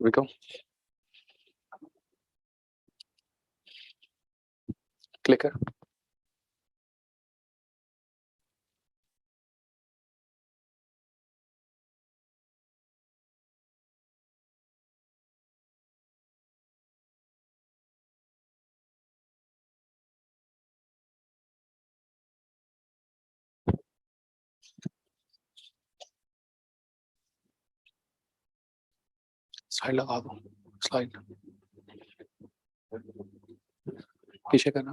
we go. Clicker. Slide लगा दो, slide पीछे करना.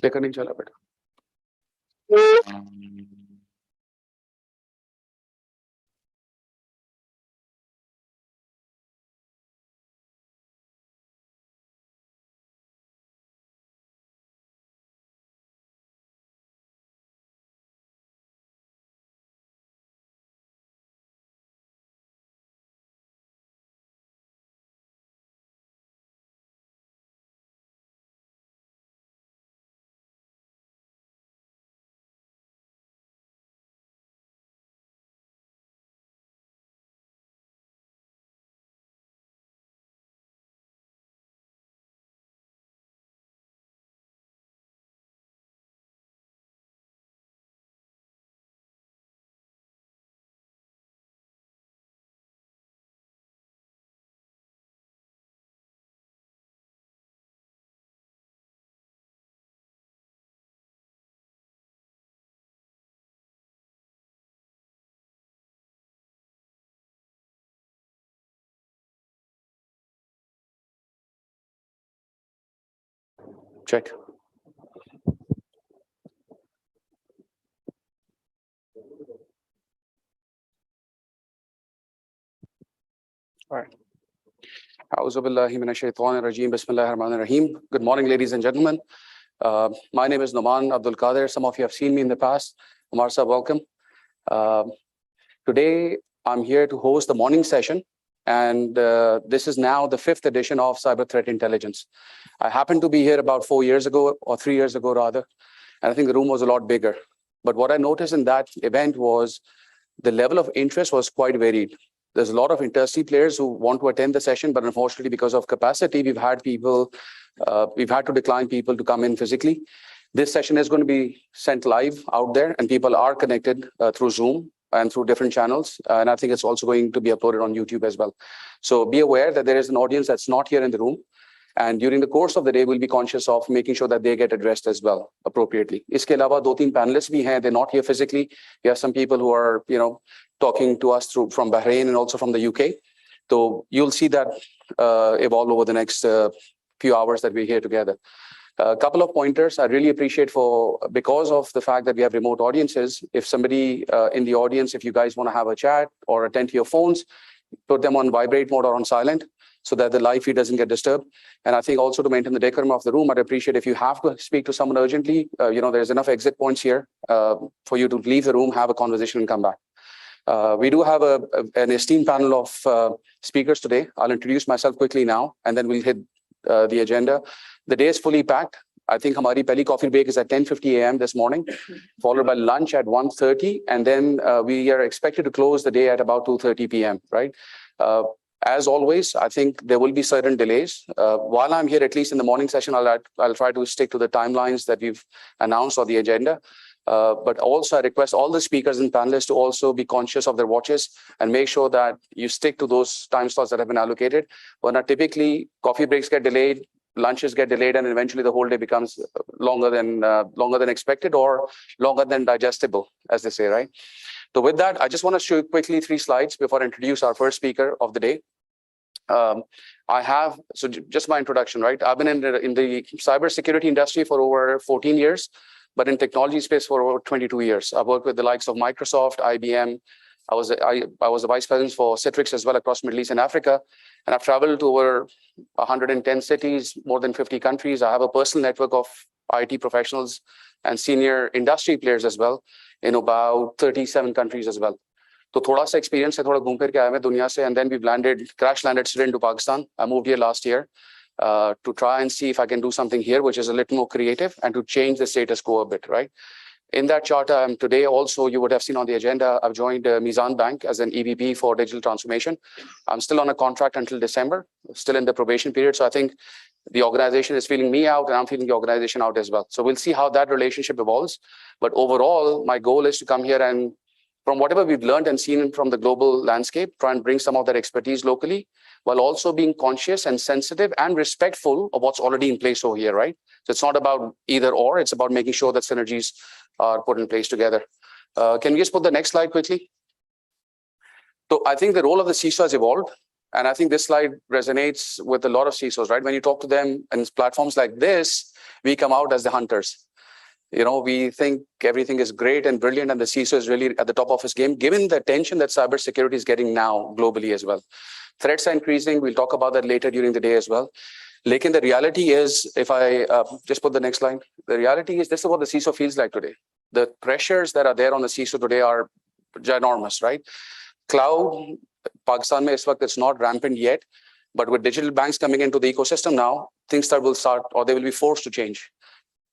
क्लिकर नहीं चला बेटा. Check. All right. A'udhu billahi minash shaitanir rajeem. Bismillahir rahmanir rahim. Good morning, ladies and gentlemen. My name is Noman Abdul Qadir. Some of you have seen me in the past. Umar sir, welcome. Today, I'm here to host the morning session. And this is now the 5th edition of Cyber Threat Intelligence. I happened to be here about 4 years ago, or 3 years ago rather, and I think the room was a lot bigger. But what I noticed in that event was the level of interest was quite varied. There's a lot of industry players who want to attend the session, but unfortunately, because of capacity, we've had to decline people to come in physically. This session is going to be sent live out there, and people are connected through Zoom and through different channels. And I think it's also going to be uploaded on YouTube as well. So be aware that there is an audience that's not here in the room. And during the course of the day, we'll be conscious of making sure that they get addressed as well appropriately. Iske alawa, 2-3 panelists bhi hain. They're not here physically. We have some people who are, talking to us from Bahrain and also from the UK. So you'll see that evolve over the next few hours that we're here together. A couple of pointers I really appreciate because of the fact that we have remote audiences. If somebody in the audience, if you guys want to have a chat or attend to your phones, put them on vibrate mode or on silent so that the live feed doesn't get disturbed. And I think also to maintain the decorum of the room, I'd appreciate if you have to speak to someone urgently, there's enough exit points here for you to leave the room, have a conversation and come back. We do have an esteemed panel of speakers today. I'll introduce myself quickly now, and then we'll hit the agenda. The day is fully packed. I think Hamari Pehli coffee break is at 10:50 a.m. this morning, followed by lunch at 1:30, and then we are expected to close the day at about 2:30 p.m., right? As always, I think there will be certain delays. While I'm here, at least in the morning session, I'll try to stick to the timelines that we've announced or the agenda. But also I request all the speakers and panelists to also be conscious of their watches and make sure that you stick to those time slots that have been allocated. When typically coffee breaks get delayed, lunches get delayed, and eventually the whole day becomes longer than expected or longer than digestible, as they say, right? So with that, I just want to show you quickly 3 slides before I introduce our first speaker of the day. Just my introduction, right? I've been in the cybersecurity industry for over 14 years, but in technology space for over 22 years. I've worked with the likes of Microsoft, IBM. I was the vice president for Citrix as well across Middle East and Africa. And I've traveled to over 110 cities, more than 50 countries. I have a personal network of IT professionals and senior industry players as well in about 37 countries as well. तो थोड़ा सा experience है, थोड़ा घूम फिर के आया मैं दुनिया से, and then we've crash landed straight into Pakistan. I moved here last year to try and see if I can do something here, which is a little more creative and to change the status quo a bit, right? In that charter, today also, you would have seen on the agenda, I've joined Mizan Bank as an EVP for digital transformation. I'm still on a contract until December, still in the probation period. So I think the organization is feeling me out and I'm feeling the organization out as well. So we'll see how that relationship evolves. But overall, my goal is to come here and from whatever we've learned and seen from the global landscape, try and bring some of that expertise locally, while also being conscious and sensitive and respectful of what's already in place over here, right? So it's not about either or, it's about making sure that synergies are put in place together. Can we just put the next slide quickly? So I think the role of the CISO has evolved. And I think this slide resonates with a lot of CISOs, right? When you talk to them and platforms like this, we come out as the hunters. You know, we think everything is great and brilliant and the CISO is really at the top of his game, given the attention that cybersecurity is getting now globally as well. Threats are increasing. We'll talk about that later during the day as well. Lekin the reality is, if I just put the next line, the reality is this is what the CISO feels like today. The pressures that are there on the CISO today are ginormous, right? Cloud, Pakistan mein is waqt it's not rampant yet, but with digital banks coming into the ecosystem now, things will start or they will be forced to change.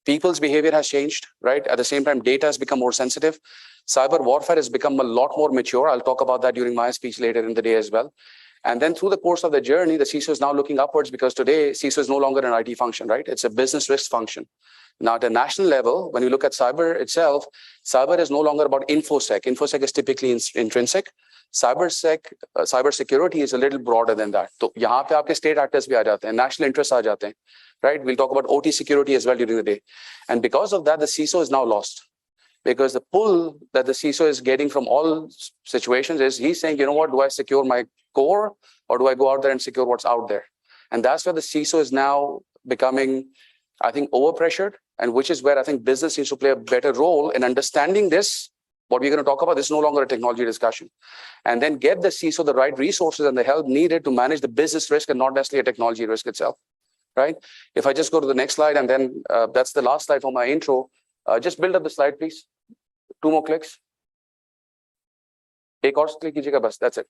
People's behavior has changed, right? At the same time, data has become more sensitive. Cyber warfare has become a lot more mature. I'll talk about that during my speech later in the day as well. And then through the course of the journey, the CISO is now looking upwards because today CISO is no longer an IT function, right? It's a business risk function. Now at a national level, when you look at cyber itself, cyber is no longer about infosec. Infosec is typically intrinsic. Cyber security is a little broader than that. So यहाँ पे आपके state actors भी आ जाते हैं, national interests आ जाते हैं, right? We'll talk about OT security as well during the day. And because of that, the CISO is now lost. Because the pull that the CISO is getting from all situations is he's saying, you know what, do I secure my core or do I go out there and secure what's out there? And that's where the CISO is now becoming, I think, overpressured, and which is where I think business needs to play a better role in understanding this. What we're going to talk about, this is no longer a technology discussion. And then get the CISO the right resources and the help needed to manage the business risk and not necessarily a technology risk itself, right? If I just go to the next slide, and then that's the last slide for my intro. Just build up the slide, please. 2 more clicks. एक और click कीजिएगा बस, that's it.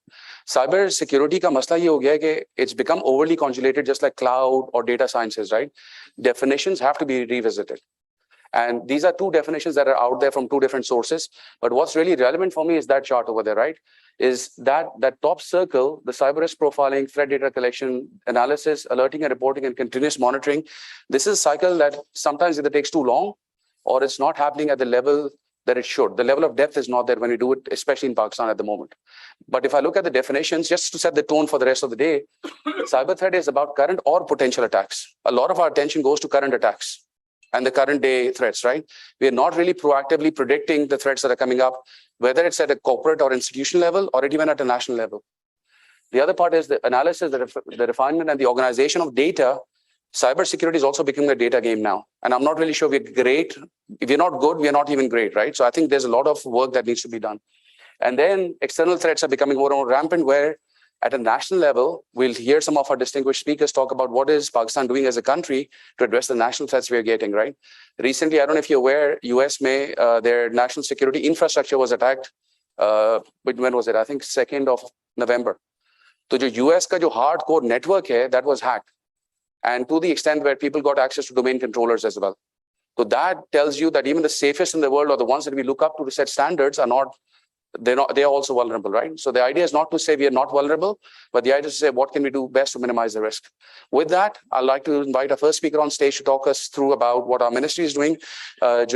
Cyber security का मसला ये हो गया है कि it's become overly convoluted, just like cloud or data sciences, right? Definitions have to be revisited. And these are 2 definitions that are out there from 2 different sources. But what's really relevant for me is that chart over there, right? Is that top circle, the cyber risk profiling, threat data collection, analysis, alerting and reporting, and continuous monitoring. This is a cycle that sometimes either takes too long or it's not happening at the level that it should. The level of depth is not there when we do it, especially in Pakistan at the moment. But if I look at the definitions, just to set the tone for the rest of the day, cyber threat is about current or potential attacks. A lot of our attention goes to current attacks and the current day threats, right? We are not really proactively predicting the threats that are coming up, whether it's at a corporate or institutional level or even at a national level. The other part is the analysis, the refinement and the organization of data. Cybersecurity is also becoming a data game now. And I'm not really sure we're great. If we're not good, we're not even great, right? So I think there's a lot of work that needs to be done. And then external threats are becoming more and more rampant, where at a national level, we'll hear some of our distinguished speakers talk about what is Pakistan doing as a country to address the national threats we're getting, right? Recently, I don't know if you're aware, US their national security infrastructure was attacked. When was it? I think 2nd of November. So the US ka jo hardcore network hai, that was hacked. And to the extent where people got access to domain controllers as well. So that tells you that even the safest in the world, or the ones that we look up to set standards, are not, they are also vulnerable, right? So the idea is not to say we are not vulnerable, but the idea is to say what can we do best to minimize the risk. With that, I'd like to invite our first speaker on stage to talk us through about what our ministry is doing. Syed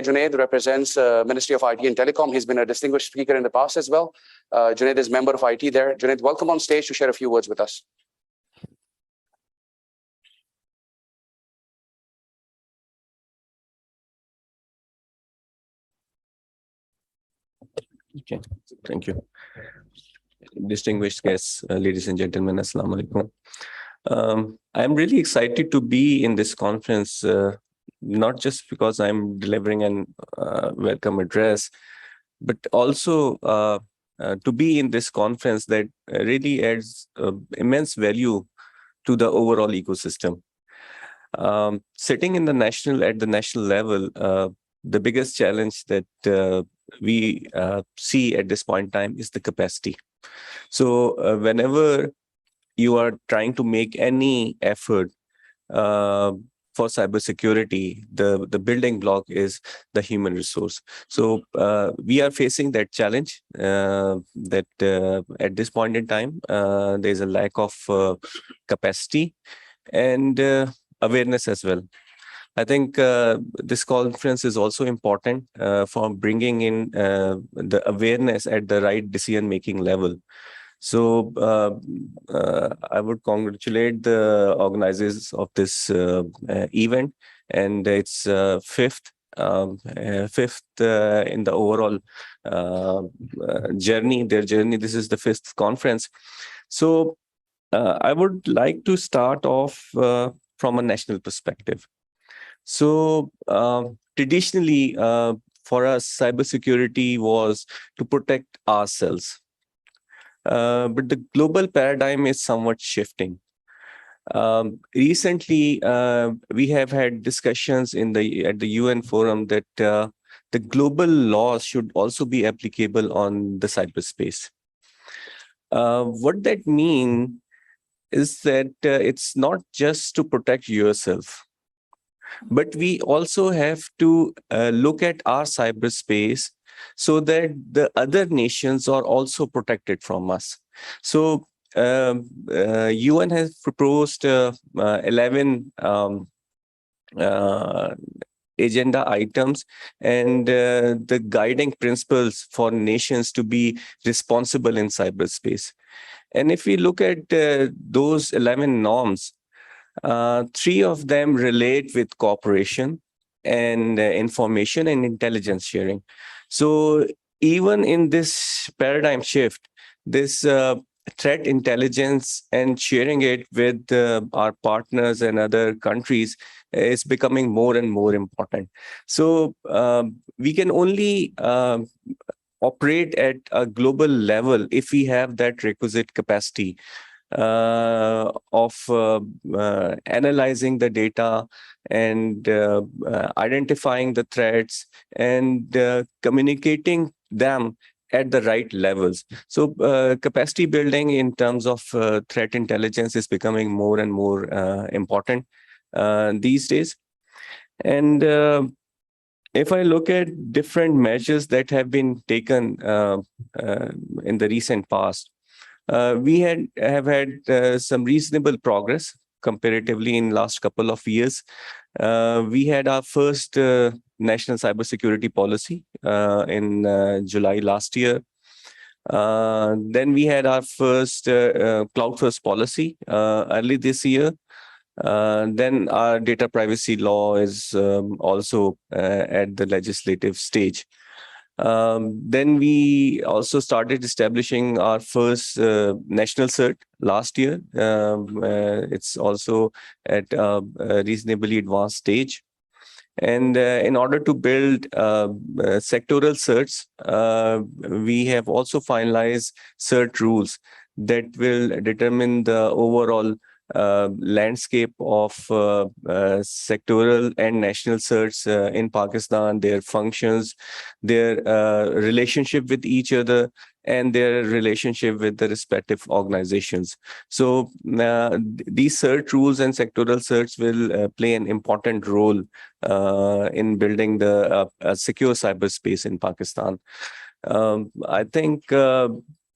Junaid represents Ministry of IT and Telecom. He's been a distinguished speaker in the past as well. Junaid is member of IT there. Junaid, welcome on stage to share a few words with us. Okay, thank you. Distinguished guests, ladies and gentlemen, Assalamu alaikum. I'm really excited to be in this conference, not just because I'm delivering an welcome address, but also to be in this conference that really adds immense value to the overall ecosystem. Sitting in at the national level, the biggest challenge that we see at this point in time is the capacity. So whenever you are trying to make any effort uh, for cybersecurity, the building block is the human resource. So we are facing that challenge that at this point in time, there is a lack of capacity and awareness as well. I think this conference is also important for bringing in the awareness at the right decision-making level. So I would congratulate the organizers of this event, and it's fifth in the overall journey. Their journey. This is the fifth conference. So I would like to start off from a national perspective. So traditionally, for us, cybersecurity was to protect ourselves. But the global paradigm is somewhat shifting. Recently, we have had discussions at the UN forum that the global laws should also be applicable on the cyberspace. What that means is that it's not just to protect yourself, but we also have to look at our cyberspace so that the other nations are also protected from us. So UN has proposed 11 agenda items and the guiding principles for nations to be responsible in cyberspace. And if we look at those 11 norms, three of them relate with cooperation and information and intelligence sharing. So even in this paradigm shift, this threat intelligence and sharing it with our partners and other countries is becoming more and more important. So we can only operate at a global level if we have that requisite capacity of analyzing the data and identifying the threats and communicating them at the right levels. So capacity building in terms of threat intelligence is becoming more and more important these days. And if I look at different measures that have been taken in the recent past, we have had some reasonable progress comparatively in last couple of years. We had our first national cybersecurity policy in July last year. Then we had our first cloud first policy early this year. Then our data privacy law is also at the legislative stage. Then we also started establishing our first national cert last year. It's also at a reasonably advanced stage. And in order to build sectoral certs, we have also finalized cert rules that will determine the overall landscape of sectoral and national certs in Pakistan, their functions, their relationship with each other, and their relationship with the respective organizations. So these cert rules and sectoral certs will play an important role in building the secure cyberspace in Pakistan. I think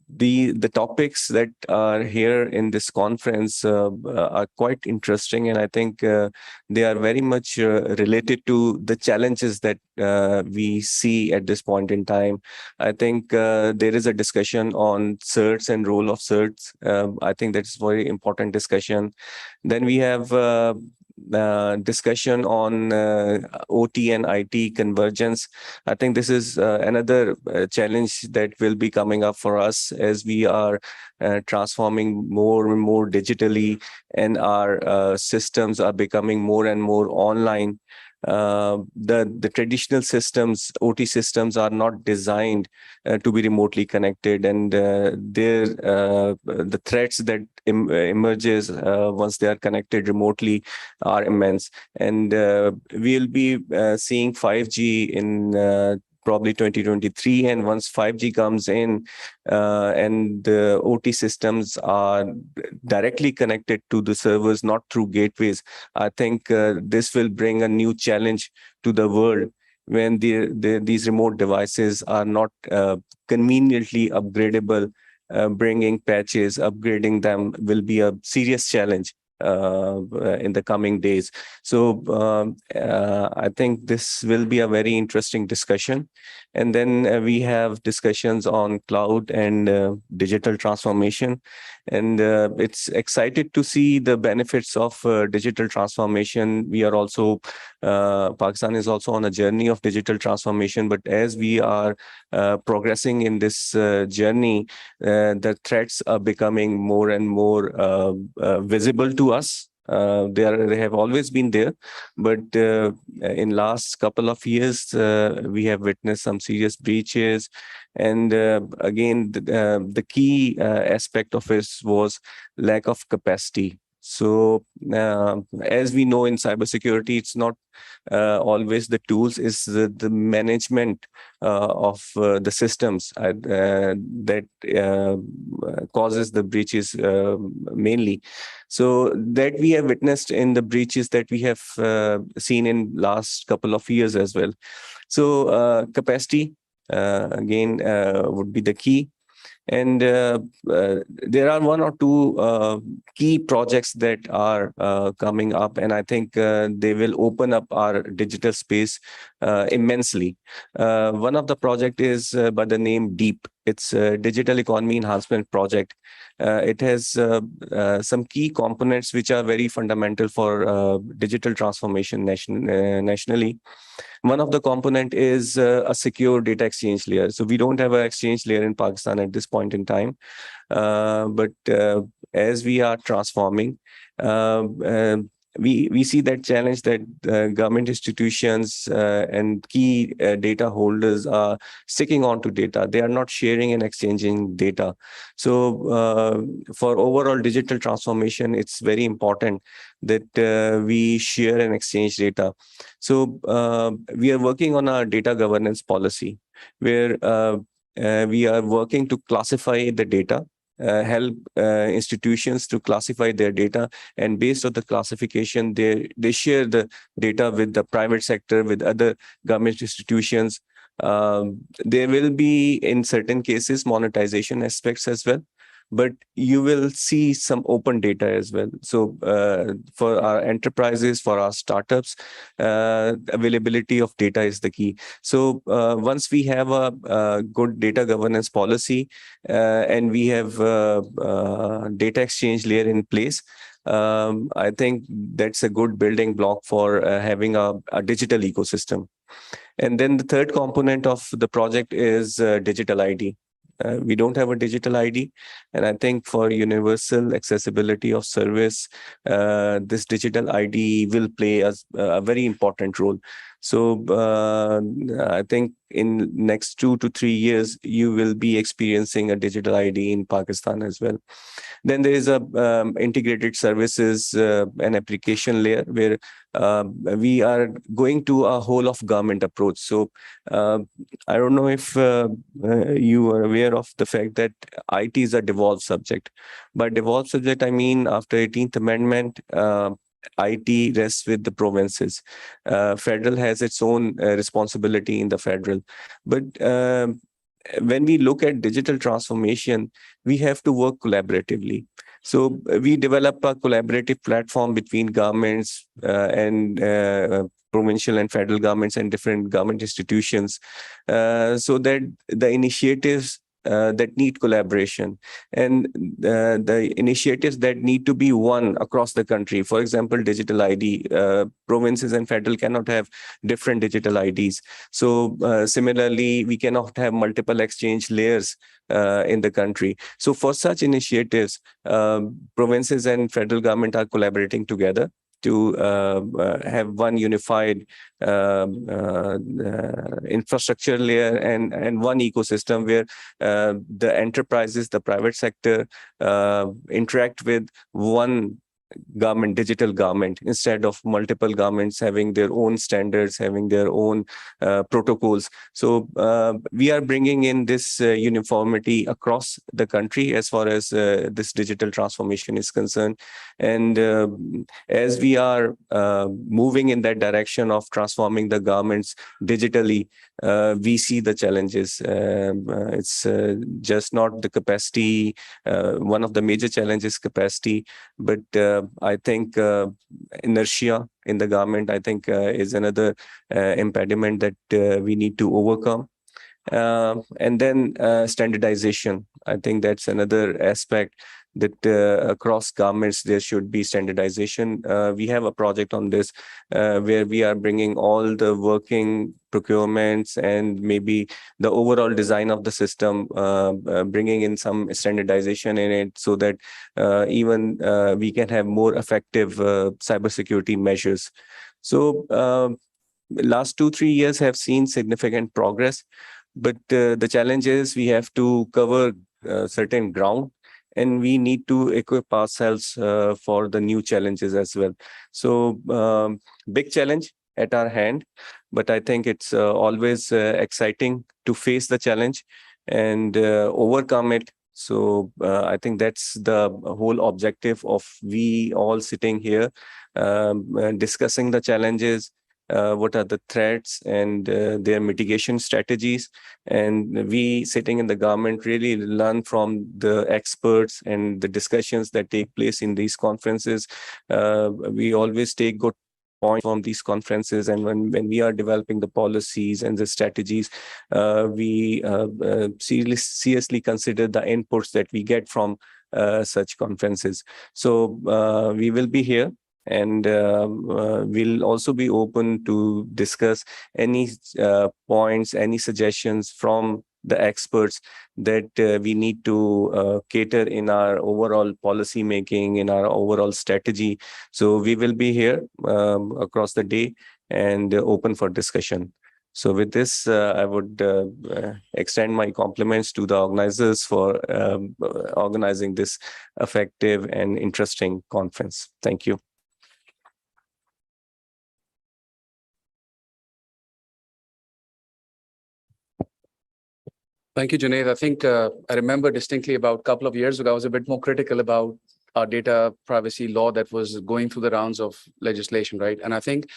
the topics that are here in this conference are quite interesting, and I think they are very much related to the challenges that we see at this point in time. I think there is a discussion on certs and role of certs. I think that's a very important discussion. Then we have discussion on OT and IT convergence. I think this is another challenge that will be coming up for us as we are transforming more and more digitally, and our systems are becoming more and more online. The traditional systems, OT systems, are not designed to be remotely connected, and the threats that emerges once they are connected remotely are immense. And we'll be seeing 5G in probably 2023. And once 5G comes in and the OT systems are directly connected to the servers, not through gateways, I think this will bring a new challenge to the world when these remote devices are not conveniently upgradable. Bringing patches, upgrading them will be a serious challenge in the coming days. So I think this will be a very interesting discussion. And then we have discussions on cloud and digital transformation. And it's excited to see the benefits of digital transformation. We are also, Pakistan is also on a journey of digital transformation. But as we are progressing in this journey, the threats are becoming more and more visible to us. They have always been there, but in last couple of years, we have witnessed some serious breaches. And again, the key aspect of this was lack of capacity. So as we know in cybersecurity, it's not always the tools, is the management of the systems that causes the breaches mainly. So that we have witnessed in the breaches that we have seen in last couple of years as well. So capacity again would be the key. And there are one or two key projects that are coming up, and I think they will open up our digital space immensely. One of the project is by the name DEEP. It's a Digital Economy Enhancement Project. It has some key components which are very fundamental for digital transformation nationally. One of the component is a secure data exchange layer. So we don't have an exchange layer in Pakistan at this point in time. But as we are transforming, we see that challenge that government institutions and key data holders are sticking on to data. They are not sharing and exchanging data. So for overall digital transformation, it's very important that we share and exchange data. So we are working on our data governance policy, where we are working to classify the data, help institutions to classify their data, and based on the classification, they share the data with the private sector, with other government institutions. There will be, in certain cases, monetization aspects as well, but you will see some open data as well. So for our enterprises, for our startups, availability of data is the key. So once we have a good data governance policy and we have data exchange layer in place, I think that's a good building block for having a digital ecosystem. And then the third component of the project is digital ID. We don't have a digital ID. And I think for universal accessibility of service, this digital ID will play a very important role. So I think in next 2 to 3 years, you will be experiencing a digital ID in Pakistan as well. Then there is a integrated services and application layer, where we are going to a whole of government approach. So I don't know if you are aware of the fact that IT is a devolved subject. By devolved subject, I mean after 18th Amendment, IT rests with the provinces. Federal has its own responsibility in the federal. But when we look at digital transformation, we have to work collaboratively. So we develop a collaborative platform between governments and provincial and federal governments and different government institutions, so that the initiatives that need collaboration and the initiatives that need to be won across the country. For example, digital ID, provinces and federal cannot have different digital IDs. So similarly, we cannot have multiple exchange layers in the country. So for such initiatives, provinces and federal government are collaborating together to have one unified infrastructure layer and one ecosystem where the enterprises, the private sector interact with one government, digital government, instead of multiple governments having their own standards, having their own protocols. So we are bringing in this uniformity across the country as far as this digital transformation is concerned. And as we are moving in that direction of transforming the governments digitally, we see the challenges. It's just not the capacity. One of the major challenges is capacity, but I think inertia in the government, I think, is another impediment that we need to overcome. And then standardization. I think that's another aspect that across governments there should be standardization. We have a project on this where we are bringing all the working procurements and maybe the overall design of the system, bringing in some standardization in it so that even we can have more effective cybersecurity measures. So last 2-3 years have seen significant progress, but the challenge is we have to cover certain ground, and we need to equip ourselves for the new challenges as well. So big challenge at our hand, but I think it's always exciting to face the challenge and overcome it. So I think that's the whole objective of we all sitting here, discussing the challenges, what are the threats and their mitigation strategies. And we sitting in the government really learn from the experts and the discussions that take place in these conferences. We always take good points from these conferences, and when we are developing the policies and the strategies, we seriously consider the inputs that we get from such conferences. So we will be here, and we'll also be open to discuss any points, any suggestions from the experts that we need to cater in our overall policy making, in our overall strategy. So we will be here across the day and open for discussion. So with this, I would extend my compliments to the organizers for organizing this effective and interesting conference. Thank you. Thank you, Junaid. I think I remember distinctly about a couple of years ago, I was a bit more critical about our data privacy law that was going through the rounds of legislation, right? And I think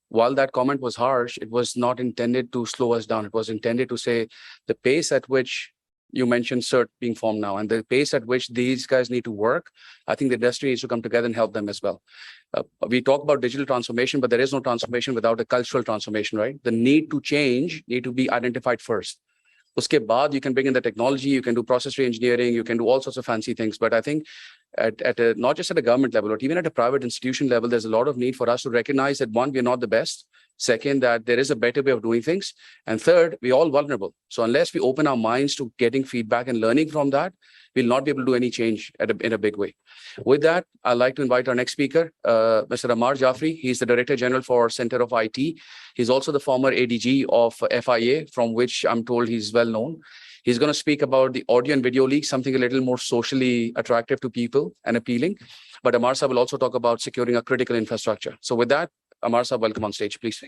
while that comment was harsh, it was not intended to slow us down. It was intended to say the pace at which you mentioned CERT being formed now and the pace at which these guys need to work, I think the industry needs to come together and help them as well. We talk about digital transformation, but there is no transformation without a cultural transformation, right? The need to change need to be identified first. Uske baad, you can bring in the technology, you can do process re-engineering, you can do all sorts of fancy things. But I think not just at a government level, but even at a private institution level, there's a lot of need for us to recognize that, one, we're not the best. Second, that there is a better way of doing things. And third, we're all vulnerable. So unless we open our minds to getting feedback and learning from that, we'll not be able to do any change in a big way. With that, I'd like to invite our next speaker, Mr. Amar Jafri. He's the Director General for Center of IT. He's also the former ADG of FIA, from which I'm told he's well known. He's going to speak about the audio and video leak, something a little more socially attractive to people and appealing. But Amar Sahab will also talk about securing a critical infrastructure. So with that, Amar Sahab, welcome on stage, please.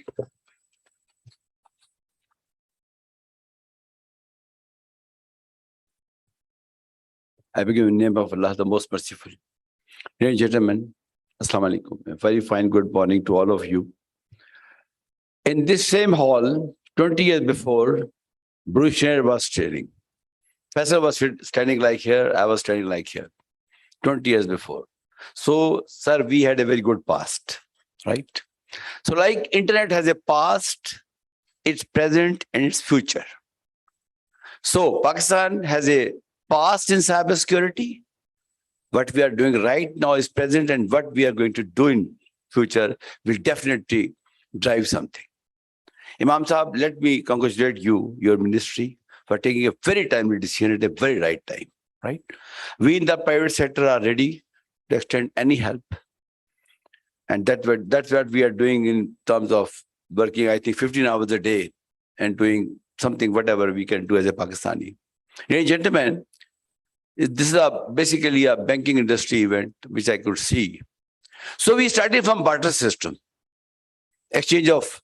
I begin in the name of Allah, the most merciful. Ladies and gentlemen, Assalamu alaikum. A very fine good morning to all of you. In this same hall, 20 years before, Bruce Schneider was standing. Faisal was standing like here, I was standing like here, 20 years before. So, sir, we had a very good past, right? So like internet has a past, its present, and its future. So Pakistan has a past in cybersecurity. What we are doing right now is present, and what we are going to do in future will definitely drive something. Imam Sahab, let me congratulate you, your ministry, for taking a very timely decision at a very right time, right? We in the private sector are ready to extend any help. And that's what we are doing in terms of working, I think, 15 hours a day and doing something, whatever we can do as a Pakistani. Ladies and gentlemen, this is basically a banking industry event, which I could see. So we started from barter system, exchange of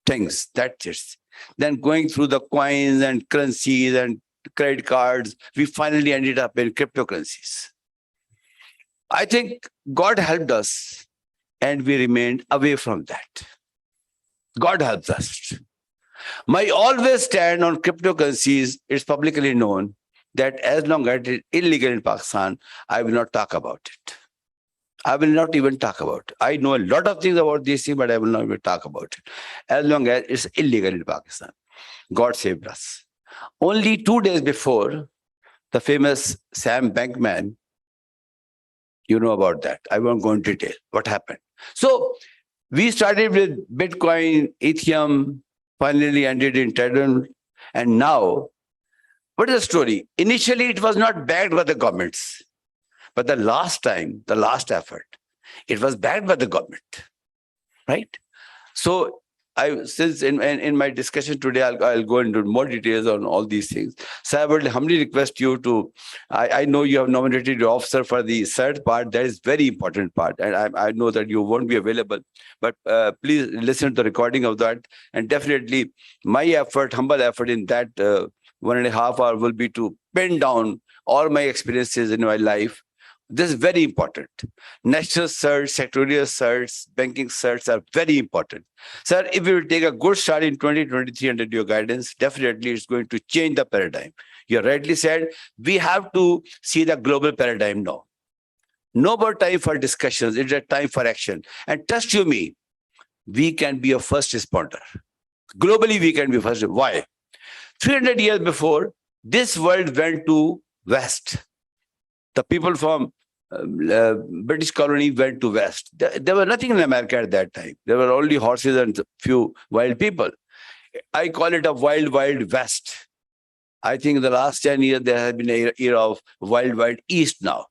things, that's it. Then going through the coins and currencies and credit cards, we finally ended up in cryptocurrencies. I think God helped us and we remained away from that. God helps us. My always stand on cryptocurrencies, it's publicly known that as long as it is illegal in Pakistan, I will not talk about it. I will not even talk about it. I know a lot of things about this thing, but I will not even talk about it. As long as it's illegal in Pakistan. God saved us. Only 2 days before, the famous Sam Bankman, you know about that. I won't go into detail what happened. So we started with Bitcoin, Ethereum, finally ended in Ethereum. And now, what is the story? Initially, it was not backed by the governments. But the last time, the last effort, it was backed by the government, right? So since in my discussion today, I'll go into more details on all these things. So I would humbly request you to, I know you have nominated your officer for the third part. That is very important part. And I know that you won't be available, but please listen to the recording of that. And definitely my effort, humble effort in that 1.5 hours will be to pin down all my experiences in my life. This is very important. National search, sectorial search, banking search are very important. Sir, if we will take a good start in 2023 under your guidance, definitely it's going to change the paradigm. You rightly said, we have to see the global paradigm now. No more time for discussions, it's a time for action. And trust you me, we can be a first responder. Globally, we can be first. Why? 300 years before, this world went to West. The people from British colony went to West. There was nothing in America at that time. There were only horses and few wild people. I call it a wild, wild West. I think in the last 10 years, there has been an era of wild, wild East now.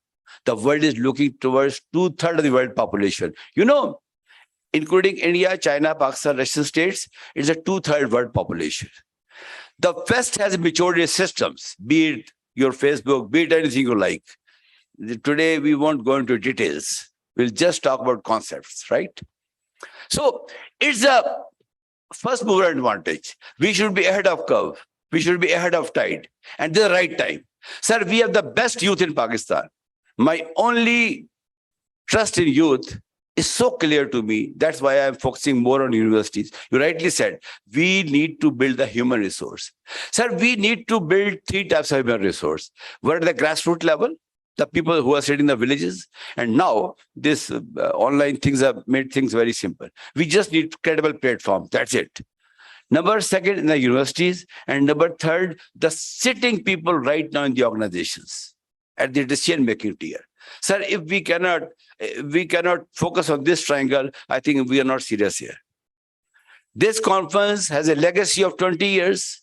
The world is looking towards 2/3 of the world population. You know, including India, China, Pakistan, Russian states, it's a 2/3 world population. The West has matured its systems, be it your Facebook, be it anything you like. Today, we won't go into details. We'll just talk about concepts, right? So it's a first mover advantage. We should be ahead of curve. We should be ahead of tide. And the right time. Sir, we have the best youth in Pakistan. My only trust in youth is so clear to me. That's why I'm focusing more on universities. You rightly said, we need to build the human resource. Sir, we need to build 3 types of human resource. We're at the grassroots level, the people who are sitting in the villages. And now this online things have made things very simple. We just need credible platform. That's it. Number second, in the universities. And number third, the sitting people right now in the organizations at the decision-making tier. Sir, if we cannot focus on this triangle, I think we are not serious here. This conference has a legacy of 20 years.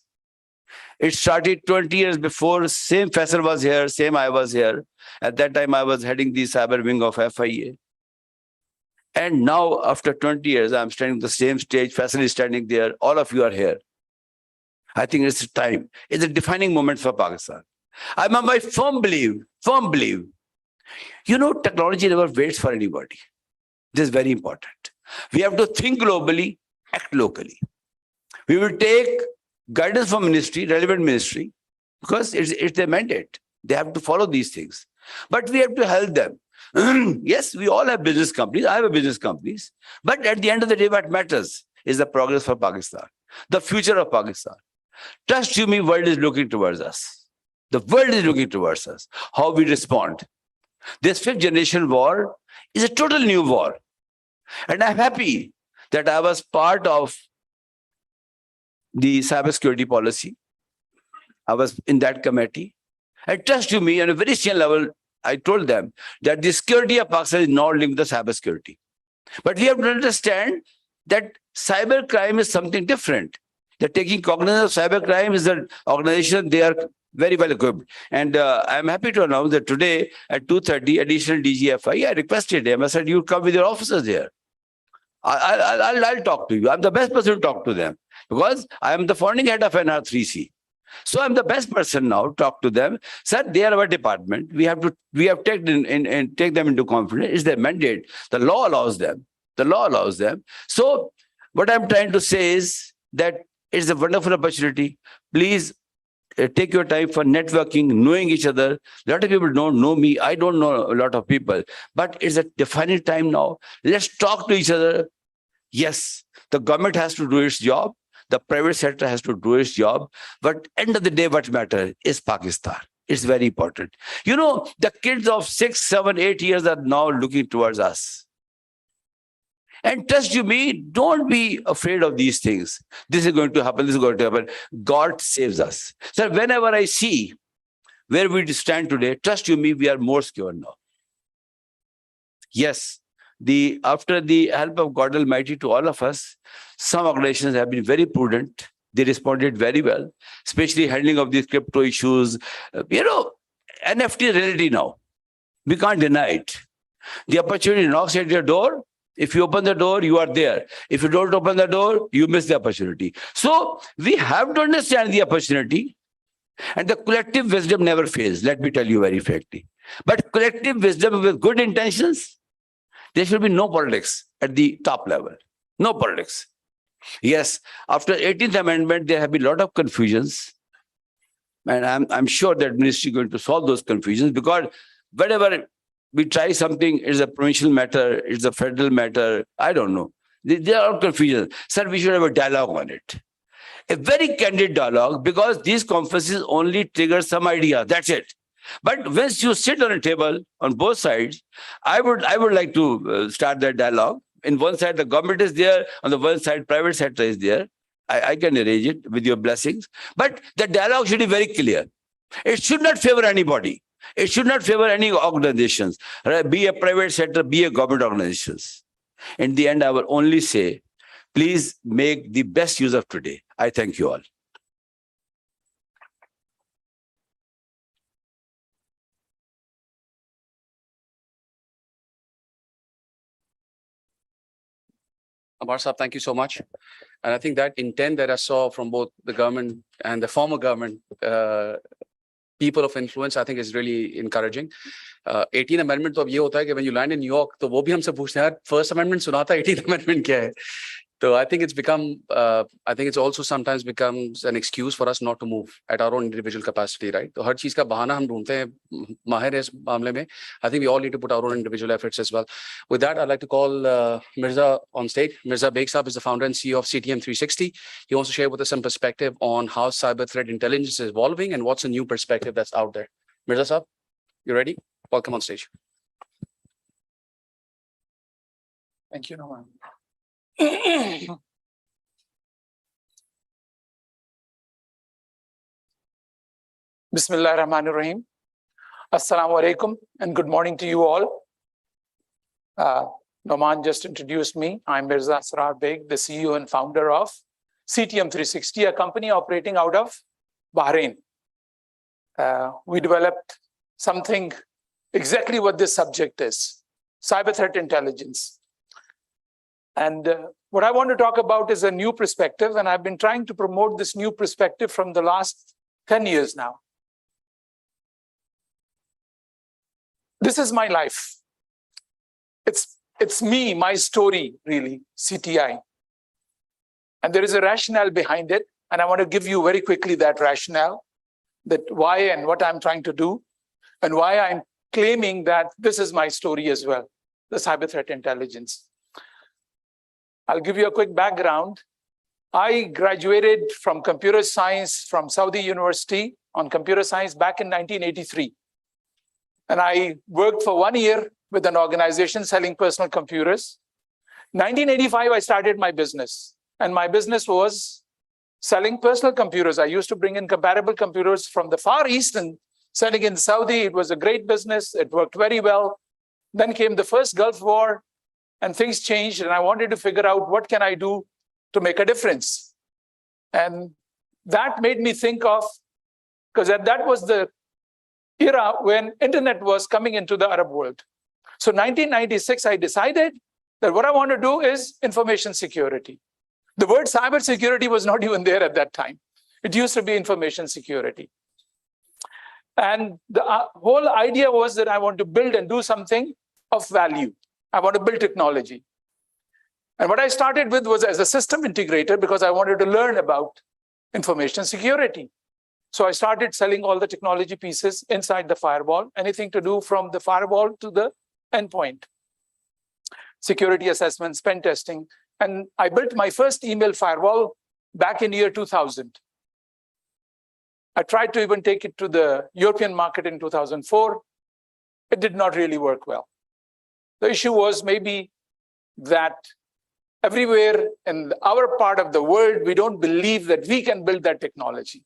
It started 20 years before. Same Faisal was here, same I was here. At that time, I was heading the cyber wing of FIA. And now, after 20 years, I'm standing on the same stage. Faisal is standing there. All of you are here. I think it's time. It's a defining moment for Pakistan. I'm of my firm belief. You know, technology never waits for anybody. This is very important. We have to think globally, act locally. We will take guidance from ministry, relevant ministry, because it's their mandate. They have to follow these things. But we have to help them. Yes, we all have business companies. I have a business companies. But at the end of the day, what matters is the progress for Pakistan, the future of Pakistan. Trust you me, world is looking towards us. The world is looking towards us. How we respond. This 5th generation war is a total new war. And I'm happy that I was part of the cybersecurity policy. I was in that committee. And trust you me, on a very senior level, I told them that the security of Pakistan is not linked to cybersecurity. But we have to understand that cybercrime is something different. That taking cognizance of cybercrime is an organization, they are very well equipped. And I'm happy to announce that today at 2:30, additional DGFI, I requested him. I said, you come with your officers there. I'll talk to you. I'm the best person to talk to them because I am the founding head of NR3C. So I'm the best person now to talk to them. Sir, they are our department. We have taken and take them into confidence. It's their mandate. The law allows them. The law allows them. So what I'm trying to say is that it's a wonderful opportunity. Please take your time for networking, knowing each other. A lot of people don't know me. I don't know a lot of people. But it's a defining time now. Let's talk to each other. Yes, the government has to do its job. The private sector has to do its job. But end of the day, what matters is Pakistan. It's very important. You know, the kids of 6, 7, 8 years are now looking towards us. And trust you me, don't be afraid of these things. This is going to happen. This is going to happen. God saves us. So whenever I see where we stand today, trust you me, we are more secure now. Yes, after the help of God Almighty to all of us, some organizations have been very prudent. They responded very well, especially handling of these crypto issues. NFT reality now. We can't deny it. The opportunity knocks at your door. If you open the door, you are there. If you don't open the door, you miss the opportunity. So we have to understand the opportunity, and the collective wisdom never fails. Let me tell you very frankly. But collective wisdom with good intentions, there should be no politics at the top level. No politics. Yes, after 18th Amendment, there have been a lot of confusions. And I'm sure that ministry is going to solve those confusions, because whenever we try something, it's a provincial matter, it's a federal matter, I don't know. There are confusions. Sir, we should have a dialogue on it. A very candid dialogue, because these conferences only trigger some idea. That's it. But once you sit on a table on both sides, I would like to start that dialogue. In one side, the government is there. On the one side, private sector is there. I can arrange it with your blessings. But the dialogue should be very clear. It should not favor anybody. It should not favor any organizations, be a private sector, be a government organizations. In the end, I will only say, please make the best use of today. I thank you all. Amar Saab, thank you so much. And I think that intent that I saw from both the government and the former government, people of influence, I think is really encouraging. 18th Amendment तो अब ये होता है कि when you land in New York, तो वो भी हमसे पूछते हैं यार First Amendment सुना था, 18th Amendment क्या है? So I think it's also sometimes becomes an excuse for us not to move at our own individual capacity, right? तो हर चीज का बहाना हम ढूंढते हैं माहिर है इस मामले में. I think we all need to put our own individual efforts as well. With that, I'd like to call Mirza on stage. Mirza Beg Saab is the founder and CEO of CTM 360. He wants to share with us some perspective on how cyber threat intelligence is evolving and what's a new perspective that's out there. Mirza Saab, you ready? Welcome on stage. Thank you, Noman. Bismillah ar-Rahman ar-Rahim. Assalamu alaikum and good morning to you all. Noman just introduced me. I'm Mirza Asrar Beg, the CEO and founder of CTM 360, a company operating out of Bahrain. We developed something exactly what this subject is, cyber threat intelligence. And what I want to talk about is a new perspective, and I've been trying to promote this new perspective from the last 10 years now. This is my life. It's me, my story, really, CTI. And there is a rationale behind it, and I want to give you very quickly that rationale, that why and what I'm trying to do, and why I'm claiming that this is my story as well, the cyber threat intelligence. I'll give you a quick background. I graduated from computer science from Saudi University on computer science back in 1983. And I worked for 1 year with an organization selling personal computers. 1985, I started my business. And my business was selling personal computers. I used to bring in comparable computers from the Far East and selling in Saudi. It was a great business. It worked very well. Then came the first Gulf War. And things changed, and I wanted to figure out what can I do to make a difference. And that made me think of, because that was the era when internet was coming into the Arab world. So 1996, I decided that what I want to do is information security. The word cyber security was not even there at that time. It used to be information security. And the whole idea was that I want to build and do something of value. I want to build technology. And what I started with was as a system integrator because I wanted to learn about information security. So I started selling all the technology pieces inside the firewall, anything to do from the firewall to the endpoint. Security assessments, pen testing. And I built my first email firewall back in year 2000. I tried to even take it to the European market in 2004. It did not really work well. The issue was maybe that everywhere in our part of the world, we don't believe that we can build that technology.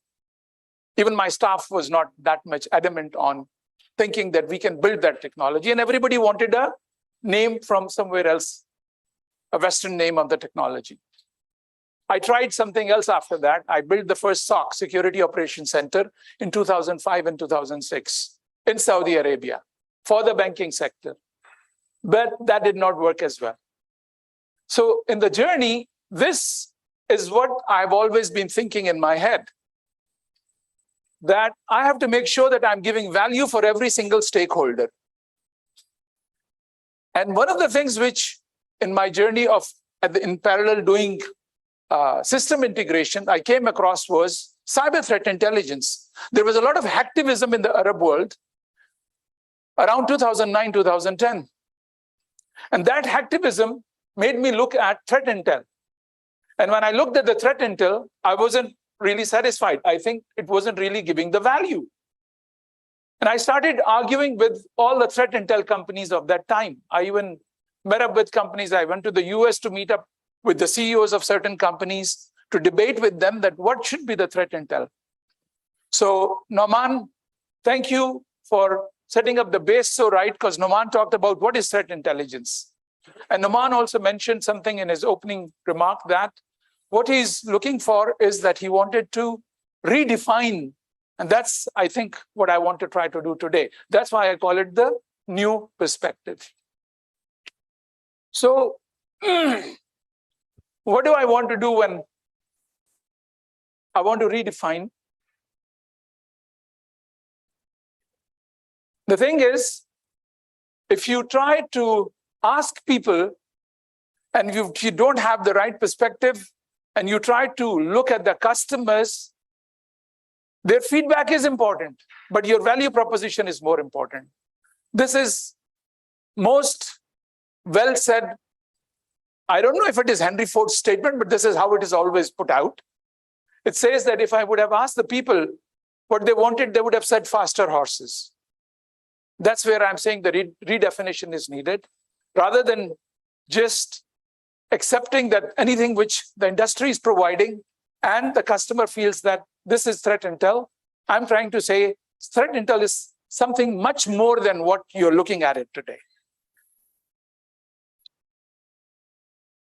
Even my staff was not that much adamant on thinking that we can build that technology. And everybody wanted a name from somewhere else, a Western name of the technology. I tried something else after that. I built the first SOC, Security Operations Center, in 2005 and 2006 in Saudi Arabia for the banking sector. But that did not work as well. So in the journey, this is what I've always been thinking in my head, that I have to make sure that I'm giving value for every single stakeholder. And one of the things which in my journey of in parallel doing system integration, I came across was cyber threat intelligence. There was a lot of hacktivism in the Arab world around 2009, 2010. And that hacktivism made me look at threat intel. And when I looked at the threat intel, I wasn't really satisfied. I think it wasn't really giving the value. And I started arguing with all the threat intel companies of that time. I even met up with companies. I went to the US to meet up with the CEOs of certain companies to debate with them that what should be the threat intel. So Noman, thank you for setting up the base so right, because Noman talked about what is threat intelligence. And Noman also mentioned something in his opening remark that what he's looking for is that he wanted to redefine. And that's, I think, what I want to try to do today. That's why I call it the new perspective. So what do I want to do when I want to redefine? The thing is, if you try to ask people and if you don't have the right perspective and you try to look at the customers, their feedback is important, but your value proposition is more important. This is most well said. I don't know if it is Henry Ford's statement, but this is how it is always put out. It says that if I would have asked the people what they wanted, they would have said faster horses. That's where I'm saying the redefinition is needed, rather than just accepting that anything which the industry is providing and the customer feels that this is threat intel. I'm trying to say threat intel is something much more than what you're looking at it today.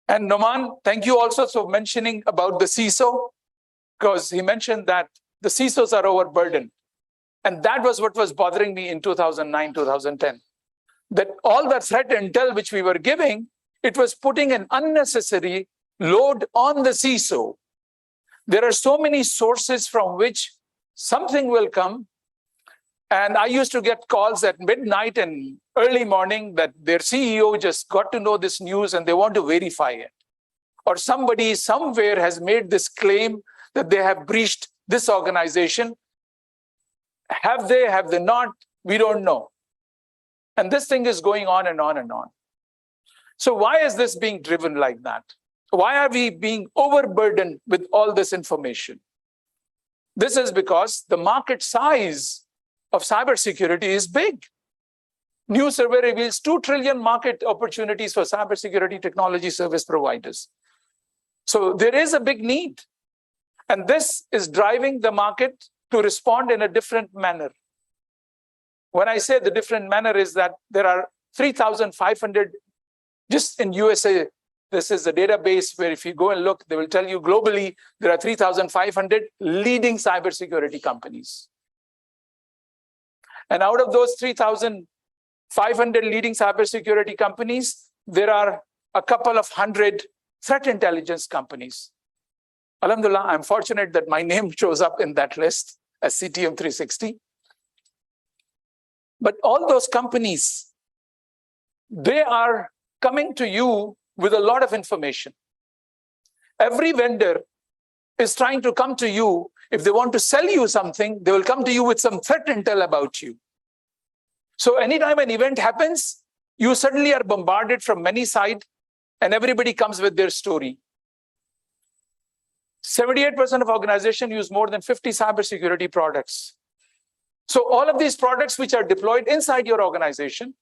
And Noman, thank you also for mentioning about the CISO, because he mentioned that the CISOs are overburdened. And that was what was bothering me in 2009, 2010. That all the threat intel which we were giving, it was putting an unnecessary load on the CISO. There are so many sources from which something will come. And I used to get calls at midnight and early morning that their CEO just got to know this news and they want to verify it. Or somebody somewhere has made this claim that they have breached this organization. Have they, have they not? We don't know. And this thing is going on and on and on. So why is this being driven like that? Why are we being overburdened with all this information? This is because the market size of cybersecurity is big. New survey reveals 2 trillion market opportunities for cybersecurity technology service providers. So there is a big need. And this is driving the market to respond in a different manner. When I say the different manner is that there are 3,500, just in USA, this is a database where if you go and look, they will tell you globally, there are 3,500 leading cybersecurity companies. And out of those 3,500 leading cybersecurity companies, there are a couple of hundred threat intelligence companies. Alhamdulillah, I'm fortunate that my name shows up in that list as CTM 360. But all those companies, they are coming to you with a lot of information. Every vendor is trying to come to you. If they want to sell you something, they will come to you with some threat intel about you. So anytime an event happens, you suddenly are bombarded from many sides, and everybody comes with their story. 78% of organizations use more than 50 cybersecurity products. So all of these products which are deployed inside your organization,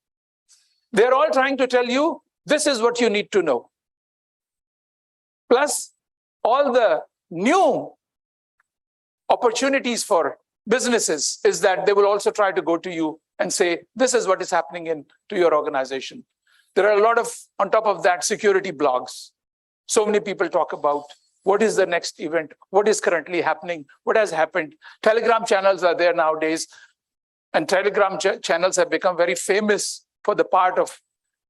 they're all trying to tell you, this is what you need to know. Plus, all the new opportunities for businesses is that they will also try to go to you and say, this is what is happening to your organization. There are a lot of, on top of that, security blogs. So many people talk about what is the next event, what is currently happening, what has happened. Telegram channels are there nowadays, and Telegram channels have become very famous for the part of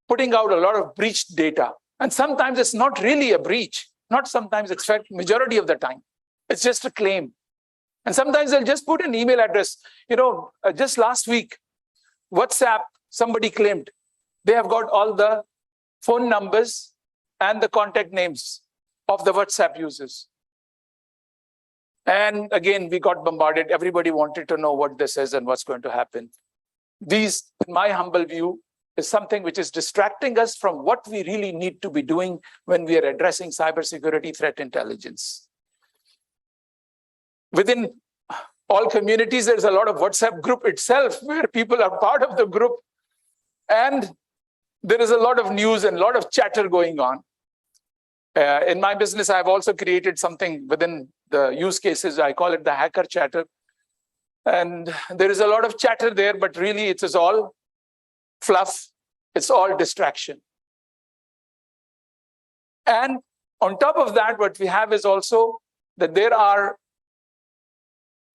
putting out a lot of breached data. And sometimes it's not really a breach, not sometimes, in fact, majority of the time. It's just a claim. And sometimes they'll just put an email address. Just last week, WhatsApp, somebody claimed they have got all the phone numbers and the contact names of the WhatsApp users. And again, we got bombarded. Everybody wanted to know what this is and what's going to happen. These, in my humble view, is something which is distracting us from what we really need to be doing when we are addressing cybersecurity threat intelligence. Within all communities, there's a lot of WhatsApp group itself where people are part of the group. And there is a lot of news and a lot of chatter going on. In my business, I've also created something within the use cases. I call it the hacker chatter. And there is a lot of chatter there, but really it is all fluff. It's all distraction. And on top of that, what we have is also that there are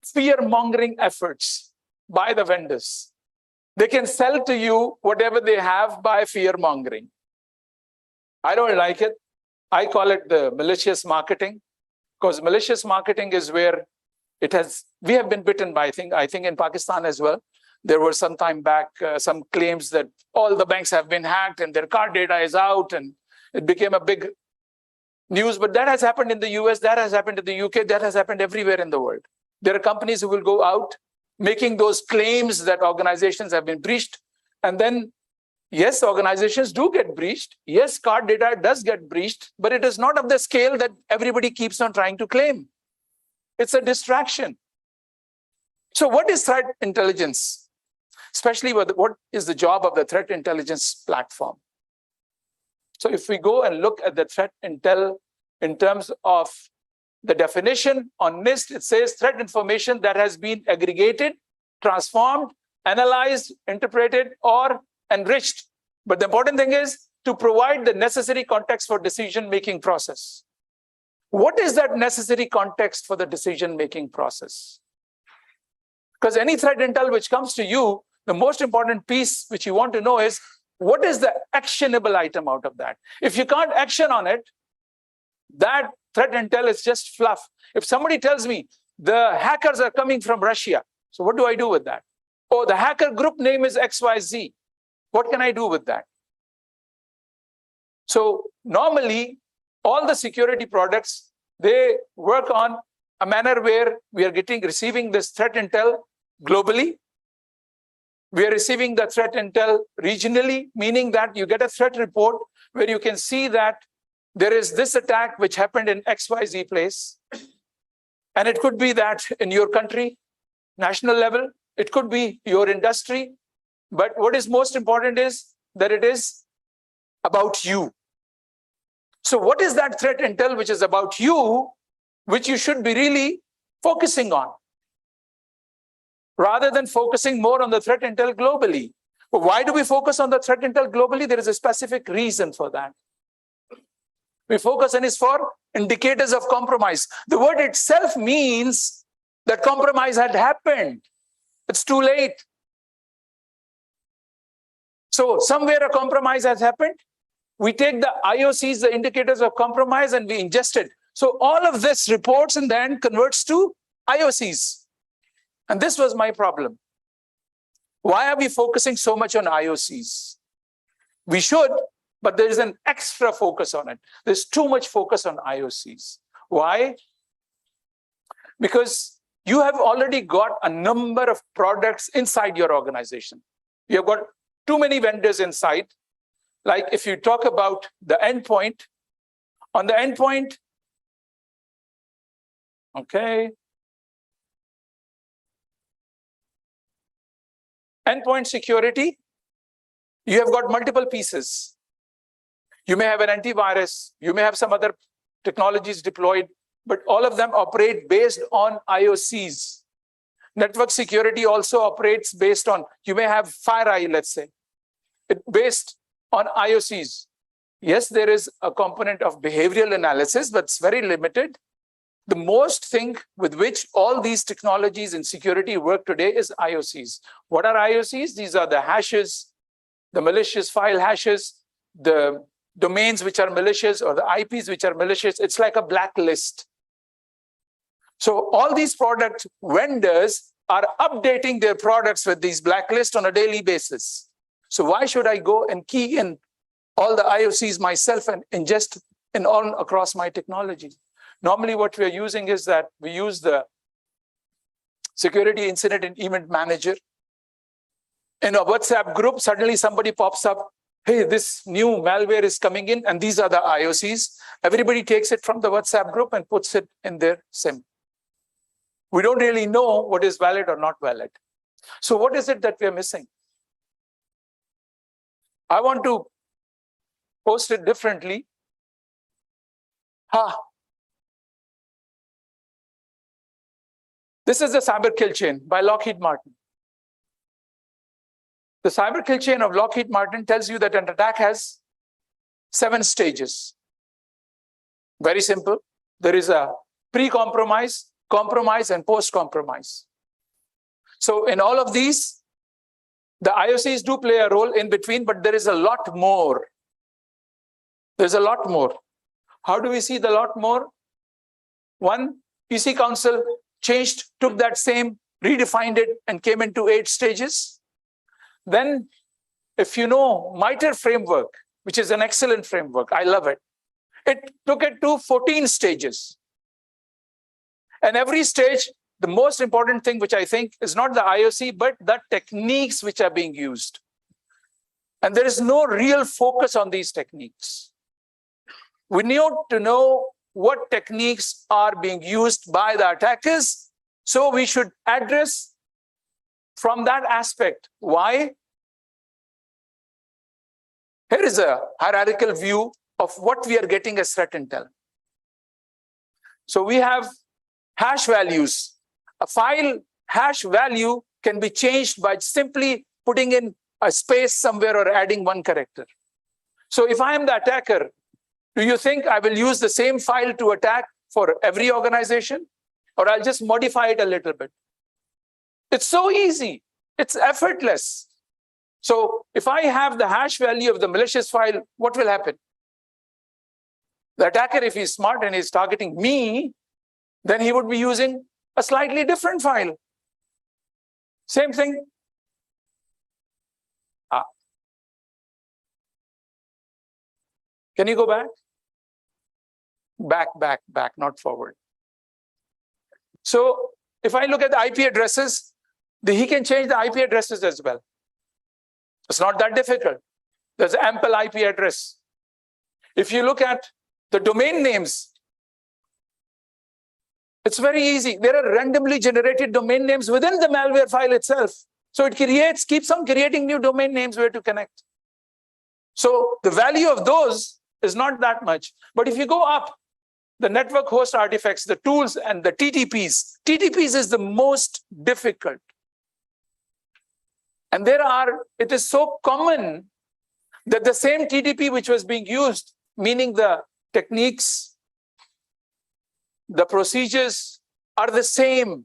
fear-mongering efforts by the vendors. They can sell to you whatever they have by fear-mongering. I don't like it. I call it the malicious marketing, because malicious marketing is where we have been bitten by, I think in Pakistan as well. There were some time back some claims that all the banks have been hacked and their card data is out, and it became a big news. But that has happened in the US, that has happened in the UK, that has happened everywhere in the world. There are companies who will go out making those claims that organizations have been breached. And then, yes, organizations do get breached. Yes, card data does get breached, but it is not of the scale that everybody keeps on trying to claim. It's a distraction. So what is threat intelligence? Especially what is the job of the threat intelligence platform? So if we go and look at the threat intel in terms of the definition on NIST, it says threat information that has been aggregated, transformed, analyzed, interpreted, or enriched. But the important thing is to provide the necessary context for decision-making process. What is that necessary context for the decision-making process? Because any threat intel which comes to you, the most important piece which you want to know is, what is the actionable item out of that? If you can't action on it, that threat intel is just fluff. If somebody tells me the hackers are coming from Russia, so what do I do with that? Oh, the hacker group name is XYZ. What can I do with that? So normally, all the security products, they work on a manner where we are receiving this threat intel globally. We are receiving the threat intel regionally, meaning that you get a threat report where you can see that there is this attack which happened in XYZ place. And it could be that in your country, national level, it could be your industry. But what is most important is that it is about you. So what is that threat intel which is about you, which you should be really focusing on, rather than focusing more on the threat intel globally? But why do we focus on the threat intel globally? There is a specific reason for that. We focus on is for indicators of compromise. The word itself means that compromise had happened. It's too late. So somewhere a compromise has happened. We take the IOCs, the indicators of compromise, and we ingest it. So all of this reports and then converts to IOCs. And this was my problem. Why are we focusing so much on IOCs? We should, but there is an extra focus on it. There's too much focus on IOCs. Why? Because you have already got a number of products inside your organization. You have got too many vendors inside. Like if you talk about the endpoint, on the endpoint, okay. Endpoint security, you have got multiple pieces. You may have an antivirus, you may have some other technologies deployed, but all of them operate based on IOCs. Network security also operates based on, you may have FireEye, let's say, based on IOCs. Yes, there is a component of behavioral analysis, but it's very limited. The most thing with which all these technologies in security work today is IOCs. What are IOCs? These are the hashes, the malicious file hashes, the domains which are malicious, or the IPs which are malicious. It's like a blacklist. So all these product vendors are updating their products with these blacklists on a daily basis. So why should I go and key in all the IOCs myself and ingest in all across my technology? Normally what we're using is that we use the security incident and event manager. In a WhatsApp group, suddenly somebody pops up, hey, this new malware is coming in and these are the IOCs. Everybody takes it from the WhatsApp group and puts it in their SIM. We don't really know what is valid or not valid. So what is it that we're missing? I want to post it differently. This is the cyber kill chain by Lockheed Martin. The cyber kill chain of Lockheed Martin tells you that an attack has 7 stages. Very simple. There is a pre-compromise, compromise, and post-compromise. So in all of these, the IOCs do play a role in between, but there is a lot more. There's a lot more. How do we see the lot more? One, PC Council took that same, redefined it, and came into 8 stages. Then, if you know MITRE framework, which is an excellent framework, I love it, it took it to 14 stages. And every stage, the most important thing, which I think is not the IOC, but the techniques which are being used. And there is no real focus on these techniques. We need to know what techniques are being used by the attackers. So we should address from that aspect. Why? Here is a hierarchical view of what we are getting as threat intel. So we have hash values. A file hash value can be changed by simply putting in a space somewhere or adding 1 character. So if I am the attacker, do you think I will use the same file to attack for every organization? Or I'll just modify it a little bit? It's so easy. It's effortless. So if I have the hash value of the malicious file, what will happen? The attacker, if he's smart and he's targeting me, then he would be using a slightly different file. Same thing. Can you go back? Back, not forward. So if I look at the IP addresses, he can change the IP addresses as well. It's not that difficult. There's ample IP address. If you look at the domain names, it's very easy. There are randomly generated domain names within the malware file itself. So it keeps on creating new domain names where to connect. So the value of those is not that much. But if you go up, the network host artifacts, the tools, and the TTPs. TTPs is the most difficult. And it is so common that the same TTP which was being used, meaning the techniques, the procedures are the same.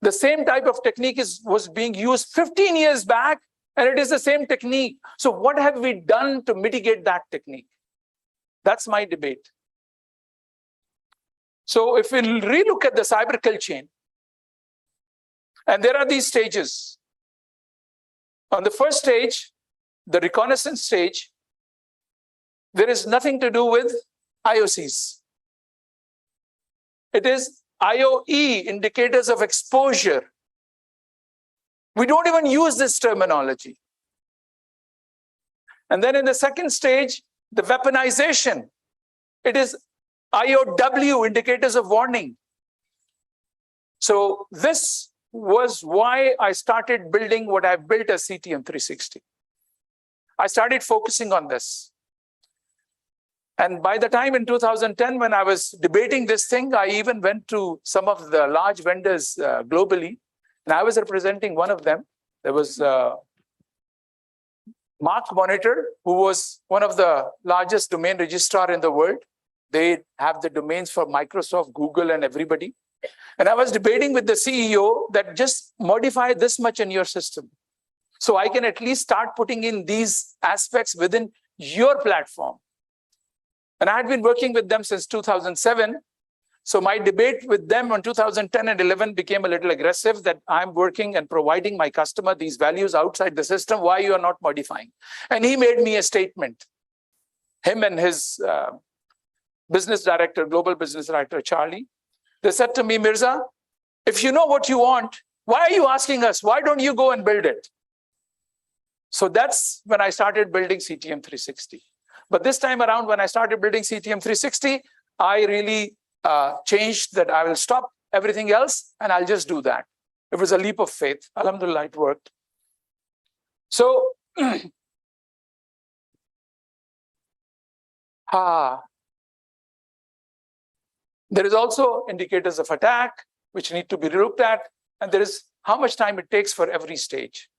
The same type of technique was being used 15 years back, and it is the same technique. So what have we done to mitigate that technique? That's my debate. So if we relook at the cyber kill chain, and there are these stages. On the first stage, the reconnaissance stage, there is nothing to do with IOCs. It is IOE, indicators of exposure. We don't even use this terminology. And then in the second stage, the weaponization, it is IOW, indicators of warning. So this was why I started building what I've built as CTM 360. I started focusing on this. And by the time in 2010, when I was debating this thing, I even went to some of the large vendors globally, and I was representing one of them. There was Mark Monitor, who was one of the largest domain registrar in the world. They have the domains for Microsoft, Google, and everybody. And I was debating with the CEO that just modify this much in your system, so I can at least start putting in these aspects within your platform. And I had been working with them since 2007. So my debate with them on 2010 and 11 became a little aggressive, that I'm working and providing my customer these values outside the system. Why you are not modifying? And he made me a statement. Him and his business director, global business director, Charlie, they said to me, Mirza, if you know what you want, why are you asking us? Why don't you go and build it? So that's when I started building CTM 360. But this time around, when I started building CTM 360, I really changed that I will stop everything else and I'll just do that. It was a leap of faith. Alhamdulillah, it worked. So, there is also indicators of attack, which need to be looked at. And there is how much time it takes for every stage.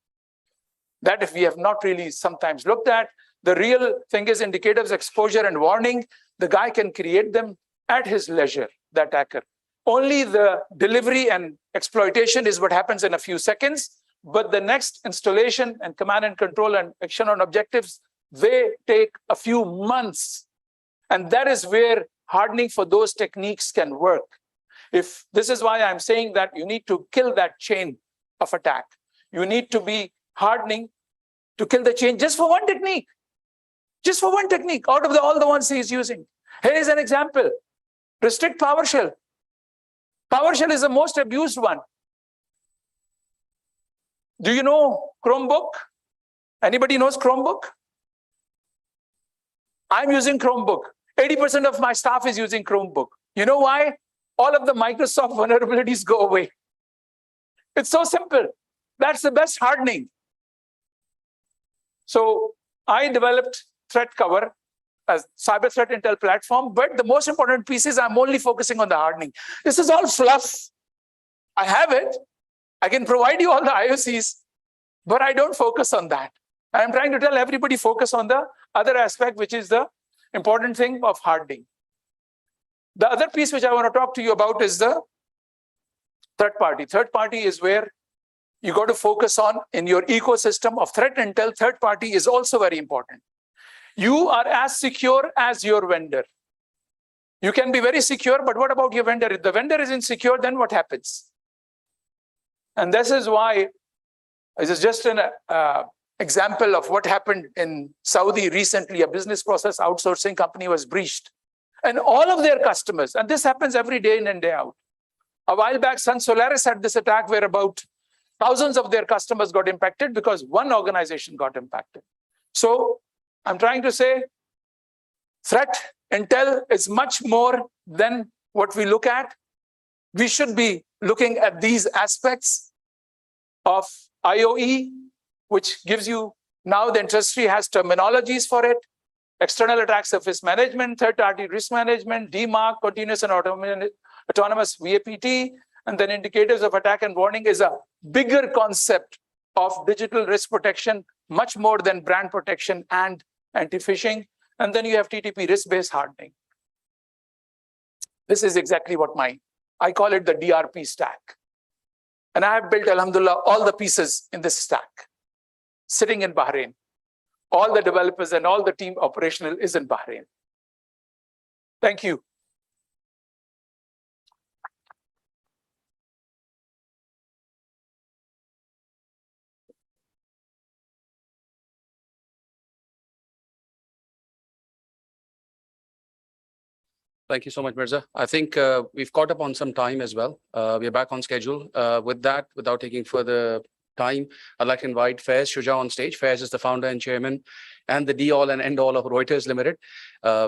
That if we have not really sometimes looked at, the real thing is indicators, exposure, and warning. The guy can create them at his leisure, the attacker. Only the delivery and exploitation is what happens in a few seconds. But the next installation and command and control and action on objectives, they take a few months. And that is where hardening for those techniques can work. If this is why I'm saying that you need to kill that chain of attack. You need to be hardening to kill the chain just for one technique. Just for one technique out of all the ones he's using. Here is an example. Restrict PowerShell. PowerShell is the most abused one. Do you know Chromebook? Anybody knows Chromebook? I'm using Chromebook. 80% of my staff is using Chromebook. You know why? All of the Microsoft vulnerabilities go away. It's so simple. That's the best hardening. So I developed Threat Cover as Cyber Threat Intel platform, but the most important piece is I'm only focusing on the hardening. This is all fluff. I have it. I can provide you all the IOCs, but I don't focus on that. I'm trying to tell everybody focus on the other aspect, which is the important thing of hardening. The other piece which I want to talk to you about is the third party. Third party is where you got to focus on in your ecosystem of threat intel. Third party is also very important. You are as secure as your vendor. You can be very secure, but what about your vendor? If the vendor is insecure, then what happens? And this is why, this is just an example of what happened in Saudi recently. A business process outsourcing company was breached. And all of their customers, and this happens every day in and day out. A while back, Sun Solaris had this attack where about thousands of their customers got impacted because one organization got impacted. So I'm trying to say threat intel is much more than what we look at. We should be looking at these aspects of IOE, which gives you, now the industry has terminologies for it. External attack surface management, third-party risk management, DMARC, continuous and autonomous VAPT, and then indicators of attack and warning is a bigger concept of digital risk protection, much more than brand protection and anti-phishing. And then you have TTP, risk-based hardening. This is exactly what I call it the DRP stack. And I have built, alhamdulillah, all the pieces in this stack, sitting in Bahrain. All the developers and all the team operational is in Bahrain. Thank you. Thank you so much, Mirza. I think we've caught up on some time as well. We are back on schedule. With that, without taking further time, I'd like to invite Faiz Shuja on stage. Faiz is the founder and chairman and the be-all and end-all of Reuters Limited.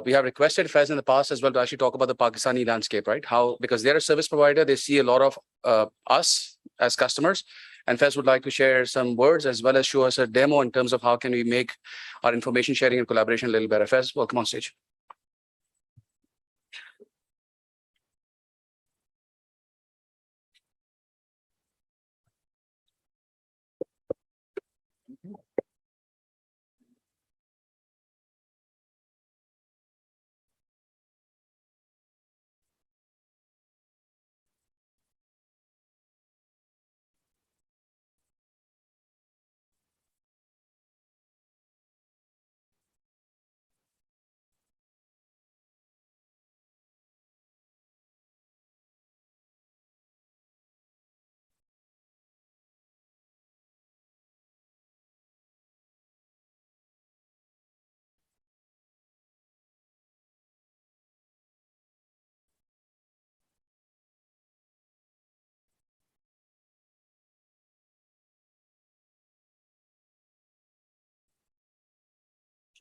We have requested Faiz in the past as well to actually talk about the Pakistani landscape, right? How, because they're a service provider, they see a lot of us as customers. And Faiz would like to share some words as well as show us a demo in terms of how can we make our information sharing and collaboration a little better. Faiz, welcome on stage.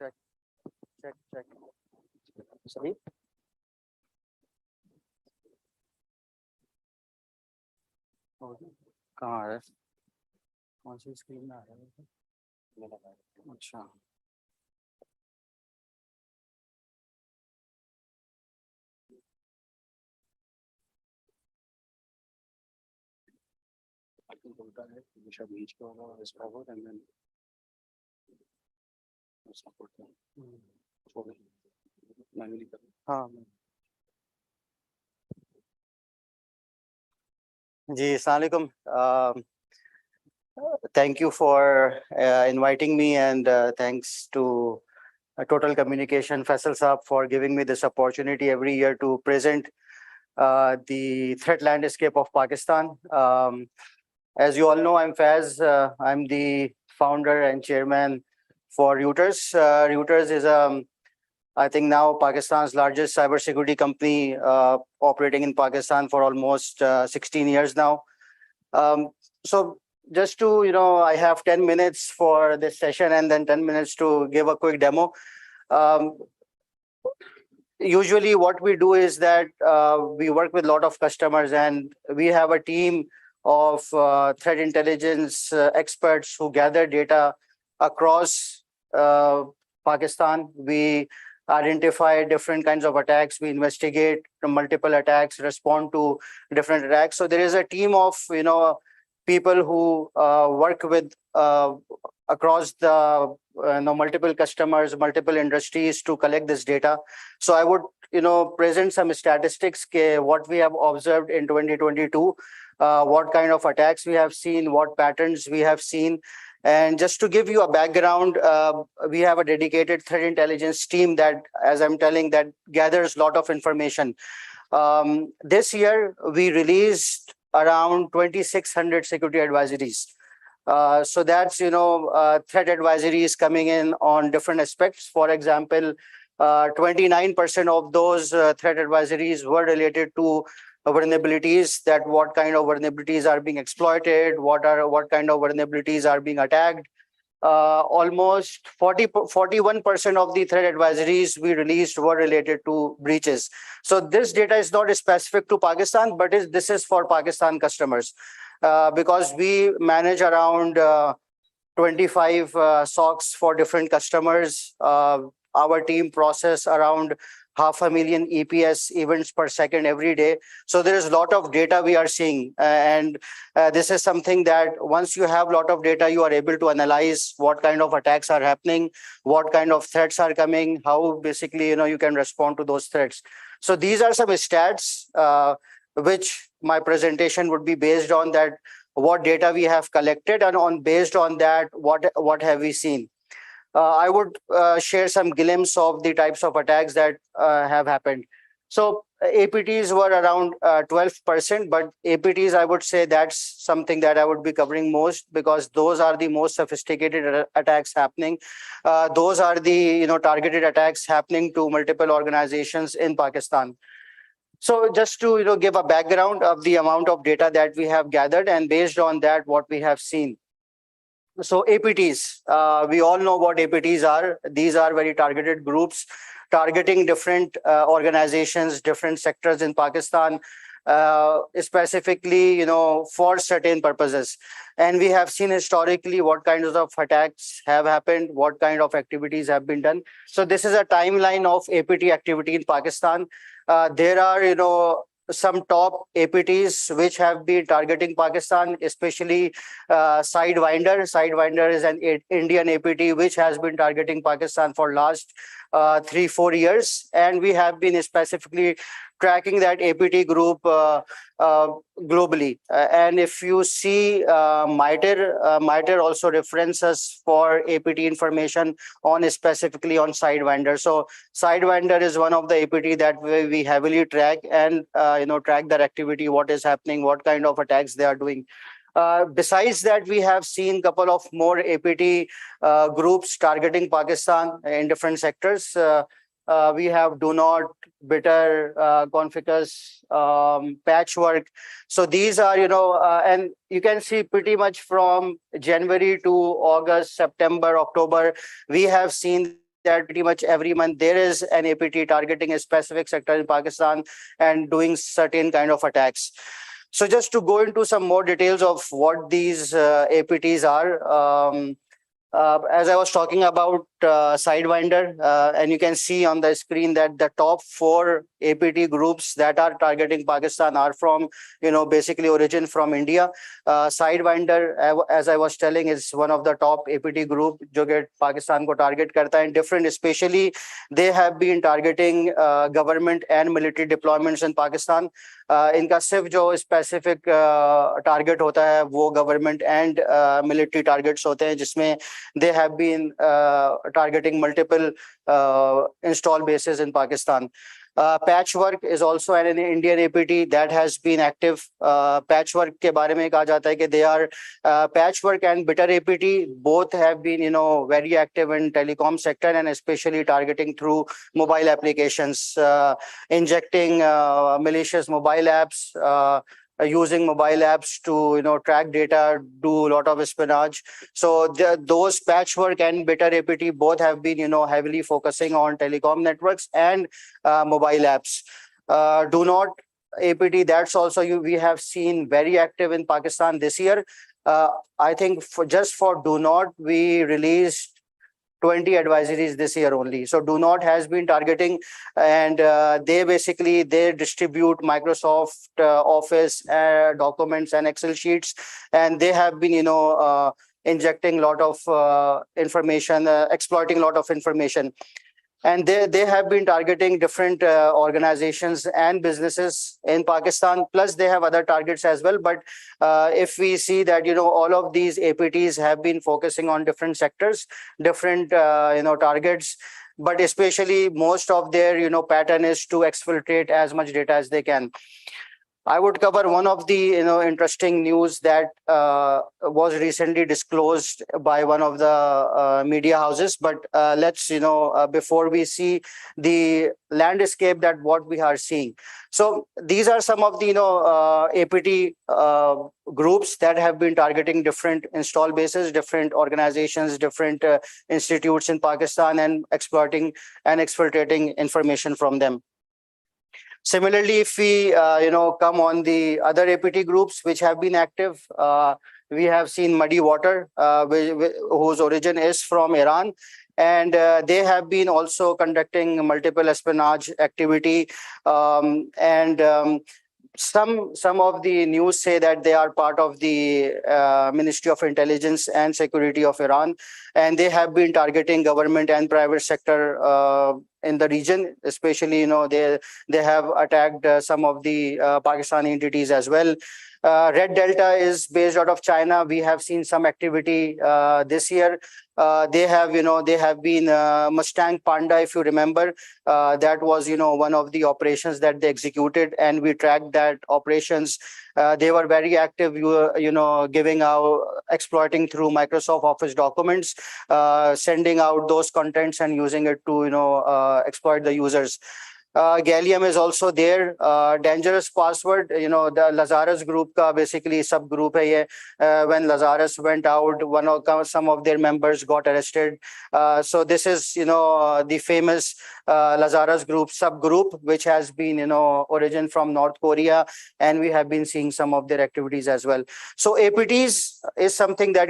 Check, check. Sorry. कहाँ आ रहा है? कौन सी screen में आ रहा है? अच्छा. I think we should each go forward and then support them. Manually. हाँ. जी, अस्सलाम वालेकुम. Thank you for inviting me, and thanks to Total Communication Faisal Saab for giving me this opportunity every year to present the threat landscape of Pakistan. As you all know, I'm Faiz. I'm the founder and chairman for Reuters. Reuters is, I think now Pakistan's largest cybersecurity company, operating in Pakistan for almost 16 years now. So just to, I have 10 minutes for this session and then 10 minutes to give a quick demo. Usually what we do is that we work with a lot of customers, and we have a team of threat intelligence experts who gather data across Pakistan. We identify different kinds of attacks, we investigate multiple attacks, respond to different attacks. So there is a team of people who work with across the multiple customers, multiple industries to collect this data. So I would present some statistics, what we have observed in 2022, what kind of attacks we have seen, what patterns we have seen. And just to give you a background, we have a dedicated threat intelligence team that, as I'm telling, that gathers a lot of information. This year, we released around 2,600 security advisories. So that's, threat advisories coming in on different aspects. For example, 29% of those threat advisories were related to vulnerabilities, that what kind of vulnerabilities are being exploited, what kind of vulnerabilities are being attacked. Almost 41% of the threat advisories we released were related to breaches. So this data is not specific to Pakistan, but this is for Pakistan customers, because we manage around 25 SOCs for different customers. Our team process around 500,000 EPS events per second every day. So there is a lot of data we are seeing. And this is something that once you have a lot of data, you are able to analyze what kind of attacks are happening, what kind of threats are coming, how basically, you can respond to those threats. So these are some stats, which my presentation would be based on, that what data we have collected, and based on that, what have we seen. I would share some glimpse of the types of attacks that have happened. So APTs were around 12%, but APTs, I would say that's something that I would be covering most, because those are the most sophisticated attacks happening. Those are the targeted attacks happening to multiple organizations in Pakistan. So just to give a background of the amount of data that we have gathered, and based on that, what we have seen. So APTs, we all know what APTs are. These are very targeted groups targeting different organizations, different sectors in Pakistan, specifically, for certain purposes. And we have seen historically what kinds of attacks have happened, what kind of activities have been done. So this is a timeline of APT activity in Pakistan. There are, some top APTs which have been targeting Pakistan, especially Sidewinder. Sidewinder is an Indian APT which has been targeting Pakistan for last 3-4 years, and we have been specifically tracking that APT group globally. And if you see MITRE also references for APT information on specifically on Sidewinder. So Sidewinder is one of the APT that we heavily track and track their activity, what is happening, what kind of attacks they are doing. Besides that, we have seen a couple of more APT groups targeting Pakistan in different sectors. We have Do Not, Bitter, Conficus, Patchwork. So these are, and you can see pretty much from January to August, September, October, we have seen that pretty much every month there is an APT targeting a specific sector in Pakistan and doing certain kind of attacks. So just to go into some more details of what these APTs are, as I was talking about Sidewinder, and you can see on the screen that the top 4 APT groups that are targeting Pakistan are from, basically origin from India. Sidewinder, as I was telling, is one of the top APT group जो कि Pakistan को target करता है. Different, especially they have been targeting government and military deployments in Pakistan. इनका सिर्फ जो specific target होता है वो government and military targets होते हैं, जिसमें they have been targeting multiple install bases in Pakistan. Patchwork is also an Indian APT that has been active. Patchwork के बारे में कहा जाता है कि they are Patchwork and Bitter APT both have been very active in telecom sector and especially targeting through mobile applications, injecting malicious mobile apps, using mobile apps to track data, do a lot of espionage. So those Patchwork and Bitter APT both have been heavily focusing on telecom networks and mobile apps. Do Not APT, that's also we have seen very active in Pakistan this year. I think just for Do Not, we released 20 advisories this year only. So Do Not has been targeting, and they distribute Microsoft Office documents and Excel sheets, and they have been injecting a lot of information, exploiting a lot of information. And they have been targeting different organizations and businesses in Pakistan. Plus, they have other targets as well. But if we see that all of these APTs have been focusing on different sectors, different targets, but especially most of their pattern is to exfiltrate as much data as they can. I would cover one of the interesting news that was recently disclosed by one of the media houses. But let's before we see the landscape that what we are seeing. So these are some of the APT groups that have been targeting different install bases, different organizations, different institutes in Pakistan, and exploiting and exfiltrating information from them. Similarly, if we come on the other APT groups which have been active, we have seen Muddy Water, whose origin is from Iran, and they have been also conducting multiple espionage activity, and some of the news say that they are part of the Ministry of Intelligence and Security of Iran, and they have been targeting government and private sector in the region. Especially, they have attacked some of the Pakistani entities as well. Red Delta is based out of China. We have seen some activity this year. They have been Mustang Panda, if you remember. That was, one of the operations that they executed, and we tracked that operations. They were very active, giving out, exploiting through Microsoft Office documents, sending out those contents and using it to, exploit the users. Gallium is also there. Dangerous password, the Lazarus group ka basically subgroup hai ye. When Lazarus went out, some of their members got arrested. So this is, the famous Lazarus group subgroup, which has been, origin from North Korea, and we have been seeing some of their activities as well. So APTs is something that,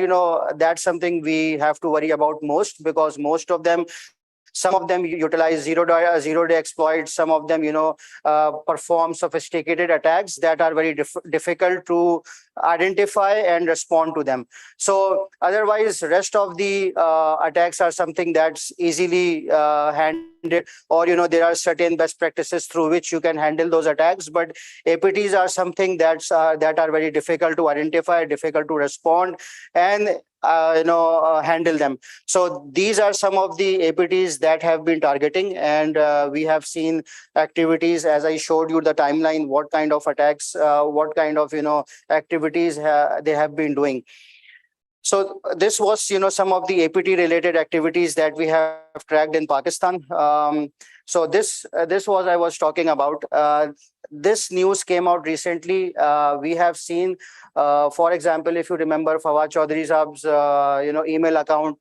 that's something we have to worry about most, because most of them, some of them utilize zero-day exploits. Some of them, perform sophisticated attacks that are very difficult to identify and respond to them. So otherwise, rest of the attacks are something that's easily handled, or there are certain best practices through which you can handle those attacks. But APTs are something that are very difficult to identify, difficult to respond, and handle them. So these are some of the APTs that have been targeting, and we have seen activities, as I showed you the timeline, what kind of attacks, what kind of activities they have been doing. So this was some of the APT related activities that we have tracked in Pakistan. So this was I was talking about. This news came out recently. We have seen, for example, if you remember, Fawad Chaudhry Saab's email account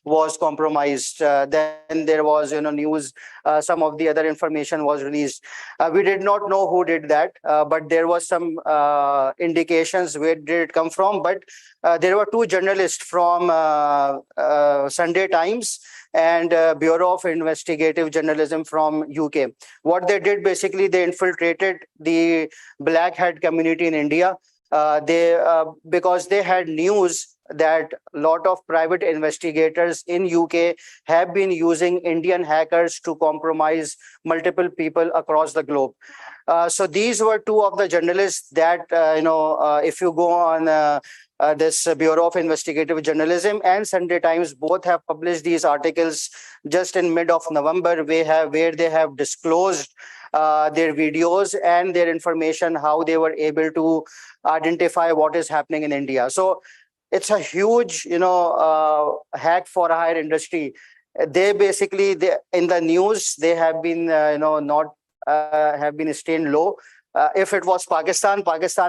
was compromised. Then there was news. Some of the other information was released. We did not know who did that, but there was some indications where did it come from. But there were two journalists from Sunday Times and Bureau of Investigative Journalism from UK. What they did, basically, they infiltrated the black hat community in India. Because they had news that a lot of private investigators in UK have been using Indian hackers to compromise multiple people across the globe. So these were two of the journalists that, if you go on this Bureau of Investigative Journalism and Sunday Times, both have published these articles just in mid of November, where they have disclosed their videos and their information, how they were able to identify what is happening in India. So it's a huge, hack for hire industry. They basically, in the news, they have been, not have been staying low. If it was Pakistan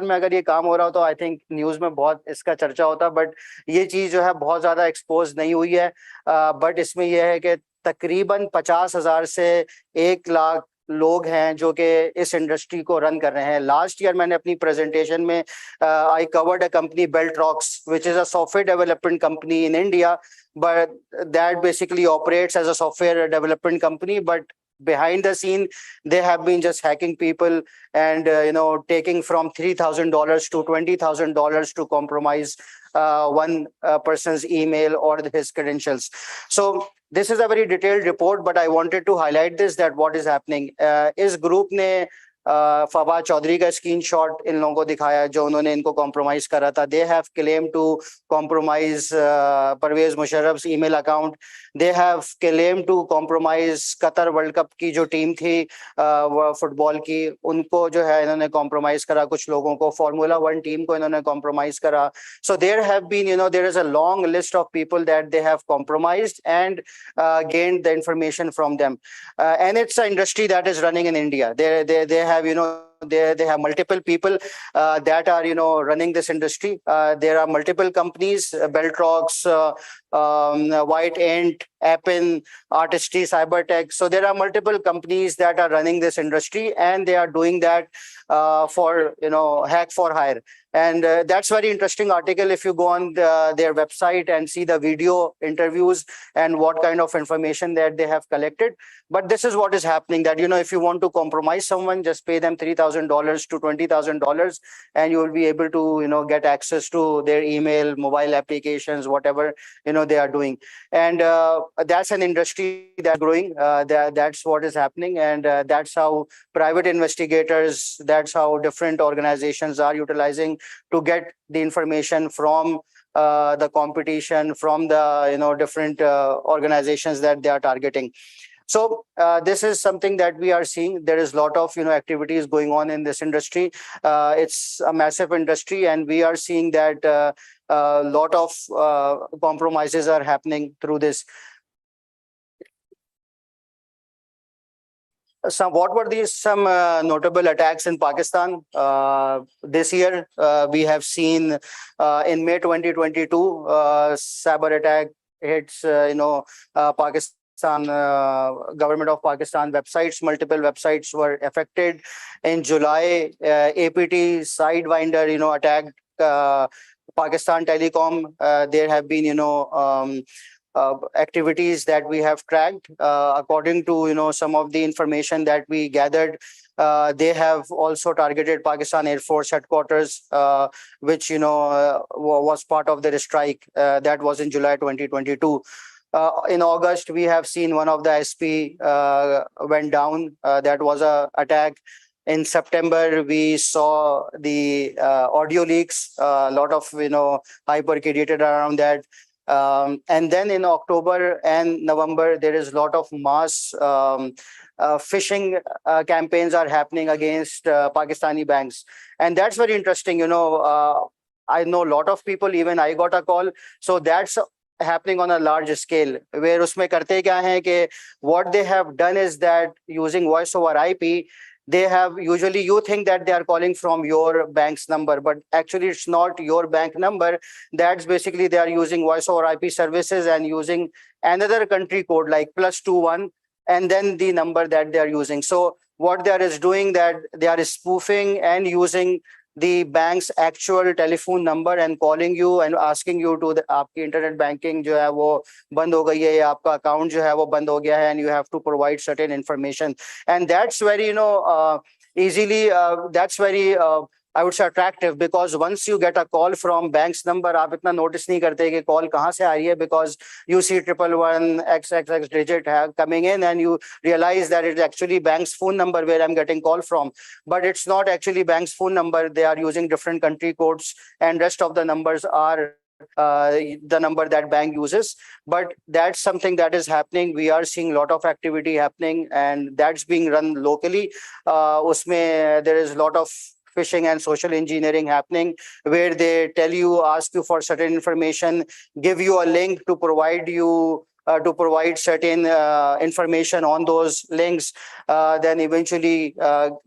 में अगर ये काम हो रहा हो तो I think news में बहुत इसका चर्चा होता, बट ये चीज जो है बहुत ज्यादा एक्सपोज नहीं हुई है. बट इसमें यह है कि तकरीबन 50,000 से 1 लाख लोग हैं जो कि इस इंडस्ट्री को रन कर रहे हैं. लास्ट ईयर मैंने अपनी प्रेजेंटेशन में I covered a company Beltrox, which is a software development company in India, but that basically operates as a software development company, but behind the scene they have been just hacking people and taking from $3,000 to $20,000 to compromise one person's email or his credentials. So this is a very detailed report, but I wanted to highlight this, that what is happening. इस group ने फवाद चौधरी का screenshot इन लोगों को दिखाया जो उन्होंने इनको compromise करा था. They have claim to compromise Pervez Musharraf's email account. They have claim to compromise Qatar World Cup की जो टीम थी फुटबॉल की, उनको जो है इन्होंने कॉम्प्रोमाइज करा. कुछ लोगों को फार्मूला 1 टीम को इन्होंने कॉम्प्रोमाइज करा. So there have been there is a long list of people that they have compromised and gained the information from them. And it's an industry that is running in India. They have they have multiple people that are running this industry. There are multiple companies, Beltrox, White Ant, Appin, Artistry, Cybertech. So there are multiple companies that are running this industry, and they are doing that for hack for hire. And that's very interesting article. If you go on their website and see the video interviews and what kind of information that they have collected. But this is what is happening, that if you want to compromise someone, just pay them $3,000 to $20,000 and you will be able to get access to their email, mobile applications, whatever they are doing. And that's an industry that's growing. That's what is happening, and that's how private investigators, that's how different organizations are utilizing to get the information from the competition, from the different organizations that they are targeting. So this is something that we are seeing. There is a lot of activities going on in this industry. It's a massive industry, and we are seeing that a lot of compromises are happening through this. what were these some notable attacks in Pakistan this year? We have seen in May 2022, cyber attack hits Pakistan, government of Pakistan websites. Multiple websites were affected. In July, APT Sidewinder attacked Pakistan Telecom. There have been activities that we have tracked. According to some of the information that we gathered, they have also targeted Pakistan Air Force headquarters, which was part of their strike. That was in July 2022. In August, we have seen one of the SP went down. That was a attack. In September, we saw the audio leaks. A lot of hype created around that. And then in October and November, there is a lot of mass phishing campaigns are happening against Pakistani banks. And that's very interesting. I know a lot of people, even I got a call. So that's happening on a large scale, where usme karte kya hai ke what they have done is that using voice over IP, they have usually you think that they are calling from your bank's number, but actually it's not your bank number. That's basically they are using voice over IP services and using another country code like +21 and then the number that they are using. So what they are is doing that they are spoofing and using the bank's actual telephone number and calling you and asking you to आपकी internet banking जो है वो बंद हो गई है या आपका account जो है वो बंद हो गया है and you have to provide certain information. And that's very easily that's very I would say attractive, because once you get a call from bank's number, आप इतना notice नहीं करते कि call कहाँ से आ रही है, because you see 111 XXX digit coming in and you realize that it's actually bank's phone number where I'm getting call from. But it's not actually bank's phone number. They are using different country codes and rest of the numbers are the number that bank uses. But that's something that is happening. We are seeing a lot of activity happening and that's being run locally. Usme there is a lot of phishing and social engineering happening, where they tell you, ask you for certain information, give you a link to provide you to provide certain information on those links, then eventually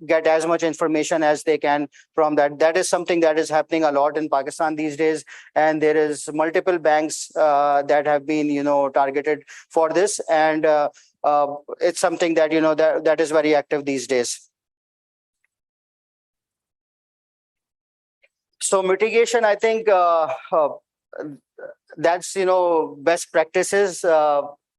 get as much information as they can from that. That is something that is happening a lot in Pakistan these days, and there is multiple banks that have been targeted for this, and it's something that that is very active these days. So mitigation, I think that's best practices.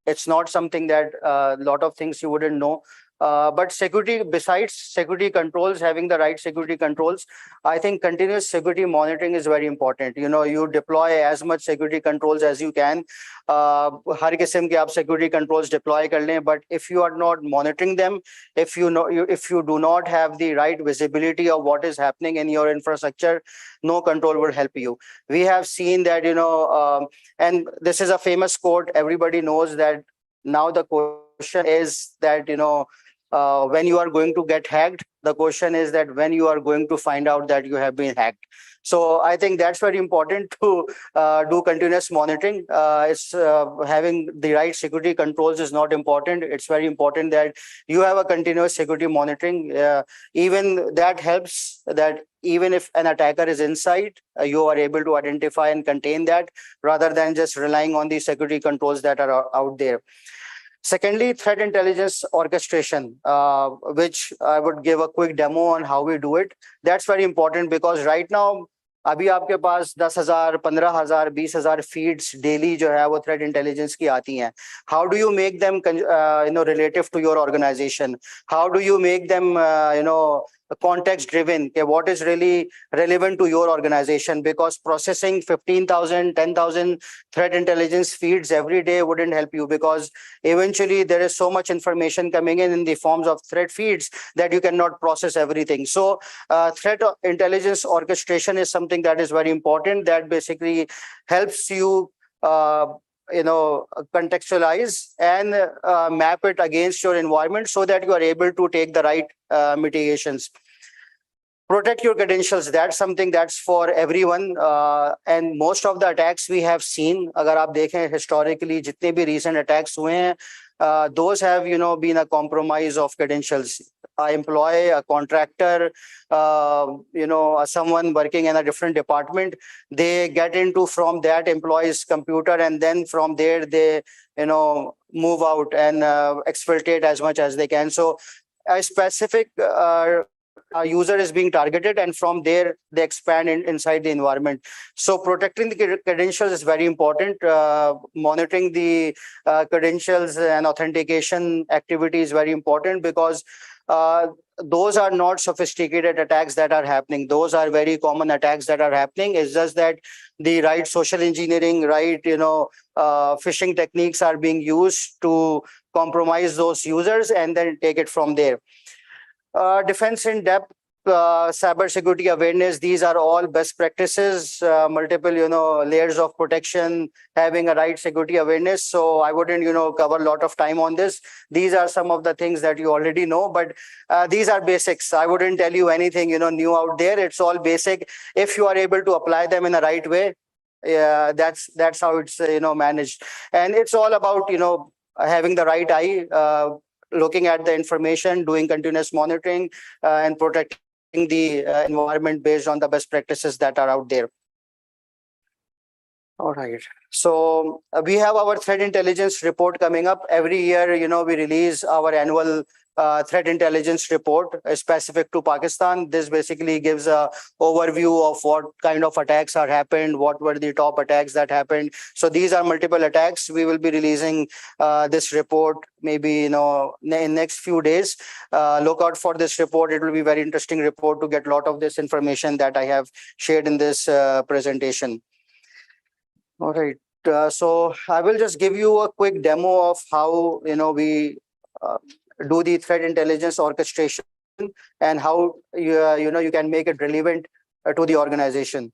It's not something that a lot of things you wouldn't know. But security, besides security controls, having the right security controls, I think continuous security monitoring is very important. You deploy as much security controls as you can. Har kisam ke aap security controls deploy kar lein, but if you are not monitoring them, if you do not have the right visibility of what is happening in your infrastructure, no control will help you. We have seen that and this is a famous quote. Everybody knows that. Now the question is that when you are going to get hacked, the question is that when you are going to find out that you have been hacked. So I think that's very important to do continuous monitoring. It's having the right security controls is not important. It's very important that you have a continuous security monitoring. Even that helps, that even if an attacker is inside, you are able to identify and contain that, rather than just relying on the security controls that are out there. Secondly, threat intelligence orchestration, which I would give a quick demo on how we do it. That's very important, because right now, अभी आपके पास 10,000, 15,000, 20,000 feeds daily जो है वो threat intelligence की आती हैं. How do you make them relative to your organization? How do you make them context driven? What is really relevant to your organization? Because processing 15,000, 10,000 threat intelligence feeds every day wouldn't help you, because eventually there is so much information coming in the forms of threat feeds that you cannot process everything. So threat intelligence orchestration is something that is very important, that basically helps you contextualize and map it against your environment so that you are able to take the right mitigations. Protect your credentials. That's something that's for everyone. And most of the attacks we have seen, agar aap dekhen historically, jitne bhi recent attacks hue hain, those have, been a compromise of credentials. I employ a contractor, someone working in a different department. They get into from that employee's computer, and then from there they, move out and exfiltrate as much as they can. So a specific user is being targeted, and from there they expand inside the environment. So protecting the credentials is very important. Monitoring the credentials and authentication activity is very important, because those are not sophisticated attacks that are happening. Those are very common attacks that are happening. It's just that the right social engineering, right, phishing techniques are being used to compromise those users and then take it from there. Defense in depth, cybersecurity awareness, these are all best practices, multiple, layers of protection, having a right security awareness. So I wouldn't, cover a lot of time on this. These are some of the things that you already know, but these are basics. I wouldn't tell you anything, new out there. It's all basic. If you are able to apply them in the right way, that's how it's, managed. And it's all about, having the right eye, looking at the information, doing continuous monitoring, and protecting the environment based on the best practices that are out there. All right. So we have our threat intelligence report coming up every year. We release our annual threat intelligence report specific to Pakistan. This basically gives a overview of what kind of attacks are happened, what were the top attacks that happened. So these are multiple attacks. We will be releasing this report maybe in next few days. Look out for this report. It will be a very interesting report to get a lot of this information that I have shared in this presentation. All right. So I will just give you a quick demo of how we do the threat intelligence orchestration, and how you can make it relevant to the organization.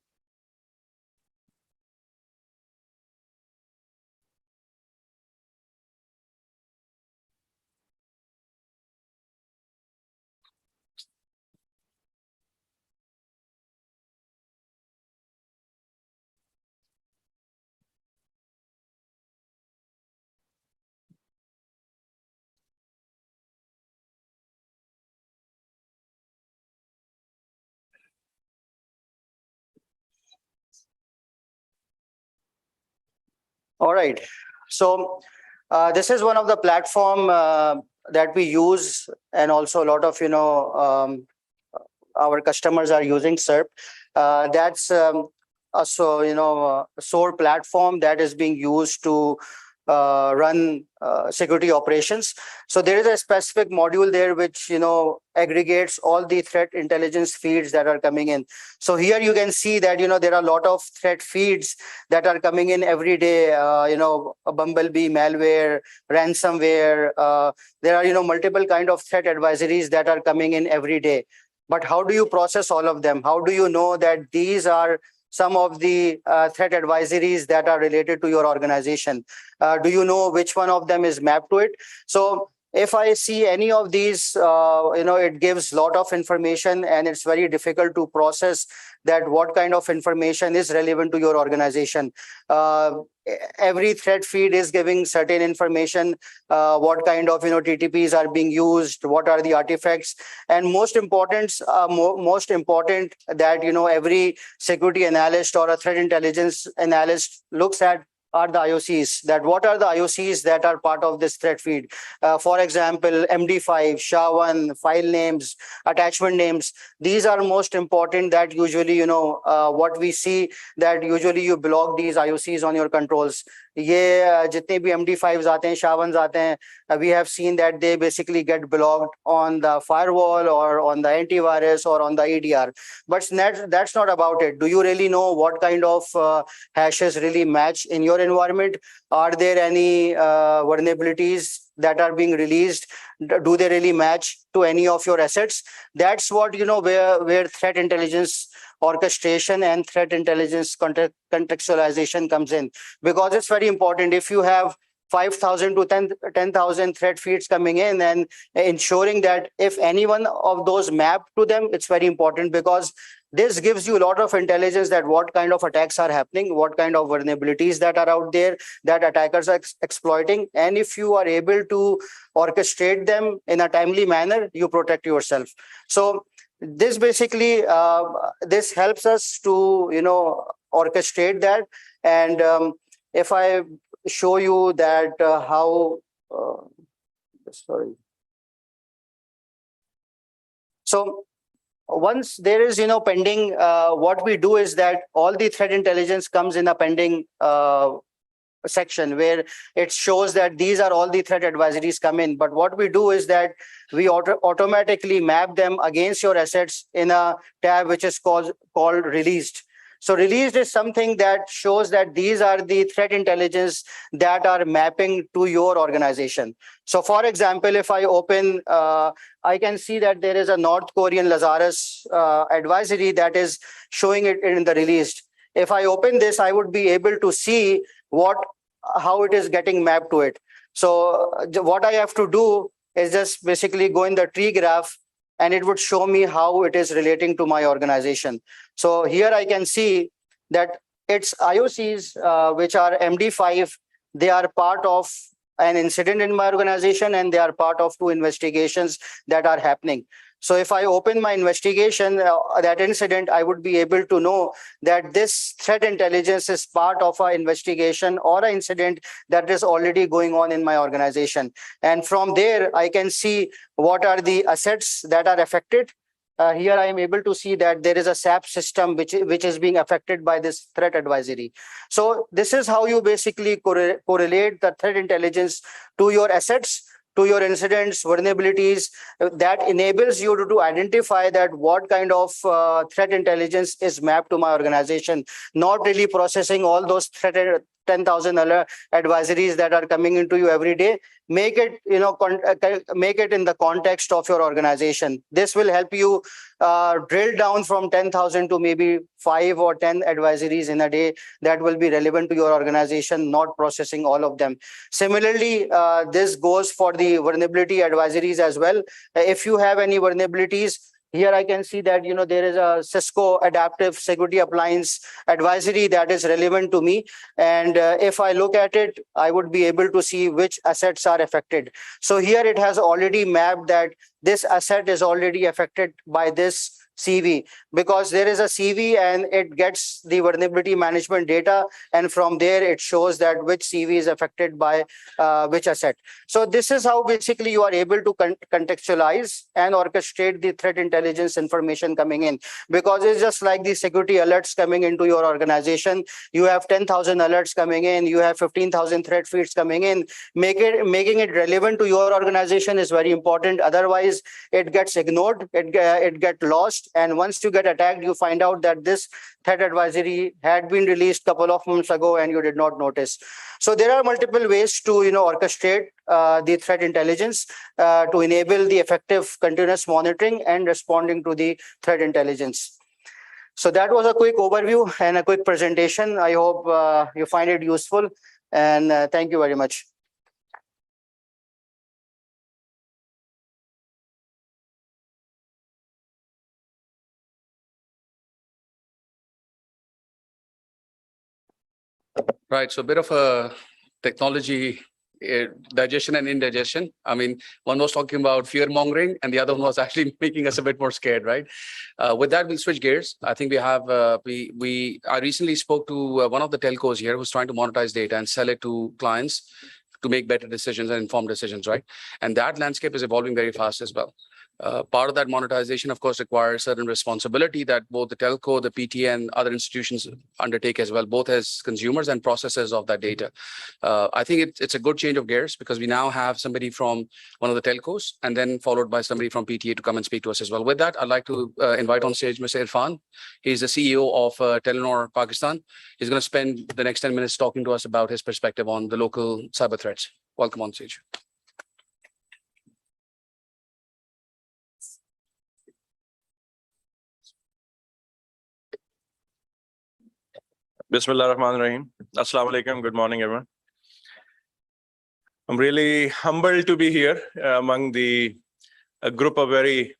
All right. So this is one of the platform that we use, and also a lot of our customers are using SERP. That's a SOAR platform that is being used to run security operations. So there is a specific module there which aggregates all the threat intelligence feeds that are coming in. So here you can see that there are a lot of threat feeds that are coming in every day. Bumblebee malware, ransomware. There are multiple kind of threat advisories that are coming in every day. But how do you process all of them? How do you know that these are some of the threat advisories that are related to your organization? Do you know which one of them is mapped to it? So if I see any of these, it gives a lot of information, and it's very difficult to process that what kind of information is relevant to your organization. Every threat feed is giving certain information, what kind of TTPs are being used, what are the artifacts, and most important that every security analyst or a threat intelligence analyst looks at are the IOCs, that what are the IOCs that are part of this threat feed. For example, MD5, SHA-1, file names, attachment names. These are most important, that usually, what we see, that usually you block these IOCs on your controls. ये जितने भी MD5s आते हैं, SHA-1s आते हैं, we have seen that they basically get blocked on the firewall or on the antivirus or on the EDR. But that's not about it. Do you really know what kind of hashes really match in your environment? Are there any vulnerabilities that are being released? Do they really match to any of your assets? That's what, where threat intelligence orchestration and threat intelligence contextualization comes in, because it's very important. If you have 5,000 to 10,000 threat feeds coming in, and ensuring that if any one of those map to them, it's very important, because This gives you a lot of intelligence that what kind of attacks are happening, what kind of vulnerabilities that are out there that attackers are exploiting. And if you are able to orchestrate them in a timely manner, you protect yourself. So this basically, this helps us to, orchestrate that. And if I show you that sorry. So once there is, pending, what we do is that all the threat intelligence comes in a pending section where it shows that these are all the threat advisories come in. But what we do is that we automatically map them against your assets in a tab which is called released. So released is something that shows that these are the threat intelligence that are mapping to your organization. So for example, if I open, I can see that there is a North Korean Lazarus advisory that is showing it in the released. If I open this, I would be able to see how it is getting mapped to it. So what I have to do is just basically go in the tree graph, and it would show me how it is relating to my organization. So here I can see that its IOCs, which are MD5, they are part of an incident in my organization, and they are part of 2 investigations that are happening. So if I open my investigation, that incident, I would be able to know that this threat intelligence is part of an investigation or an incident that is already going on in my organization. And from there, I can see what are the assets that are affected. Here I am able to see that there is a SAP system which is being affected by this threat advisory. So this is how you basically correlate the threat intelligence to your assets, to your incidents, vulnerabilities. That enables you to identify that what kind of threat intelligence is mapped to my organization, not really processing all those 10,000 advisories that are coming into you every day. Make it, make it in the context of your organization. This will help you drill down from 10,000 to maybe 5 or 10 advisories in a day that will be relevant to your organization, not processing all of them. Similarly, this goes for the vulnerability advisories as well. If you have any vulnerabilities, here I can see that, there is a Cisco Adaptive Security Appliance advisory that is relevant to me. And if I look at it, I would be able to see which assets are affected. So here it has already mapped that this asset is already affected by this CV, because there is a CV and it gets the vulnerability management data, and from there it shows that which CV is affected by which asset. So this is how basically you are able to contextualize and orchestrate the threat intelligence information coming in, because it's just like the security alerts coming into your organization. You have 10,000 alerts coming in, you have 15,000 threat feeds coming in. Making it relevant to your organization is very important. Otherwise, it gets ignored, it gets lost. And once you get attacked, you find out that this threat advisory had been released a couple of months ago and you did not notice. So there are multiple ways to orchestrate the threat intelligence to enable the effective continuous monitoring and responding to the threat intelligence. So that was a quick overview and a quick presentation. I hope you find it useful, and thank you very much. Right. So a bit of a technology digestion and indigestion. I mean, one was talking about fear mongering and the other one was actually making us a bit more scared, right? With that, we'll switch gears. I think we have, I recently spoke to one of the telcos here who's trying to monetize data and sell it to clients to make better decisions and informed decisions, right? And that landscape is evolving very fast as well. Part of that monetization, of course, requires certain responsibility that both the telco, the PT, and other institutions undertake as well, both as consumers and processors of that data. I think it's a good change of gears because we now have somebody from one of the telcos and then followed by somebody from PTA to come and speak to us as well. With that, I'd like to invite on stage Mr. Irfan. He's the CEO of Telenor Pakistan. He's going to spend the next 10 minutes talking to us about his perspective on the local cyber threats. Welcome on stage. Bismillah ar-Rahman ar-Rahim. Assalamu alaikum. Good morning, everyone. I'm really humbled to be here among a group of very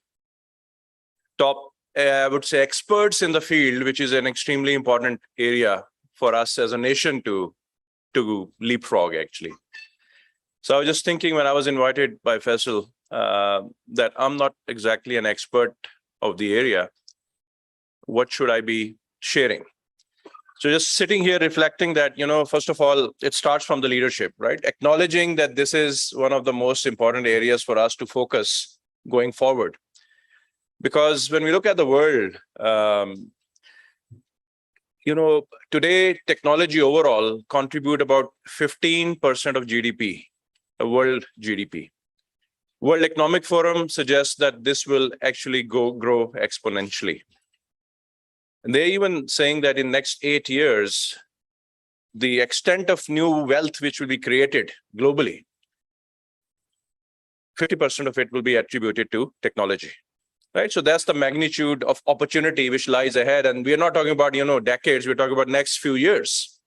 top I would say, experts in the field, which is an extremely important area for us as a nation to leapfrog, actually. So I was just thinking when I was invited by Faisal that I'm not exactly an expert of the area. What should I be sharing? So just sitting here reflecting that, first of all, it starts from the leadership, right? Acknowledging that this is one of the most important areas for us to focus going forward. Because when we look at the world, today technology overall contribute about 15% of GDP, world GDP. World Economic Forum suggests that this will actually grow exponentially. And they're even saying that in next 8 years, the extent of new wealth which will be created globally, 50% of it will be attributed to technology, right? So that's the magnitude of opportunity which lies ahead. And we're not talking about, decades, we're talking about next few years.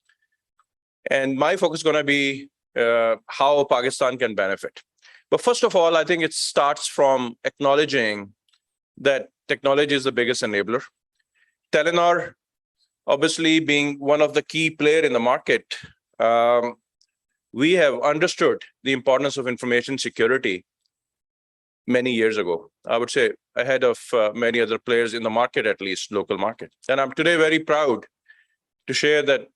And my focus is going to be how Pakistan can benefit. But first of all, I think it starts from acknowledging that technology is the biggest enabler. Telenor, obviously being one of the key players in the market, we have understood the importance of information security many years ago. I would say ahead of many other players in the market, at least local market. And I'm today very proud to share that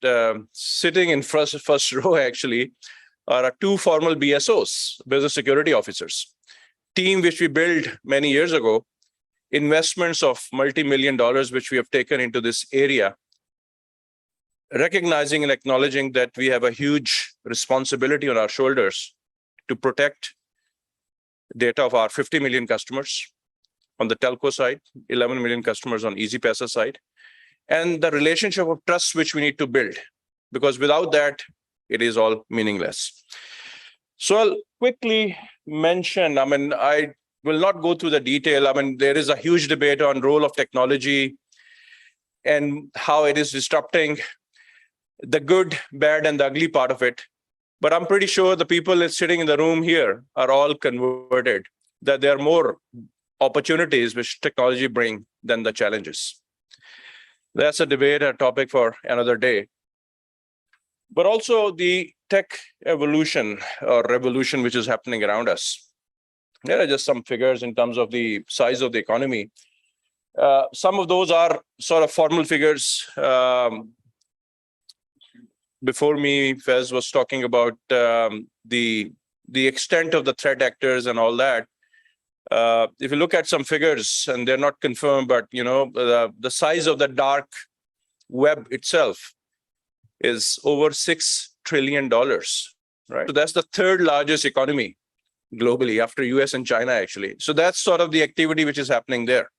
sitting in first row actually are two formal BSOs, business security officers, team which we built many years ago, investments of multi-million dollars which we have taken into this area, recognizing and acknowledging that we have a huge responsibility on our shoulders to protect data of our 50 million customers on the telco side, 11 million customers on EasyPaisa side, and the relationship of trust which we need to build, because without that, it is all meaningless. So I'll quickly mention, I will not go through the detail. There is a huge debate on role of technology and how it is disrupting the good, bad, and the ugly part of it. But I'm pretty sure the people sitting in the room here are all converted, that there are more opportunities which technology bring than the challenges. That's a debate, a topic for another day. But also the tech evolution or revolution which is happening around us. There are just some figures in terms of the size of the economy. Some of those are sort of formal figures. Before me, Fez was talking about the extent of the threat actors and all that. If you look at some figures, and they're not confirmed, but the size of the dark web itself is over $6 trillion, right? So that's the third largest economy globally after US and China, actually. So that's sort of the activity which is happening there.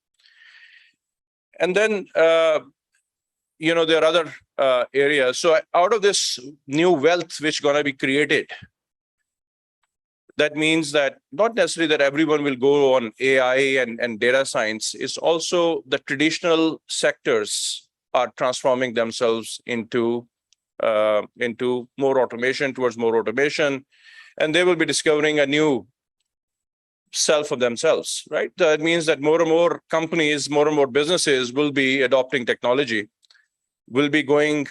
And then, there are other areas. So out of this new wealth which is going to be created, that means that not necessarily that everyone will go on AI and data science. It's also the traditional sectors are transforming themselves into more automation, towards more automation, and they will be discovering a new self of themselves, right? That means that more and more companies, more and more businesses will be adopting technology, will be going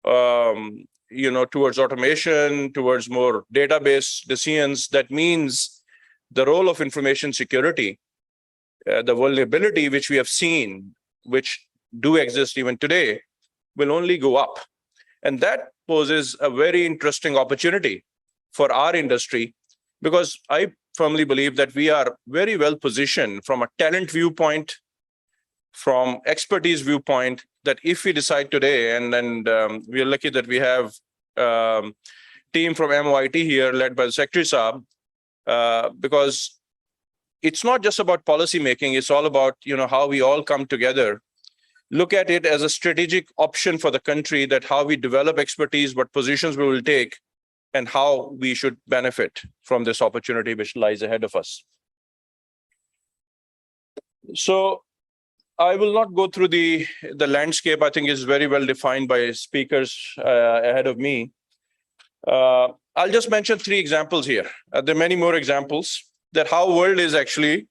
towards automation, towards more database decisions. That means the role of information security, the vulnerability which we have seen, which do exist even today, will only go up. And that poses a very interesting opportunity for our industry, because I firmly believe that we are very well positioned from a talent viewpoint, from expertise viewpoint, that if we decide today, and we are lucky that we have team from MIT here led by the Secretary Saab, because it's not just about policy making, it's all about how we all come together, look at it as a strategic option for the country, that how we develop expertise, what positions we will take, and how we should benefit from this opportunity which lies ahead of us. So I will not go through the landscape. I think is very well defined by speakers ahead of me. I'll just mention 3 examples here. There are many more examples that how world is actually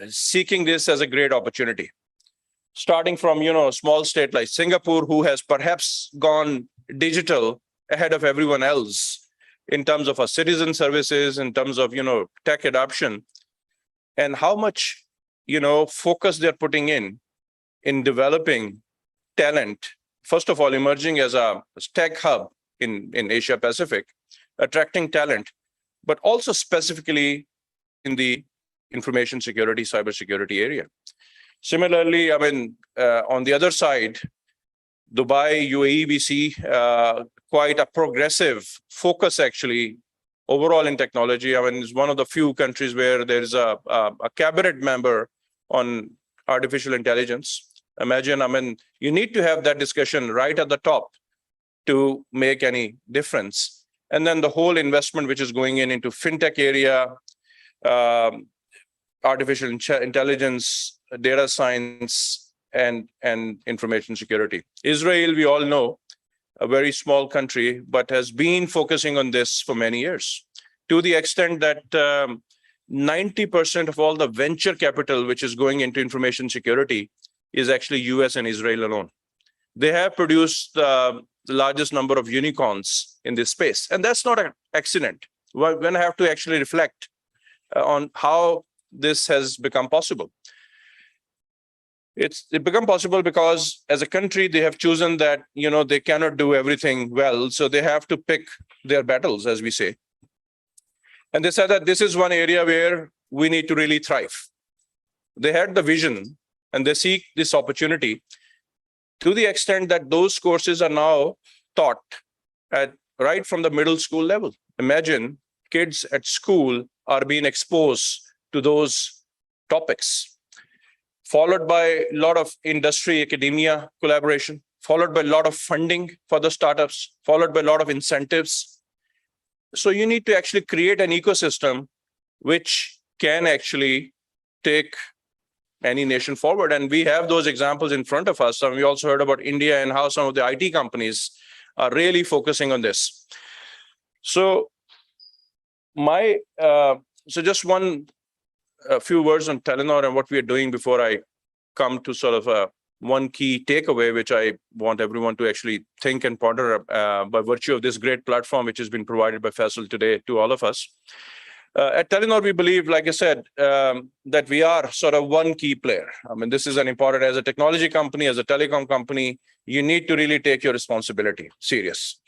seeking this as a great opportunity. Starting from, a small state like Singapore, who has perhaps gone digital ahead of everyone else in terms of our citizen services, in terms of, tech adoption, and how much, focus they're putting in developing talent, first of all, emerging as a tech hub in Asia Pacific, attracting talent, but also specifically in the information security, cybersecurity area. Similarly, on the other side, Dubai, UAE, we see quite a progressive focus actually overall in technology. It's one of the few countries where there's a cabinet member on artificial intelligence. Imagine, you need to have that discussion right at the top to make any difference. And then the whole investment which is going into fintech area, artificial intelligence, data science, and information security. Israel, we all know, a very small country, but has been focusing on this for many years, to the extent that 90% of all the venture capital which is going into information security is actually US and Israel alone. They have produced the largest number of unicorns in this space. And that's not an accident. When I have to actually reflect on how this has become possible. It become possible because as a country, they have chosen that, they cannot do everything well. So they have to pick their battles, as we say. And they said that this is one area where we need to really thrive. They had the vision and they seek this opportunity to the extent that those courses are now taught at right from the middle school level. Imagine kids at school are being exposed to those topics, followed by a lot of industry, academia collaboration, followed by a lot of funding for the startups, followed by a lot of incentives. So you need to actually create an ecosystem which can actually take any nation forward. And we have those examples in front of us. And we also heard about India and how some of the IT companies are really focusing on this. So just a few words on Telenor and what we are doing before I come to sort of one key takeaway, which I want everyone to actually think and ponder by virtue of this great platform, which has been provided by Faisal today to all of us. At Telenor, we believe, like I said, that we are sort of one key player. This is an important, as a technology company, as a telecom company, you need to really take your responsibility serious.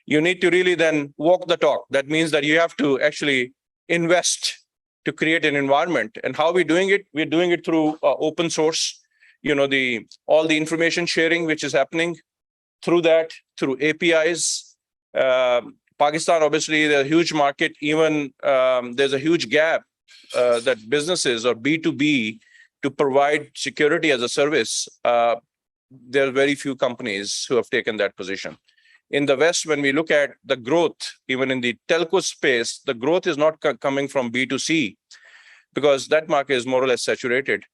You need to really then walk the talk. That means that you have to actually invest to create an environment. And how are we doing it? We're doing it through open source, all the information sharing, which is happening through that, through APIs. Pakistan, obviously, there's a huge market. Even there's a huge gap that businesses or B2B to provide security as a service. There are very few companies who have taken that position. In the West, when we look at the growth, even in the telco space, the growth is not coming from B2C because that market is more or less saturated.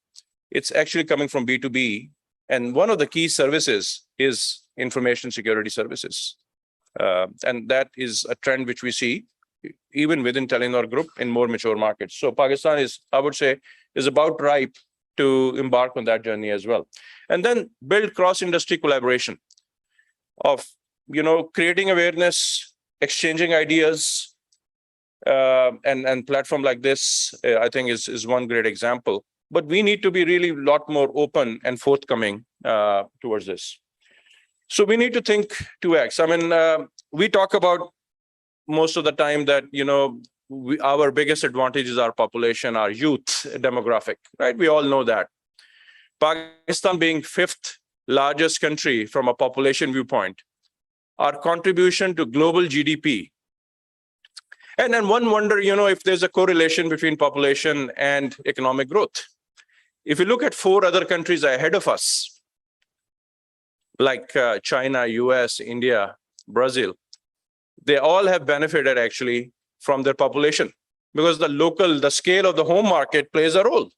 It's actually coming from B2B. And one of the key services is information security services. And that is a trend which we see even within Telenor Group in more mature markets. So Pakistan is, I would say, is about ripe to embark on that journey as well. And then build cross-industry collaboration of creating awareness, exchanging ideas, and platform like this, I think is one great example. But we need to be really a lot more open and forthcoming towards this. So we need to think 2x. We talk about most of the time that, our biggest advantage is our population, our youth demographic, right? We all know that. Pakistan being 5th largest country from a population viewpoint, our contribution to global GDP. And then one wonder, if there's a correlation between population and economic growth. If you look at 4 other countries ahead of us, like China, US, India, Brazil, they all have benefited actually from their population because the scale of the home market plays a role.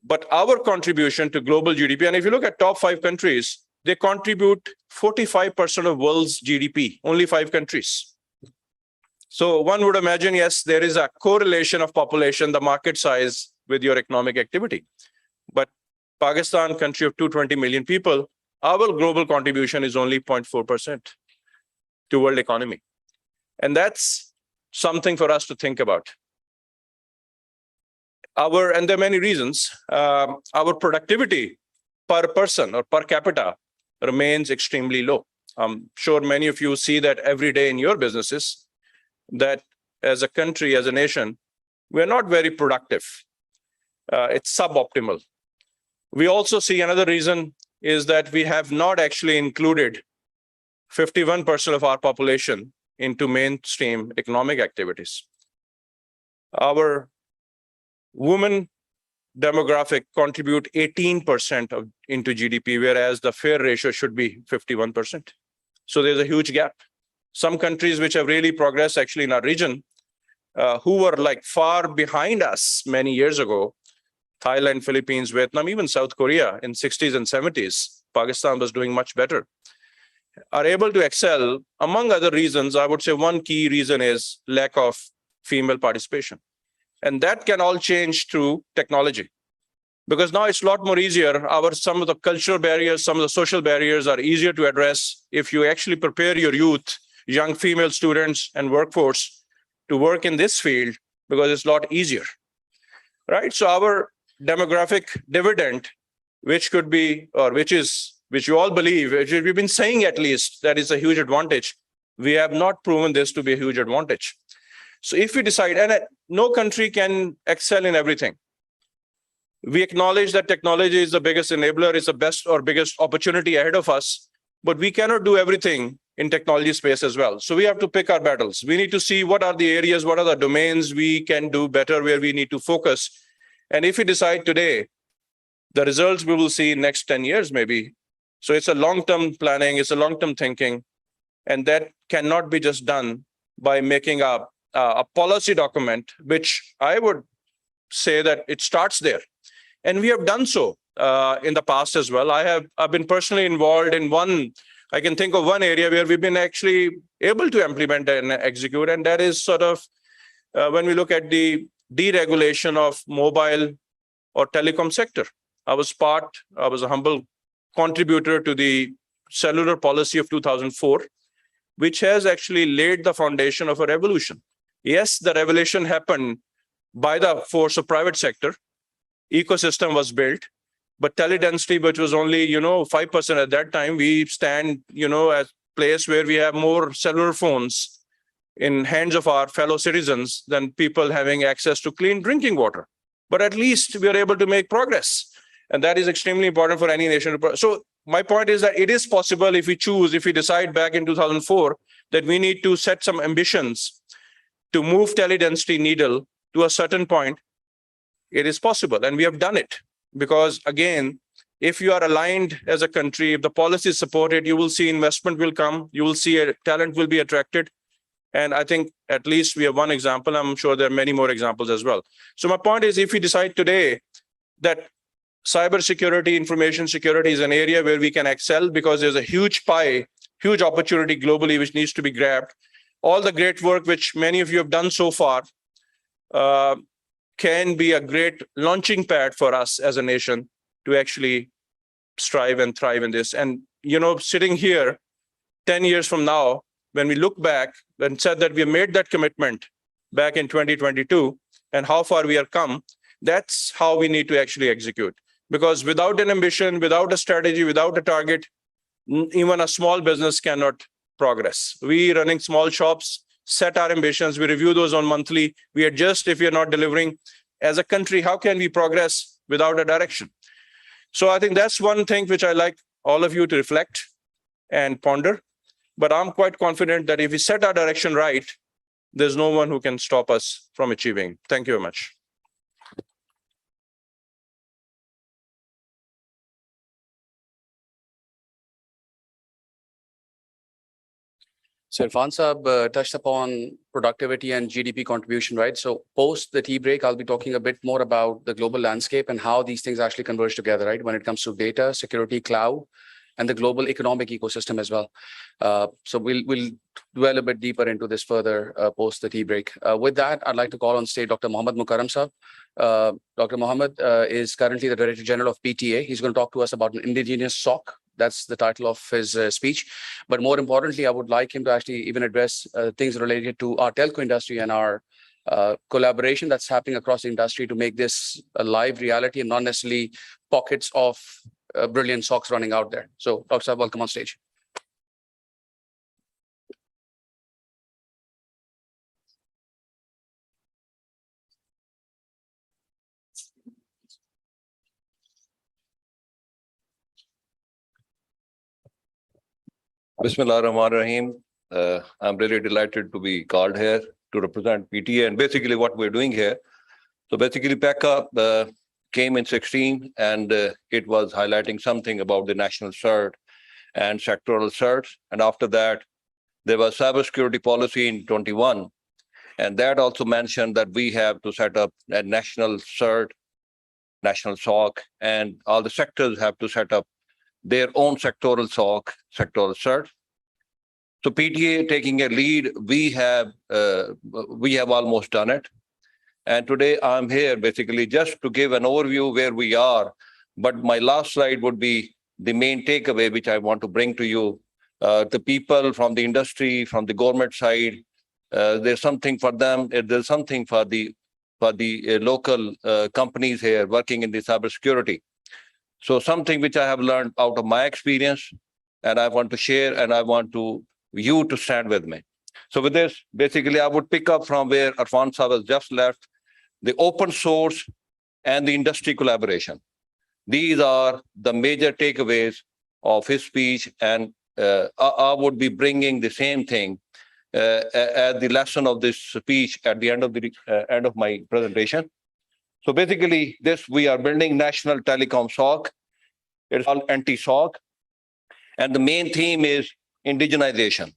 But our contribution to global GDP, and if you look at top 5 countries, they contribute 45% of world's GDP, only 5 countries. So one would imagine, yes, there is a correlation of population, the market size, with your economic activity. But Pakistan, country of 220 million people, our global contribution is only 0.4% to world economy. And that's something for us to think about. And there are many reasons, our productivity per person or per capita remains extremely low. I'm sure many of you see that every day in your businesses, that as a country, as a nation, we're not very productive. It's suboptimal. We also see another reason is that we have not actually included 51% of our population into mainstream economic activities. Our women demographic contribute 18% into GDP, whereas the fair ratio should be 51%. So there's a huge gap. Some countries which have really progressed actually in our region, who were like far behind us many years ago, Thailand, Philippines, Vietnam, even South Korea in 60s and 70s, Pakistan was doing much better, are able to excel. Among other reasons, I would say one key reason is lack of female participation. And that can all change through technology. Because now it's a lot more easier. Some of the cultural barriers, some of the social barriers are easier to address if you actually prepare your youth, young female students and workforce to work in this field, because it's a lot easier, right? So our demographic dividend, which could be, or which you all believe, which we've been saying at least, that is a huge advantage. We have not proven this to be a huge advantage. So if we decide, and no country can excel in everything. We acknowledge that technology is the biggest enabler, is the best or biggest opportunity ahead of us, but we cannot do everything in technology space as well. So we have to pick our battles. We need to see what are the areas, what are the domains we can do better, where we need to focus. And if we decide today, the results we will see in next 10 years maybe. So it's a long-term planning, it's a long-term thinking, and that cannot be just done by making a policy document, which I would say that it starts there. And we have done so in the past as well. I've been personally involved in I can think of one area where we've been actually able to implement and execute, and that is sort of when we look at the deregulation of mobile or telecom sector. I was a humble contributor to the cellular policy of 2004, which has actually laid the foundation of a revolution. Yes, the revolution happened by the force of private sector. Ecosystem was built, but teledensity, which was only 5% at that time, we stand as place where we have more cellular phones in hands of our fellow citizens than people having access to clean drinking water. But at least we are able to make progress, and that is extremely important for any nation. So my point is that it is possible if we decide back in 2004 that we need to set some ambitions to move teledensity needle to a certain point. It is possible, and we have done it. Because again, if you are aligned as a country, if the policy is supported, you will see investment will come, you will see talent will be attracted. And I think at least we have one example. I'm sure there are many more examples as well. So my point is, if we decide today that cybersecurity, information security is an area where we can excel, because there's a huge pie, huge opportunity globally, which needs to be grabbed. All the great work which many of you have done so far can be a great launching pad for us as a nation to actually strive and thrive in this. And, sitting here 10 years from now, when we look back and said that we made that commitment back in 2022 and how far we have come, that's how we need to actually execute. Because without an ambition, without a strategy, without a target, even a small business cannot progress. We running small shops, set our ambitions, we review those on monthly, we adjust if we are not delivering. As a country, how can we progress without a direction? So I think that's one thing which I like all of you to reflect and ponder. But I'm quite confident that if we set our direction right, there's no one who can stop us from achieving. Thank you very much. So Irfan Saab touched upon productivity and GDP contribution, right? So post the tea break, I'll be talking a bit more about the global landscape and how these things actually converge together, right? When it comes to data, security, cloud, and the global economic ecosystem as well. So we'll dwell a bit deeper into this further post the tea break. With that, I'd like to call on stage Dr. Mohammed Mukarram Sahab. Dr. Mohammed is currently the Director General of PTA. He's going to talk to us about an indigenous sock. That's the title of his speech. But more importantly, I would like him to actually even address things related to our telco industry and our collaboration that's happening across the industry to make this a live reality and not necessarily pockets of brilliant socks running out there. So, Dr. Sahab, welcome on stage. Bismillah ar-Rahman ar-Rahim. I'm really delighted to be called here to represent PTA and basically what we're doing here. So basically PECA came in 16 and it was highlighting something about the national cert and sectoral certs. And after that, there was cybersecurity policy in 21. And that also mentioned that we have to set up a national cert, national SOC, and all the sectors have to set up their own sectoral SOC, sectoral cert. So PTA taking a lead, we have almost done it. And today I'm here basically just to give an overview where we are. But my last slide would be the main takeaway, which I want to bring to you. The people from the industry, from the government side, there's something for them. There's something for the local companies here working in the cybersecurity. So something which I have learned out of my experience, and I want to share, and I want you to stand with me. So with this, basically, I would pick up from where Arfan Sahab has just left, the open source and the industry collaboration. These are the major takeaways of his speech, and I would be bringing the same thing as the lesson of this speech at the end of my presentation. So basically, we are building National Telecom SOC. It's called anti-SOC. And the main theme is indigenization.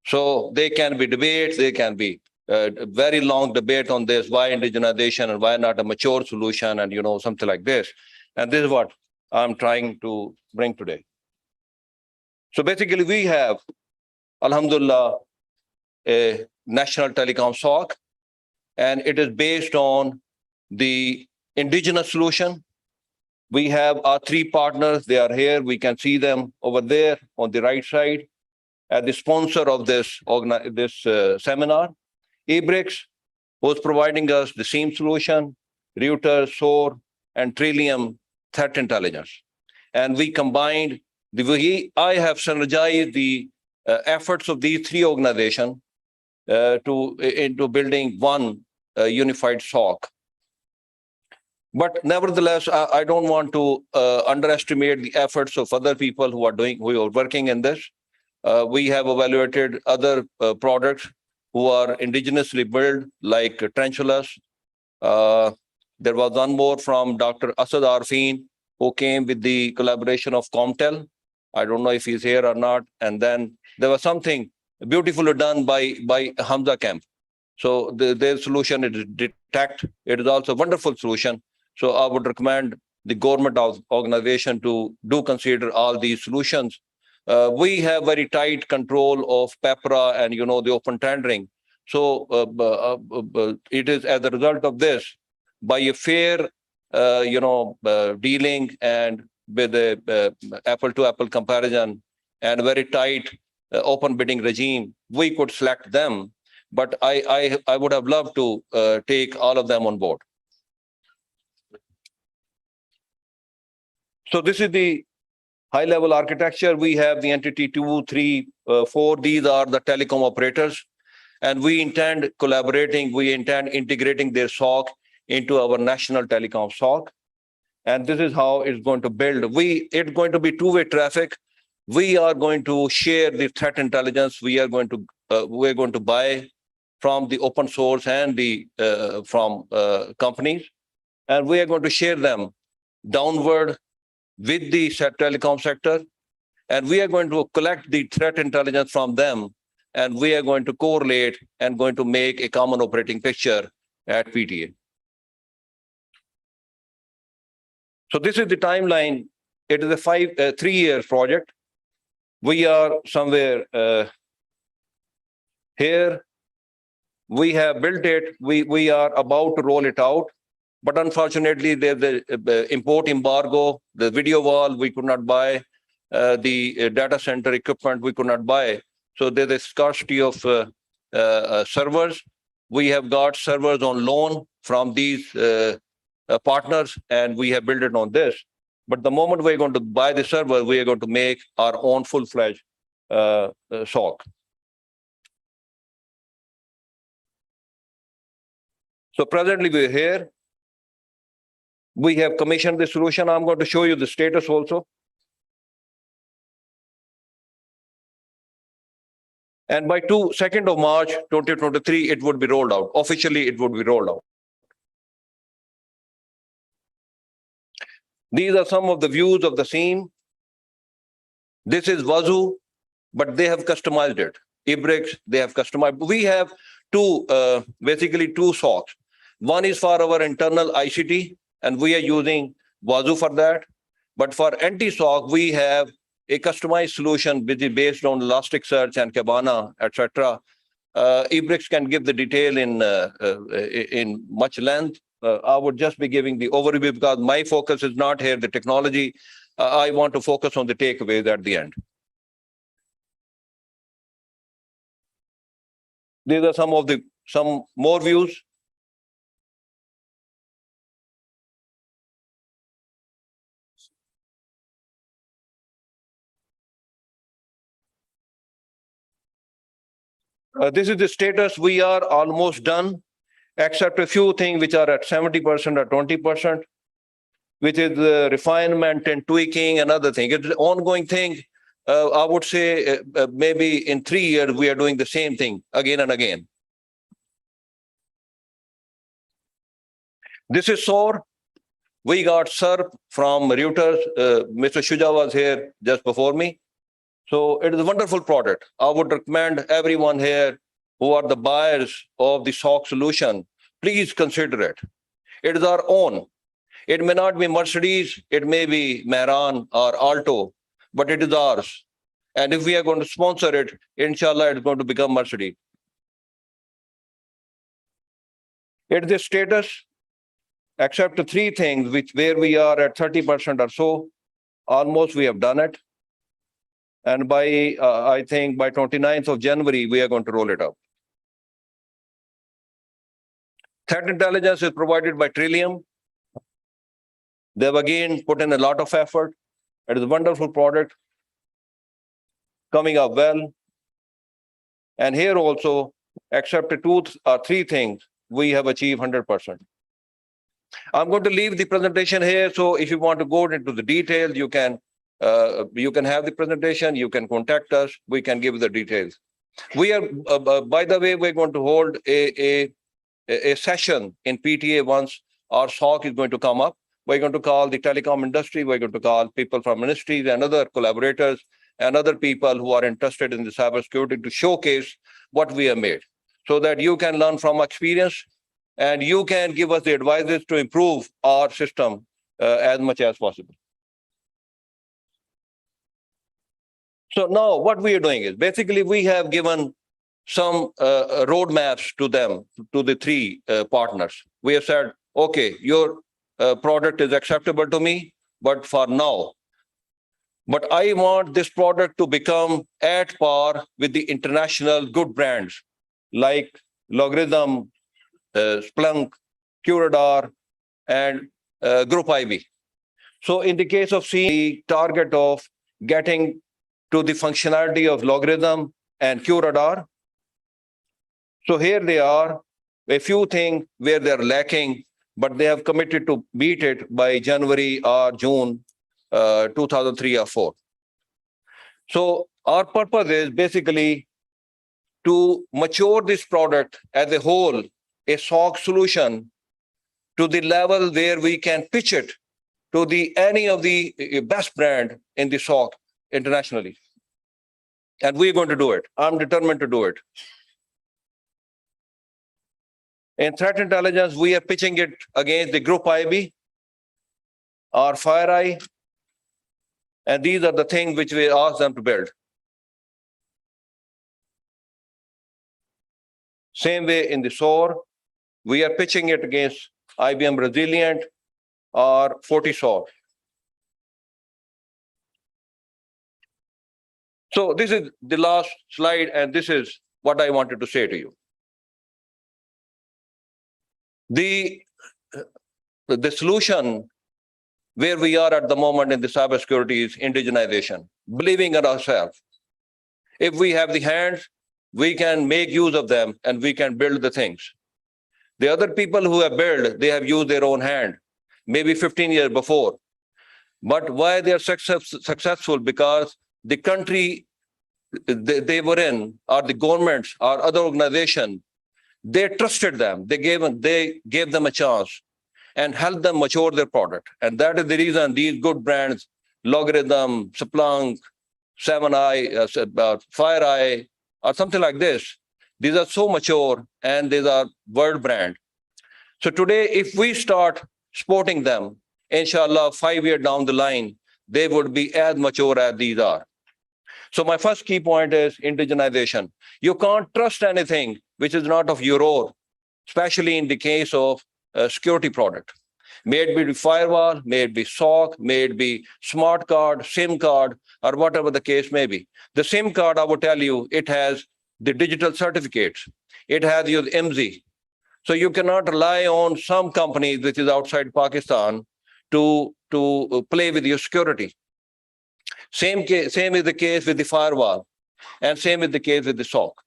So there can be debates, there can be a very long debate on this, why indigenization and why not a mature solution and, something like this. And this is what I'm trying to bring today. So basically, we have, alhamdulillah, a National Telecom SOC, and it is based on the indigenous solution. We have our three partners. They are here. We can see them over there on the right side. As the sponsor of this seminar, Ebrix was providing us the same solution, Reuters, SOAR, and Trillium threat intelligence. And we combined, I have synergized the efforts of these three organizations into building one unified SOC. But nevertheless, I don't want to underestimate the efforts of other people who are working in this. We have evaluated other products who are indigenously built, like Trenchulus. There was one more from Dr. Asad Arfin, who came with the collaboration of Comtel. I don't know if he's here or not. And then there was something beautifully done by Hamza Kemp. So their solution is Detect. It is also a wonderful solution. So I would recommend the government organization to do consider all these solutions. We have very tight control of PEPRA and, the open tendering. So it is as a result of this, by a fair, dealing and with a apple-to-apple comparison and very tight open bidding regime, we could select them. But I would have loved to take all of them on board. So this is the high-level architecture. We have the entity 2, 3, 4. These are the telecom operators. And we intend collaborating, we intend integrating their SOC into our national telecom SOC. And this is how it's going to build. It's going to be two-way traffic. We are going to share the threat intelligence. We're going to buy from the open source and from companies. And we are going to share them downward with the telecom sector, and we are going to collect the threat intelligence from them, and we are going to correlate and going to make a common operating picture at PTA. So this is the timeline It is a 3-year project. We are somewhere here. We have built it. We are about to roll it out. But unfortunately, there's the import embargo, the video wall we could not buy, the data center equipment we could not buy. So there's a scarcity of servers. We have got servers on loan from these partners, and we have built it on this. But the moment we're going to buy the server, we are going to make our own full-fledged SOC. So presently we're here. We have commissioned the solution. I'm going to show you the status also. And by 2nd of March, 2023, it would be rolled out. Officially, it would be rolled out. These are some of the views of the scene. This is Wazoo, but they have customized it. Ibrix, they have customized. We have basically two SOCs. One is for our internal ICT, and we are using Wazoo for that. But for anti-SOC, we have a customized solution which is based on Elasticsearch and Kibana, etc. Ibrix can give the detail in much length. I would just be giving the overview because my focus is not here, the technology. I want to focus on the takeaways at the end. These are some more views. This is the status. We are almost done, except a few things which are at 70% or 20%, which is refinement and tweaking and other things. It's an ongoing thing. I would say maybe in 3 years, we are doing the same thing again and again. This is SOAR. We got SERP from Reuters. Mr. Shuja was here just before me. So it is a wonderful product. I would recommend everyone here who are the buyers of the SOC solution, please consider it. It is our own. It may not be Mercedes, it may be Mehran or Alto, but it is ours. And if we are going to sponsor it, inshallah, it's going to become Mercedes. It is the status, except the three things where we are at 30% or so, almost we have done it. And by, I think by 29th of January, we are going to roll it out. Threat intelligence is provided by Trillium. They've again put in a lot of effort. It is a wonderful product, coming up well. And here also, except the 2 or 3 things, we have achieved 100%. I'm going to leave the presentation here. So if you want to go into the details, you can have the presentation, you can contact us, we can give the details. We are, by the way, we're going to hold a session in PTA once our SOC is going to come up. We're going to call the telecom industry, we're going to call people from ministries and other collaborators and other people who are interested in the cybersecurity to showcase what we have made so that you can learn from experience and you can give us the advices to improve our system as much as possible. So now what we are doing is basically we have given some roadmaps to them, to the 3 partners. We have said, okay, your product is acceptable to me, but for now. But I want this product to become at par with the international good brands like Logarithm, Splunk, QRadar, and Group IB. So in the case of the target of getting to the functionality of Logarithm and QRadar, so here they are, a few things where they're lacking, but they have committed to beat it by January or June 2003 or 4. So our purpose is basically to mature this product as a whole, a SOC solution, to the level where we can pitch it to any of the best brand in the SOC internationally. And we're going to do it. I'm determined to do it. In threat intelligence, we are pitching it against the Group IB or FireEye. And these are the things which we ask them to build. Same way in the SOAR, we are pitching it against IBM Resilient or 40 SOAR. So this is the last slide, and this is what I wanted to say to you. The solution where we are at the moment in the cybersecurity is indigenization, believing in ourselves. If we have the hands, we can make use of them and we can build the things. The other people who have built, they have used their own hand, maybe 15 years before. But why they are successful? Because the country they were in, or the governments or other organizations, they trusted them. They gave them a chance and helped them mature their product. And that is the reason these good brands, Logarithm, Splunk, 7i, FireEye, or something like this, these are so mature and these are world brand. So today, if we start supporting them, inshallah, 5 years down the line, they would be as mature as these are. So my first key point is indigenization. You can't trust anything which is not of your own, especially in the case of a security product. May it be the firewall, may it be SOC, may it be smart card, SIM card, or whatever the case may be. The SIM card, I will tell you, it has the digital certificates. It has your IMSI. So you cannot rely on some companies which is outside Pakistan to play with your security. Same is the case with the firewall, and same is the case with the SOC.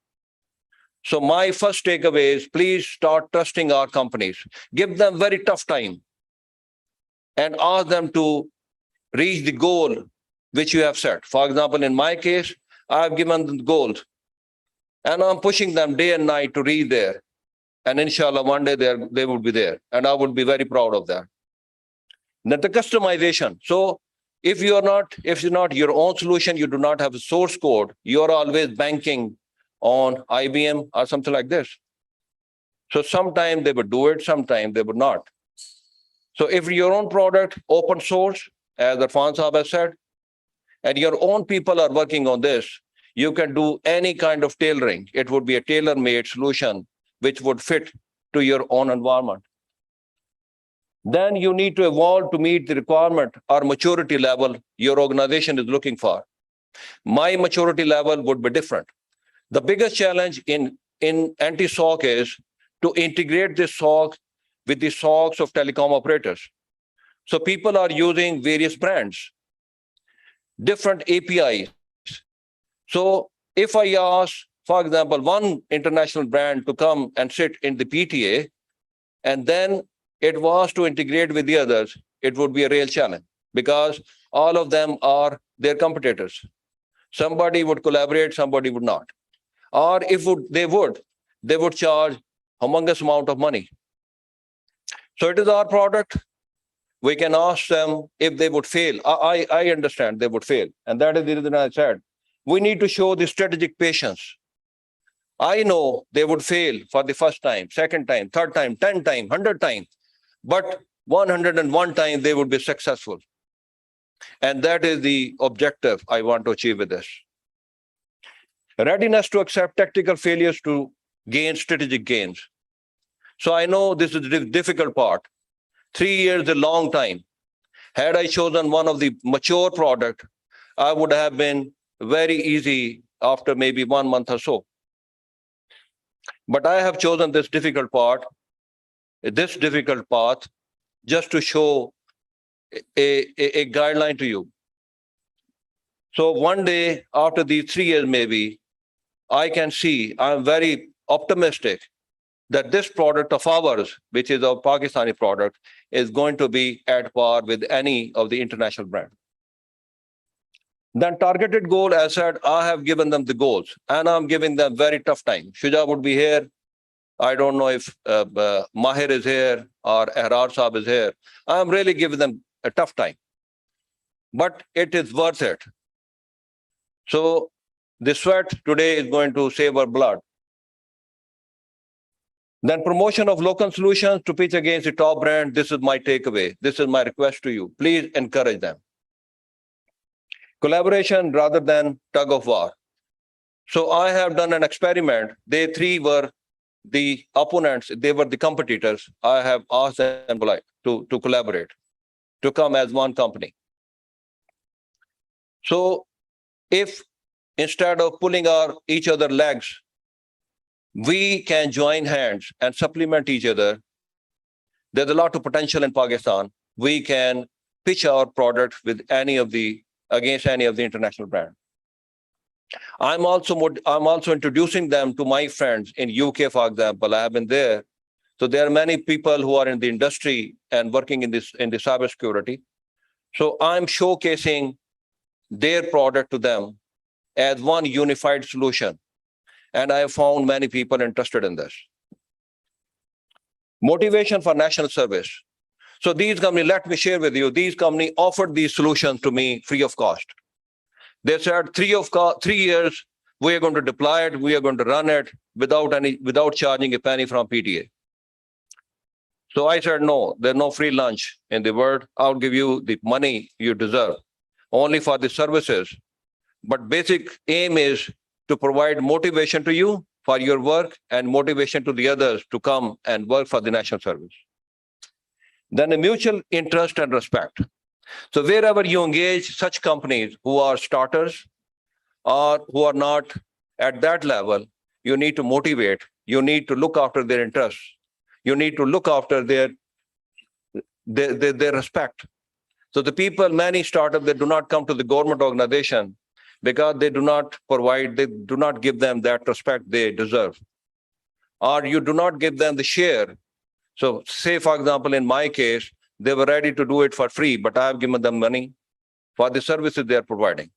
So my first takeaway is please start trusting our companies. Give them very tough time and ask them to reach the goal which you have set. For example, in my case, I've given them goals and I'm pushing them day and night to reach there. And inshallah, one day they will be there. And I would be very proud of that. Then the customization. So if you're not your own solution, you do not have a source code, you're always banking on IBM or something like this. So sometimes they would do it, sometimes they would not. So if your own product, open source, as Irfan Saab has said, and your own people are working on this, you can do any kind of tailoring. It would be a tailor-made solution which would fit to your own environment. Then you need to evolve to meet the requirement or maturity level your organization is looking for. My maturity level would be different. The biggest challenge in anti-SOC is to integrate this SOC with the SOCs of telecom operators. So people are using various brands, different APIs. So if I ask, for example, one international brand to come and sit in the PTA, and then it was to integrate with the others, it would be a real challenge because all of them are their competitors. Somebody would collaborate, somebody would not. Or if they would charge humongous amount of money. So it is our product. We can ask them if they would fail. I understand they would fail. And that is the reason I said, we need to show the strategic patience. I know they would fail for the first time, second time, third time, 10 times, 100 times. But 101 times they would be successful. And that is the objective I want to achieve with this. Readiness to accept tactical failures to gain strategic gains. So I know this is the difficult part. 3 years is a long time. Had I chosen one of the mature product, I would have been very easy after maybe 1 month or so. But I have chosen this difficult path, just to show a guideline to you. So one day after these 3 years, maybe, I can see, I'm very optimistic that this product of ours, which is a Pakistani product, is going to be at par with any of the international brands. Then targeted goal, as I said, I have given them the goals and I'm giving them very tough time. Shuja would be here. I don't know if Mahir is here or Ehrar Saab is here. I'm really giving them a tough time, but it is worth it. So the sweat today is going to save our blood. Then promotion of local solutions to pitch against the top brand. This is my takeaway. This is my request to you. Please encourage them. Collaboration rather than tug of war. So I have done an experiment. They three were the opponents, they were the competitors. I have asked them to collaborate, to come as one company. So if instead of pulling each other legs, we can join hands and supplement each other, there's a lot of potential in Pakistan. We can pitch our product with against any of the international brands. I'm also introducing them to my friends in UK, for example. I have been there. So there are many people who are in the industry and working in the cybersecurity. So I'm showcasing their product to them as one unified solution. And I have found many people interested in this. Motivation for national service. So these companies, let me share with you, these companies offered these solutions to me free of cost. They said 3 years, we are going to deploy it, we are going to run it without charging a penny from PTA. So I said, no, there's no free lunch in the world. I'll give you the money you deserve, only for the services. But basic aim is to provide motivation to you for your work and motivation to the others to come and work for the national service. Then a mutual interest and respect. So wherever you engage such companies who are starters or who are not at that level, you need to motivate, you need to look after their interests, you need to look after their respect. So the people, many startups, they do not come to the government organization because they do not give them that respect they deserve. Or you do not give them the share. So say, for example, in my case, they were ready to do it for free, but I have given them money for the services they are providing.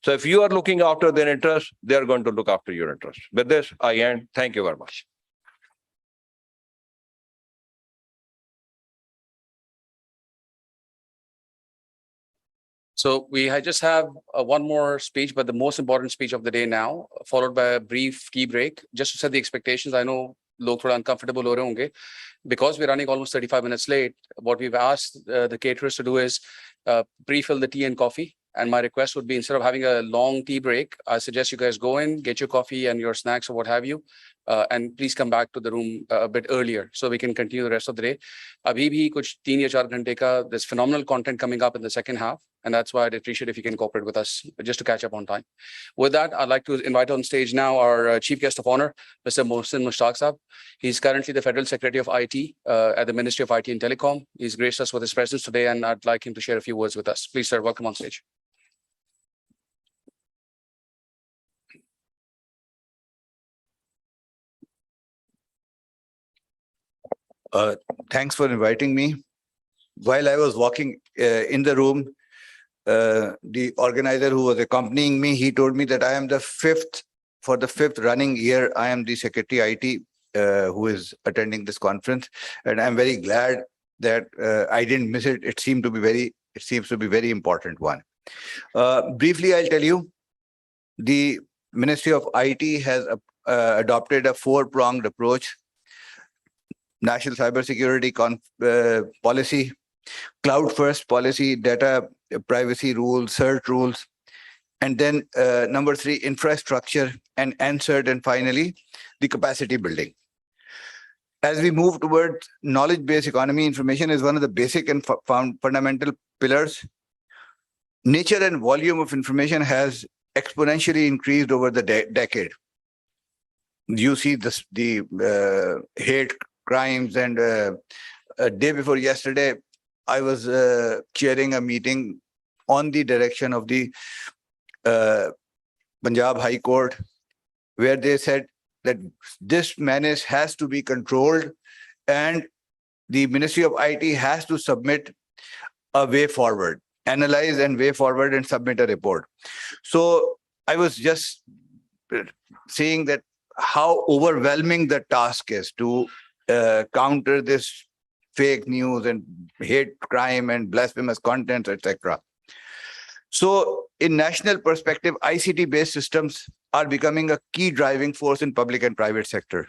So if you are looking after their interests, they are going to look after your interests. With this, I end. Thank you very much. So I just have one more speech, but the most important speech of the day now, followed by a brief tea break, just to set the expectations. I know log thoda uncomfortable ho rahe honge. Because we're running almost 35 minutes late, what we've asked the caterers to do is pre-fill the tea and coffee. And my request would be, instead of having a long tea break, I suggest you guys go in, get your coffee and your snacks or what have you, and please come back to the room a bit earlier so we can continue the rest of the day. Abhi bhi kuch 3 ya 4 ghante ka, there's phenomenal content coming up in the second half. And that's why I'd appreciate if you can cooperate with us just to catch up on time. With that, I'd like to invite on stage now our chief guest of honor, Mr. Mohsin Mushtaq Saab. He's currently the Federal Secretary of IT at the Ministry of IT and Telecom. He's graced us with his presence today, and I'd like him to share a few words with us. Please, sir, welcome on stage. Thanks for inviting me. While I was walking in the room, the organizer who was accompanying me, he told me that I am for the fifth running year, I am the Secretary IT who is attending this conference. And I'm very glad that I didn't miss it. It seems to be very important one. Briefly, I'll tell you, the Ministry of IT has adopted a 4-pronged approach: national cybersecurity policy, cloud-first policy, data privacy rules, CERT rules, and then number 3, infrastructure and CERT, and finally, the capacity building. As we move towards knowledge-based economy, information is one of the basic and fundamental pillars. Nature and volume of information has exponentially increased over the decade. You see the hate crimes, and a day before yesterday, I was chairing a meeting on the direction of the Punjab High Court, where they said that this menace has to be controlled and the Ministry of IT has to submit a way forward, analyze and way forward and submit a report. So I was just seeing that how overwhelming the task is to counter this fake news and hate crime and blasphemous content, etc. So in national perspective, ICT-based systems are becoming a key driving force in public and private sector.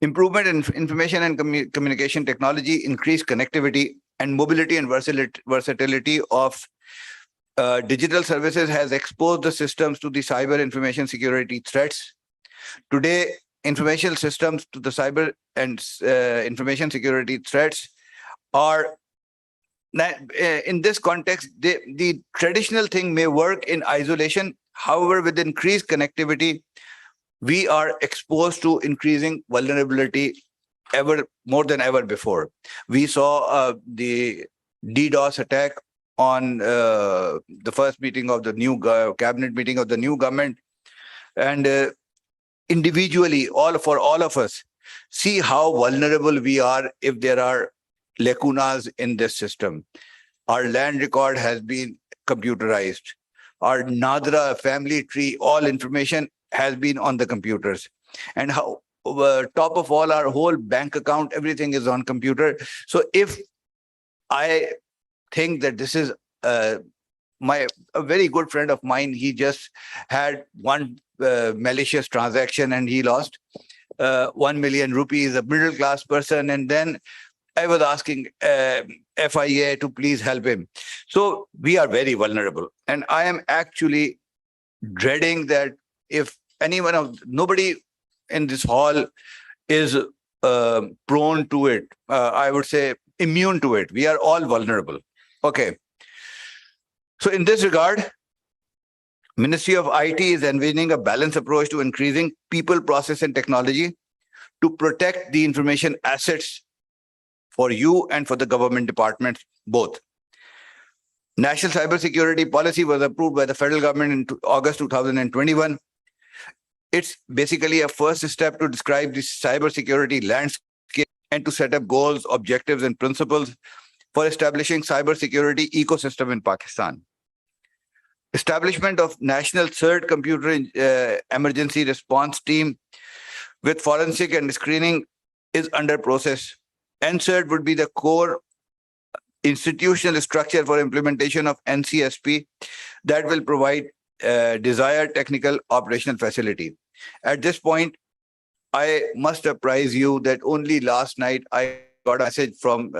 Improvement in information and communication technology, increased connectivity and mobility and versatility of digital services has exposed the systems to the cyber information security threats. Today, information systems to the cyber and information security threats are in this context, the traditional thing may work in isolation. However, with increased connectivity, we are exposed to increasing vulnerability ever more than ever before. We saw the DDoS attack on the first meeting of the new cabinet meeting of the new government, and individually, for all of us, see how vulnerable we are if there are lacunas in this system. Our land record has been computerized. Our Nadra family tree, all information has been on the computers. And how top of all, our whole bank account, everything is on computer. So if I think that this is a very good friend of mine, he just had one malicious transaction and he lost 1 million rupees, a middle class person. And then I was asking FIA to please help him. So we are very vulnerable. And I am actually dreading that if nobody in this hall is prone to it, I would say immune to it. We are all vulnerable. Okay. So in this regard, Ministry of IT is envisioning a balanced approach to increasing people, process, and technology to protect the information assets for you and for the government departments, both. National Cybersecurity Policy was approved by the federal government in August 2021. It's basically a first step to describe the cybersecurity landscape and to set up goals, objectives, and principles for establishing cybersecurity ecosystem in Pakistan. Establishment of National Third Computer Emergency Response Team with forensic and screening is under process. NCERT would be the core institutional structure for implementation of NCSP that will provide desired technical operational facility. At this point, I must apprise you that only last night I got a message from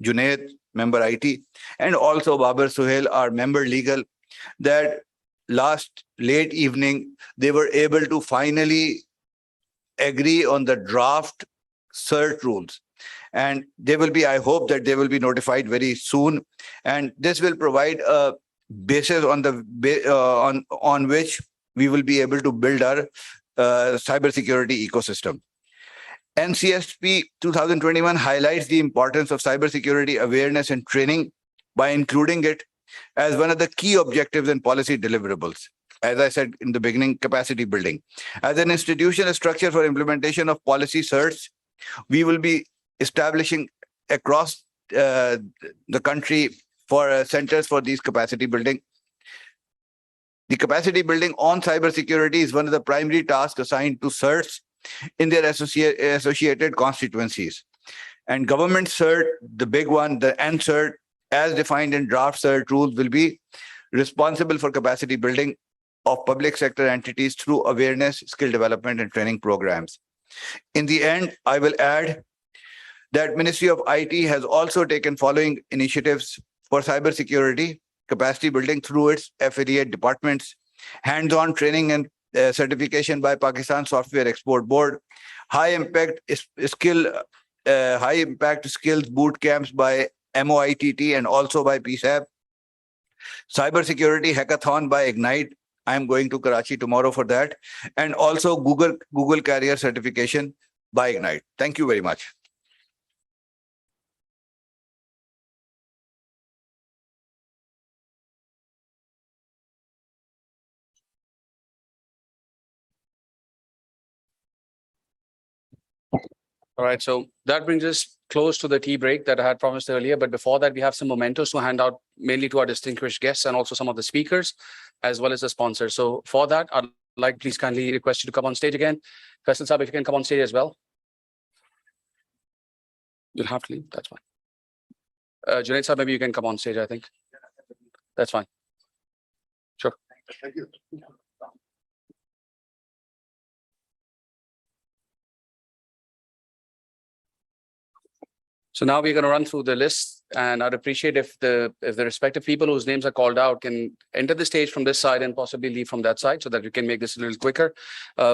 Junaid, member IT, and also Babar Suhail, our member legal, that last late evening, they were able to finally agree on the draft CERT rules. And they will be, I hope that they will be notified very soon. And this will provide a basis on which we will be able to build our cybersecurity ecosystem. NCSP 2021 highlights the importance of cybersecurity awareness and training by including it as one of the key objectives and policy deliverables. As I said in the beginning, capacity building. As an institutional structure for implementation of policy certs, we will be establishing across the country for centers for these capacity building. The capacity building on cybersecurity is one of the primary tasks assigned to certs in their associated constituencies. And government cert, the big one, the NCERT, as defined in draft cert rules, will be responsible for capacity building of public sector entities through awareness, skill development, and training programs. In the end, I will add that Ministry of IT has also taken following initiatives for cybersecurity capacity building through its affiliate departments, hands-on training and certification by Pakistan Software Export Board, high impact skills boot camps by MOITT and also by PSAP, cybersecurity hackathon by Ignite. I am going to Karachi tomorrow for that, and also Google Carrier certification by Ignite. Thank you very much. All right, so that brings us close to the tea break that I had promised earlier. But before that, we have some mementos to hand out mainly to our distinguished guests and also some of the speakers, as well as the sponsors. So for that, I'd like please kindly request you to come on stage again. Faisal Saab, if you can come on stage as well. You'll have to leave, that's fine. Junaid Saab, maybe you can come on stage, I think. That's fine. Sure. Thank you. So now we're going to run through the list and I'd appreciate if the respective people whose names are called out can enter the stage from this side and possibly leave from that side so that we can make this a little quicker.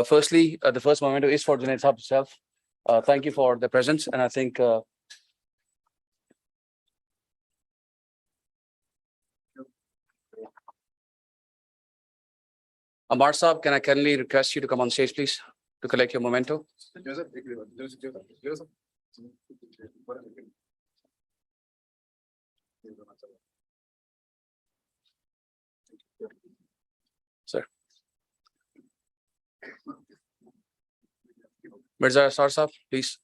Firstly, the first memento is for Junaid Sahab himself. Thank you for the presence, and I think Amar Saab, can I kindly request you to come on stage, please, to collect your memento? Sir. Mirza Asar Saab, please.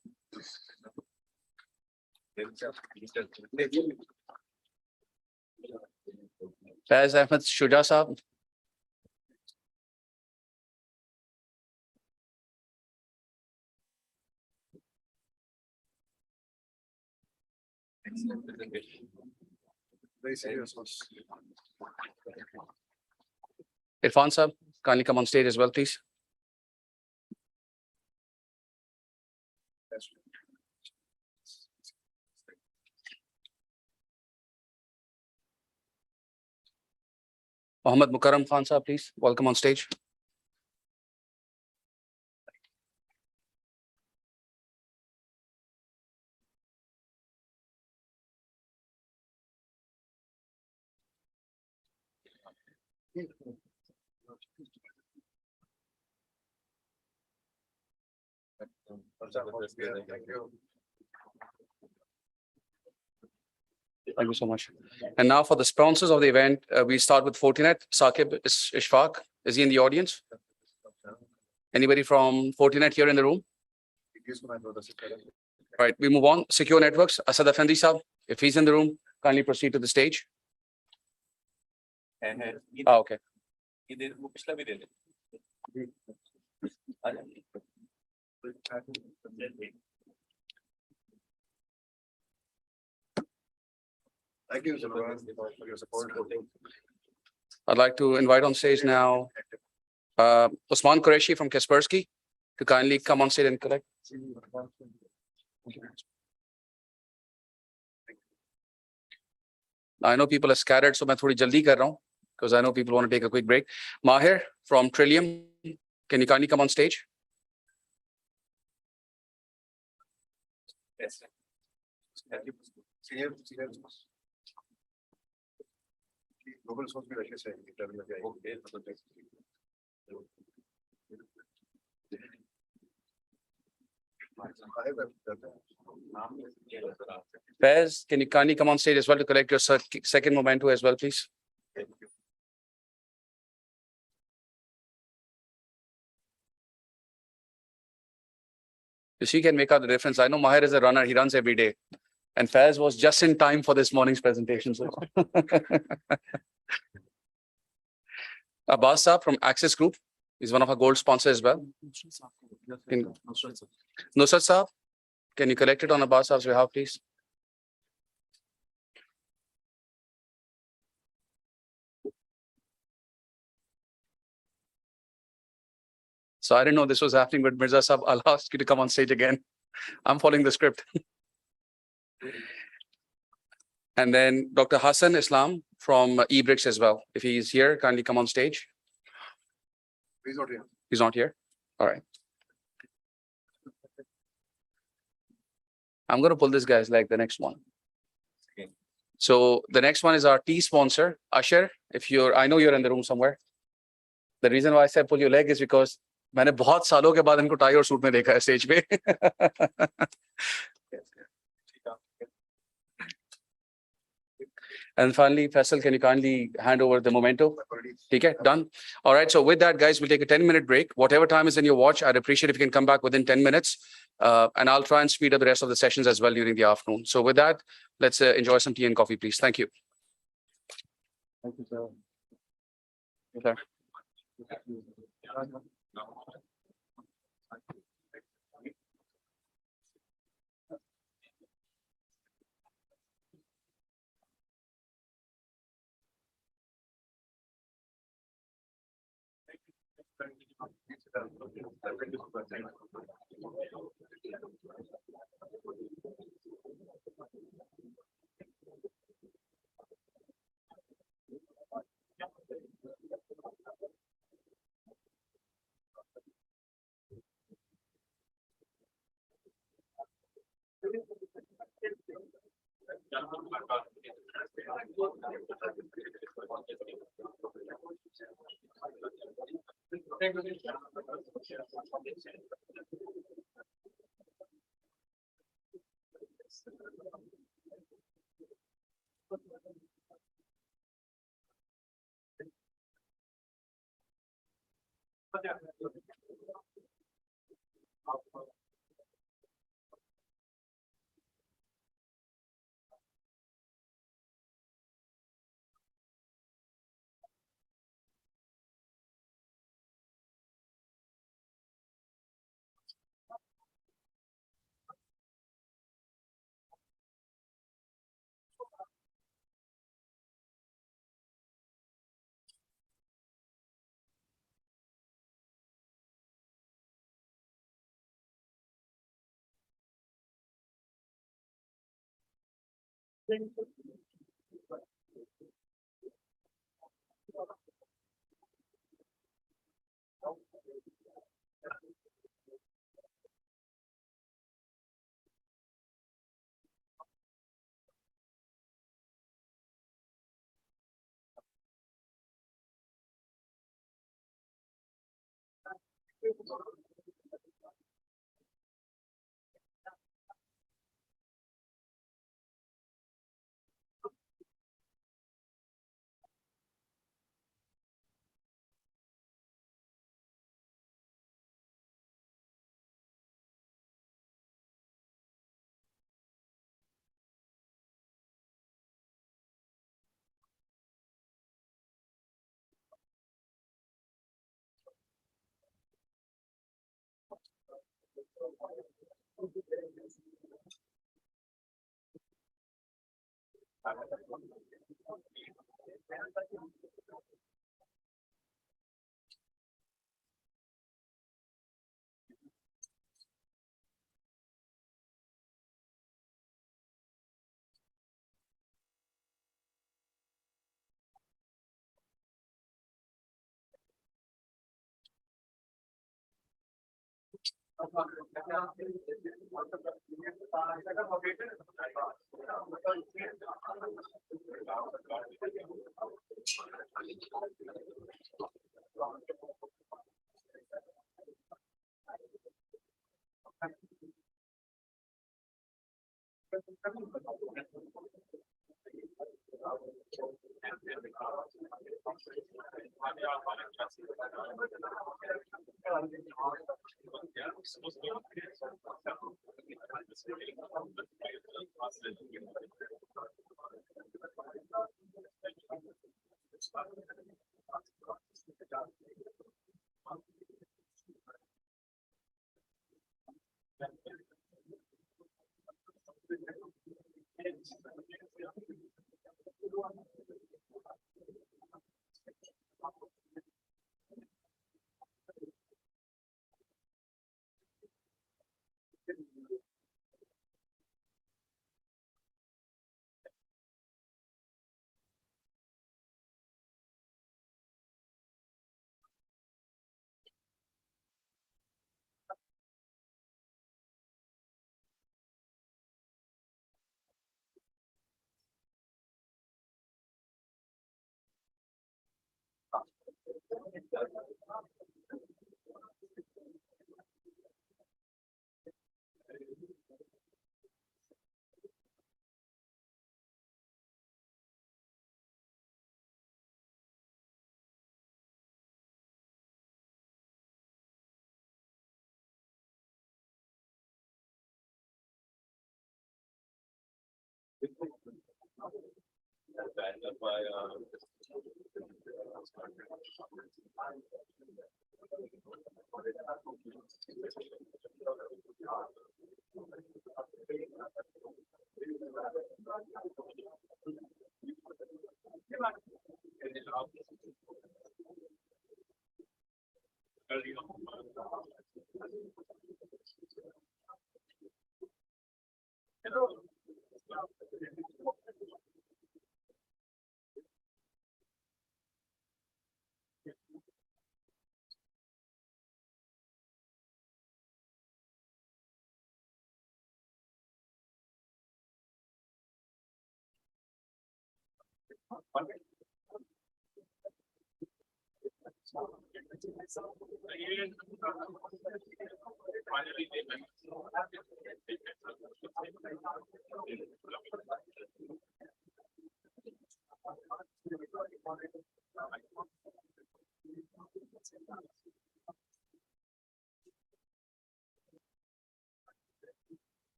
Faiz Ahmed Shuja Saab. Irfan Saab, kindly come on stage as well, please. Mohammad Mukarram Khan Saab, please, welcome on stage. Thank you so much. And now for the sponsors of the event, we start with Fortinet. Saqib Ishfaq, is he in the audience? Anybody from Fortinet here in the room? Right, we move on. Secure Networks, Asad Effendi Saab, if he's in the room, kindly proceed to the stage. Okay. Thank you, for your support. I'd like to invite on stage now Usman Qureshi from Kaspersky to kindly come on stage and collect. I know people are scattered, so मैं थोड़ी जल्दी कर रहा हूँ because I know people want to take a quick break. Mahir from Trillium, can you kindly come on stage? Yes. Global source में रखे से interview में Faiz, can you kindly come on stage as well to collect your second memento as well, please? She can make out the difference. I know Mahir is a runner, he runs every day. And Faiz was just in time for this morning's presentation. So. Abbas Saab from Access Group is one of our gold sponsors as well. Nusrat Saab, can you collect it on Abbas Saab's behalf, please? So I didn't know this was happening, but Mirza Saab, I'll ask you to come on stage again. I'm following the script. And then Dr. Hassan Islam from eBricks as well. If he's here, kindly come on stage. He's not here. He's not here. All right. I'm going to pull this guy's leg, the next one. Okay. So the next one is our tea sponsor, Usher. I know you're in the room somewhere. The reason why I said pull your leg is because मैंने बहुत सालों के बाद इनको tie और suit में देखा है स्टेज पे. And finally, Faisal, can you kindly hand over the memento? Okay, done. All right. So with that, guys, we'll take a 10-minute break. Whatever time is in your watch, I'd appreciate if you can come back within 10 minutes. And I'll try and speed up the rest of the sessions as well during the afternoon. So with that, let's enjoy some tea and coffee, please. Thank you. Thank you, sir. Yes, sir.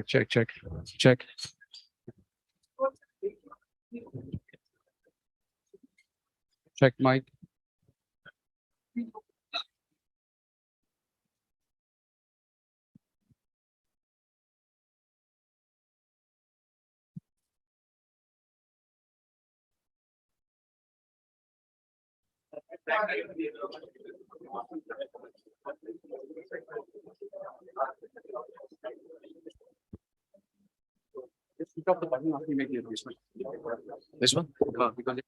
Check. Check mic. Switch off the button after you make the adjustment. This one? Because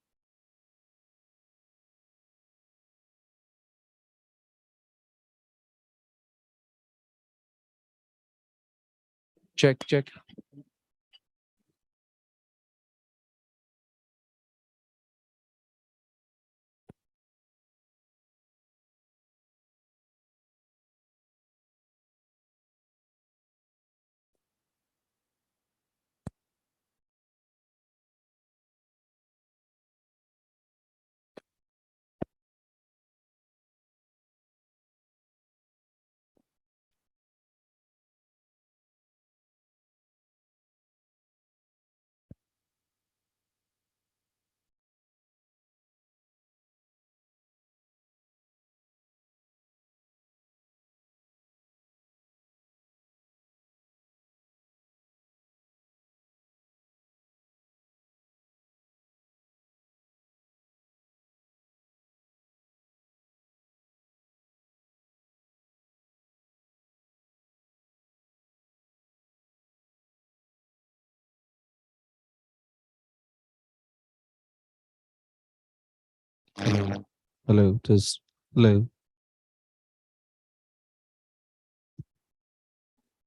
check. Hello, hello.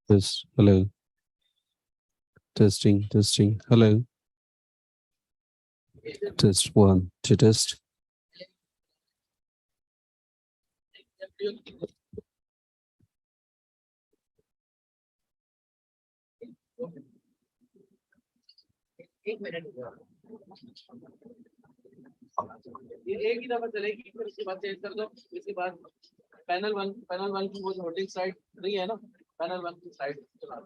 Test. Hello. Testing. Testing. Hello. Test one. To test. एक ही दफा चलेगी फिर उसके बाद change कर दो इसके बाद पैनल वन की वो होल्डिंग साइड नहीं है ना पैनल वन की साइड चला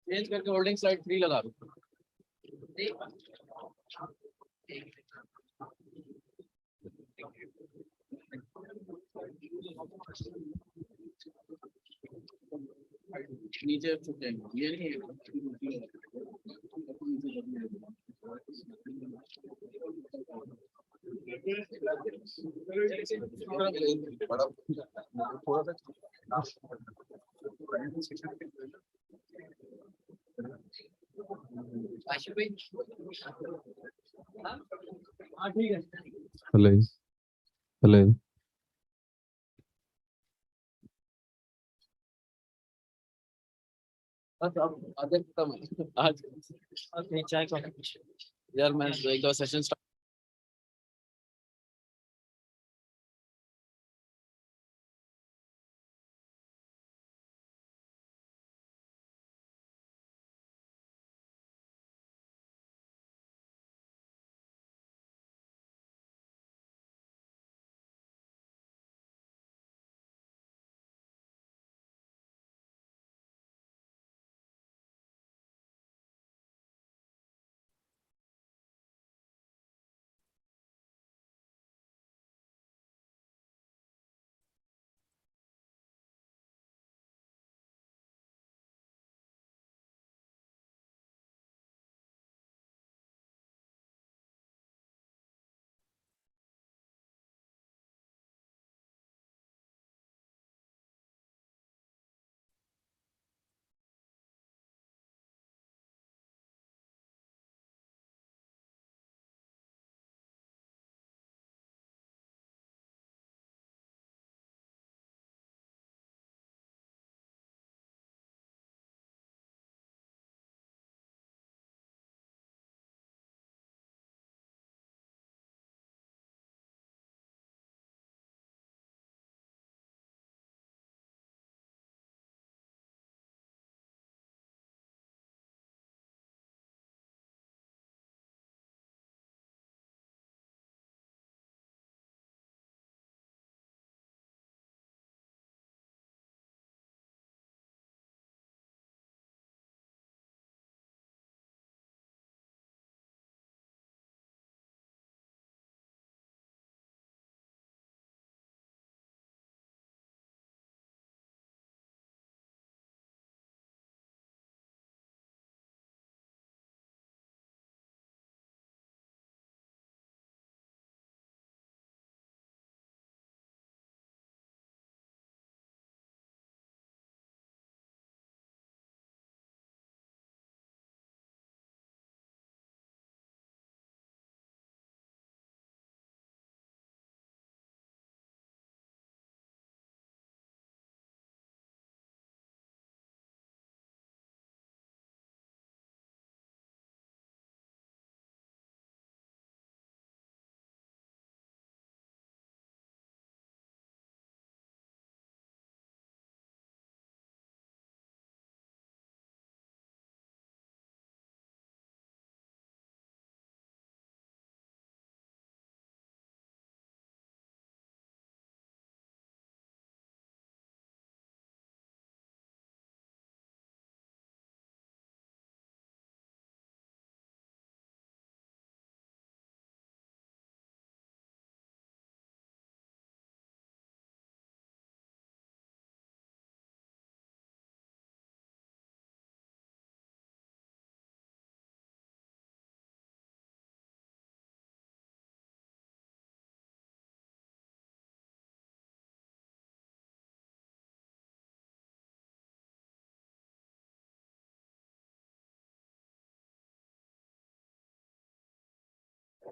चेंज करके होल्डिंग साइड 3 लगा दो नीचे छुप जाएंगे ये नहीं ठीक है Hello. Hello. बस अब आधे खत्म आज चाय कॉफी यार मैं एक दो सेशन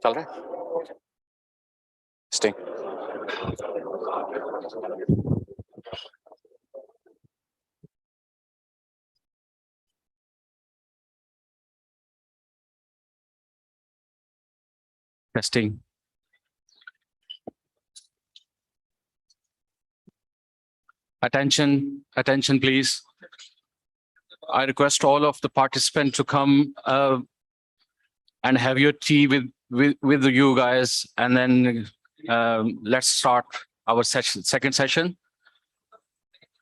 चल रहा है? Stay. Testing. Attention, attention, please. I request all of the participants to come and have your tea with you guys, and then let's start our second session.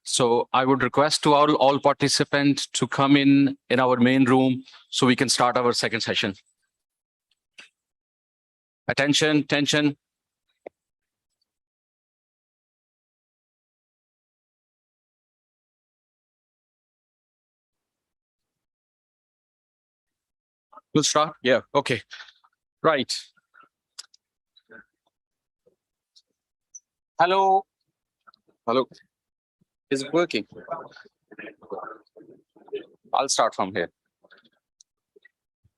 So I would request to all participants to come in our main room so we can start our second session. Attention, attention. We'll start? Yeah, okay. Right. Hello. Hello. Is it working? I'll start from here.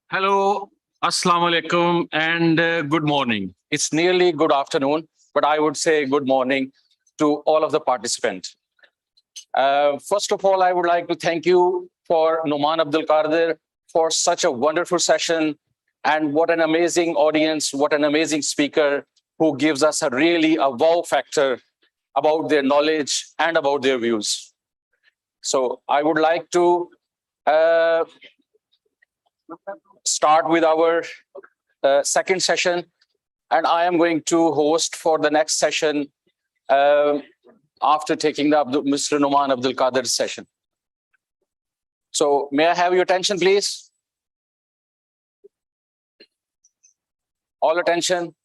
Hello, Assalamu alaikum, and good morning. It's nearly good afternoon, but I would say good morning to all of the participants. First of all, I would like to thank you for Noman Abdul Qadir for such a wonderful session, and what an amazing audience, what an amazing speaker who gives us a wow factor about their knowledge and about their views. So I would like to start with our second session, and I am going to host for the next session after taking the Mr. Noman Abdul Qadir session. So may I have your attention, please? All attention.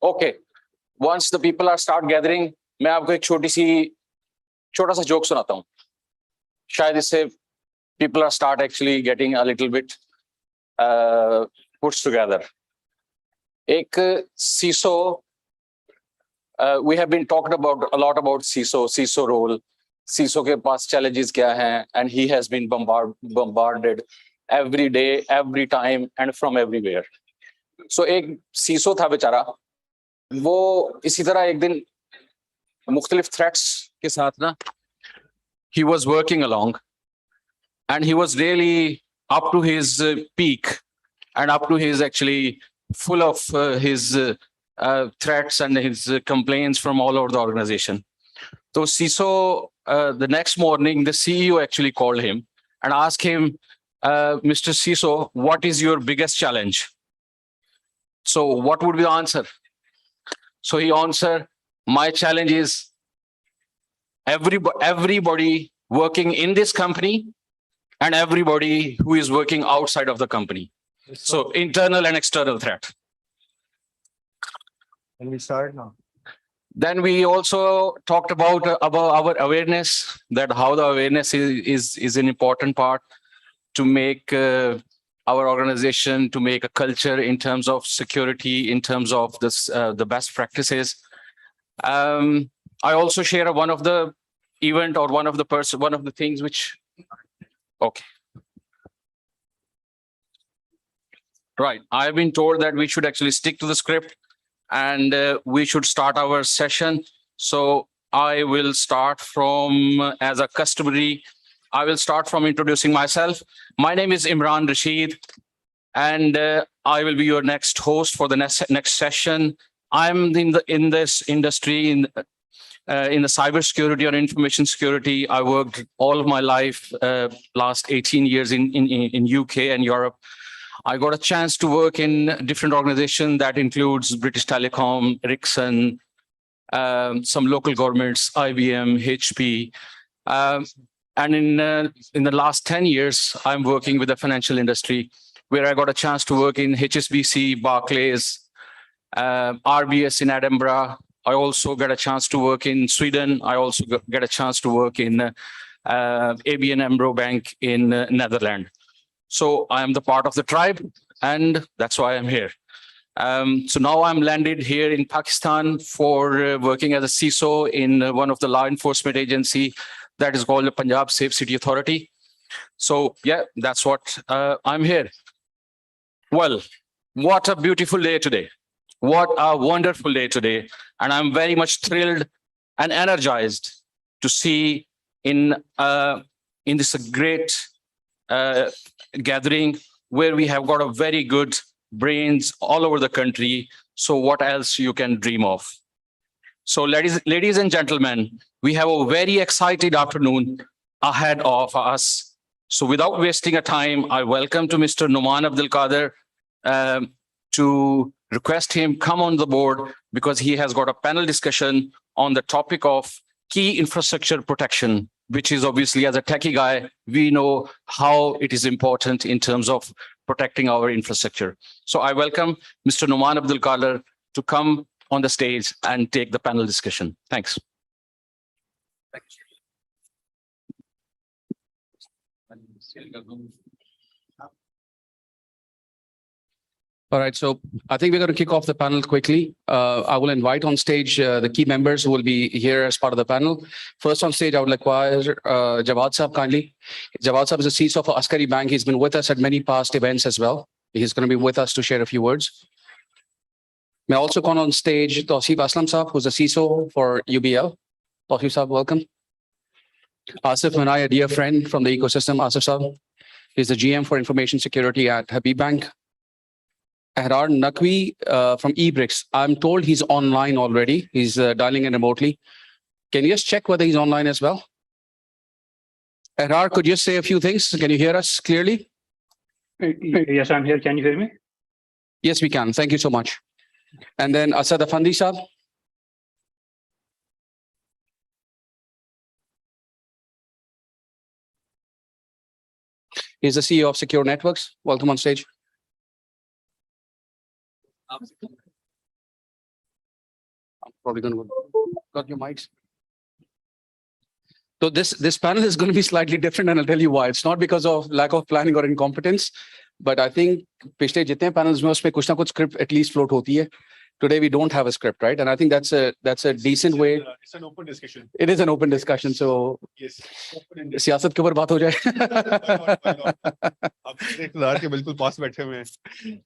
Okay. Once the people are start gathering, मैं आपको एक छोटा सा joke सुनाता हूँ. शायद इससे people are start actually getting a little bit put together. एक CISO. We have been talked about a lot about CISO role. CISO के पास challenges क्या हैं, and he has been bombarded every day, every time, and from everywhere. So एक CISO था बेचारा, वो इसी तरह एक दिन मुख्तलिफ threats के साथ ना, he was working along, and he was really up to his peak, and up to his actually full of his threats and his complaints from all over the organization. So CISO, the next morning, the CEO actually called him and asked him, Mr. CISO, what is your biggest challenge? So what would be the answer? So he answered, my challenge is everybody working in this company and everybody who is working outside of the company. So internal and external threat. Can we start now? Then we also talked about our awareness, that how the awareness is an important part to make our organization, to make a culture in terms of security, in terms of this the best practices. I also share one of the event or one of the things which, okay. Right, I've been told that we should actually stick to the script, and we should start our session. So I will start from, as a customary, I will start from introducing myself. My name is Imran Rashid, and I will be your next host for the next session. I'm in this industry, in the cybersecurity or information security. I worked all of my life, last 18 years in UK and Europe. I got a chance to work in different organizations that includes British Telecom, Ericsson, some local governments, IBM, HP. And in the last 10 years, I'm working with the financial industry, where I got a chance to work in HSBC, Barclays, RBS in Edinburgh. I also got a chance to work in Sweden. I also get a chance to work in ABN AMRO Bank in Netherlands. So I am the part of the tribe, and that's why I'm here. So now I'm landed here in Pakistan for working as a CISO in one of the law enforcement agency that is called the Punjab Safe City Authority. So yeah, that's what I'm here. Well, what a beautiful day today. What a wonderful day today. And I'm very much thrilled and energized to see in this great gathering where we have got a very good brains all over the country. So what else you can dream of? So ladies and gentlemen, we have a very excited afternoon ahead of us. So without wasting a time, I welcome to Mr. Numan Abdul Qadir to request him come on the board because he has got a panel discussion on the topic of key infrastructure protection, which is obviously, as a techie guy, we know how it is important in terms of protecting our infrastructure. So I welcome Mr. Numan Abdul Qadir to come on the stage and take the panel discussion. Thanks. All right, so I think we're going to kick off the panel quickly. I will invite on stage the key members who will be here as part of the panel. First on stage, I would require Jawad Saab kindly. Jawad Saab is the CISO for Askari Bank. He's been with us at many past events as well. He's going to be with us to share a few words. May I also call on stage Tausif Aslam Saab, who's the CISO for UBL. Tausif Saab, welcome. Asif Manai, a dear friend from the ecosystem. Asif Saab is the GM for Information Security at Habib Bank. Ahrar Naqvi from eBricks. I'm told he's online already. He's dialing in remotely. Can you just check whether he's online as well? Ahrar, could you say a few things? Can you hear us clearly? Yes, I'm here. Can you hear me? Yes, we can. Thank you so much. And then Asad Afandi Saab. He's the CEO of Secure Networks. Welcome on stage. I'm probably going to got your mics. So this panel is going to be slightly different, and I'll tell you why. It's not because of lack of planning or incompetence, but I think पिछले जितने panels में उसमें कुछ ना कुछ script at least float होती है. Today we don't have a script, right? And I think that's a decent way. It's an open discussion. It is an open discussion, so Yes. सियासत के ऊपर बात हो जाए. बिल्कुल पास बैठे हुए हैं.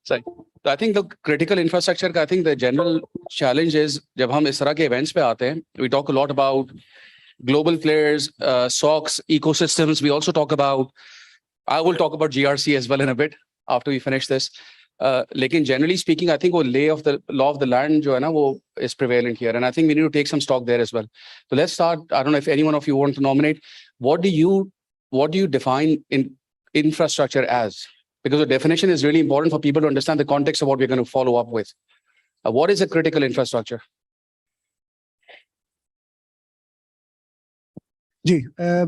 So I think the critical infrastructure, I think the general challenge is जब हम इस तरह के events पे आते हैं, we talk a lot about global players, SOCs, ecosystems. We also talk about, I will talk about GRC as well in a bit after we finish this. Lekin generally speaking, I think वो law of the land जो है ना वो is prevalent here, and I think we need to take some stock there as well. So let's start. I don't know if any one of you want to nominate. What do you define in infrastructure as? Because the definition is really important for people to understand the context of what we're going to follow up with. What is a critical infrastructure? I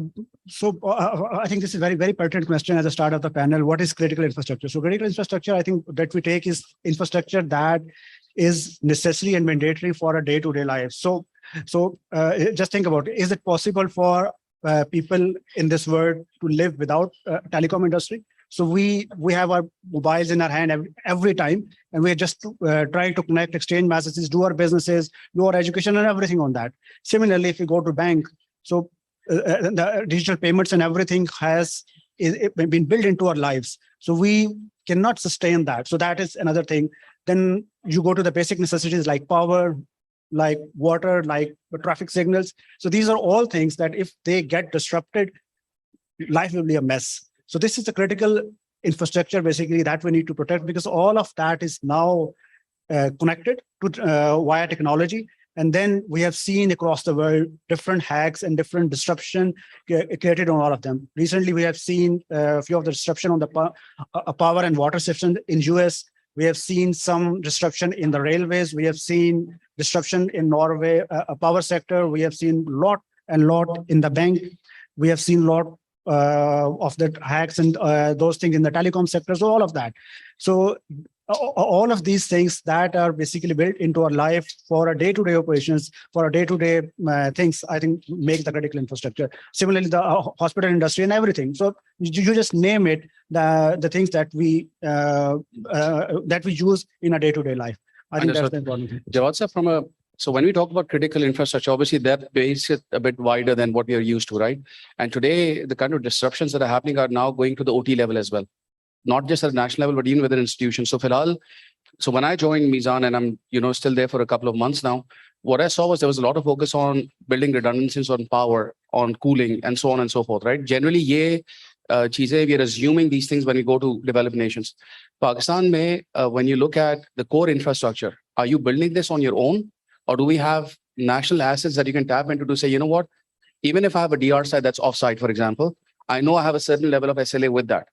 think this is a very, very pertinent question at the start of the panel. What is critical infrastructure? So critical infrastructure, I think that we take is infrastructure that is necessary and mandatory for a day-to-day life. So just think about it. Is it possible for people in this world to live without telecom industry? So we have our mobiles in our hand every time, and we're just trying to connect, exchange messages, do our businesses, do our education and everything on that. Similarly, if you go to bank, so the digital payments and everything has been built into our lives. So we cannot sustain that. So that is another thing. Then you go to the basic necessities like power, like water, like the traffic signals. So these are all things that if they get disrupted, life will be a mess. So this is the critical infrastructure basically that we need to protect, because all of that is now connected to via technology. And then we have seen across the world different hacks and different disruption created on all of them. Recently, we have seen a few of the disruption on the power and water system in US. We have seen some disruption in the railways. We have seen disruption in Norway, power sector. We have seen lot in the bank. We have seen lot of the hacks and those things in the telecom sector. So all of that. So all of these things that are basically built into our life for our day-to-day operations, for our day-to-day things, I think make the critical infrastructure. Similarly, the hospital industry and everything. So you just name it, the things that we use in a day-to-day life. I think that's the important thing. Jawad sir, from a So when we talk about critical infrastructure, obviously that base is a bit wider than what we are used to, right? And today, the kind of disruptions that are happening are now going to the OT level as well, not just at national level, but even within institutions. So Filal, so when I joined Mizan, and I'm still there for a couple of months now, what I saw was there was a lot of focus on building redundancies on power, on cooling, and so on and so forth, right? Generally, we are assuming these things when we go to developed nations. Pakistan, when you look at the core infrastructure, are you building this on your own? Or do we have national assets that you can tap into to say, you know what, even if I have a DR site that's offsite, for example, I know I have a certain level of SLA with that.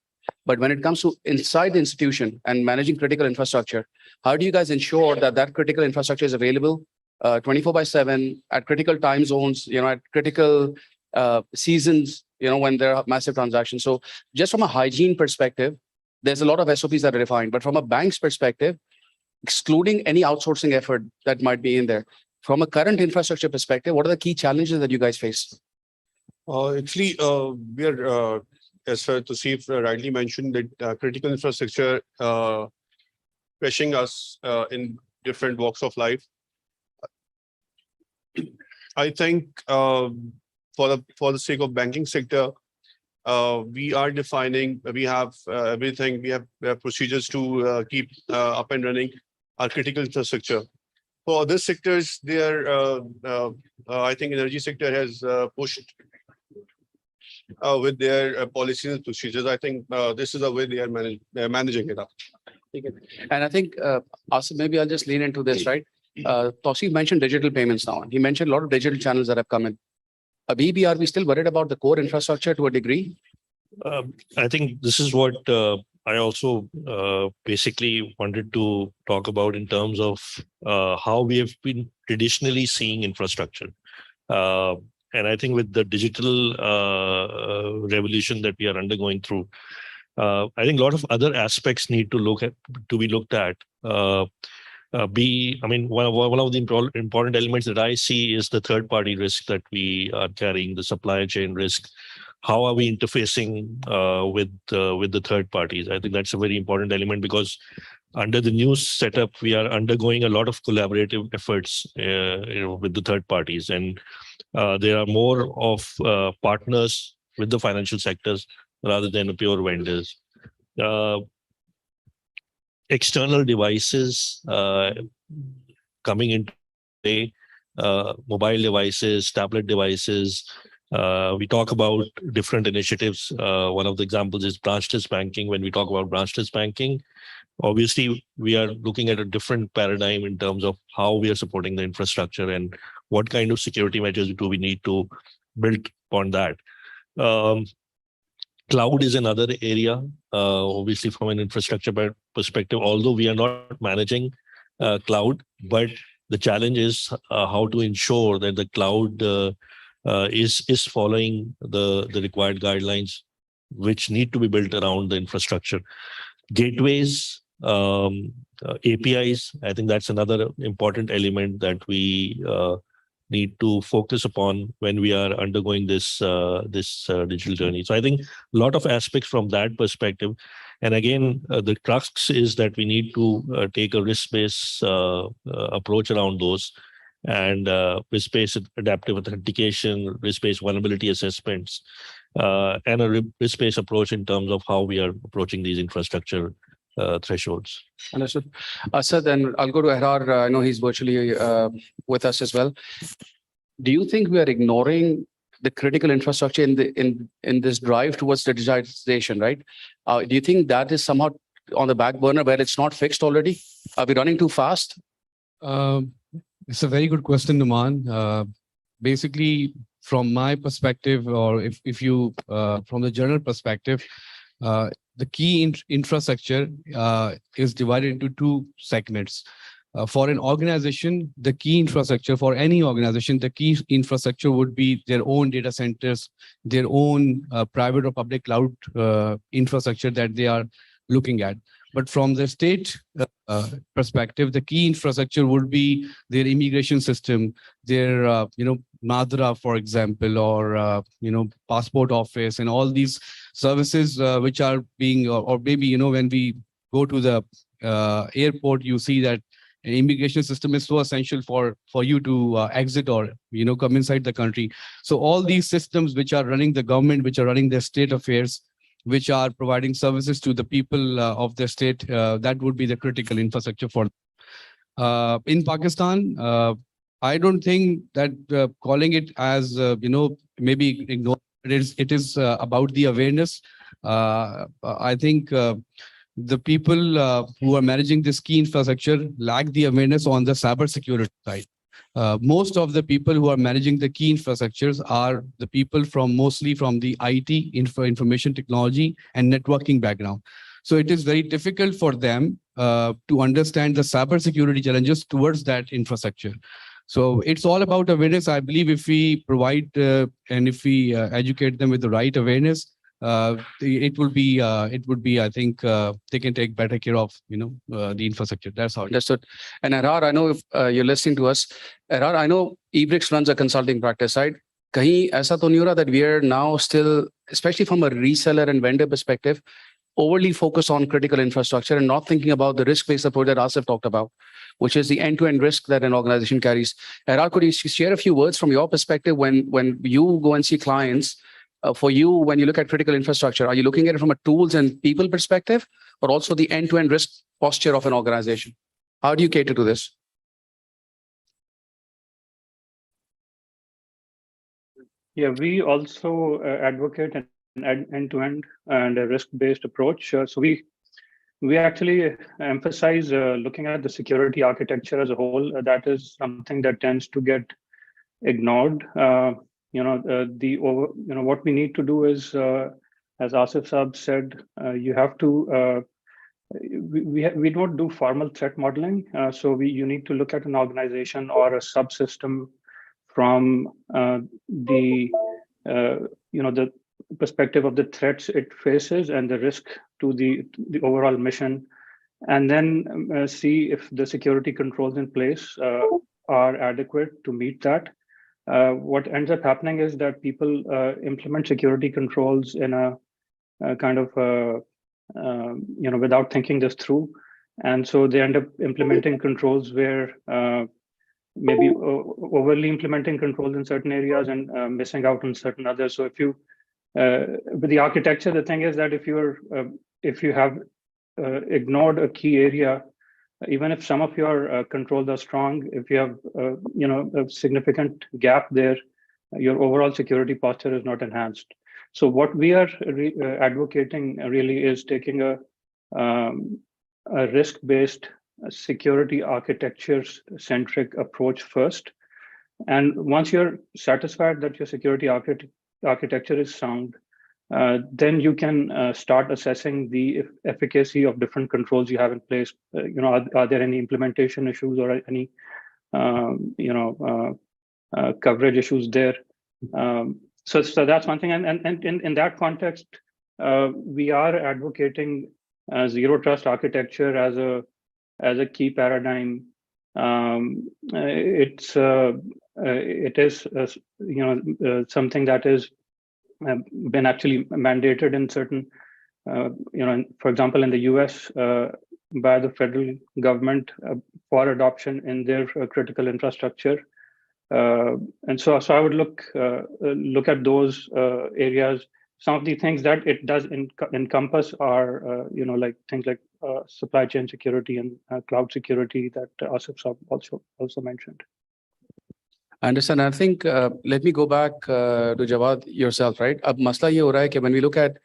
But when it comes to inside the institution and managing critical infrastructure, how do you guys ensure that that critical infrastructure is available 24/7 at critical time zones, at critical seasons, when there are massive transactions? So just from a hygiene perspective, there's a lot of SOPs that are defined. But from a bank's perspective, excluding any outsourcing effort that might be in there, from a current infrastructure perspective, what are the key challenges that you guys face? Actually, we are, as Tosif rightly mentioned, that critical infrastructure pressing us in different walks of life. I think for the sake of banking sector, we are defining, we have everything, we have procedures to keep up and running our critical infrastructure. For other sectors, I think energy sector has pushed with their policies and procedures. I think this is the way they are managing it up. And I think, Asif, maybe I'll just lean into this, right? Tausif mentioned digital payments now. He mentioned a lot of digital channels that have come in. Abhi, are we still worried about the core infrastructure to a degree? I think this is what I also basically wanted to talk about in terms of how we have been traditionally seeing infrastructure. And I think with the digital revolution that we are undergoing through, I think a lot of other aspects need to be looked at. One of the important elements that I see is the third-party risk that we are carrying, the supply chain risk. How are we interfacing with the third parties? I think that's a very important element, because under the new setup, we are undergoing a lot of collaborative efforts, with the third parties, and there are more of partners with the financial sectors rather than pure vendors. External devices coming into play, mobile devices, tablet devices. We talk about different initiatives. One of the examples is branchless banking. When we talk about branchless banking, obviously we are looking at a different paradigm in terms of how we are supporting the infrastructure and what kind of security measures do we need to build upon that. Cloud is another area, obviously from an infrastructure perspective, although we are not managing cloud, but the challenge is how to ensure that the cloud is following the required guidelines, which need to be built around the infrastructure. Gateways, APIs, I think that's another important element that we need to focus upon when we are undergoing this digital journey. So I think a lot of aspects from that perspective. And again, the crux is that we need to take a risk-based approach around those, and risk-based adaptive authentication, risk-based vulnerability assessments, and a risk-based approach in terms of how we are approaching these infrastructure thresholds. Understood. Asad, then I'll go to Ehrar. I know he's virtually with us as well. Do you think we are ignoring the critical infrastructure in this drive towards digitization, right? Do you think that is somehow on the back burner where it's not fixed already? Are we running too fast? It's a very good question, Numan. Basically, from my perspective, or if you from the general perspective, the key infrastructure is divided into two segments. For an organization, the key infrastructure for any organization, the key infrastructure would be their own data centers, their own private or public cloud infrastructure that they are looking at. But from the state perspective, the key infrastructure would be their immigration system, their Madra, for example, or passport office, and all these services which are being, or maybe when we go to the airport, you see that immigration system is so essential for you to exit or come inside the country. So all these systems which are running the government, which are running their state affairs, which are providing services to the people of the state, that would be the critical infrastructure for. In Pakistan, I don't think that calling it as maybe ignore it is about the awareness. I think the people who are managing this key infrastructure lack the awareness on the cyber security side. Most of the people who are managing the key infrastructures are the people mostly from the IT, information technology and networking background. So it is very difficult for them to understand the cyber security challenges towards that infrastructure. So it's all about awareness. I believe if we provide and if we educate them with the right awareness, it would be, I think, they can take better care of, the infrastructure. That's how. Understood. And Arar, I know if you're listening to us, Arar, I know Ebrix runs a consulting practice, right? Kahin aisa to nahi ho raha that we are now still, especially from a reseller and vendor perspective, overly focused on critical infrastructure and not thinking about the risk-based approach that Asif talked about, which is the end-to-end risk that an organization carries. Arar, could you share a few words from your perspective when you go and see clients? For you, when you look at critical infrastructure, are you looking at it from a tools and people perspective, or also the end-to-end risk posture of an organization? How do you cater to this? Yeah, we also advocate an end-to-end and a risk-based approach. So we actually emphasize looking at the security architecture as a whole. That is something that tends to get ignored. What we need to do is, as Asif Saab said, you have to. We don't do formal threat modeling, so you need to look at an organization or a subsystem from the perspective of the threats it faces and the risk to the overall mission, and then see if the security controls in place are adequate to meet that. What ends up happening is that people implement security controls in a kind of without thinking this through, and so they end up implementing controls where maybe overly implementing controls in certain areas and missing out on certain others. So if you with the architecture, the thing is that if you have ignored a key area, even if some of your controls are strong, if you have a significant gap there, your overall security posture is not enhanced. So what we are advocating really is taking a risk-based security architecture-centric approach first. And once you're satisfied that your security architecture is sound, then you can start assessing the efficacy of different controls you have in place. Are there any implementation issues or any coverage issues there? So that's one thing. And in that context, we are advocating zero trust architecture as a key paradigm. It is something that is been actually mandated in certain, for example, in the US by the federal government for adoption in their critical infrastructure. And so I would look at those areas. Some of the things that it does encompass are, like things like supply chain security and cloud security that Asif Saab also mentioned. I understand. I think, let me go back to Jawad yourself, right? Ab masla ye ho raha hai ki when we look at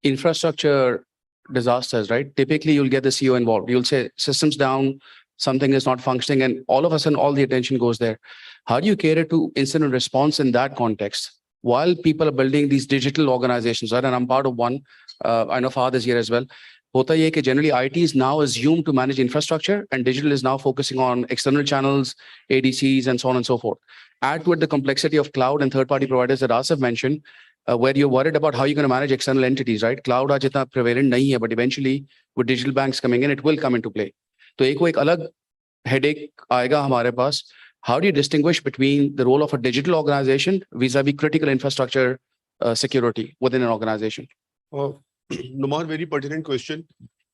infrastructure disasters, right? Typically, you'll get the CEO involved. You'll say systems down, something is not functioning, and all of a sudden, all the attention goes there. How do you cater to incident response in that context? While people are building these digital organizations, right? And I'm part of one. I know Fahad is here as well. Hota ye ki generally IT is now assumed to manage infrastructure and digital is now focusing on external channels, ADCs, and so on and so forth. Add to it the complexity of cloud and third-party providers that Asif mentioned, where you're worried about how you're going to manage external entities, right? Cloud aaj itna prevalent nahi hai, but eventually with digital banks coming in, it will come into play. So ek alag headache aayega hamare paas. How do you distinguish between the role of a digital organization vis-a-vis critical infrastructure security within an organization? Numar, very pertinent question.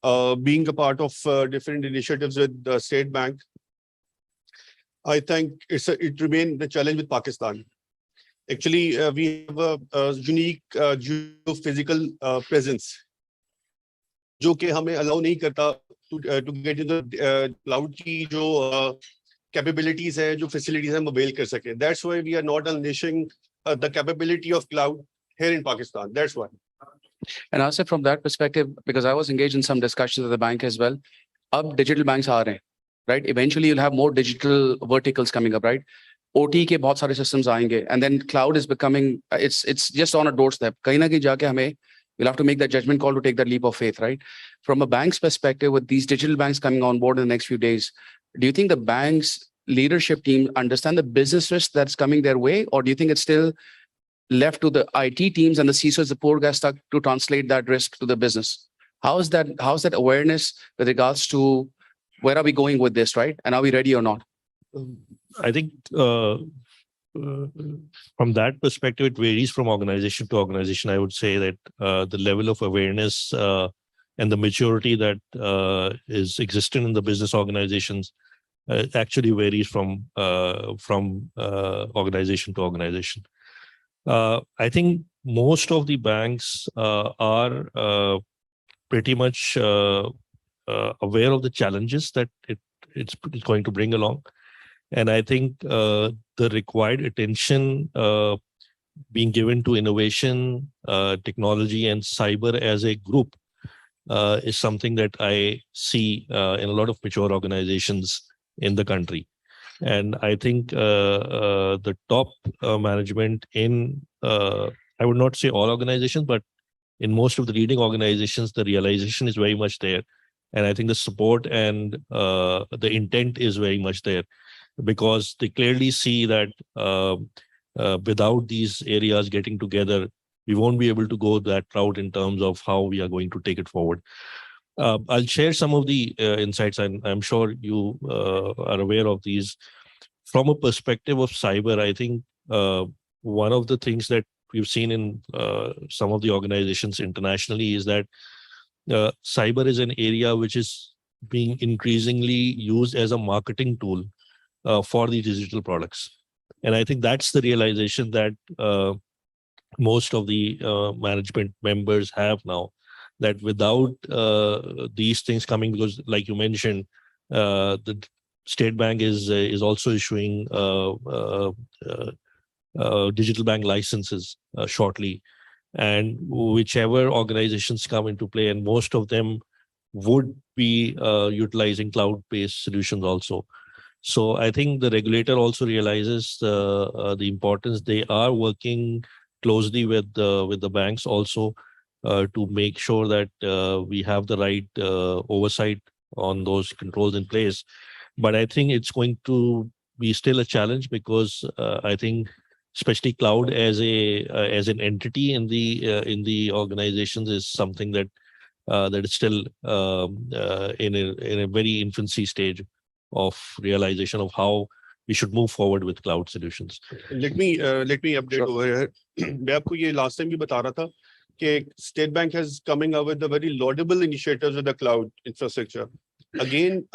being a part of different initiatives with the State Bank, I think it remains the challenge with Pakistan. Actually, we have a unique geophysical presence, जो कि हमें allow नहीं करता to get into the cloud की जो capabilities है, जो facilities हम avail कर सकें. That's why we are not unleashing the capability of cloud here in Pakistan. That's why. And also from that perspective, because I was engaged in some discussions at the bank as well, अब digital banks आ रहे हैं, right? Eventually you'll have more digital verticals coming up, right? OT के बहुत सारे systems आएंगे, and then cloud is becoming, it's just on a doorstep. कहीं ना कहीं जाके हमें, we'll have to make that judgment call to take that leap of faith, right? From a bank's perspective, with these digital banks coming on board in the next few days, do you think the bank's leadership team understand the business risk that's coming their way, or do you think it's still left to the IT teams and the CISOs, the poor guys, stuck to translate that risk to the business? How's that awareness with regards to where are we going with this, right? And are we ready or not? I think from that perspective, it varies from organization to organization. I would say that the level of awareness and the maturity that is existent in the business organizations actually varies from organization to organization. I think most of the banks are pretty much aware of the challenges that it's going to bring along. And I think the required attention being given to innovation, technology, and cyber as a group is something that I see in a lot of mature organizations in the country. And I think the top management in, I would not say all organizations, but in most of the leading organizations, the realization is very much there. And I think the support and the intent is very much there, because they clearly see that without these areas getting together, we won't be able to go that route in terms of how we are going to take it forward. I'll share some of the insights, and I'm sure you are aware of these. From a perspective of cyber, I think one of the things that we've seen in some of the organizations internationally is that cyber is an area which is being increasingly used as a marketing tool for the digital products. And I think that's the realization that most of the management members have now, that without these things coming, because like you mentioned, the State Bank is also issuing digital bank licenses shortly. And whichever organizations come into play, and most of them would be utilizing cloud-based solutions also. So I think the regulator also realizes the importance. They are working closely with the banks also to make sure that we have the right oversight on those controls in place. But I think it's going to be still a challenge, because I think especially cloud as an entity in the organizations is something that is still in a very infancy stage of realization of how we should move forward with cloud solutions. Let me update over here. मैं आपको ये last time भी बता रहा था कि State Bank has coming up with the very laudable initiatives with the cloud infrastructure. Again,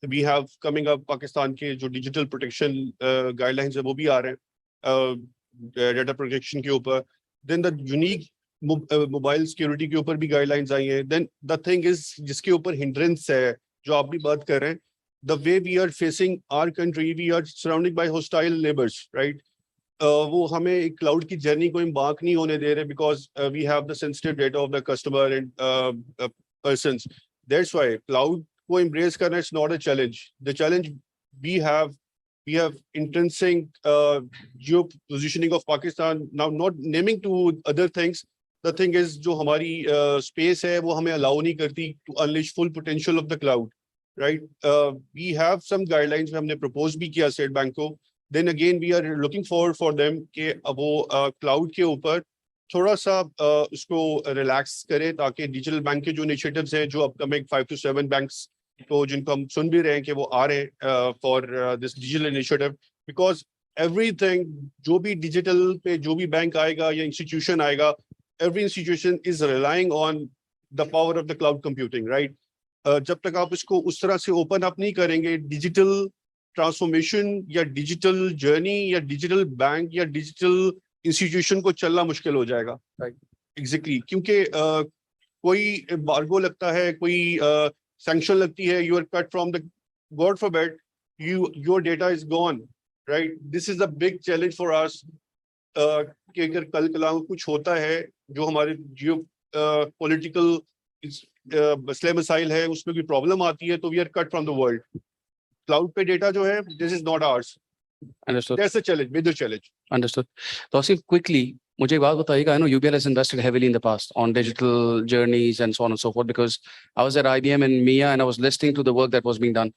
we have coming up Pakistan के जो digital protection guidelines है वो भी आ रहे हैं data protection के ऊपर. Then the unique mobile security के ऊपर भी guidelines आई हैं. Then the thing is जिसके ऊपर hindrance है जो आप भी बात कर रहे हैं, the way we are facing our country, we are surrounded by hostile neighbors, right? वो हमें एक cloud की journey को embark नहीं होने दे रहे, because we have the sensitive data of the customer and persons. That's why cloud को embrace करना is not a challenge. The challenge we have intrinsic geo-positioning of Pakistan. Now, not naming to other things, the thing is जो हमारी space है वो हमें allow नहीं करती to unleash full potential of the cloud, right? We have some guidelines हमने propose भी किया State Bank को. Then again we are looking forward for them कि वो cloud के ऊपर थोड़ा सा उसको relax करे, ताकि digital bank के जो initiatives हैं, जो upcoming 5 to 7 banks को जिनको हम सुन भी रहे हैं कि वो आ रहे हैं for this digital initiative, because everything जो भी digital पे जो भी bank आएगा या institution आएगा, every institution is relying on the power of the cloud computing, right? जब तक आप इसको उस तरह से open up नहीं करेंगे, digital transformation या digital journey या digital bank या digital institution को चलना मुश्किल हो जाएगा. Right. Exactly. क्योंकि कोई embargo लगता है, कोई sanction लगती है, you are cut from the, God forbid, your data is gone, right? This is a big challenge for us. कि अगर कल कला कुछ होता है जो हमारे जियो पॉलिटिकल मसले मसाइल है उसमें कोई प्रॉब्लम आती है तो we are cut from the world. Cloud पे डेटा जो है this is not ours. Understood. That's a challenge, major challenge. Understood. Tausif, quickly, मुझे एक बात बताइएगा. I know UBL has invested heavily in the past on digital journeys and so on and so forth, because I was at IBM and MIA and I was listening to the work that was being done.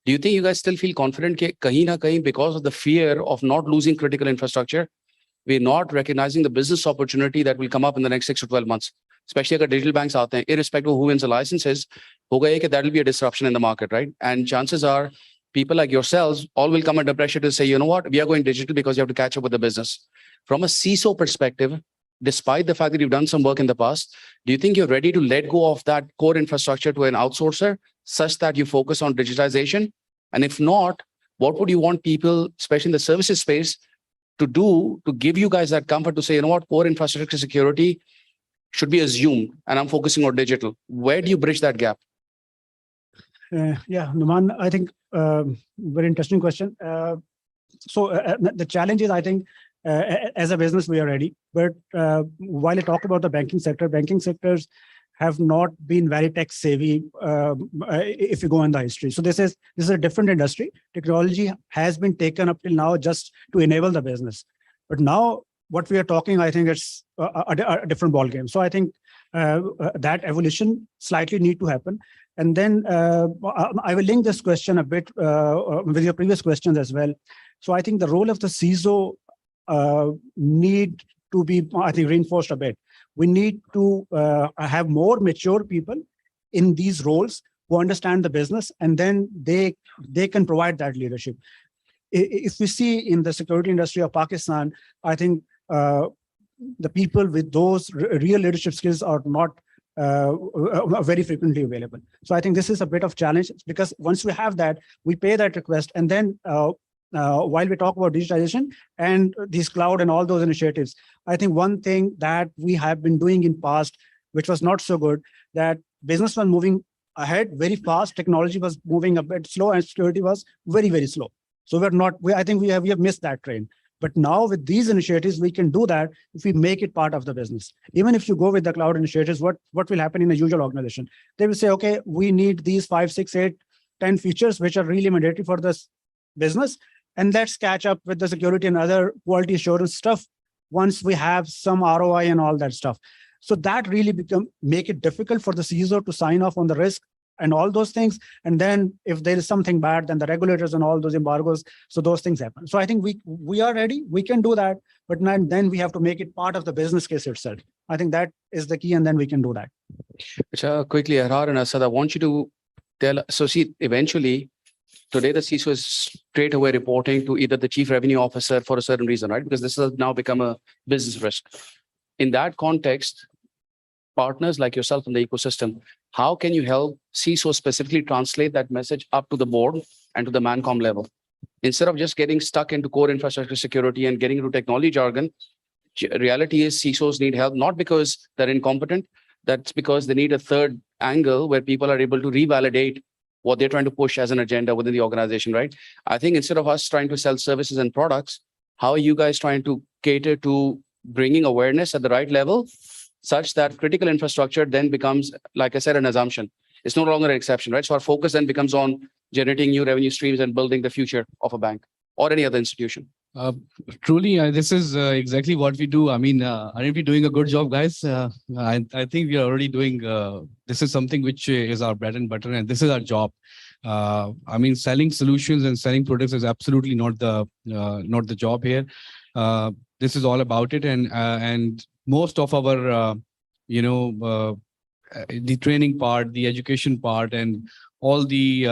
Do you think you guys still feel confident कि कहीं ना कहीं, because of the fear of not losing critical infrastructure, we're not recognizing the business opportunity that will come up in the next 6 to 12 months, especially अगर digital banks आते हैं, irrespective of who wins the licenses, होगा ये कि that will be a disruption in the market, right? And chances are people like yourselves all will come under pressure to say, you know what, we are going digital because you have to catch up with the business. From a CISO perspective, despite the fact that you've done some work in the past, do you think you're ready to let go of that core infrastructure to an outsourcer such that you focus on digitization? And if not, what would you want people, especially in the services space, to do to give you guys that comfort to say, you know what, core infrastructure security should be assumed and I'm focusing on digital? Where do you bridge that gap? Yeah, Numan, I think very interesting question. The challenge is, I think, as a business, we are ready. But while I talk about the banking sectors have not been very tech savvy if you go in the history. So this is a different industry. Technology has been taken up till now just to enable the business. But now what we are talking, I think it's a different ball game. So I think that evolution slightly need to happen. And then I will link this question a bit with your previous questions as well. So I think the role of the CISO need to be, I think, reinforced a bit. We need to have more mature people in these roles who understand the business, and then they can provide that leadership. If we see in the security industry of Pakistan, I think the people with those real leadership skills are not very frequently available. So I think this is a bit of challenge, because once we have that, we pay that request, and then while we talk about digitization and these cloud and all those initiatives, I think one thing that we have been doing in past, which was not so good, that business was moving ahead very fast, technology was moving a bit slow, and security was very, very slow. So I think we have missed that train. But now with these initiatives, we can do that if we make it part of the business. Even if you go with the cloud initiatives, what will happen in a usual organization? They will say, okay, we need these 5, 6, 8, 10 features, which are really mandatory for this business. And let's catch up with the security and other quality assurance stuff once we have some ROI and all that stuff. So that really make it difficult for the CISO to sign off on the risk and all those things. And then if there is something bad, then the regulators and all those embargoes, so those things happen. So I think we are ready, we can do that, but then we have to make it part of the business case itself. I think that is the key, and then we can do that. Quickly, Ahrar and Asad, I want you to tell, so see, eventually, today the CISO is straight away reporting to either the chief revenue officer for a certain reason, right? Because this has now become a business risk. In that context, partners like yourself in the ecosystem, how can you help CISO specifically translate that message up to the board and to the Mancom level? Instead of just getting stuck into core infrastructure security and getting into technology jargon, reality is CISOs need help, not because they're incompetent, that's because they need a third angle where people are able to revalidate what they're trying to push as an agenda within the organization, right? I think instead of us trying to sell services and products, how are you guys trying to cater to bringing awareness at the right level such that critical infrastructure then becomes, like I said, an assumption? It's no longer an exception, right? So our focus then becomes on generating new revenue streams and building the future of a bank or any other institution. Truly, this is exactly what we do. I mean, aren't we doing a good job, guys? I think we are already doing, this is something which is our bread and butter, and this is our job. I mean, selling solutions and selling products is absolutely not the job here. This is all about it, and most of our, the training part, the education part, and all the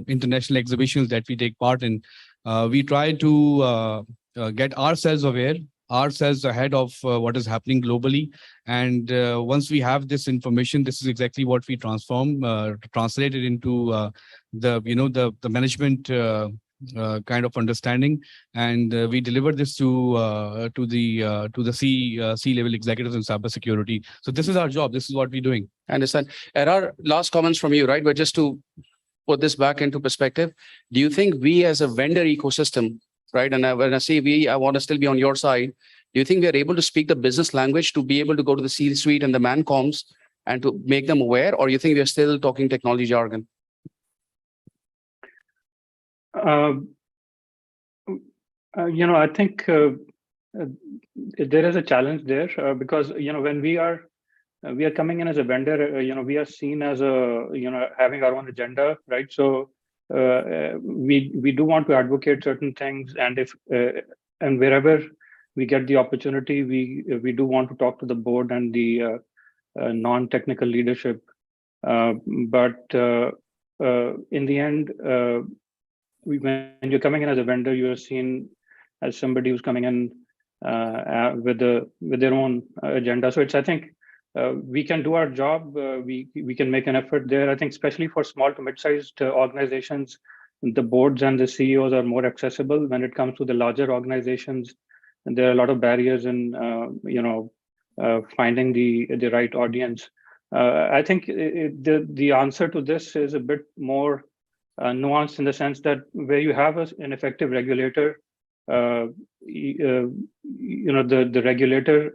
international exhibitions that we take part in, we try to get ourselves aware, ourselves ahead of what is happening globally. And once we have this information, this is exactly what we translate it into the management kind of understanding, and we deliver this to the C-level executives in cybersecurity. So this is our job. This is what we're doing. I understand. And our last comments from you, right? But just to put this back into perspective, do you think we as a vendor ecosystem, right? And when I say we, I want to still be on your side. Do you think we are able to speak the business language to be able to go to the C-suite and the mancoms and to make them aware, or you think we are still talking technology jargon? I think there is a challenge there because when we are coming in as a vendor, we are seen as having our own agenda, right? So we do want to advocate certain things, and if and wherever we get the opportunity, we do want to talk to the board and the non-technical leadership. But in the end, when you're coming in as a vendor, you are seen as somebody who's coming in with their own agenda. So I think we can do our job. We can make an effort there. I think especially for small to mid-sized organizations, the boards and the CEOs are more accessible. When it comes to the larger organizations, and there are a lot of barriers in finding the right audience. I think the answer to this is a bit more nuanced in the sense that where you have an effective regulator, the regulator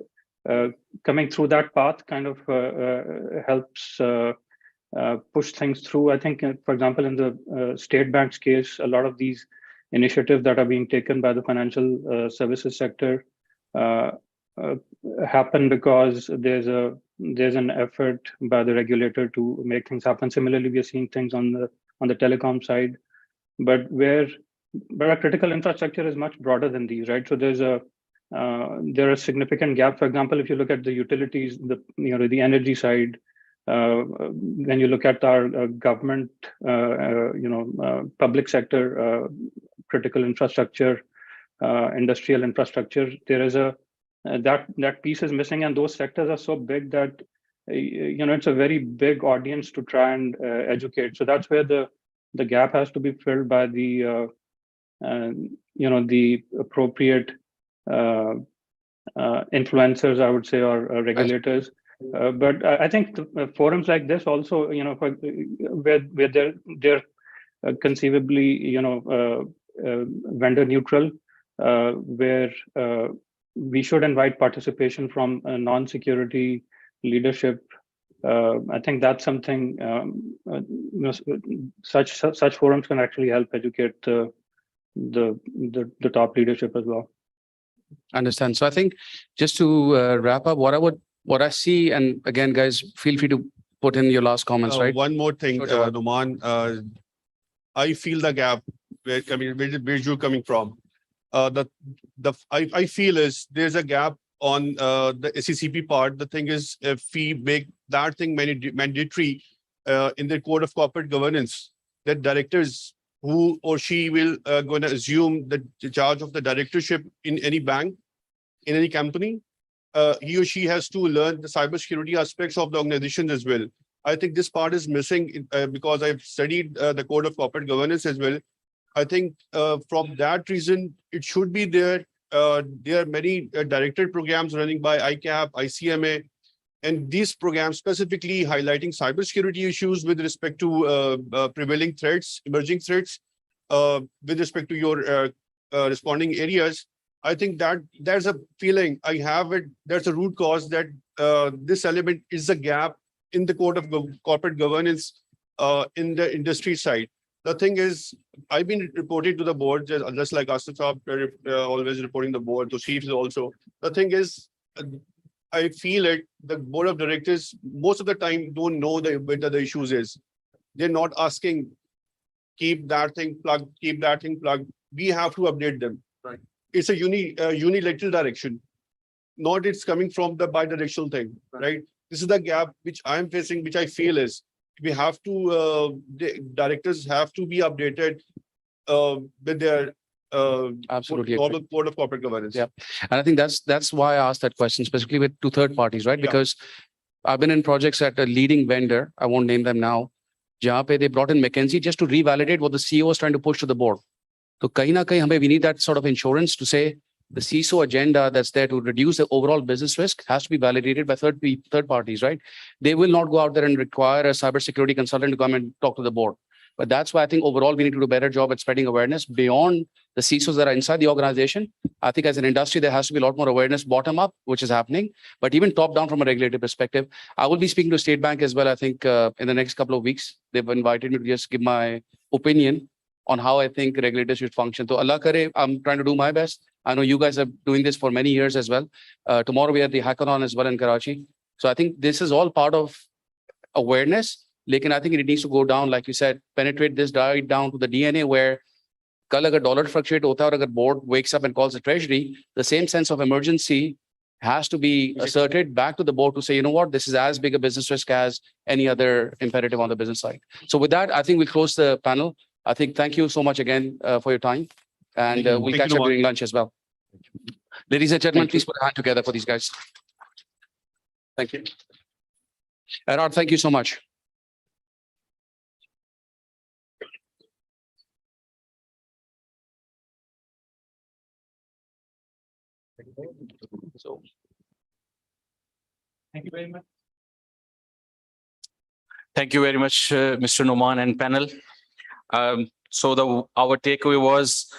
coming through that path kind of helps push things through. I think, for example, in the State Bank's case, a lot of these initiatives that are being taken by the financial services sector happen because there's an effort by the regulator to make things happen. Similarly, we are seeing things on the telecom side, but our critical infrastructure is much broader than these, right? So there are significant gaps. For example, if you look at the utilities, the energy side, when you look at our government, public sector, critical infrastructure, industrial infrastructure, there is that piece is missing, and those sectors are so big that it's a very big audience to try and educate. So that's where the gap has to be filled by the the appropriate influencers, I would say, or regulators. But I think forums like this also, where they're conceivably, vendor neutral, where we should invite participation from non-security leadership. I think that's something such forums can actually help educate the top leadership as well. Understand. So I think just to wrap up, what I see, and again, guys, feel free to put in your last comments, right? One more thing, Sure, Numan, I feel the gap. Where you're coming from. I feel is there's a gap on the SECP part. The thing is, if we make that thing mandatory in the code of corporate governance, that directors who or she will going to assume the charge of the directorship in any bank, in any company, he or she has to learn the cybersecurity aspects of the organization as well. I think this part is missing because I've studied the code of corporate governance as well. I think from that reason, it should be there. There are many directed programs running by ICAP, ICMA, and these programs specifically highlighting cybersecurity issues with respect to prevailing threats, emerging threats, with respect to your responding areas. I think that there's a feeling I have it. There's a root cause that this element is a gap in the code of corporate governance in the industry side. The thing is, I've been reporting to the board, just like Asif always reporting the board, to chiefs also. The thing is, I feel it, the board of directors, most of the time don't know what the issues is. They're not asking, keep that thing plugged, keep that thing plugged. We have to update them. Right. It's a unilateral direction, not it's coming from the bi-directional thing, right? This is the gap which I'm facing, which I feel is, we have to, the directors have to be updated with their Absolutely code of corporate governance. Yeah, and I think that's why I asked that question specifically with to third parties, right? Yeah. Because I've been in projects at a leading vendor. I won't name them now. जहाँ पे they brought in McKinsey just to revalidate what the CEO was trying to push to the board. So कहीं ना कहीं हमें we need that sort of insurance to say the CISO agenda that's there to reduce the overall business risk has to be validated by third parties, right? They will not go out there and require a cybersecurity consultant to come and talk to the board. But that's why I think overall we need to do a better job at spreading awareness beyond the CISOs that are inside the organization. I think as an industry, there has to be a lot more awareness bottom up, which is happening, but even top down from a regulatory perspective. I will be speaking to State Bank as well, I think in the next couple of weeks. They've invited me to just give my opinion on how I think regulators should function. So Allah kare, I'm trying to do my best. I know you guys are doing this for many years as well. Tomorrow we have the hackathon as well in Karachi. So I think this is all part of awareness. Lekin I think it needs to go down, like you said, penetrate this right down to the DNA where kal agar dollar fluctuate hota aur agar board wakes up and calls the treasury, the same sense of emergency has to be asserted back to the board to say, you know what, this is as big a business risk as any other imperative on the business side. So with that, I think we'll close the panel. I think thank you so much again for your time. And we'll catch up during lunch as well. Ladies and gentlemen, please put a hand together for these guys. Thank you. Erard, thank you so much. So, Thank you very much. Thank you very much, Mr. Noman and panel. So our takeaway was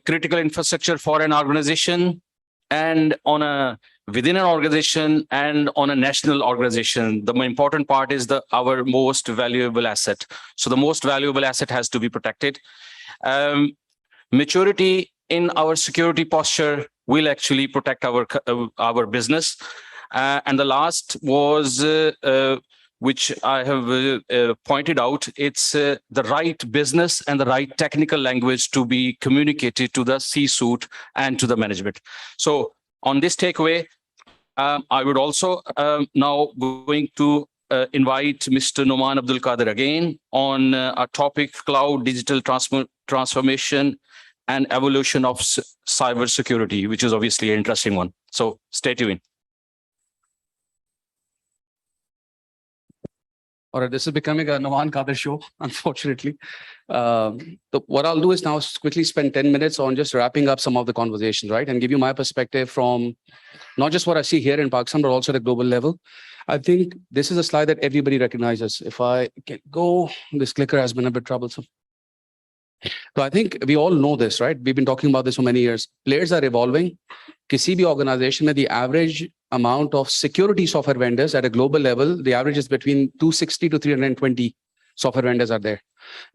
critical infrastructure for an organization and within an organization and on a national organization. The more important part is our most valuable asset. So the most valuable asset has to be protected. Maturity in our security posture will actually protect our business. And the last was, which I have pointed out, it's the right business and the right technical language to be communicated to the C-suite and to the management. So on this takeaway, I would also now going to invite Mr. Noman Abdul Qadir again on a topic, cloud digital transformation and evolution of cyber security, which is obviously an interesting one. So stay tuned. All right, this is becoming a Noman Qadir show, unfortunately. So what I'll do is now quickly spend 10 minutes on just wrapping up some of the conversations, right? And give you my perspective from not just what I see here in Pakistan, but also at a global level. I think this is a slide that everybody recognizes. If I can go, this clicker has been a bit troublesome. So I think we all know this, right? We've been talking about this for many years. Players are evolving. Kisi bhi organization mein the average amount of security software vendors at a global level, the average is between 260 to 320 software vendors are there.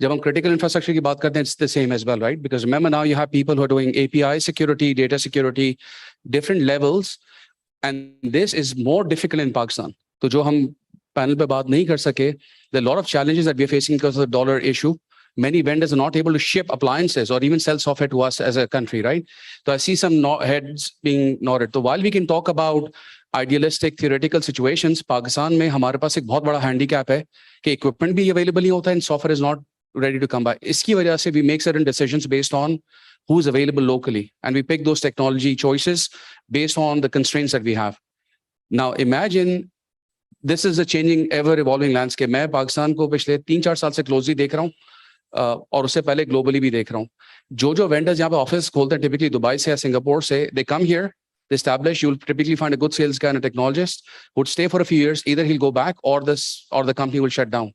Jab hum critical infrastructure ki baat karte hain, it's the same as well, right? Because remember now you have people who are doing API security, data security, different levels. And this is more difficult in Pakistan. So jo hum panel pe baat nahi kar sake, there are a lot of challenges that we are facing because of the dollar issue. Many vendors are not able to ship appliances or even sell software to us as a country, right? So I see some heads being nodded. So while we can talk about idealistic theoretical situations, Pakistan mein hamare paas ek bahut bada handicap hai कि equipment bhi available nahi hota and software is not ready to come by. Iski wajah se we make certain decisions based on who is available locally, and we pick those technology choices based on the constraints that we have. Now imagine this is a changing, ever evolving landscape. मैं पाकिस्तान को पिछले 3-4 साल से closely देख रहा हूँ. और उससे पहले ग्लोबली भी देख रहा हूँ जो वेंडर्स यहाँ पे ऑफिस खोलते हैं टिपिकली दुबई से या सिंगापुर से they come here they establish you will typically find a good sales guy and a technologist would stay for a few years either he will go back or the company will shut down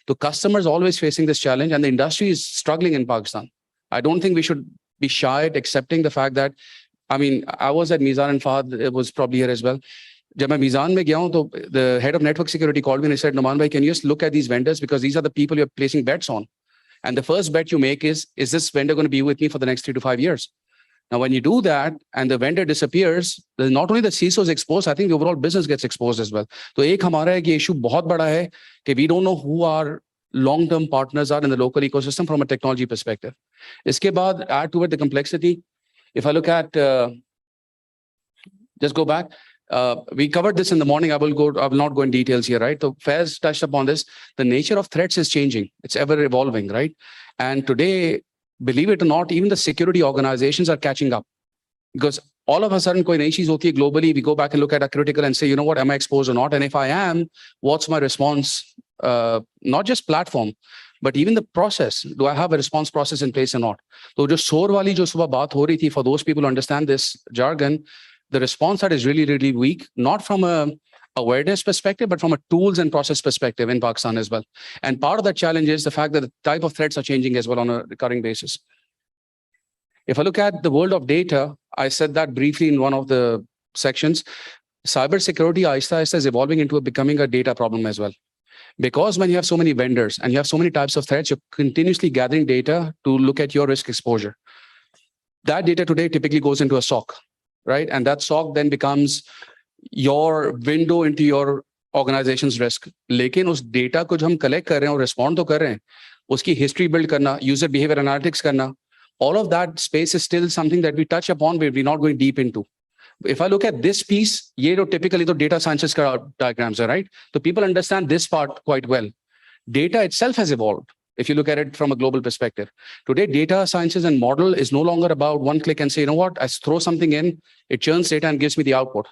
तो customers always facing this challenge and the industry is struggling in Pakistan I don't think we should be shy at accepting the fact that I mean I was at Meezan and Fahad was probably here as well जब मैं मीजान में गया हूँ तो the head of network security called me and said Noman भाई can you just look at these vendors because these are the people you are placing bets on. And the first bet you make is this vendor going to be with me for the next 3 to 5 years? Now, when you do that and the vendor disappears, then not only the CISO is exposed, I think the overall business gets exposed as well. So एक हमारा एक issue बहुत बड़ा है कि we don't know who our long-term partners are in the local ecosystem from a technology perspective. इसके बाद add to it the complexity. If I look at, just go back. We covered this in the morning. I will not go in details here, right? So Faiz touched upon this. The nature of threats is changing. It's ever evolving, right? And today, believe it or not, even the security organizations are catching up. Because all of a sudden, koi nayi cheez hoti hai globally, we go back and look at a critical and say, you know what, am I exposed or not? And if I am, what's my response? Not just platform, but even the process. Do I have a response process in place or not? So jo SOAR wali jo subah baat ho rahi thi, for those people who understand this jargon, the response side is really, really weak, not from a awareness perspective, but from a tools and process perspective in Pakistan as well. And part of that challenge is the fact that the type of threats are changing as well on a recurring basis. If I look at the world of data, I said that briefly in one of the sections, cybersecurity aista is evolving into becoming a data problem as well. Because when you have so many vendors and you have so many types of threats, you're continuously gathering data to look at your risk exposure. That data today typically goes into a SOC, right? And that SOC then becomes your window into your organization's risk. लेकिन उस data को जो हम collect कर रहे हैं और respond तो कर रहे हैं, उसकी history build करना, user behavior analytics करना, all of that space is still something that we touch upon, but we're not going deep into. If I look at this piece, ये जो typically the data sciences का diagrams are, right? So people understand this part quite well. Data itself has evolved. If you look at it from a global perspective, today, data sciences and model is no longer about one click and say, you know what, I throw something in, it churns data and gives me the output.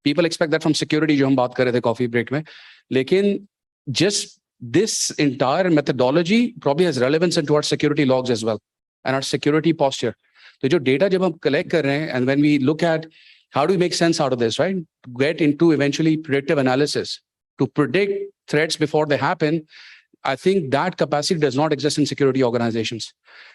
People expect that from security, जो हम बात कर रहे थे coffee break में. लेकिन just this entire methodology probably has relevance into our security logs as well and our security posture. So जो data जब हम collect कर रहे हैं, and when we look at how do we make sense out of this, right? Get into eventually predictive analysis to predict threats before they happen. I think that capacity does not exist in security organizations.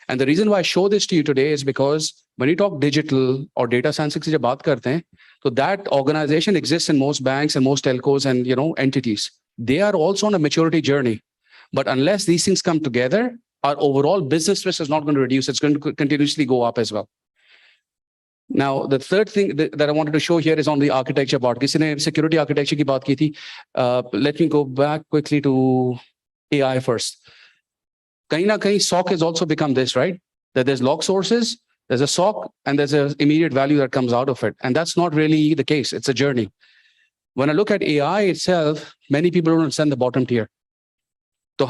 And the reason why I show this to you today is because when you talk digital or data science से जब बात करते हैं, so that organization exists in most banks and most telcos and entities. They are also on a maturity journey. But unless these things come together, our overall business risk is not going to reduce. It's going to continuously go up as well. Now, the third thing that I wanted to show here is on the architecture part. किसी ने security architecture की बात की थी. Let me go back quickly to AI first. Kahin na kahin, SOC has also become this, right? That there's log sources, there's a SOC, and there's an immediate value that comes out of it. And that's not really the case. It's a journey. When I look at AI itself, many people don't understand the bottom tier. So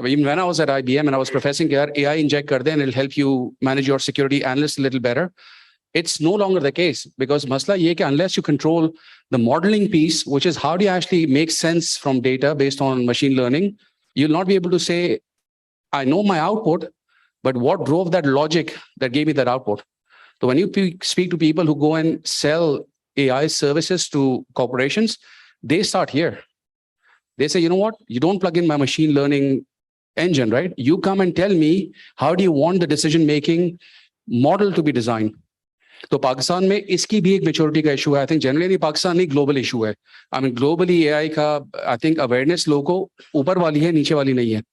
even when I was at IBM and I was professing here, AI inject kar de and it'll help you manage your security analyst a little better. It's no longer the case because masla ye ki unless you control the modeling piece, which is how do you actually make sense from data based on machine learning, you'll not be able to say, I know my output, but what drove that logic that gave me that output? So when you speak to people who go and sell AI services to corporations, they start here. They say, you know what? You don't plug in my machine learning engine, right? You come and tell me, how do you want the decision-making model to be designed? तो पाकिस्तान में इसकी भी एक maturity का issue है. I think generally Pakistan नहीं, global issue है. I mean globally AI का आई थिंक अवेयरनेस लोगों को ऊपर वाली है, नीचे वाली नहीं है.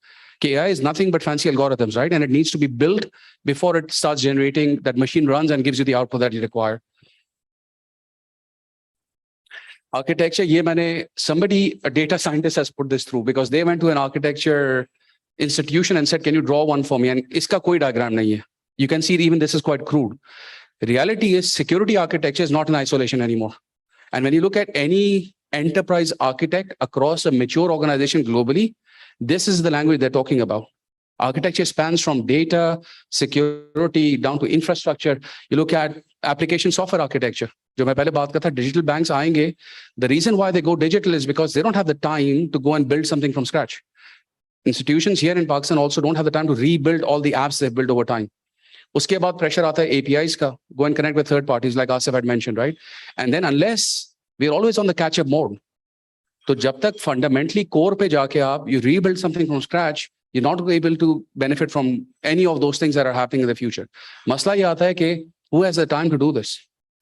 कि AI is nothing but fancy algorithms, right? And it needs to be built before it starts generating, that machine runs and gives you the output that you require. Architecture, ये मैंने, somebody, a data scientist has put this through because they went to an architecture institution and said, can you draw one for me? And इसका कोई diagram नहीं है. You can see even this is quite crude. The reality is security architecture is not in isolation anymore. And when you look at any enterprise architect across a mature organization globally, this is the language they're talking about. Architecture spans from data, security, down to infrastructure. You look at application software architecture. जो मैं पहले बात करता था, digital banks आएंगे. The reason why they go digital is because they don't have the time to go and build something from scratch. Institutions here in Pakistan also don't have the time to rebuild all the apps they've built over time. उसके बाद pressure आता है APIs का, go and connect with third parties like Asif had mentioned, right? And then unless we're always on the catch-up mode, तो जब तक fundamentally core पे जाके आप you rebuild something from scratch, you're not able to benefit from any of those things that are happening in the future. मसला ये आता है कि who has the time to do this?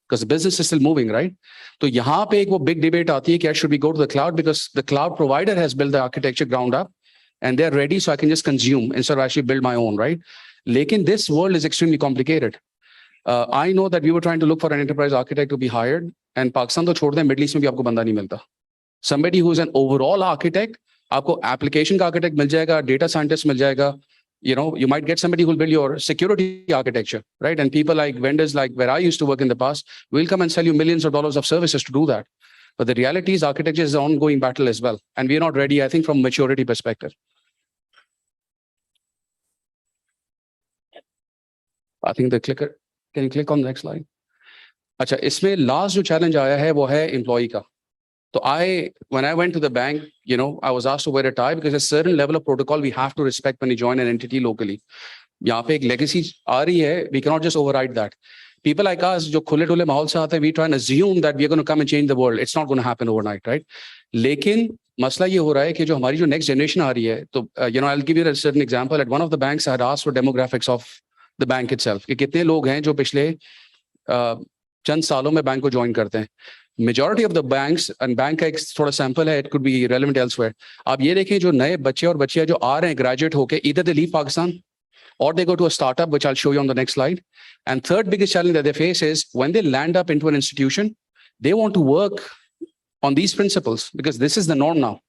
Because the business is still moving, right? तो यहाँ पे एक वो big debate आती है कि should we go to the cloud because the cloud provider has built the architecture ground up and they're ready, so I can just consume instead of actually build my own, right? Lekin this world is extremely complicated. I know that we were trying to look for an enterprise architect to be hired, and Pakistan to छोड़ दें, Middle East में भी आपको बंदा नहीं मिलता. Somebody who is an overall architect, आपको application का architect मिल जाएगा, data scientist मिल जाएगा. You know, you might get somebody who will build your security architecture, right? And people like vendors like where I used to work in the past will come and sell you millions of dollars of services to do that. But the reality is architecture is an ongoing battle as well. And we're not ready, I think, from a maturity perspective. I think the clicker, can you click on the next slide? अच्छा, इसमें last जो challenge आया है वो है employee का. So when I went to the bank, I was asked to wear a tie because a certain level of protocol we have to respect when you join an entity locally. यहाँ पे एक legacy आ रही है, we cannot just override that. People like us जो खुले डुले माहौल से आते हैं, we try and assume that we are going to come and change the world. It's not going to happen overnight, right? लेकिन मसला ये हो रहा है कि जो हमारी जो next generation आ रही है, तो I'll give you a certain example. At one of the banks, I had asked for demographics of the bank itself. कि कितने लोग हैं जो पिछले चंद सालों में बैंक को ज्वाइन करते हैं. Majority of the banks, and bank का एक थोड़ा sample है, it could be relevant elsewhere. आप ये देखें जो नए बच्चे और बच्चियां जो आ रहे हैं graduate होके, either they leave Pakistan or they go to a startup, which I'll show you on the next slide. And third biggest challenge that they face is when they land up into an institution, they want to work on these principles because this is the norm now.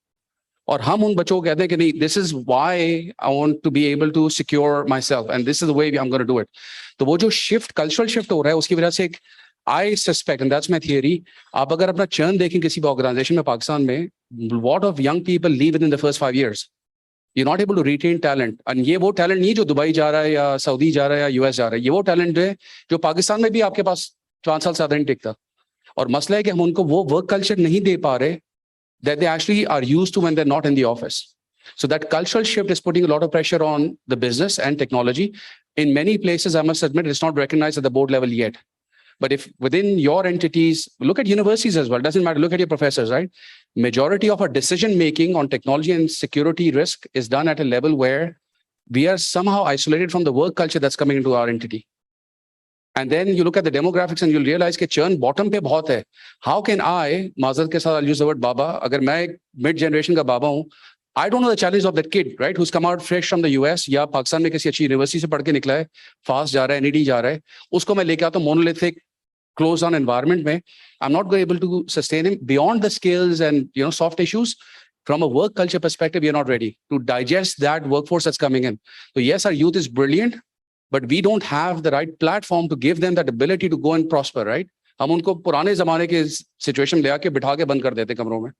और हम उन बच्चों को कहते हैं कि नहीं, this is why I want to be able to secure myself and this is the way I'm going to do it. तो वो जो shift, cultural shift हो रहा है, उसकी वजह से I suspect, and that's my theory, आप अगर अपना churn देखें किसी भी organization में पाकिस्तान में, lot of young people leave within the first 5 years. You're not able to retain talent. And ये वो talent नहीं जो दुबई जा रहा है या सऊदी जा रहा है या यूएस जा रहा है. ये वो talent है जो पाकिस्तान में भी आपके पास 5 साल से ज़्यादा नहीं टिकता. और मसला है कि हम उनको वो work culture नहीं दे पा रहे that they actually are used to when they're not in the office. So that cultural shift is putting a lot of pressure on the business and technology. In many places, I must admit, it's not recognized at the board level yet. But if within your entities, look at universities as well, doesn't matter, look at your professors, right? Majority of our decision-making on technology and security risk is done at a level where we are somehow isolated from the work culture that's coming into our entity. And then you look at the demographics and you'll realize that churn bottom pe bahut hai. How can I, Mazat ke saath, I'll use the word Baba, agar main mid-generation ka Baba hu, I don't know the challenge of that kid, right? Who's come out fresh from the US या पाकिस्तान में किसी अच्छी university से पढ़ के निकला है, fast जा रहा है, NED जा रहा है, उसको मैं लेके आता हूँ monolithic closed down environment mein, I'm not going to be able to sustain him beyond the skills and soft issues. From a work culture perspective, we are not ready to digest that workforce that's coming in. So yes, our youth is brilliant, but we don't have the right platform to give them that ability to go and prosper, right? हम उनको पुराने जमाने के situation ले आके बिठा के बंद कर देते कमरों में.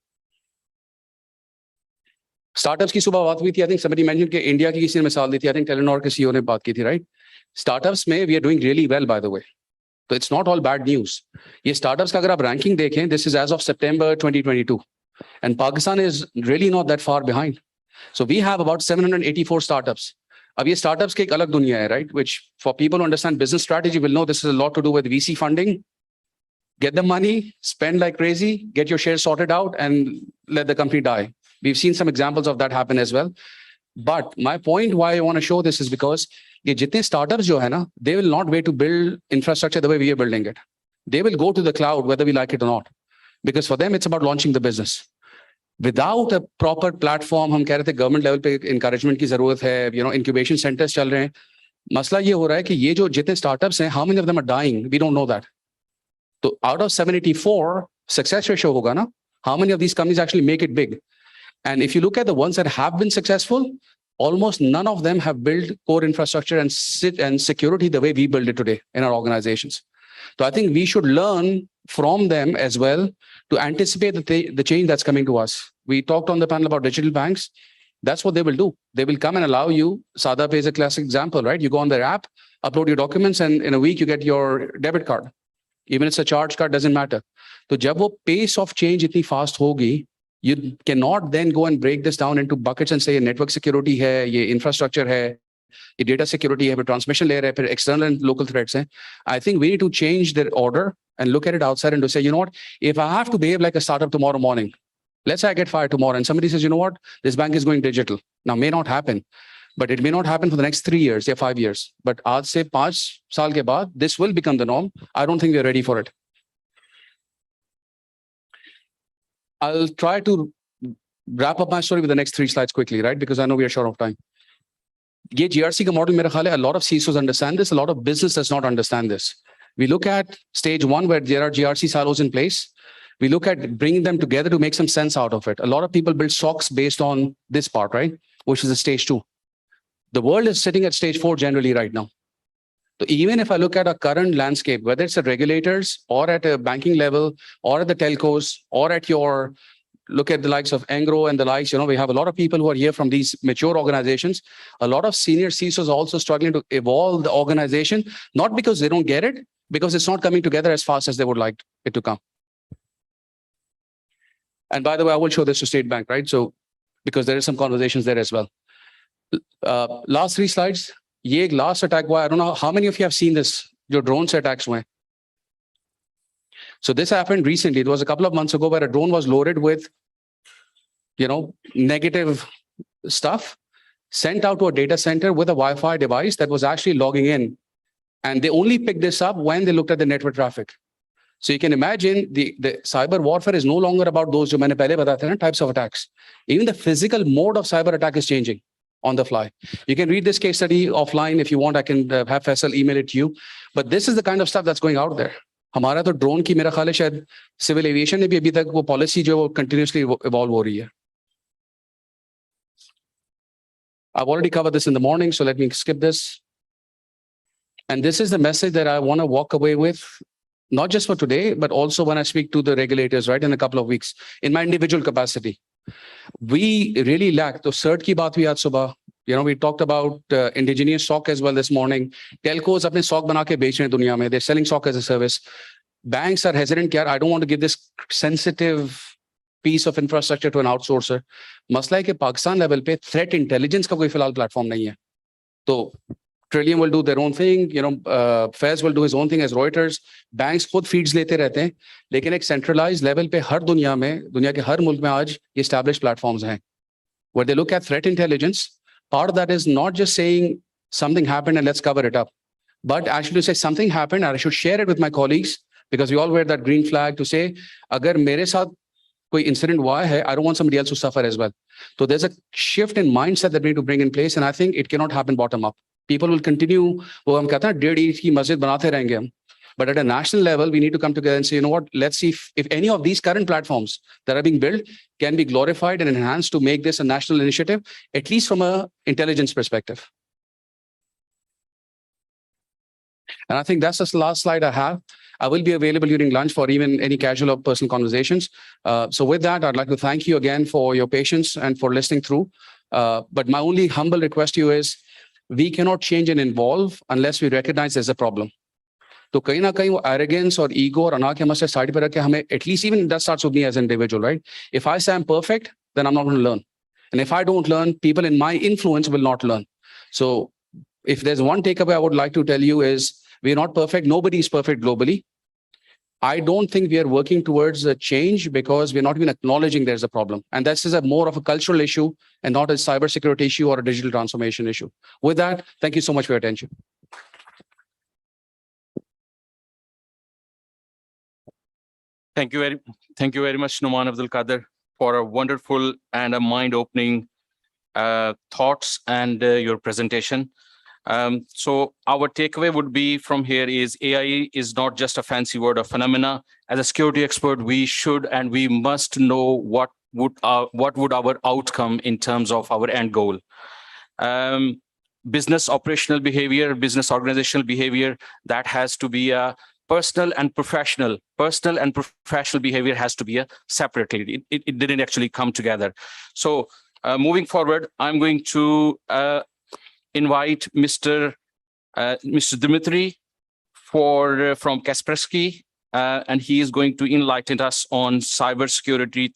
Startups की सुबह बात हुई थी. I think somebody mentioned कि इंडिया की किसी ने मिसाल दी थी. I think Telenor के CEO ने बात की थी, right? Startups में we are doing really well, by the way. So it's not all bad news. ये startups का अगर आप ranking देखें, this is as of September 2022. And Pakistan is really not that far behind. So we have about 784 startups. अब ये startups की एक अलग दुनिया है, right? Which for people who understand business strategy will know this is a lot to do with VC funding. Get the money, spend like crazy, get your shares sorted out and let the company die. We've seen some examples of that happen as well. But my point why I want to show this is because ये जितने startups जो है ना, they will not wait to build infrastructure the way we are building it. They will go to the cloud whether we like it or not. Because for them, it's about launching the business. Without a proper platform, हम कह रहे थे government level पे encouragement की जरूरत है, incubation centers चल रहे हैं. मसला ये हो रहा है कि ये जो जितने startups हैं, how many of them are dying? We don't know that. So out of 784, success ratio होगा ना, how many of these companies actually make it big? And if you look at the ones that have been successful, almost none of them have built core infrastructure and security the way we build it today in our organizations. So I think we should learn from them as well to anticipate the change that's coming to us. We talked on the panel about digital banks. That's what they will do. They will come and allow you. Sada Pay is a classic example, right? You go on their app, upload your documents, and in a week you get your debit card. Even if it's a charge card, doesn't matter. So जब वो pace of change इतनी fast होगी, you cannot then go and break this down into buckets and say network security है, ये infrastructure है, ये data security है, फिर transmission layer है, फिर external and local threats हैं. I think we need to change their order and look at it outside and to say, you know what, if I have to behave like a startup tomorrow morning, let's say I get fired tomorrow and somebody says, you know what, this bank is going digital. Now, may not happen, but it may not happen for the next 3 years or 5 years. But आज से 5 साल के बाद, this will become the norm. I don't think we're ready for it. I'll try to wrap up my story with the next 3 slides quickly, right? Because I know we are short of time. ये GRC का model मेरा ख्याल है, a lot of CISOs understand this, a lot of business does not understand this. We look at stage 1 where there are GRC silos in place. We look at bringing them together to make some sense out of it. A lot of people build SOCs based on this part, right? Which is the stage 2. The world is sitting at stage 4 generally right now. So even if I look at our current landscape, whether it's at regulators or at a banking level or at the telcos or at your look at the likes of Engro and the likes, we have a lot of people who are here from these mature organizations. A lot of senior CISOs are also struggling to evolve the organization, not because they don't get it, because it's not coming together as fast as they would like it to come. And by the way, I will show this to State Bank, right? So, because there is some conversations there as well. Last 3 slides. Ye ek last attack हुआ. I don't know how many of you have seen this. जो drone se attacks हुए. So this happened recently. It was a couple of months ago where a drone was loaded with, negative stuff, sent out to a data center with a Wi-Fi device that was actually logging in. And they only picked this up when they looked at the network traffic. So you can imagine the cyber warfare is no longer about those जो मैंने पहले बताए थे ना, types of attacks. Even the physical mode of cyber attack is changing on the fly. You can read this case study offline if you want. I can have Faisal email it to you. But this is the kind of stuff that's going out there. हमारा तो drone की मेरा ख्याल है शायद civil aviation ने भी अभी तक वो पॉलिसी जो कंटिन्यूसली इवॉल्व हो रही है. I've already covered this in the morning, so let me skip this. And this is the message that I want to walk away with, not just for today, but also when I speak to the regulators, right, in a couple of weeks, in my individual capacity. We really lack, तो CERT की बात हुई आज सुबह, we talked about indigenous SOC as well this morning. Telcos अपने SOC बना के बेच रहे हैं दुनिया में. They're selling SOC as a service. Banks are hesitant. I don't want to give this sensitive piece of infrastructure to an outsourcer. मसला है कि पाकिस्तान लेवल पे threat intelligence का कोई फिलहाल प्लेटफॉर्म नहीं है. तो Trillium will do their own thing, Fez will do his own thing as Reuters. Banks खुद feeds लेते रहते हैं, लेकिन एक centralized level पे हर दुनिया में, दुनिया के हर मुल्क में आज established platforms हैं. Where they look at threat intelligence, part of that is not just saying something happened and let's cover it up, but actually to say something happened and I should share it with my colleagues, because we all wear that green flag to say, अगर मेरे साथ कोई incident हुआ है, I don't want somebody else to suffer as well. So there's a shift in mindset that we need to bring in place, and I think it cannot happen bottom up. People will continue, वो हम कहते हैं 1.5 ईंट की मस्जिद बनाते रहेंगे हम. But at a national level, we need to come together and say, you know what, let's see if any of these current platforms that are being built can be glorified and enhanced to make this a national initiative, at least from an intelligence perspective. And I think that's the last slide I have. I will be available during lunch for even any casual or personal conversations. So with that, I'd like to thank you again for your patience and for listening through. But my only humble request to you is, we cannot change and evolve unless we recognize there's a problem. तो कहीं ना कहीं वो arrogance और ego और अना के मसले साइड पे रख के हमें, at least even that starts with me as an individual, right? If I say I'm perfect, then I'm not going to learn. And if I don't learn, people in my influence will not learn. So if there's one takeaway I would like to tell you is, we're not perfect. Nobody is perfect globally. I don't think we are working towards a change because we're not even acknowledging there's a problem. And this is more of a cultural issue and not a cybersecurity issue or a digital transformation issue. With that, thank you so much for your attention. Thank you very much, Numan Abdul Qadir, for a wonderful and a mind-opening thoughts and your presentation. So our takeaway would be from here is AI is not just a fancy word or phenomena. As a security expert, we should and we must know what would our outcome in terms of our end goal. Business operational behavior, business organizational behavior, that has to be a personal and professional behavior has to be a separately. It didn't actually come together. So moving forward, I'm going to invite Mr. Dmitry from Kaspersky, and he is going to enlighten us on cybersecurity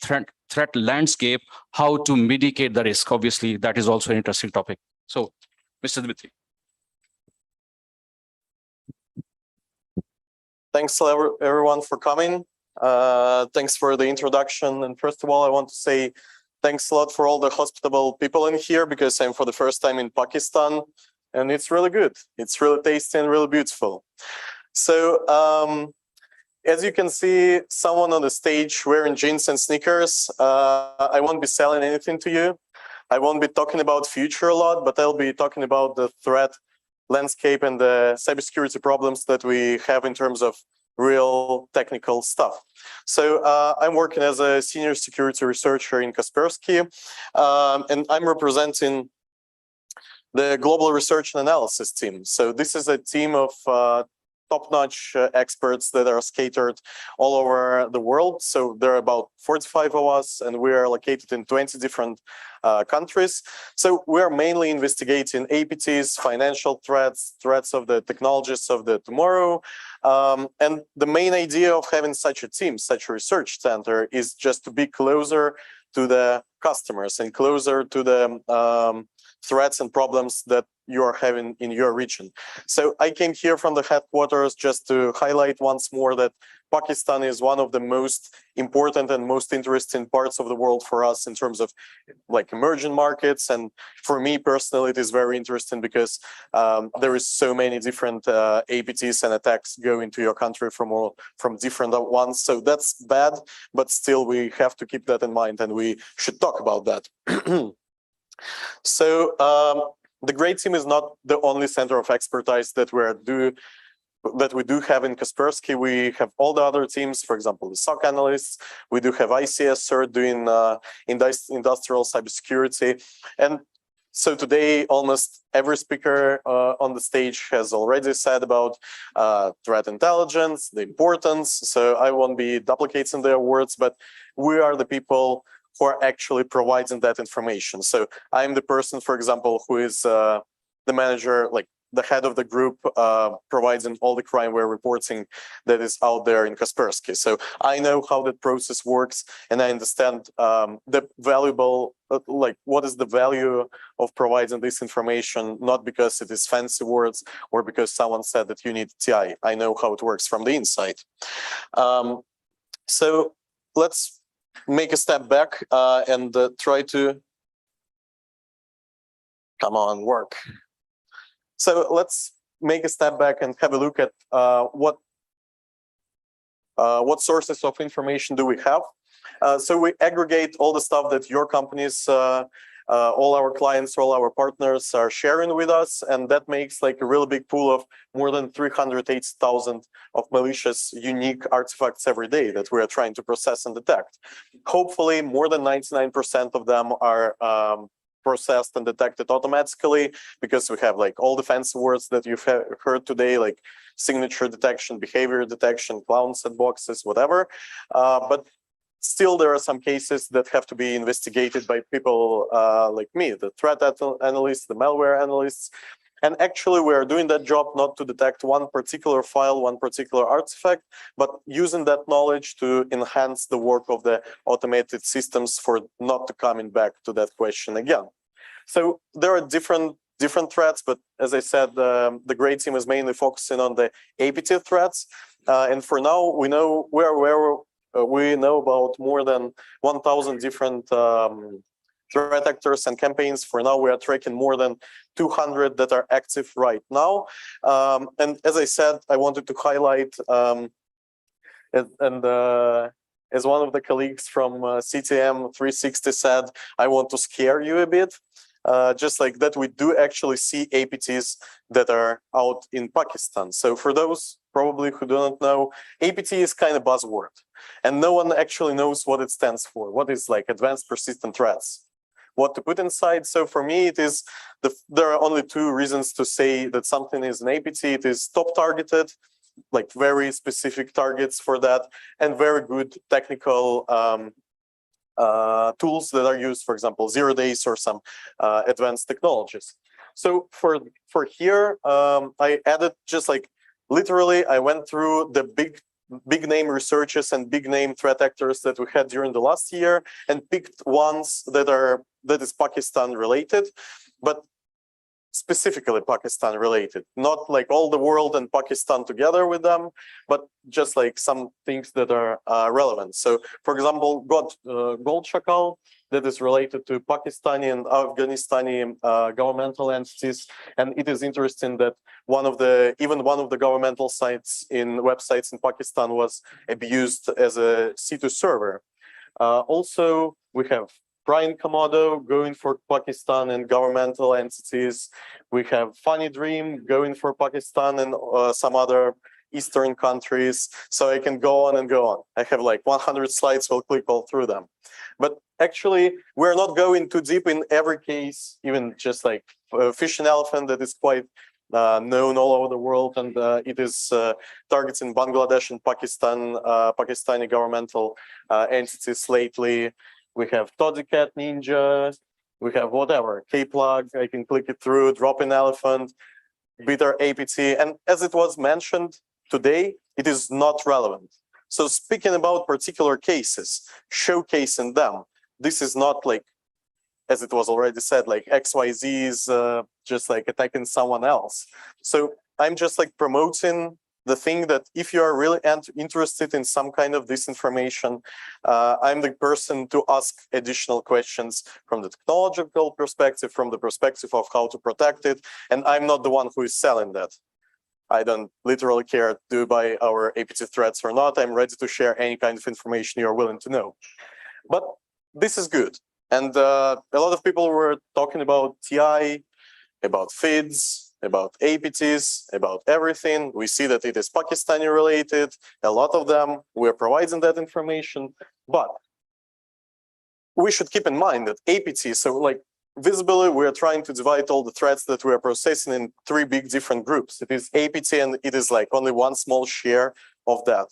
threat landscape, how to mitigate the risk. Obviously, that is also an interesting topic. So, Mr. Dmitry. Thanks everyone for coming. Thanks for the introduction. And first of all, I want to say thanks a lot for all the hospitable people in here, because I'm for the first time in Pakistan and it's really good. It's really tasty and really beautiful. So as you can see, someone on the stage wearing jeans and sneakers. I won't be selling anything to you. I won't be talking about future a lot, but I'll be talking about the threat landscape and the cybersecurity problems that we have in terms of real technical stuff. So I'm working as a senior security researcher in Kaspersky, and I'm representing the global research and analysis team. So this is a team of top-notch experts that are scattered all over the world. So there are about 45 of us, and we are located in 20 different countries. So we are mainly investigating APTs, financial threats, threats of the technologies of the tomorrow. And the main idea of having such a team, such a research center, is just to be closer to the customers and closer to the threats and problems that you are having in your region. So I came here from the headquarters just to highlight once more that Pakistan is one of the most important and most interesting parts of the world for us in terms of like emerging markets. And for me personally, it is very interesting because there is so many different APTs and attacks go into your country from different ones. So that's bad, but still we have to keep that in mind and we should talk about that. So the great team is not the only center of expertise that we do have in Kaspersky. We have all the other teams, for example, the SOC analysts. We do have ICS cert doing industrial cybersecurity. And so today, almost every speaker on the stage has already said about threat intelligence, the importance. So I won't be duplicating their words, but we are the people who are actually providing that information. So I'm the person, for example, who is the manager, like the head of the group, providing all the crimeware reporting that is out there in Kaspersky. So I know how that process works, and I understand the valuable, like what is the value of providing this information, not because it is fancy words or because someone said that you need TI. I know how it works from the inside. So let's make a step back and try to, come on, work. So let's make a step back and have a look at what sources of information do we have. So we aggregate all the stuff that your companies, all our clients, all our partners are sharing with us, and that makes like a really big pool of more than 380,000 of malicious unique artifacts every day that we are trying to process and detect. Hopefully, more than 99% of them are processed and detected automatically, because we have like all the fancy words that you've heard today, like signature detection, behavior detection, clown sandboxes, whatever. But still, there are some cases that have to be investigated by people like me, the threat analysts, the malware analysts. And actually, we are doing that job not to detect one particular file, one particular artifact, but using that knowledge to enhance the work of the automated systems for not to coming back to that question again. So there are different threats, but as I said, the great team is mainly focusing on the APT threats. And for now, we know we know about more than 1,000 different threat actors and campaigns. For now, we are tracking more than 200 that are active right now. And as I said, I wanted to highlight, as one of the colleagues from CTM 360 said, I want to scare you a bit. Just like that, we do actually see APTs that are out in Pakistan. So for those probably who do not know, APT is kind of buzzword, and no one actually knows what it stands for. What is like advanced persistent threats? What to put inside? So for me, it is there are only two reasons to say that something is an APT. It is top targeted, like very specific targets for that, and very good technical tools that are used, for example, 0 days or some advanced technologies. So for here, I added just like literally, I went through the big name researchers and big name threat actors that we had during the last year and picked ones that is Pakistan related, but specifically Pakistan related, not like all the world and Pakistan together with them, but just like some things that are relevant. So for example, Gold Shakal, that is related to Pakistani and Afghanistani governmental entities. And it is interesting that even one of the governmental websites in Pakistan was abused as a C2 server. Also, we have Brian Komodo going for Pakistan and governmental entities. We have Funny Dream going for Pakistan and some other Eastern countries. So I can go on and go on. I have like 100 slides, we'll click all through them. But actually, we're not going too deep in every case, even just like Fish and Elephant, that is quite known all over the world, and it is targeting Bangladesh and Pakistan, Pakistani governmental entities lately. We have Toddycat Ninja, we have whatever, K-Plug, I can click it through, Drop-in Elephant, Bitter APT, and as it was mentioned today, it is not relevant. So speaking about particular cases, showcasing them, this is not like, as it was already said, like XYZ is just like attacking someone else. So I'm just like promoting the thing that if you are really interested in some kind of disinformation, I'm the person to ask additional questions from the technological perspective, from the perspective of how to protect it. And I'm not the one who is selling that. I don't literally care, do you buy our APT threats or not. I'm ready to share any kind of information you're willing to know. But this is good. And a lot of people were talking about TI, about FIDs, about APTs, about everything. We see that it is Pakistani related, a lot of them, we're providing that information, but we should keep in mind that APT, so like visibly, we're trying to divide all the threats that we are processing in 3 big different groups. It is APT and it is like only one small share of that.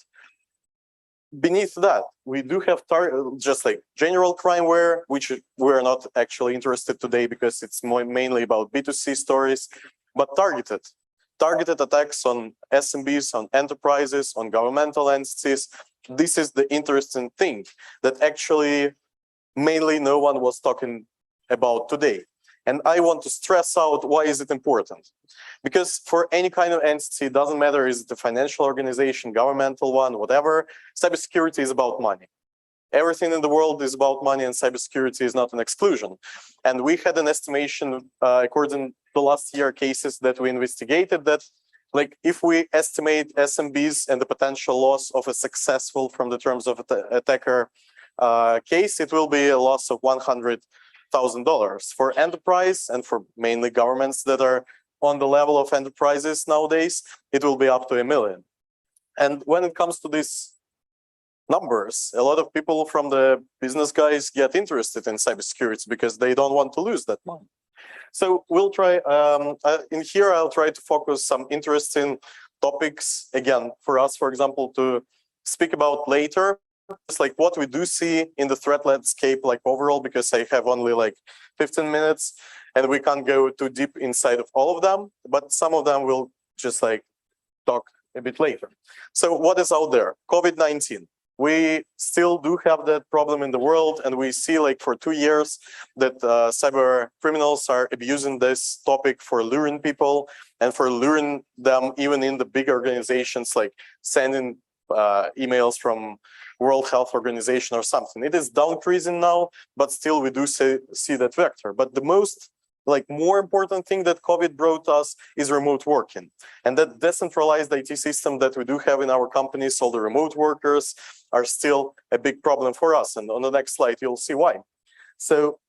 Beneath that, we do have just like general crimeware, which we're not actually interested today because it's mainly about B2C stories, but targeted attacks on SMBs, on enterprises, on governmental entities. This is the interesting thing that actually mainly no one was talking about today. And I want to stress out why is it important. Because for any kind of entity, it doesn't matter, is it a financial organization, governmental one, whatever, cybersecurity is about money. Everything in the world is about money, and cybersecurity is not an exclusion. And we had an estimation, according to last year cases that we investigated, that like if we estimate SMBs and the potential loss of a successful from the terms of attacker case, it will be a loss of $100,000 for enterprise, and for mainly governments that are on the level of enterprises nowadays, it will be up to $1 million. And when it comes to these numbers, a lot of people from the business guys get interested in cybersecurity because they don't want to lose that money. So we'll try, in here, I'll try to focus some interesting topics, again, for us, for example, to speak about later. It's like what we do see in the threat landscape, like overall, because I have only like 15 minutes and we can't go too deep inside of all of them, but some of them we'll just like talk a bit later. So what is out there? COVID-19. We still do have that problem in the world, and we see like for 2 years that cyber criminals are abusing this topic for luring people and for luring them even in the big organizations, like sending emails from World Health Organization or something. It is decreasing now, but still we do see that vector. But the most more important thing that COVID brought us is remote working. And that decentralized IT system that we do have in our companies, all the remote workers, are still a big problem for us. And on the next slide, you'll see why. So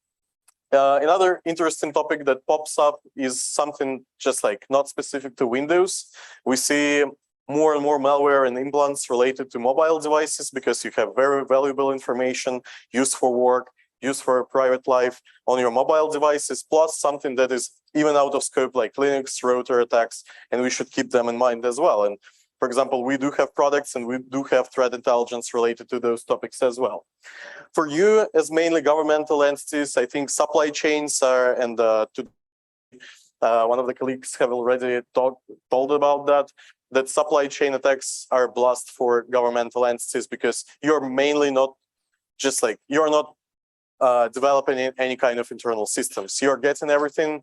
another interesting topic that pops up is something just like not specific to Windows. We see more and more malware and implants related to mobile devices because you have very valuable information used for work, used for private life on your mobile devices, plus something that is even out of scope like Linux router attacks, and we should keep them in mind as well. And for example, we do have products and we do have threat intelligence related to those topics as well. For you as mainly governmental entities, I think supply chains are, and one of the colleagues have already told about that supply chain attacks are a blast for governmental entities because you're mainly not just like, you're not developing any kind of internal systems. You're getting everything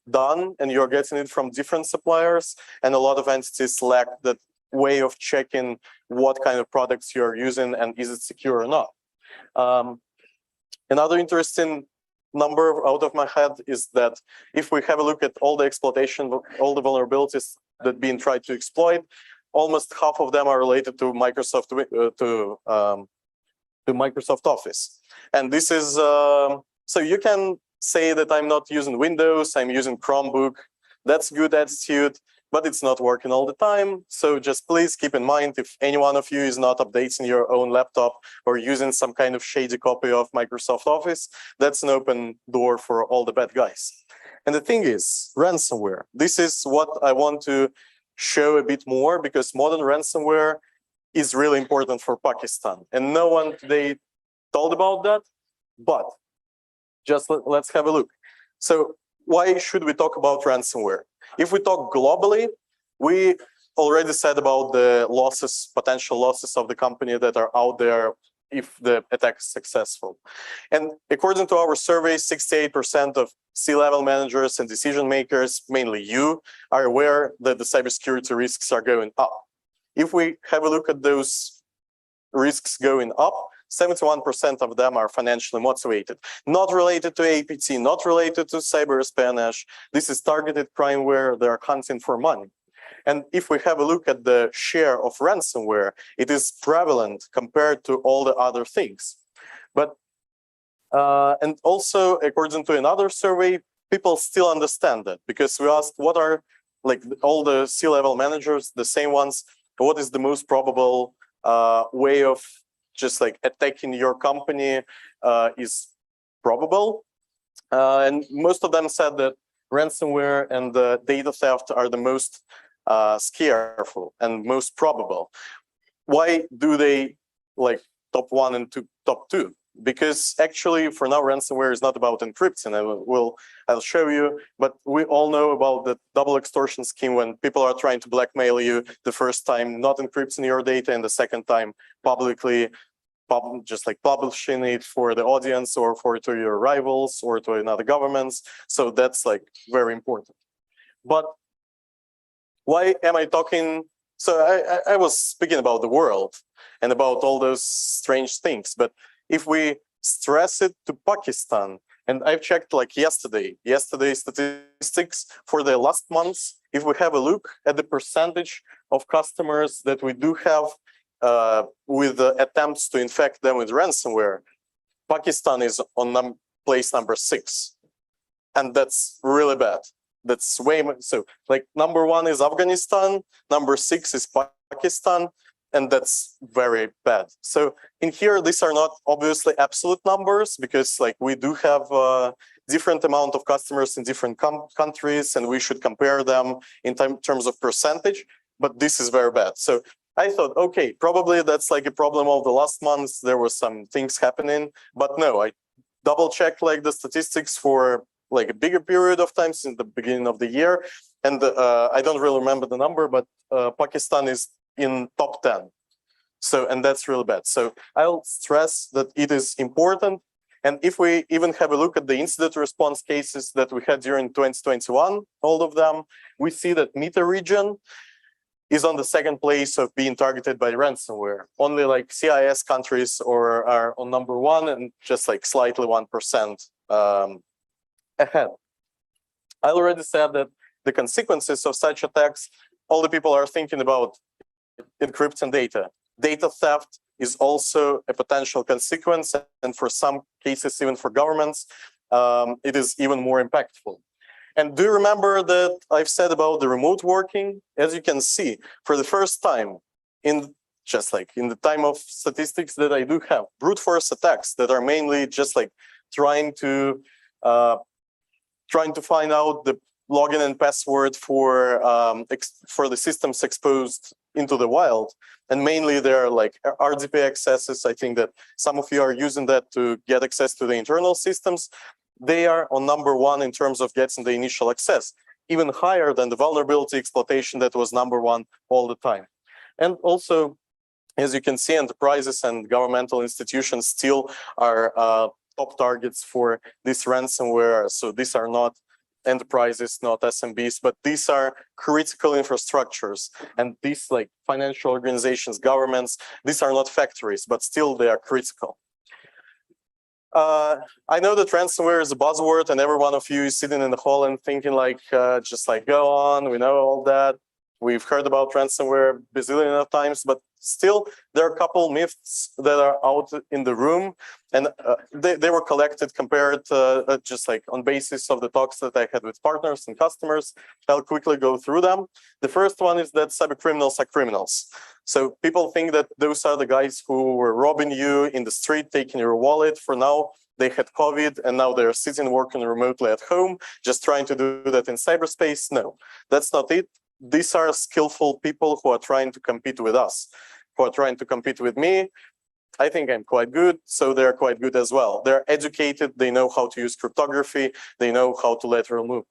done and you're getting it from different suppliers, and a lot of entities lack that way of checking what kind of products you're using and is it secure or not. Another interesting number out of my head is that if we have a look at all the exploitation, all the vulnerabilities that being tried to exploit, almost half of them are related to Microsoft Microsoft Office. And this is, so you can say that I'm not using Windows, I'm using Chromebook. That's good attitude, but it's not working all the time. So just please keep in mind, if any one of you is not updating your own laptop or using some kind of shady copy of Microsoft Office, that's an open door for all the bad guys. And the thing is, ransomware. This is what I want to show a bit more, because modern ransomware is really important for Pakistan. And no one today told about that, but just let's have a look. So why should we talk about ransomware? If we talk globally, we already said about the losses, potential losses of the company that are out there if the attack is successful. And according to our survey, 68% of C-level managers and decision makers, mainly you, are aware that the cybersecurity risks are going up. If we have a look at those risks going up, 71% of them are financially motivated, not related to APT, not related to cyber espionage. This is targeted crime where they are hunting for money. And if we have a look at the share of ransomware, it is prevalent compared to all the other things. But and also, according to another survey, people still understand that, because we asked what are, like, all the C-level managers, the same ones, what is the most probable way of just like attacking your company is probable. And most of them said that ransomware and data theft are the most scareful and most probable. Why do they like top one and top two? Because actually, for now, ransomware is not about encryption. I'll show you, but we all know about the double extortion scheme, when people are trying to blackmail you the first time, not encrypting your data, and the second time publicly, just like publishing it for the audience or to your rivals or to another governments. So that's like very important. But why am I talking? So I was speaking about the world and about all those strange things. But if we stress it to Pakistan, and I've checked like yesterday's statistics for the last months, if we have a look at the percentage of customers that we do have with attempts to infect them with ransomware, Pakistan is on place number 6. And that's really bad. That's way more. So like number 1 is Afghanistan, number 6 is Pakistan, and that's very bad. So in here, these are not obviously absolute numbers, because like we do have different amount of customers in different countries, and we should compare them in terms of percentage, but this is very bad. So I thought, okay, probably that's like a problem of the last months. There were some things happening, but no, I double checked like the statistics for like a bigger period of time since the beginning of the year. And I don't really remember the number, but Pakistan is in top 10. So, and that's really bad. So I'll stress that it is important. And if we even have a look at the incident response cases that we had during 2021, all of them, we see that META region is on the 2nd place of being targeted by ransomware. Only like CIS countries are on number 1 and just like slightly 1% ahead. I already said that the consequences of such attacks, all the people are thinking about encrypting data. Data theft is also a potential consequence, and for some cases, even for governments, it is even more impactful. And do you remember that I've said about the remote working? As you can see, for the first time, in just like in the time of statistics that I do have, brute force attacks that are mainly just like trying to find out the login and password for the systems exposed into the wild. And mainly they're like RDP accesses. I think that some of you are using that to get access to the internal systems. They are on number 1 in terms of getting the initial access, even higher than the vulnerability exploitation that was number 1 all the time. And also, as you can see, enterprises and governmental institutions still are top targets for this ransomware. So these are not enterprises, not SMBs, but these are critical infrastructures. And these like financial organizations, governments, these are not factories, but still they are critical. I know that ransomware is a buzzword, and every one of you is sitting in the hall and thinking like, just like, go on, we know all that. We've heard about ransomware a bazillion of times, but still there are a couple myths that are out in the room, and they were collected, compared just like on basis of the talks that I had with partners and customers. I'll quickly go through them. The first one is that cyber criminals are criminals. So people think that those are the guys who were robbing you in the street, taking your wallet. For now, they had COVID, and now they're sitting working remotely at home, just trying to do that in cyberspace. No, that's not it. These are skillful people who are trying to compete with us, who are trying to compete with me. I think I'm quite good, so they're quite good as well. They're educated, they know how to use cryptography, they know how to lateral move.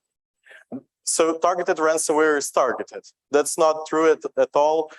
So targeted ransomware is targeted. That's not true at all,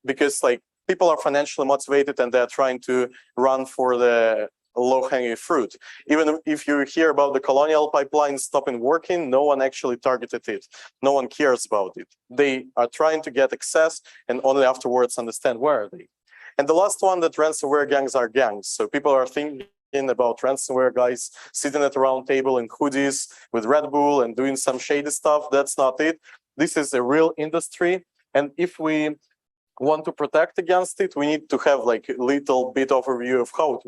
because like people are financially motivated and they're trying to run for the low-hanging fruit. Even if you hear about the colonial pipeline stopping working, no one actually targeted it. No one cares about it. They are trying to get access and only afterwards understand where are they. And the last one, that ransomware gangs are gangs. So people are thinking about ransomware guys sitting at a round table in hoodies with Red Bull and doing some shady stuff. That's not it. This is a real industry. And if we want to protect against it, we need to have like a little bit overview of how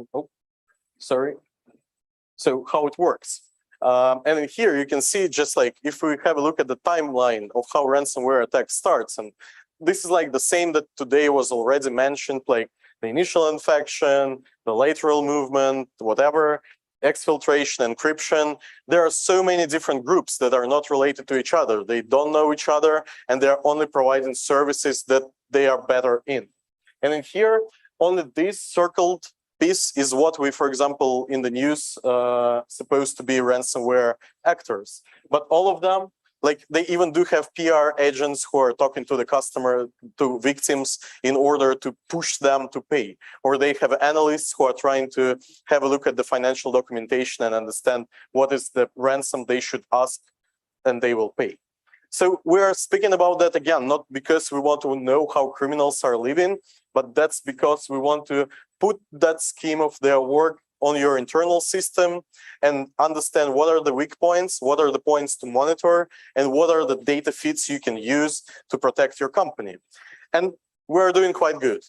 how it works. And in here you can see, just like if we have a look at the timeline of how ransomware attack starts, and this is like the same that today was already mentioned, like the initial infection, the lateral movement, whatever, exfiltration, encryption. There are so many different groups that are not related to each other. They don't know each other, and they're only providing services that they are better in. And in here, only this circled piece is what we, for example, in the news, supposed to be ransomware actors. But all of them, like they even do have PR agents who are talking to the customer, to victims, in order to push them to pay. Or they have analysts who are trying to have a look at the financial documentation and understand what is the ransom they should ask, and they will pay. So we are speaking about that again, not because we want to know how criminals are living, but that's because we want to put that scheme of their work on your internal system and understand what are the weak points, what are the points to monitor, and what are the data feeds you can use to protect your company. And we're doing quite good.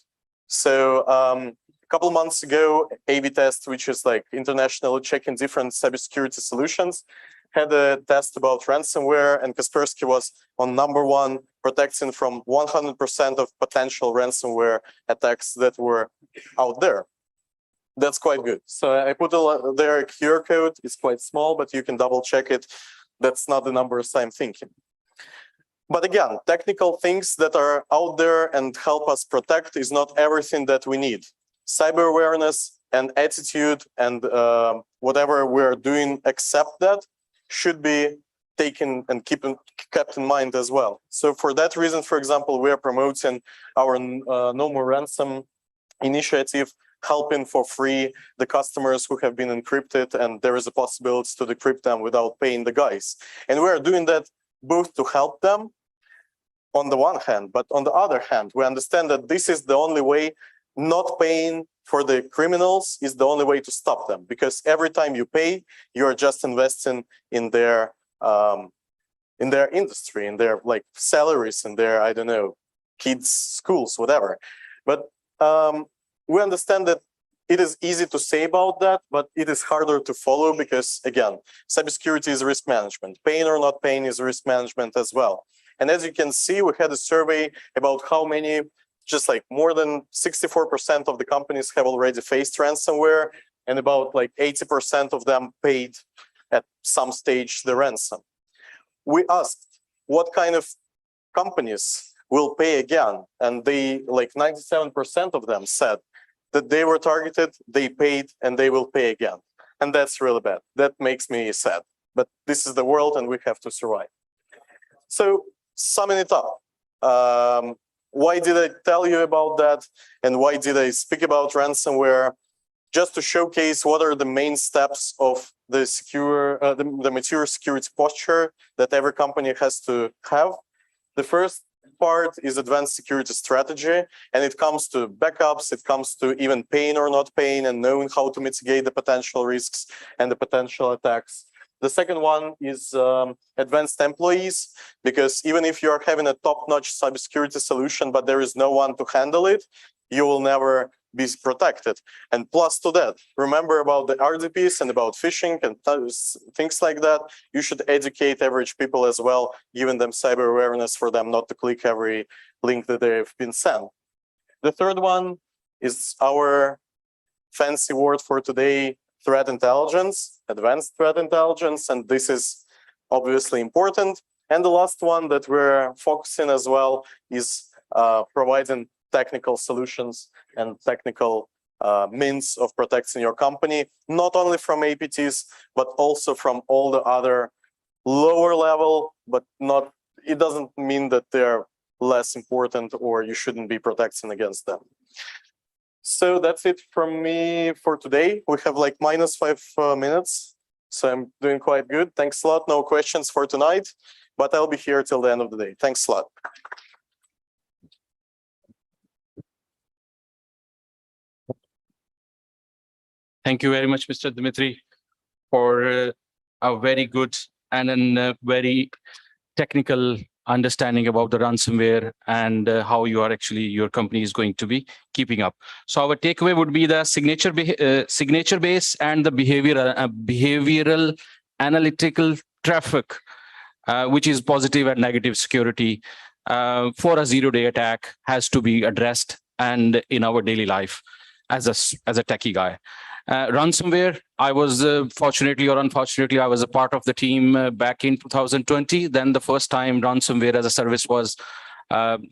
So a couple months ago, A/B Test, which is like internationally checking different cybersecurity solutions, had a test about ransomware, and Kaspersky was on #1, protecting from 100% of potential ransomware attacks that were out there. That's quite good. So I put there a QR code. It's quite small, but you can double check it. That's not the numbers I'm thinking. But again, technical things that are out there and help us protect is not everything that we need. Cyber awareness and attitude and whatever we're doing except that should be taken and kept in mind as well. So for that reason, for example, we are promoting our No More Ransom initiative, helping for free the customers who have been encrypted, and there is a possibility to decrypt them without paying the guys. And we are doing that both to help them on the one hand, but on the other hand, we understand that this is the only way. Not paying for the criminals is the only way to stop them, because every time you pay, you're just investing in their industry, in their like salaries, in their, I don't know, kids' schools, whatever. But we understand that it is easy to say about that, but it is harder to follow because, again, cybersecurity is risk management. Paying or not paying is risk management as well. And as you can see, we had a survey about how many, just like more than 64% of the companies have already faced ransomware, and about like 80% of them paid at some stage the ransom. We asked what kind of companies will pay again, and they, like 97% of them said that they were targeted, they paid, and they will pay again. And that's really bad. That makes me sad. But this is the world and we have to survive. So summing it up, why did I tell you about that? And why did I speak about ransomware? Just to showcase what are the main steps of the the mature security posture that every company has to have. The first part is advanced security strategy, and it comes to backups, it comes to even paying or not paying and knowing how to mitigate the potential risks and the potential attacks. The second one is advanced employees, because even if you're having a top-notch cybersecurity solution, but there is no one to handle it, you will never be protected. And plus to that, remember about the RDPs and about phishing and things like that. You should educate average people as well, giving them cyber awareness for them not to click every link that they've been sent. The third one is our fancy word for today, threat intelligence, advanced threat intelligence, and this is obviously important. And the last one that we're focusing as well is providing technical solutions and technical means of protecting your company, not only from APTs, but also from all the other lower level, but not, it doesn't mean that they're less important or you shouldn't be protecting against them. So that's it from me for today. We have like -5 minutes, so I'm doing quite good. Thanks a lot. No questions for tonight, but I'll be here till the end of the day. Thanks a lot. Thank you very much, Mr. Dmitry, for a very good and a very technical understanding about the ransomware and how you are actually, your company is going to be keeping up. So our takeaway would be the signature base and the behavioral analytical traffic, which is positive and negative security for a zero-day attack has to be addressed and in our daily life as a techie guy. Ransomware, I was fortunately or unfortunately, I was a part of the team back in 2020. Then the first time ransomware as a service was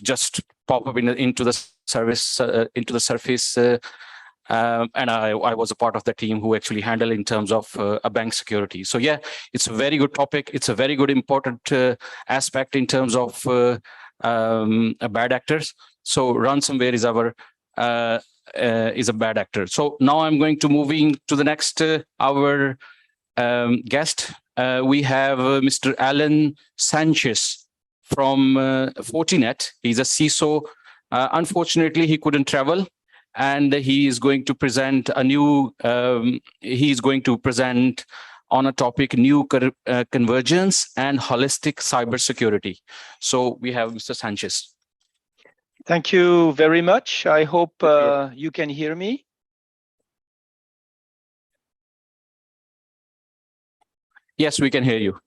just pop up into the service, into the surface. And I was a part of the team who actually handled in terms of a bank security. So yeah, it's a very good topic. It's a very good important aspect in terms of bad actors. So ransomware is our is a bad actor. So now I'm going to moving to the next our guest. We have Mr. Alan Sanchez from Fortinet. He's a CISO. Unfortunately, he couldn't travel, and he is going to present a new. He's going to present on a topic: new convergence and holistic cybersecurity. So we have Mr. Sanchez. Thank you very much. I hope you can hear me. Yes, we can hear you.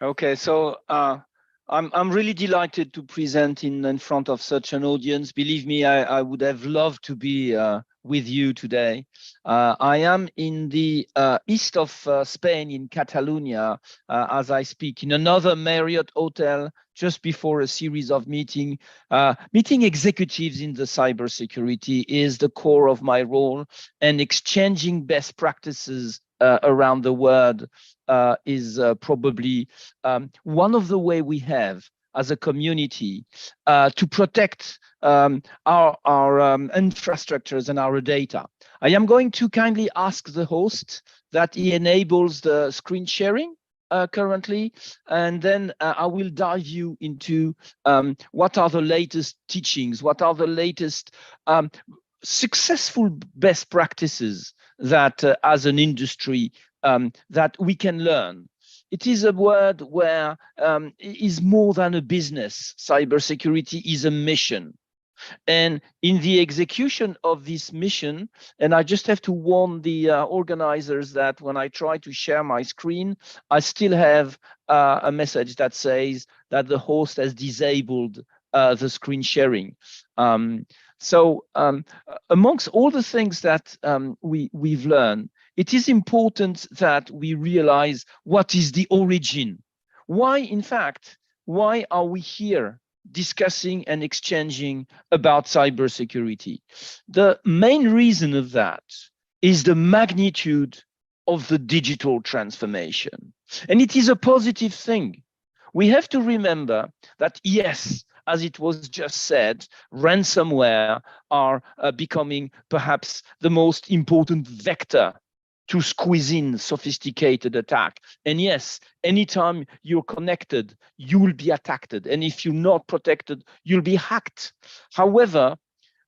Okay, so I'm really delighted to present in front of such an audience. Believe me, I would have loved to be with you today. I am in the east of Spain, in Catalonia, as I speak, in another Marriott hotel, just before a series of meeting executives in the cybersecurity is the core of my role, and exchanging best practices around the world is probably one of the way we have as a community to protect our infrastructures and our data. I am going to kindly ask the host that he enables the screen sharing currently, and then I will dive you into what are the latest teachings, what are the latest successful best practices that as an industry that we can learn. It is a word where it is more than a business. Cybersecurity is a mission. And in the execution of this mission, and I just have to warn the organizers that when I try to share my screen, I still have a message that says that the host has disabled the screen sharing. So amongst all the things that we've learned, it is important that we realize what is the origin. Why, in fact, why are we here discussing and exchanging about cybersecurity? The main reason of that is the magnitude of the digital transformation. And it is a positive thing. We have to remember that, yes, as it was just said, ransomware are becoming perhaps the most important vector to squeeze in sophisticated attack. And yes, anytime you're connected, you will be attacked. And if you're not protected, you'll be hacked. However,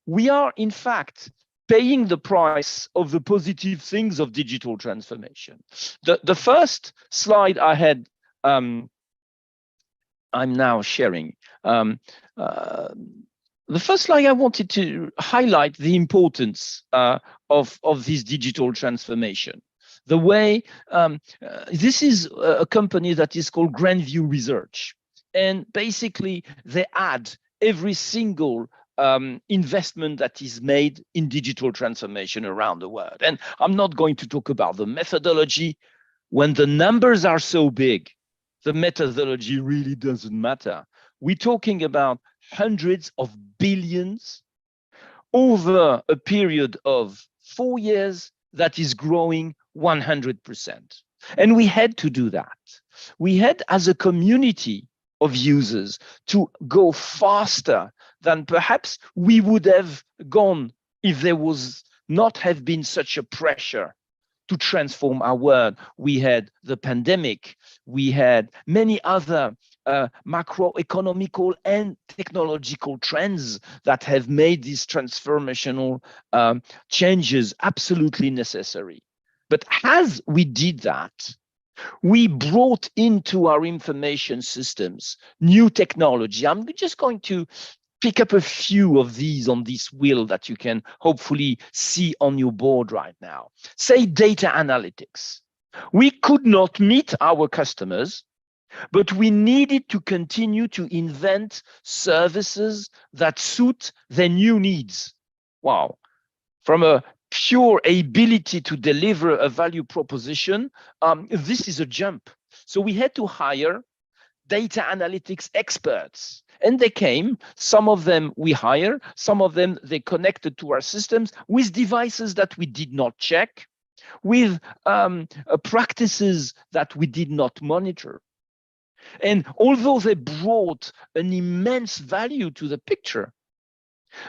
we are in fact paying the price of the positive things of digital transformation. The first slide I had, I'm now sharing. The first slide I wanted to highlight the importance of this digital transformation. The way, this is a company that is called Grandview Research. And basically they add every single investment that is made in digital transformation around the world. And I'm not going to talk about the methodology. When the numbers are so big, the methodology really doesn't matter. We're talking about hundreds of billions over a period of 4 years that is growing 100%. And we had to do that. We had, as a community of users, to go faster than perhaps we would have gone if there was not have been such a pressure to transform our world. We had the pandemic, we had many other macroeconomical and technological trends that have made these transformational changes absolutely necessary. But as we did that, we brought into our information systems new technology. I'm just going to pick up a few of these on this wheel that you can hopefully see on your board right now. Say data analytics. We could not meet our customers, but we needed to continue to invent services that suit their new needs. Wow. From a pure ability to deliver a value proposition, this is a jump. So we had to hire data analytics experts. And they came, some of them we hire, some of them they connected to our systems with devices that we did not check, with practices that we did not monitor. And although they brought an immense value to the picture,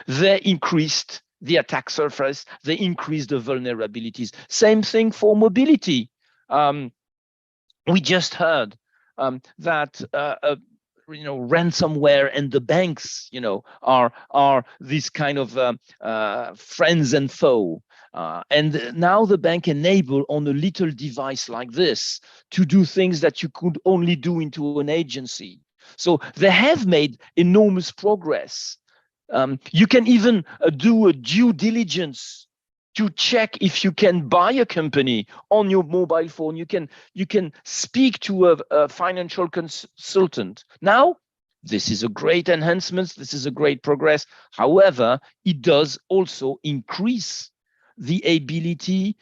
they increased the attack surface, they increased the vulnerabilities. Same thing for mobility. We just heard that ransomware and the banks, are this kind of friends and foe. And now the bank enable on a little device like this to do things that you could only do into an agency. So they have made enormous progress. You can even do a due diligence to check if you can buy a company on your mobile phone. You can speak to a financial consultant. Now, this is a great enhancement. This is a great progress. However, it does also increase the ability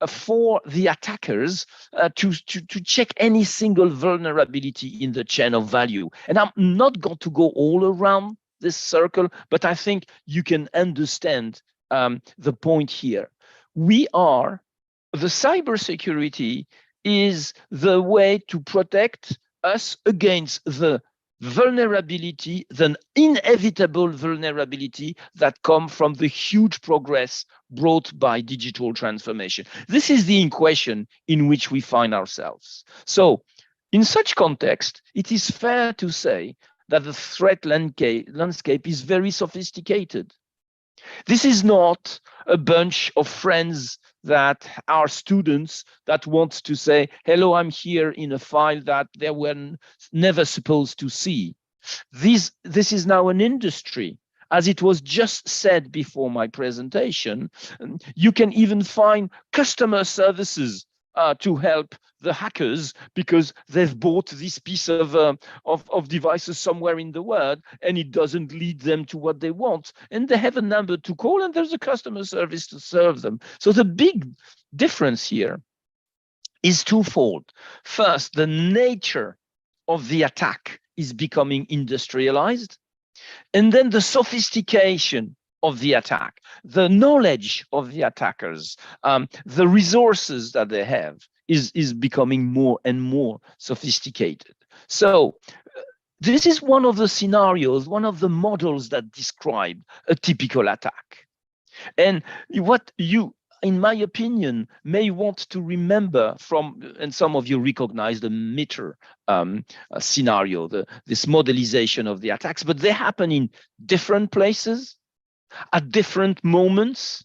for the attackers to check any single vulnerability in the chain of value. And I'm not going to go all around this circle, but I think you can understand the point here. The cybersecurity is the way to protect us against the vulnerability, the inevitable vulnerability that come from the huge progress brought by digital transformation. This is the equation in which we find ourselves. So in such context, it is fair to say that the threat landscape is very sophisticated. This is not a bunch of friends that are students that want to say, hello, I'm here in a file that they were never supposed to see. This is now an industry. As it was just said before my presentation, you can even find customer services to help the hackers because they've bought this piece of devices somewhere in the world and it doesn't lead them to what they want. And they have a number to call and there's a customer service to serve them. So the big difference here is twofold. First, the nature of the attack is becoming industrialized. And then the sophistication of the attack, the knowledge of the attackers, the resources that they have is becoming more and more sophisticated. So this is one of the scenarios, one of the models that describe a typical attack. And what you, in my opinion, may want to remember from, and some of you recognize the MITRE scenario, this modelization of the attacks, but they happen in different places, at different moments,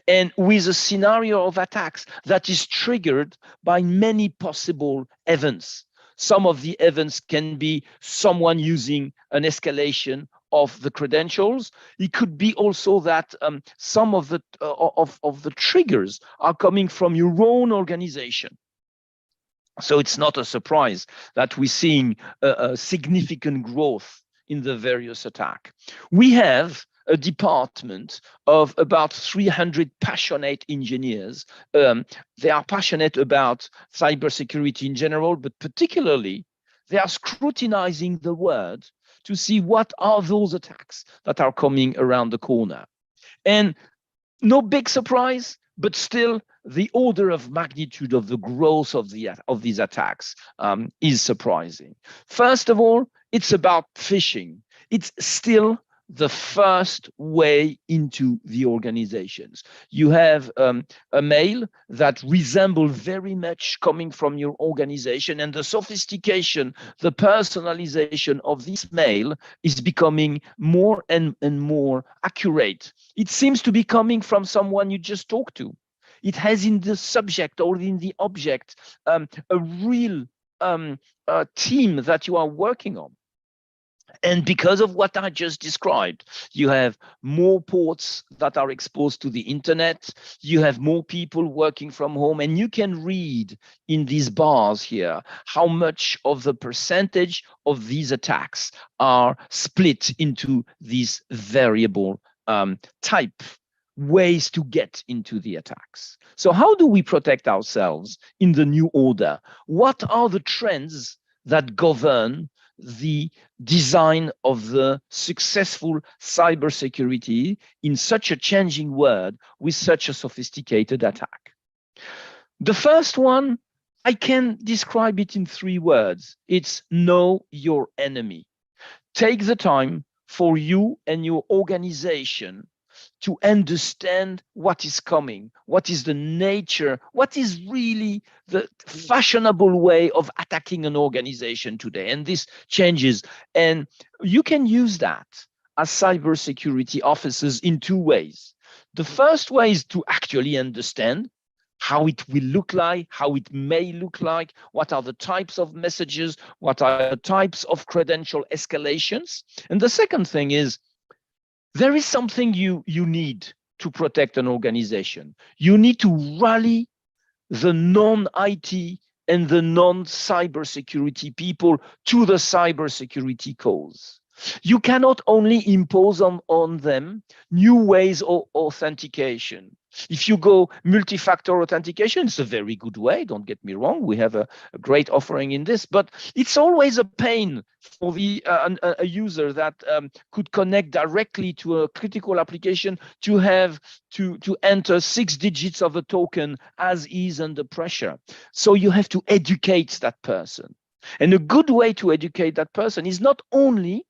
and with a scenario of attacks that is triggered by many possible events. Some of the events can be someone using an escalation of the credentials. It could be also that some of the triggers are coming from your own organization. So it's not a surprise that we're seeing a significant growth in the various attack. We have a department of about 300 passionate engineers. They are passionate about cybersecurity in general, but particularly they are scrutinizing the world to see what are those attacks that are coming around the corner. And no big surprise, but still the order of magnitude of the growth of these attacks is surprising. First of all, it's about phishing. It's still the first way into the organizations. You have a mail that resembles very much coming from your organization, and the sophistication, the personalization of this mail is becoming more and more accurate. It seems to be coming from someone you just talked to. It has in the subject or in the object a real team that you are working on. And because of what I just described, you have more ports that are exposed to the internet, you have more people working from home, and you can read in these bars here how much of the percentage of these attacks are split into these variable type ways to get into the attacks. So how do we protect ourselves in the new order? What are the trends that govern the design of the successful cybersecurity in such a changing world with such a sophisticated attack? The first one, I can describe it in 3 words. It's know your enemy. Take the time for you and your organization to understand what is coming, what is the nature, what is really the fashionable way of attacking an organization today. And this changes. And you can use that as cybersecurity officers in 2 ways. The first way is to actually understand how it will look like, how it may look like, what are the types of messages, what are the types of credential escalations. And the second thing is, there is something you need to protect an organization. You need to rally the non-IT and the non-cybersecurity people to the cybersecurity cause. You cannot only impose on them new ways of authentication. If you go multi-factor authentication, it's a very good way, don't get me wrong. We have a great offering in this, but it's always a pain for a user that could connect directly to a critical application to have to enter 6 digits of a token as is under pressure. So you have to educate that person. And a good way to educate that person is not only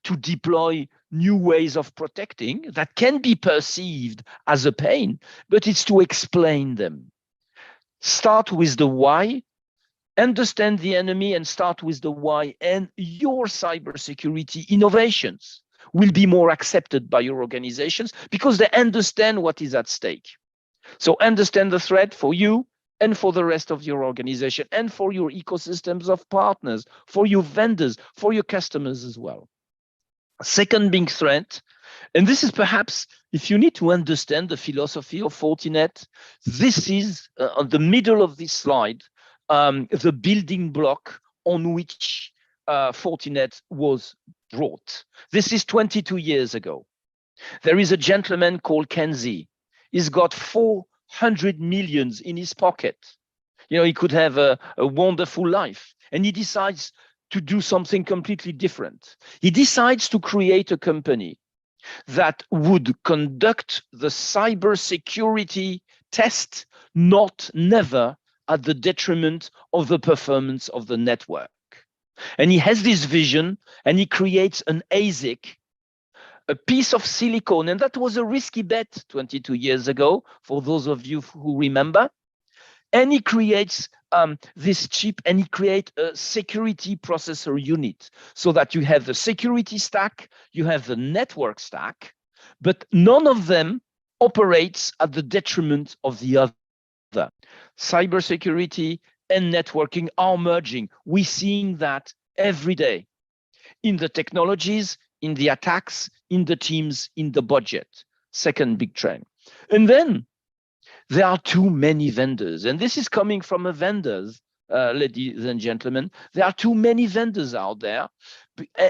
to deploy new ways of protecting that can be perceived as a pain, but it's to explain them. Start with the why, understand the enemy, and start with the why, and your cybersecurity innovations will be more accepted by your organizations because they understand what is at stake. So understand the threat for you and for the rest of your organization and for your ecosystems of partners, for your vendors, for your customers as well. Second big threat, and this is perhaps, if you need to understand the philosophy of Fortinet, this is on the middle of this slide, the building block on which Fortinet was brought. This is 22 years ago. There is a gentleman called Kenzie. He's got 400 millions in his pocket. You know, he could have a wonderful life, and he decides to do something completely different. He decides to create a company that would conduct the cybersecurity test, never at the detriment of the performance of the network. And he has this vision, and he creates an ASIC, a piece of silicon, and that was a risky bet 22 years ago, for those of you who remember. And he creates this chip, and he creates a security processor unit so that you have the security stack, you have the network stack, but none of them operates at the detriment of the other. Cybersecurity and networking are merging. We're seeing that every day in the technologies, in the attacks, in the teams, in the budget. Second big trend. And then there are too many vendors, and this is coming from a vendors ladies and gentlemen. There are too many vendors out there,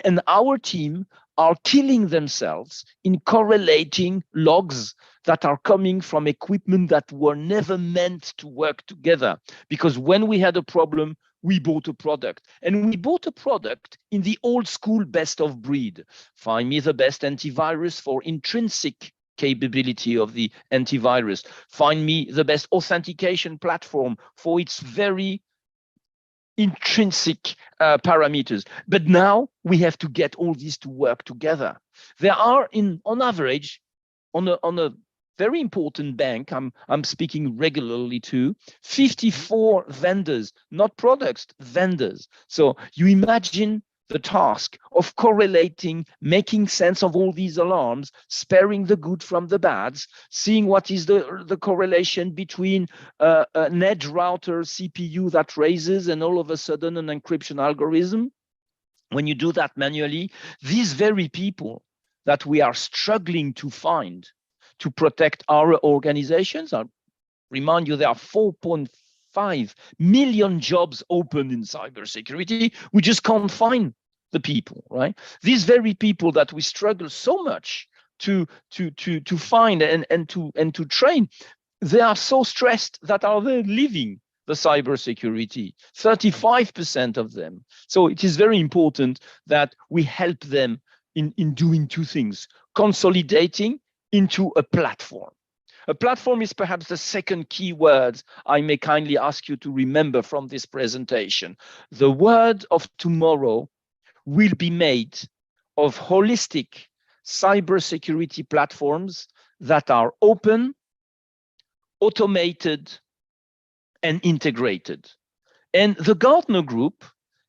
and our team are killing themselves in correlating logs that are coming from equipment that were never meant to work together. Because when we had a problem, we bought a product, and we bought a product in the old school best of breed. Find me the best antivirus for intrinsic capability of the antivirus. Find me the best authentication platform for its very intrinsic parameters. But now we have to get all these to work together. There are, on average, on a very important bank I'm speaking regularly to, 54 vendors, not products, vendors. So you imagine the task of correlating, making sense of all these alarms, sparing the good from the bads, seeing what is the correlation between an edge router CPU that raises and all of a sudden an encryption algorithm. When you do that manually, these very people that we are struggling to find to protect our organizations, I remind you there are 4.5 million jobs open in cybersecurity. We just can't find the people, right? These very people that we struggle so much to find and to train, they are so stressed that are they leaving the cybersecurity, 35% of them. So it is very important that we help them in doing two things: consolidating into a platform. A platform is perhaps the second key word I may kindly ask you to remember from this presentation. The word of tomorrow will be made of holistic cybersecurity platforms that are open, automated, and integrated. And the Gartner Group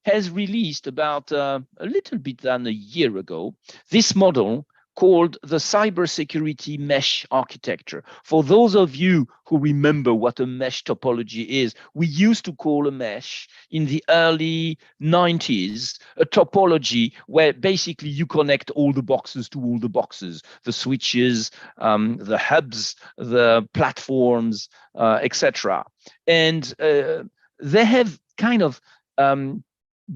has released about a little bit than a year ago this model called the cybersecurity mesh architecture. For those of you who remember what a mesh topology is, we used to call a mesh in the early 90s a topology where basically you connect all the boxes to all the boxes, the switches, the hubs, the platforms, etc. And they have kind of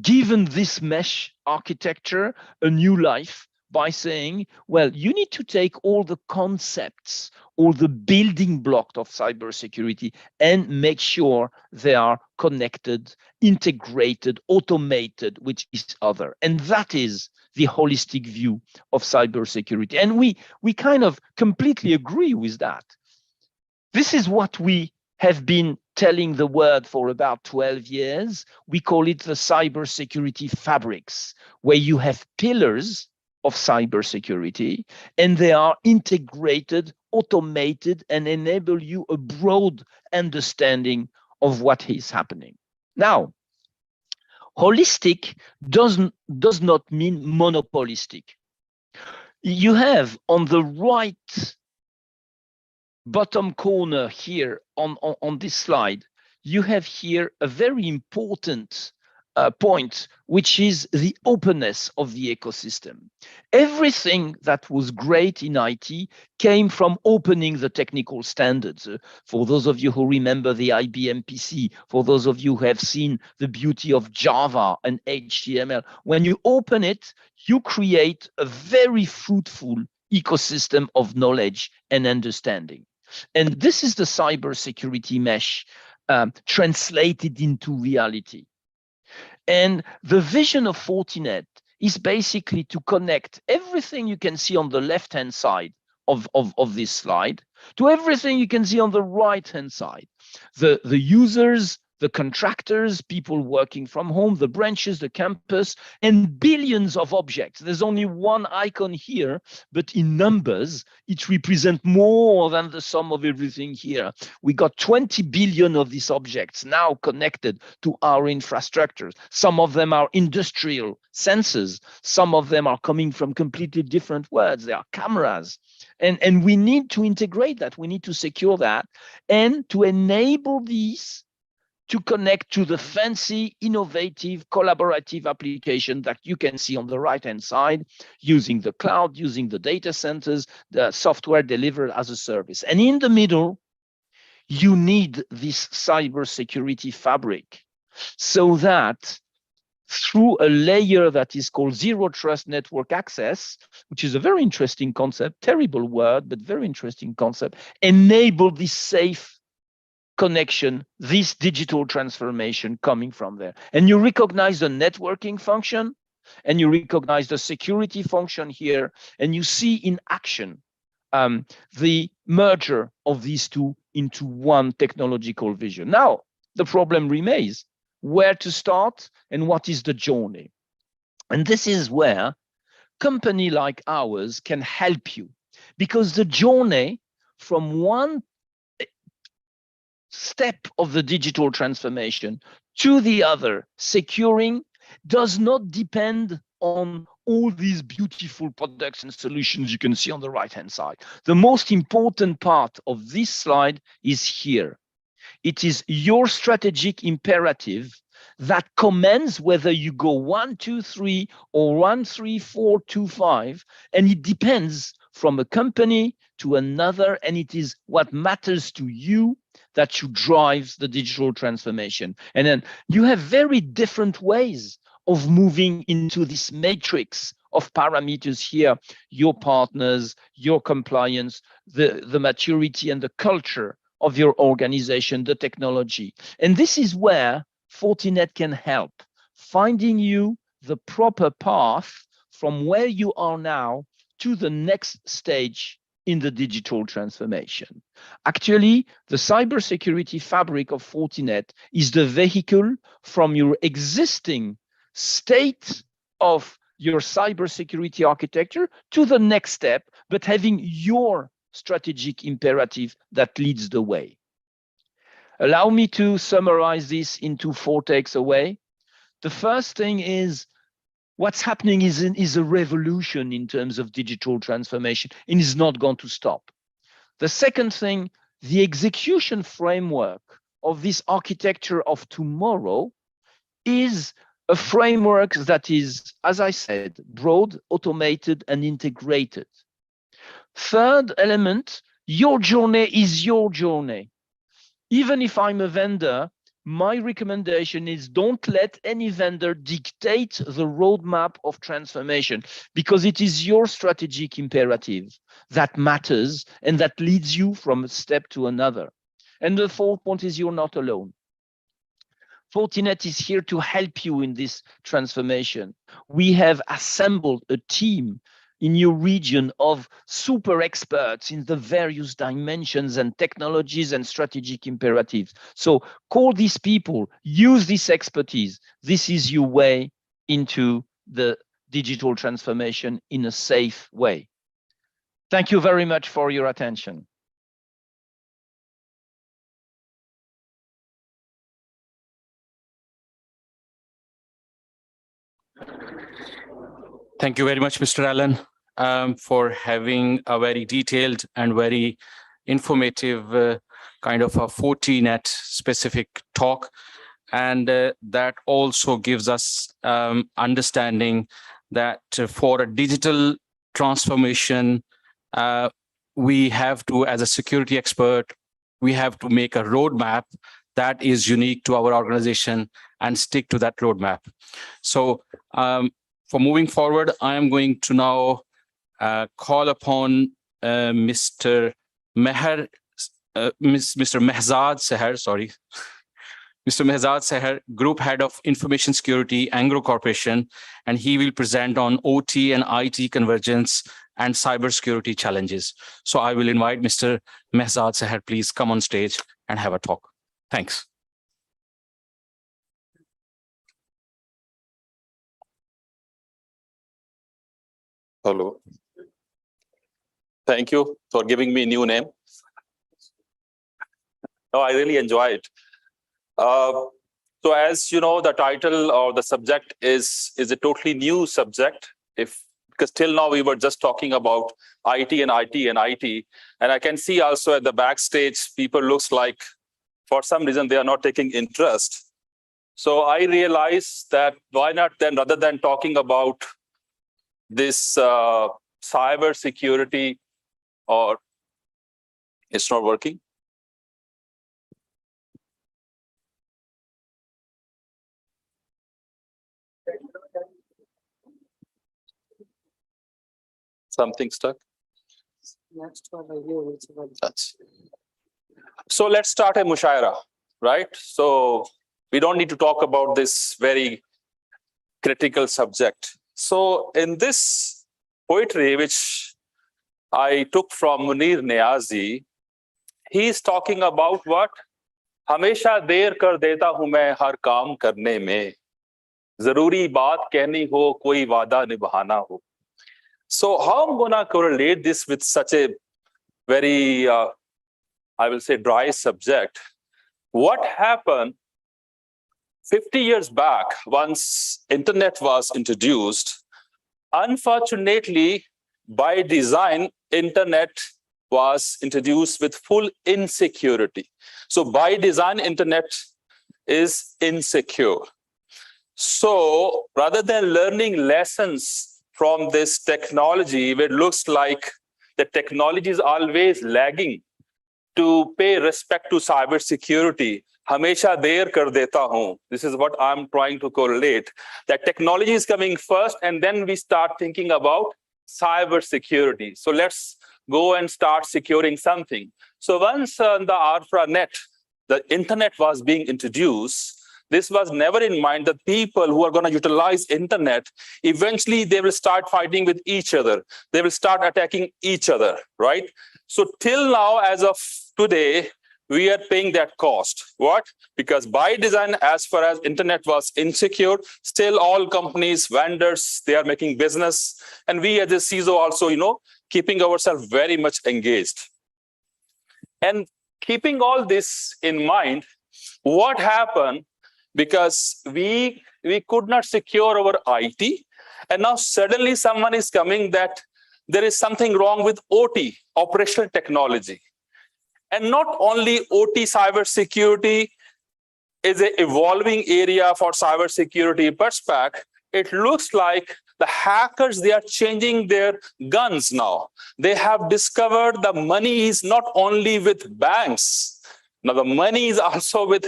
given this mesh architecture a new life by saying, well, you need to take all the concepts, all the building blocks of cybersecurity and make sure they are connected, integrated, automated with each other. And that is the holistic view of cybersecurity. And we kind of completely agree with that. This is what we have been telling the world for about 12 years. We call it the cybersecurity fabrics, where you have pillars of cybersecurity, and they are integrated, automated, and enable you a broad understanding of what is happening. Now, holistic does not mean monopolistic. You have on the right bottom corner here on this slide, you have here a very important point, which is the openness of the ecosystem. Everything that was great in IT came from opening the technical standards. For those of you who remember the IBM PC, for those of you who have seen the beauty of Java and HTML, when you open it, you create a very fruitful ecosystem of knowledge and understanding. And this is the cybersecurity mesh translated into reality. And the vision of Fortinet is basically to connect everything you can see on the left-hand side of this slide to everything you can see on the right-hand side. The users, the contractors, people working from home, the branches, the campus, and billions of objects. There's only one icon here, but in numbers, it represents more than the sum of everything here. We got 20 billion of these objects now connected to our infrastructures. Some of them are industrial sensors. Some of them are coming from completely different worlds. They are cameras. And we need to integrate that. We need to secure that and to enable these to connect to the fancy, innovative, collaborative application that you can see on the right-hand side, using the cloud, using the data centers, the software delivered as a service. And in the middle, you need this cybersecurity fabric so that through a layer that is called zero trust network access, which is a very interesting concept, terrible word, but very interesting concept, enable this safe connection, this digital transformation coming from there. And you recognize the networking function, and you recognize the security function here, and you see in action the merger of these two into one technological vision. Now, the problem remains where to start and what is the journey. And this is where company like ours can help you, because the journey from one step of the digital transformation to the other, securing, does not depend on all these beautiful products and solutions you can see on the right-hand side. The most important part of this slide is here. It is your strategic imperative that commands whether you go 1, 2, 3 or 1, 3, 4, 2, 5, and it depends from a company to another, and it is what matters to you that drives the digital transformation. And then you have very different ways of moving into this matrix of parameters here, your partners, your compliance, the maturity and the culture of your organization, the technology. And this is where Fortinet can help, finding you the proper path from where you are now to the next stage in the digital transformation. Actually, the cybersecurity fabric of Fortinet is the vehicle from your existing state of your cybersecurity architecture to the next step, but having your strategic imperative that leads the way. Allow me to summarize this into 4 takes away. The first thing is what's happening is a revolution in terms of digital transformation and is not going to stop. The second thing, the execution framework of this architecture of tomorrow is a framework that is, as I said, broad, automated, and integrated. Third element, your journey is your journey. Even if I'm a vendor, my recommendation is don't let any vendor dictate the roadmap of transformation, because it is your strategic imperative that matters and that leads you from a step to another. And the fourth point is you're not alone. Fortinet is here to help you in this transformation. We have assembled a team in your region of super experts in the various dimensions and technologies and strategic imperatives. So call these people, use this expertise. This is your way into the digital transformation in a safe way. Thank you very much for your attention. Thank you very much, Mr. Allen, for having a very detailed and very informative kind of a Fortinet specific talk. And that also gives us understanding that for a digital transformation, we have to, as a security expert, we have to make a roadmap that is unique to our organization and stick to that roadmap. So for moving forward, I am going to now call upon Mr. Mehzad Seher, sorry. Mr. Mehzad Seher, Group Head of Information Security, Anglo Corporation, and he will present on OT and IT convergence and cybersecurity challenges. So I will invite Mr. Mehzad Seher, please come on stage and have a talk. Thanks. Hello. Thank you for giving me a new name. No, I really enjoy it. So as you know, the title or the subject is a totally new subject. Because till now we were just talking about IT and IT and IT. And I can see also at the backstage, people looks like for some reason they are not taking interest. So I realized that why not then, rather than talking about this cyber security, or it's not working. Something stuck? So let's start a mushaira, right? So we don't need to talk about this very critical subject. So in this poetry, which I took from Munir Niazi, he's talking about what? हमेशा देर कर देता हूं मैं हर काम करने में, जरूरी बात कहनी हो कोई वादा निभाना हो. So how I'm gonna correlate this with such a very, I will say, dry subject? What happened 50 years back, once internet was introduced? Unfortunately, by design, internet was introduced with full insecurity. So by design, internet is insecure. So rather than learning lessons from this technology, where it looks like the technology is always lagging to pay respect to cyber security, hamesha der kar deta hoon. This is what I'm trying to correlate. That technology is coming first, and then we start thinking about cyber security. So let's go and start securing something. So once the ARPANET, the internet was being introduced, this was never in mind that people who are going to utilize internet, eventually they will start fighting with each other. They will start attacking each other, right? So till now, as of today, we are paying that cost. What? Because by design, as far as internet was insecure, still all companies, vendors, they are making business. And we as a CISO also, keeping ourselves very much engaged. And keeping all this in mind, what happened? Because we could not secure our IT, and now suddenly someone is coming that there is something wrong with OT, operational technology. And not only OT cybersecurity is an evolving area for cybersecurity perspective, it looks like the hackers, they are changing their guns now. They have discovered the money is not only with banks. Now the money is also with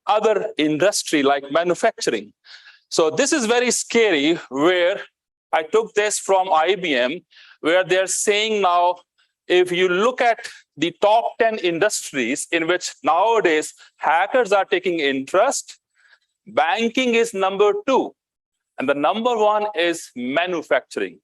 other industry like manufacturing. So this is very scary, where I took this from IBM, where they're saying now, if you look at the top 10 industries in which nowadays hackers are taking interest, banking is number 2. And the number 1 is manufacturing,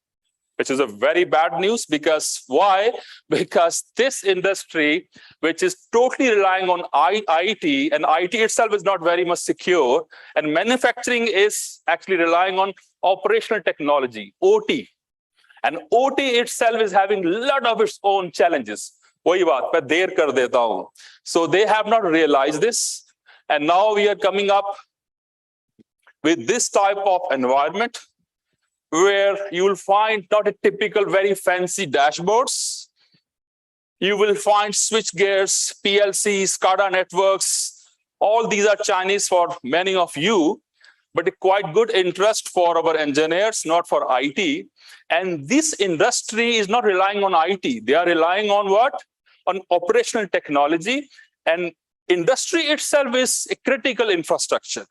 which is a very bad news. Because why? Because this industry, which is totally relying on IT, and IT itself is not very much secure, and manufacturing is actually relying on operational technology, OT. And OT itself is having a lot of its own challenges. So they have not realized this. And now we are coming up with this type of environment, where you will find not a typical very fancy dashboards. You will find switch gears, PLCs, SCADA networks. All these are Chinese for many of you, but a quite good interest for our engineers, not for IT. And this industry is not relying on IT. They are relying on what? On operational technology. And industry itself is a critical infrastructure.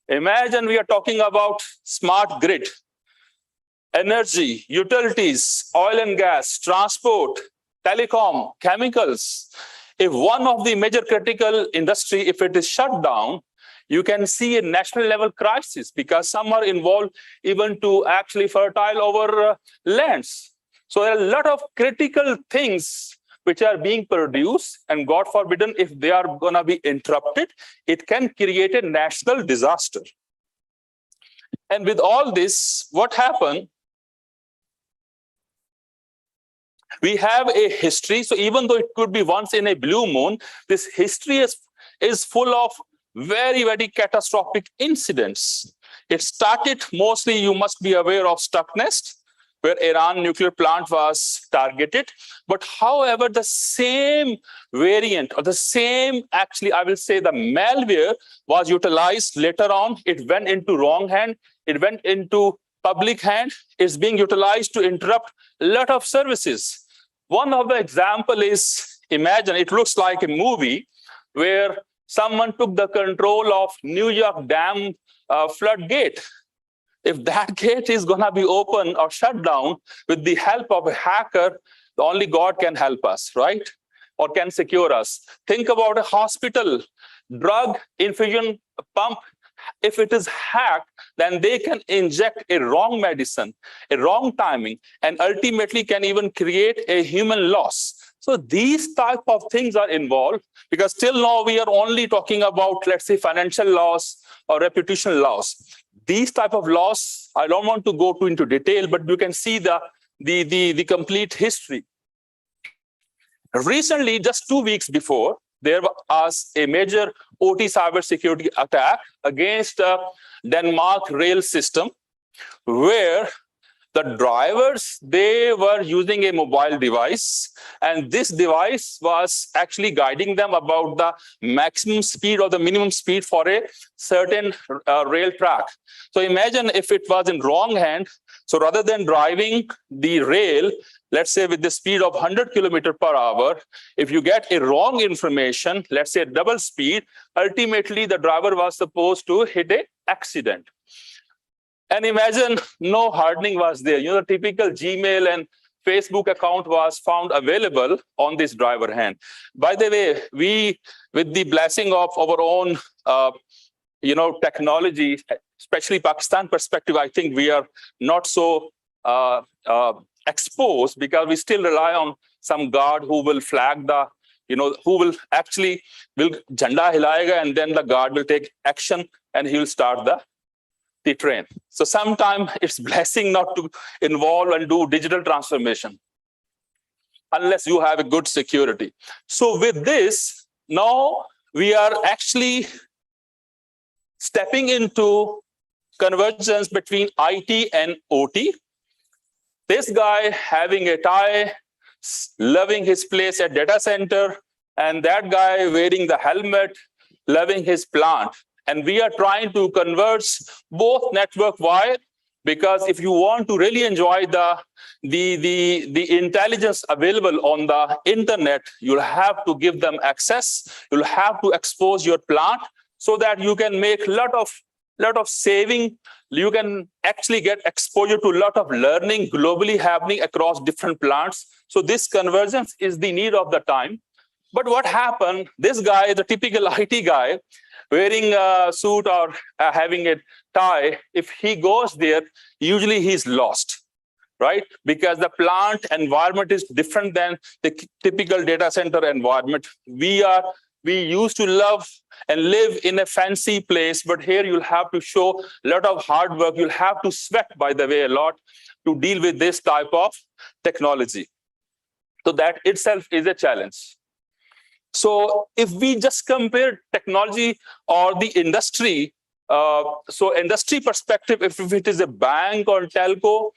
Imagine we are talking about smart grid, energy, utilities, oil and gas, transport, telecom, chemicals. If one of the major critical industry, if it is shut down, you can see a national level crisis, because some are involved even to actually fertile our lands. So there are a lot of critical things which are being produced, and God forbidden, if they are going to be interrupted, it can create a national disaster. And with all this, what happened? We have a history. So even though it could be once in a blue moon, this history is full of very, very catastrophic incidents. It started mostly, you must be aware of Stuxnet, where Iran nuclear plant was targeted. But however, the same variant, or the same, actually, I will say the malware was utilized later on. It went into wrong hand. It went into public hand. It's being utilized to interrupt a lot of services. One of the example is, imagine, it looks like a movie where someone took the control of New York Dam floodgate. If that gate is going to be open or shut down with the help of a hacker, only God can help us, right? Or can secure us. Think about a hospital, drug infusion pump. If it is hacked, then they can inject a wrong medicine, a wrong timing, and ultimately can even create a human loss. So these type of things are involved, because till now we are only talking about, let's say, financial loss or reputational loss. These type of loss, I don't want to go into detail, but you can see the complete history. Recently, just 2 weeks before, there was a major OT cybersecurity attack against Denmark rail system, where the drivers, they were using a mobile device, and this device was actually guiding them about the maximum speed or the minimum speed for a certain rail track. So imagine if it was in wrong hand. So rather than driving the rail, let's say with the speed of 100 km/h, if you get a wrong information, let's say double speed, ultimately the driver was supposed to hit an accident. And imagine no hardening was there. You know, the typical Gmail and Facebook account was found available on this driver hand. By the way, we, with the blessing of our own, technology, especially Pakistan perspective, I think we are not so exposed, because we still rely on some guard who will flag the, who will jhanda hilayega, and then the guard will take action and he will start the train. So sometimes it's blessing not to involve and do digital transformation unless you have a good security. So with this, now we are actually stepping into convergence between IT and OT. This guy having a tie, loving his place at data center, and that guy wearing the helmet, loving his plant. And we are trying to converge both network wire, because if you want to really enjoy the intelligence available on the internet, you'll have to give them access. You'll have to expose your plant so that you can make lot of saving. You can actually get exposure to a lot of learning globally happening across different plants. So this convergence is the need of the time. But what happened? This guy, the typical IT guy, wearing a suit or having a tie, if he goes there, usually he's lost, right? Because the plant environment is different than the typical data center environment. We used to love and live in a fancy place, but here you'll have to show a lot of hard work. You'll have to sweat, by the way, a lot to deal with this type of technology. So that itself is a challenge. So if we just compare technology or the industry, so industry perspective, if it is a bank or telco,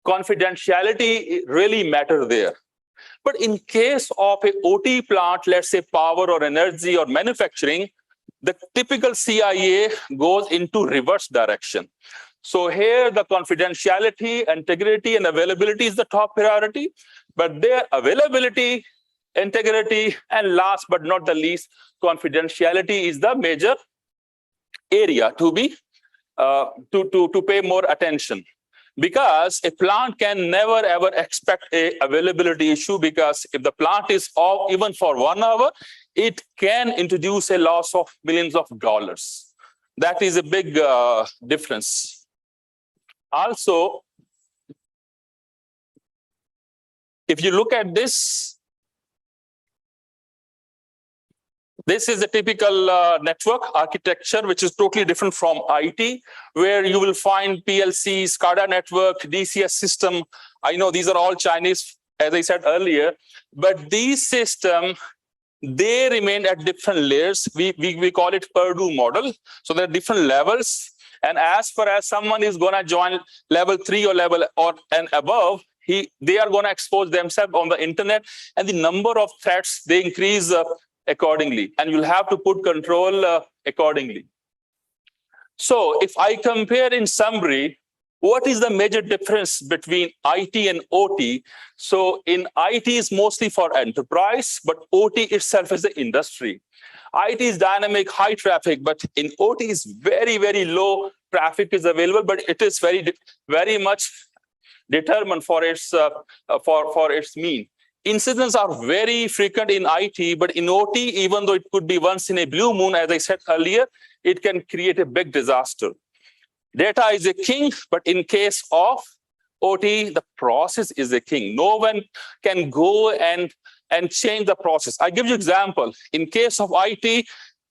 confidentiality really matters there. But in case of a OT plant, let's say power or energy or manufacturing, the typical CIA goes into reverse direction. So here the confidentiality, integrity, and availability is the top priority, but their availability, integrity, and last but not the least, confidentiality is the major area to be to pay more attention. Because a plant can never ever expect a availability issue, because if the plant is off even for 1 hour, it can introduce a loss of millions of dollars. That is a big difference. Also, if you look at this, this is a typical network architecture, which is totally different from IT, where you will find PLCs, SCADA network, DCS system. I know these are all Chinese, as I said earlier, but these systems, they remain at different layers. We call it Purdue model. So there are different levels. And as far as someone is going to join level 3 or level and above, they are going to expose themselves on the internet, and the number of threats, they increase accordingly, and you'll have to put control accordingly. So if I compare in summary, what is the major difference between IT and OT? So in IT is mostly for enterprise, but OT itself is the industry. IT is dynamic, high traffic, but in OT is very, very low traffic is available, but it is very much determined for its mean. Incidents are very frequent in IT, but in OT, even though it could be once in a blue moon, as I said earlier, it can create a big disaster. Data is a king, but in case of OT, the process is a king. No one can go and change the process. I give you example. In case of IT,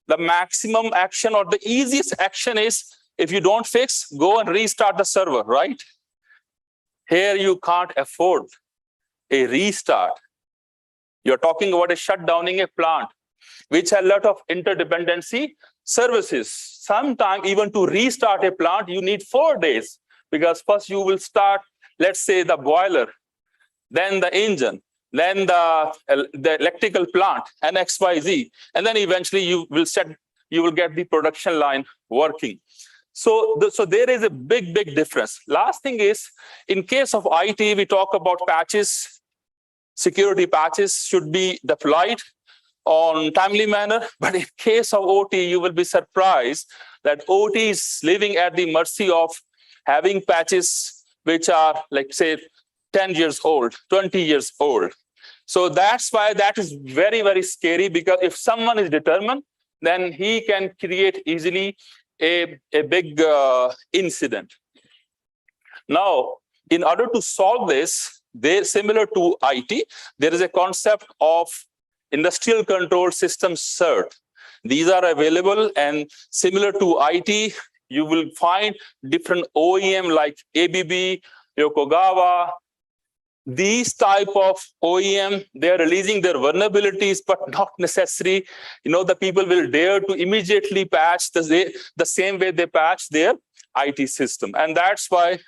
the maximum action or the easiest action is, if you don't fix, go and restart the server, right? Here you can't afford a restart. You're talking about a shutdowning a plant, which has a lot of interdependency services. Sometimes even to restart a plant, you need 4 days, because first you will start, let's say, the boiler, then the engine, then the electrical plant, and XYZ, and then eventually you will get the production line working. So there is a big difference. Last thing is, in case of IT, we talk about patches. Security patches should be deployed on timely manner, but in case of OT, you will be surprised that OT is living at the mercy of having patches which are, like, say, 10 years old, 20 years old. So that's why that is very scary, because if someone is determined, then he can create easily a big incident. Now, in order to solve this, similar to IT, there is a concept of industrial control system CERT. These are available, and similar to IT, you will find different OEM like ABB, Yokogawa. These type of OEM, they are releasing their vulnerabilities, but not necessary. The people will dare to immediately patch the same way they patch their IT system. And that's why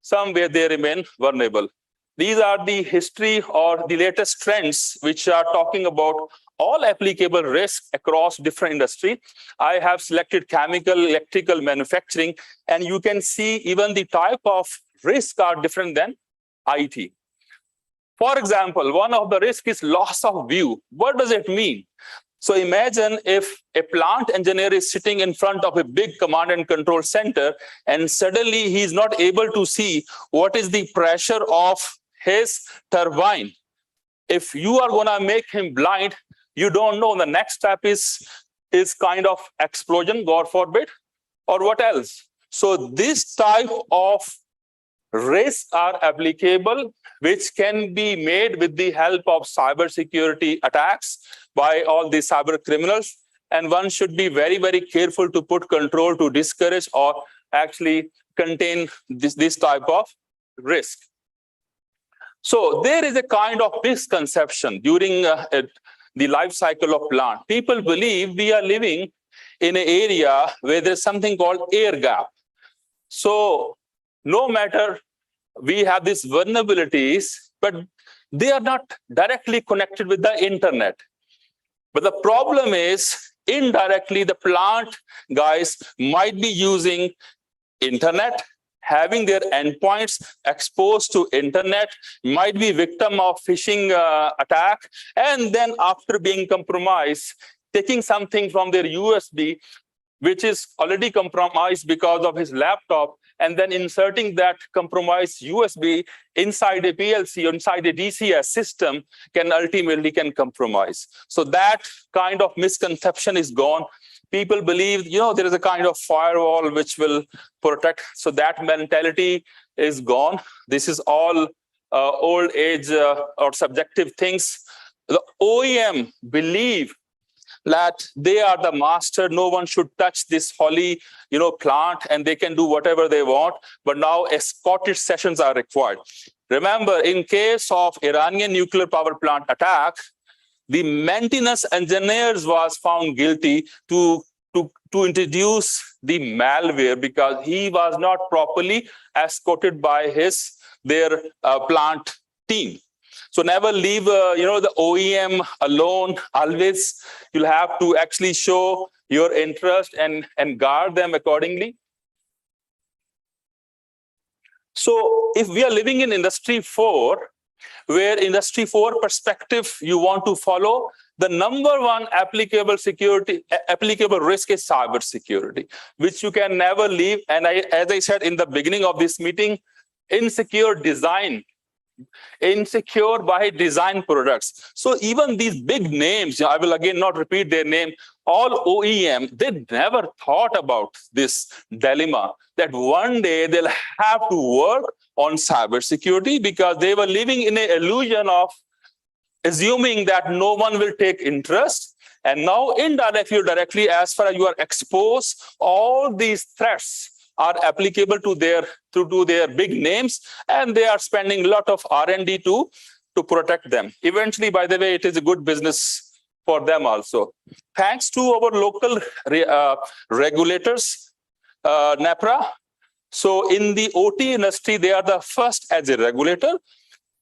somewhere they remain vulnerable. These are the history or the latest trends which are talking about all applicable risks across different industry. I have selected chemical, electrical, manufacturing, and you can see even the type of risk are different than IT. For example, one of the risks is loss of view. What does it mean? So imagine if a plant engineer is sitting in front of a big command and control center, and suddenly he's not able to see what is the pressure of his turbine. If you are going to make him blind, you don't know the next step is kind of explosion, God forbid, or what else. So this type of risks are applicable, which can be made with the help of cybersecurity attacks by all the cyber criminals. And one should be very careful to put control to discourage or actually contain this type of risk. So there is a kind of misconception during the life cycle of plant. People believe we are living in an area where there's something called air gap. So no matter we have these vulnerabilities, but they are not directly connected with the internet. But the problem is, indirectly, the plant guys might be using internet, having their endpoints exposed to internet, might be victim of phishing attack, and then after being compromised, taking something from their USB, which is already compromised because of his laptop, and then inserting that compromised USB inside a PLC or inside a DCS system can ultimately compromise. So that kind of misconception is gone. People believe, there is a kind of firewall which will protect. So that mentality is gone. This is all old age or subjective things. The OEM believe that they are the master. No one should touch this holy, plant, and they can do whatever they want. But now escorted sessions are required. Remember, in case of Iranian nuclear power plant attack, the maintenance engineers was found guilty to introduce the malware because he was not properly escorted by their plant team. So never leave the OEM alone. Always you'll have to actually show your interest and guard them accordingly. So if we are living in industry 4, where industry 4 perspective you want to follow, the number one applicable risk is cyber security, which you can never leave. And as I said in the beginning of this meeting, insecure by design products. So even these big names, I will again not repeat their name, all OEM, they never thought about this dilemma that one day they'll have to work on cybersecurity because they were living in an illusion of assuming that no one will take interest. And now indirectly or directly, as far as you are exposed, all these threats are applicable to their big names, and they are spending a lot of R&D to protect them. Eventually, by the way, it is a good business for them also. Thanks to our local regulators, NAPRA. So in the OT industry, they are the first as a regulator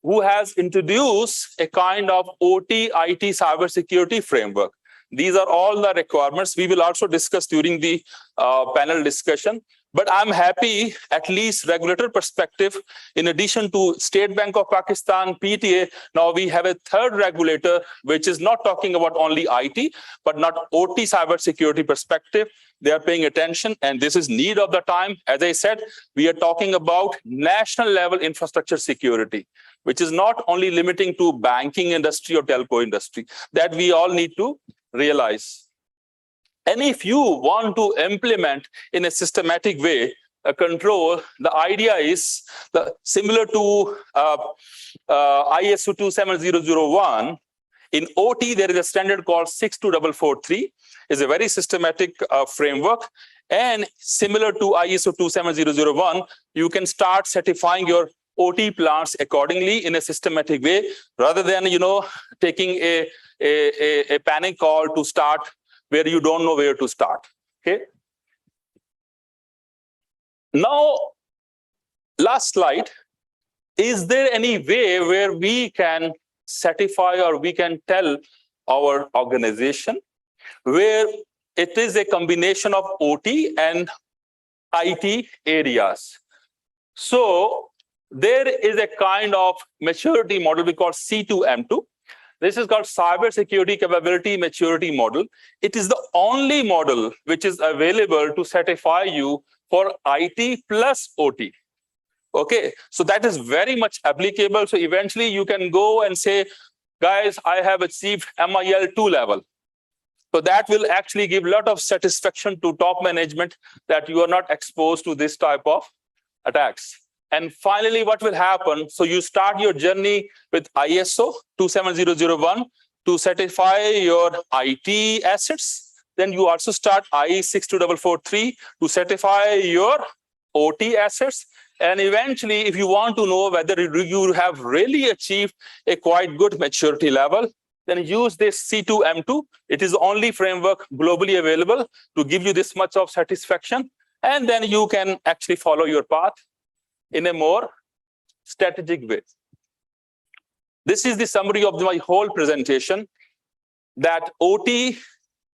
who has introduced a kind of OT IT cybersecurity framework. These are all the requirements. We will also discuss during the panel discussion. But I'm happy, at least regulator perspective, in addition to State Bank of Pakistan, PTA, now we have a third regulator, which is not talking about only IT, but not OT cybersecurity perspective. They are paying attention, and this is need of the time. As I said, we are talking about national level infrastructure security, which is not only limiting to banking industry or telco industry, that we all need to realize. And if you want to implement in a systematic way a control, the idea is similar to ISO 27001. In OT, there is a standard called 62443. It's a very systematic framework. And similar to ISO 27001, you can start certifying your OT plants accordingly in a systematic way, rather than taking a panic call to start where you don't know where to start. Okay. Now, last slide. Is there any way where we can certify or we can tell our organization where it is a combination of OT and IT areas? So there is a kind of maturity model we call C2M2. This is called Cybersecurity Capability Maturity Model. It is the only model which is available to certify you for IT plus OT. Okay, so that is very much applicable. So eventually you can go and say, guys, I have achieved MIL 2 level. So that will actually give a lot of satisfaction to top management that you are not exposed to this type of attacks. And finally, what will happen? So you start your journey with ISO 27001 to certify your IT assets. Then you also start IE 62443 to certify your OT assets. And eventually, if you want to know whether you have really achieved a quite good maturity level, then use this C2M2. It is the only framework globally available to give you this much of satisfaction. And then you can actually follow your path in a more strategic way. This is the summary of my whole presentation, that OT,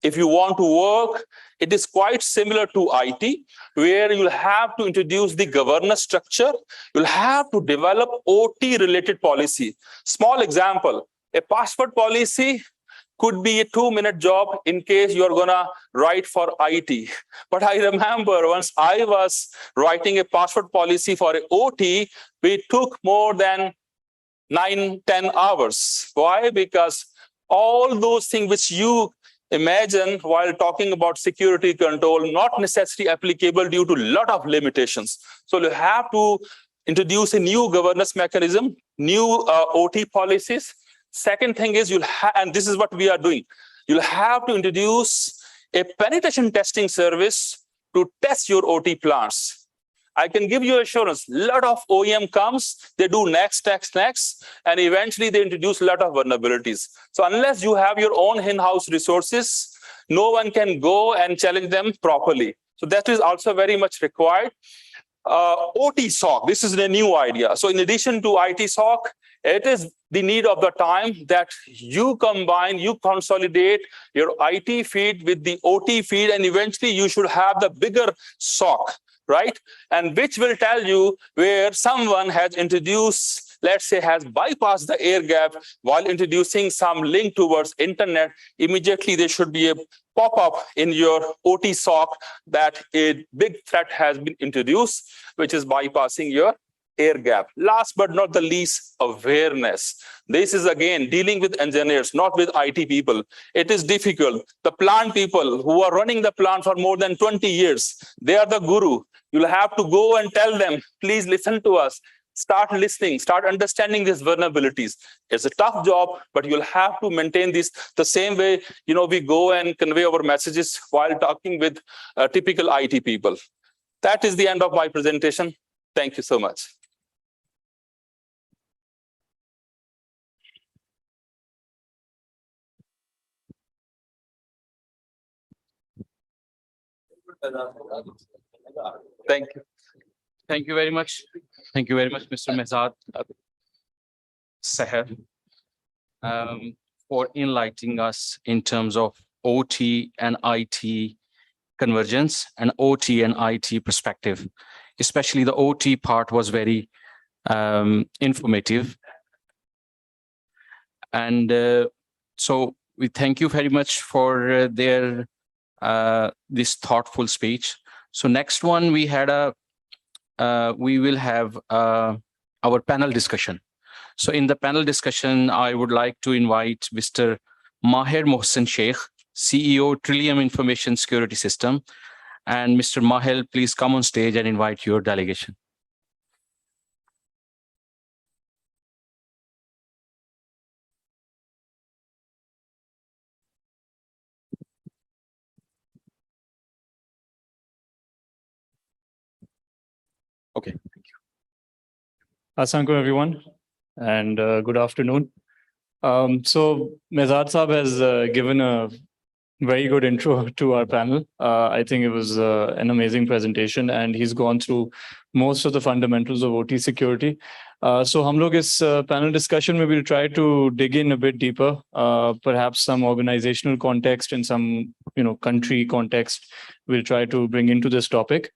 if you want to work, it is quite similar to IT, where you'll have to introduce the governance structure. You'll have to develop OT-related policy. Small example, a password policy could be a 2-minute job in case you're gonna write for IT. But I remember once I was writing a password policy for an OT, we took more than 9-10 hours. Why? Because all those things which you imagine while talking about security control, not necessarily applicable due to a lot of limitations. So you have to introduce a new governance mechanism, new OT policies. Second thing is and this is what we are doing, you'll have to introduce a penetration testing service to test your OT plants. I can give you assurance, a lot of OEM comes, they do next, and eventually they introduce a lot of vulnerabilities. So unless you have your own in-house resources, no one can go and challenge them properly. So that is also very much required. OT SOC, this is a new idea. So in addition to IT SOC, it is the need of the time that you combine, you consolidate your IT feed with the OT feed, and eventually you should have the bigger SOC, right? And which will tell you where someone has introduced let's say, has bypassed the air gap while introducing some link towards internet, immediately there should be a pop-up in your OT SOC that a big threat has been introduced, which is bypassing your air gap. Last but not the least, awareness. This is again dealing with engineers, not with IT people. It is difficult. The plant people who are running the plant for more than 20 years, they are the guru. You'll have to go and tell them, please listen to us. Start listening, start understanding these vulnerabilities. It's a tough job, but you'll have to maintain this the same way, we go and convey our messages while talking with typical IT people. That is the end of my presentation. Thank you so much. Thank you. Thank you very much. Thank you very much, Mr. Mehzad Seher, for enlightening us in terms of OT and IT convergence and OT and IT perspective. Especially the OT part was very informative. And so we thank you very much for this thoughtful speech. So next one, we will have our panel discussion. So in the panel discussion, I would like to invite Mr. Maher Mohsen Sheikh, CEO, Trillium Information Security System. And Mr. Mahel, please come on stage and invite your delegation. Okay, thank you. Assalamu alaikum, everyone, and good afternoon. So Mehzad Saab has given a very good intro to our panel. I think it was an amazing presentation, and he's gone through most of the fundamentals of OT security. So hum log is panel discussion we will try to dig in a bit deeper, perhaps some organizational context and some country context we'll try to bring into this topic.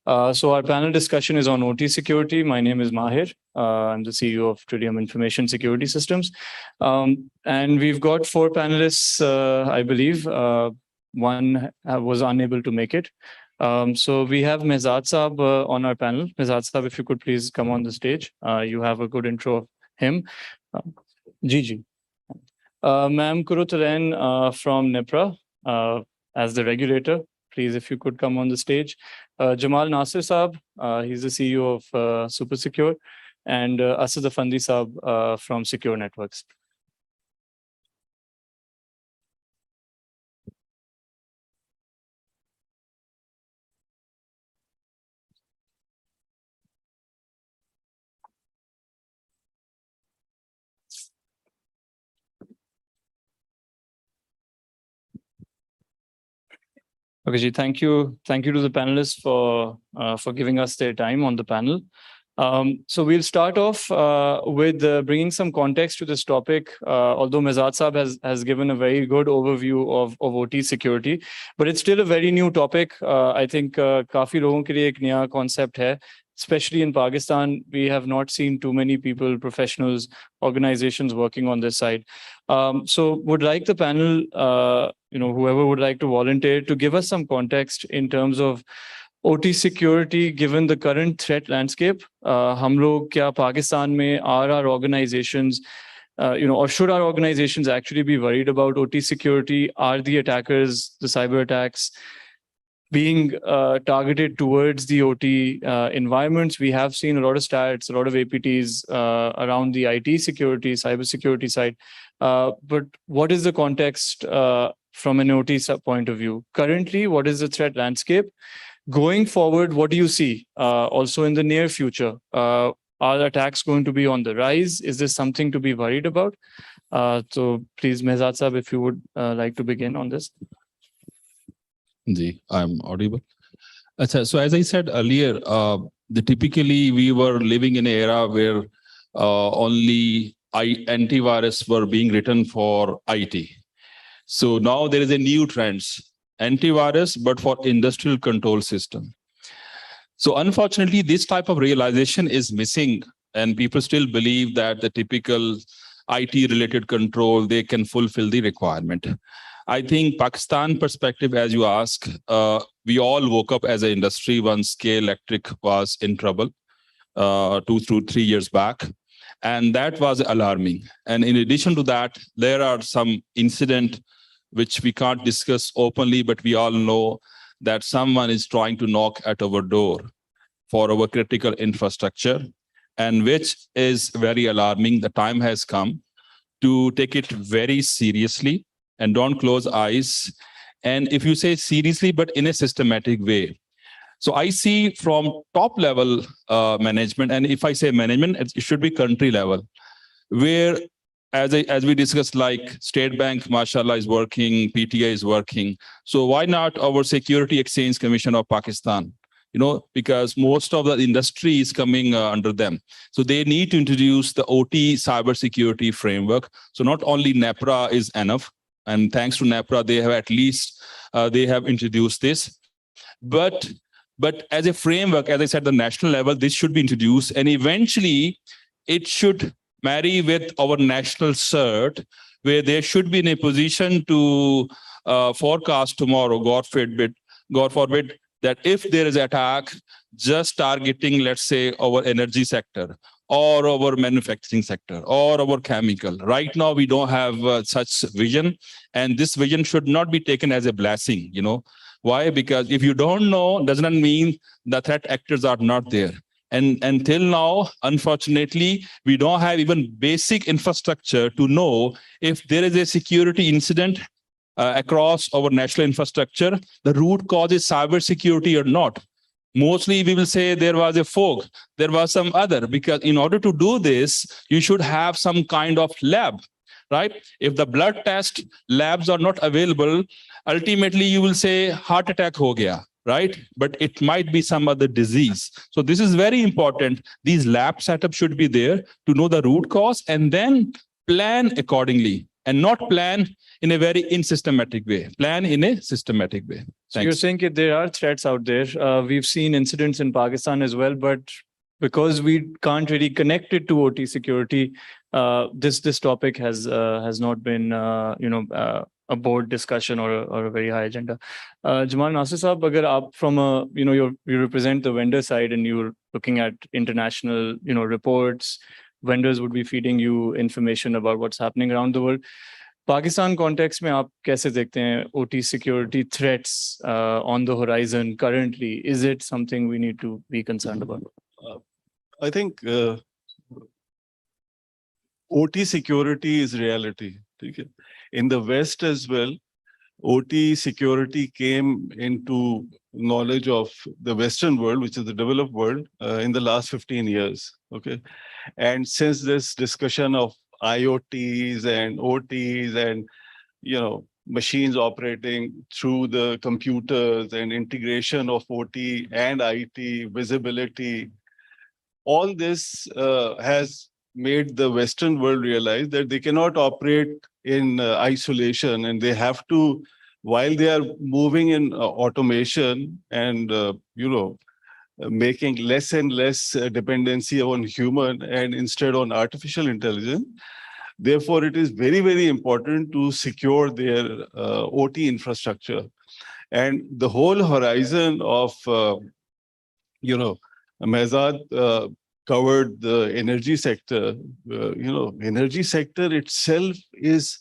So our panel discussion is on OT security. My name is Mahir. I'm the CEO of Trillium Information Security Systems. And we've got 4 panelists, I believe. One was unable to make it. So we have Mehzad Saab on our panel. Mehzad Saab, if you could please come on the stage. You have a good intro of him. Gigi. Ma'am Kurutaren from NIPRA as the regulator. Please, if you could come on the stage. Jamal Nasir Saab, he's the CEO of Super Secure, and Asad Afandi Saab from Secure Networks. Okay, Ji, thank you. Thank you to the panelists for giving us their time on the panel. So we'll start off with bringing some context to this topic, although Mehzad Saab has given a very good overview of OT security, but it's still a very new topic. I think काफी लोगों के लिए एक नया concept है. Especially in Pakistan, we have not seen too many people, professionals, organizations working on this side. So would like the panel, whoever would like to volunteer to give us some context in terms of OT security, given the current threat landscape. हम लोग क्या Pakistan में are our organizations, or should our organizations actually be worried about OT security? Are the attackers, the cyber attacks, being targeted towards the OT environments? We have seen a lot of stats, a lot of APTs around the IT security, cybersecurity side. But what is the context from an OT point of view? Currently, what is the threat landscape? Going forward, what do you see also in the near future? Are attacks going to be on the rise? Is this something to be worried about? So please, Mehzad Saab, if you would like to begin on this. I'm audible. So as I said earlier, typically we were living in an era where only antivirus were being written for IT. So now there is a new trend, antivirus, but for industrial control system. So unfortunately, this type of realization is missing and people still believe that the typical IT-related control, they can fulfill the requirement. I think Pakistan perspective, as you ask, we all woke up as an industry once K Electric was in trouble 2 to 3 years back. And that was alarming. And in addition to that, there are some incidents which we can't discuss openly, but we all know that someone is trying to knock at our door for our critical infrastructure, and which is very alarming. The time has come to take it very seriously and don't close eyes. And if you say seriously, but in a systematic way. So I see from top level management, and if I say management, it should be country level, where as we discussed, like State Bank, mashallah, is working, PTA is working. So why not our Security Exchange Commission of Pakistan? Because most of the industry is coming under them. So they need to introduce the OT cybersecurity framework. So not only NEPRA is enough, and thanks to NEPRA, they have at least, they have introduced this. But as a framework, as I said, the national level, this should be introduced, and eventually it should marry with our national cert, where they should be in a position to forecast tomorrow, God forbid, that if there is attack, just targeting, let's say, our energy sector or our manufacturing sector or our chemical. Right now, we don't have such vision, and this vision should not be taken as a blessing, Why? Because if you don't know, does not mean the threat actors are not there. And until now, unfortunately, we don't have even basic infrastructure to know if there is a security incident across our national infrastructure, the root cause is cybersecurity or not. Mostly we will say there was a fog, there was some other, because in order to do this, you should have some kind of lab, right? If the blood test labs are not available, ultimately you will say heart attack ho gaya, right? But it might be some other disease. So this is very important. These lab setups should be there to know the root cause and then plan accordingly, and not plan in a very unsystematic way. Plan in a systematic way. So you're saying that there are threats out there. We've seen incidents in Pakistan as well, but because we can't really connect it to OT security, this topic has not been a board discussion or a very high agenda. Jamal Nasir Saab, agar aap from you represent the vendor side and you're looking at international reports, vendors would be feeding you information about what's happening around the world. Pakistan context में आप कैसे देखते हैं OT security threats on the horizon currently? Is it something we need to be concerned about? I think OT security is reality. In the West as well, OT security came into knowledge of the Western world, which is the developed world, in the last 15 years. Okay, and since this discussion of IoTs and OTs and machines operating through the computers and integration of OT and IT, visibility, all this has made the Western world realize that they cannot operate in isolation, and they have to, while they are moving in automation and making less and less dependency on human and instead on artificial intelligence. Therefore, it is very, very important to secure their OT infrastructure. And the whole horizon of, Mehzad covered the energy sector. Energy sector itself is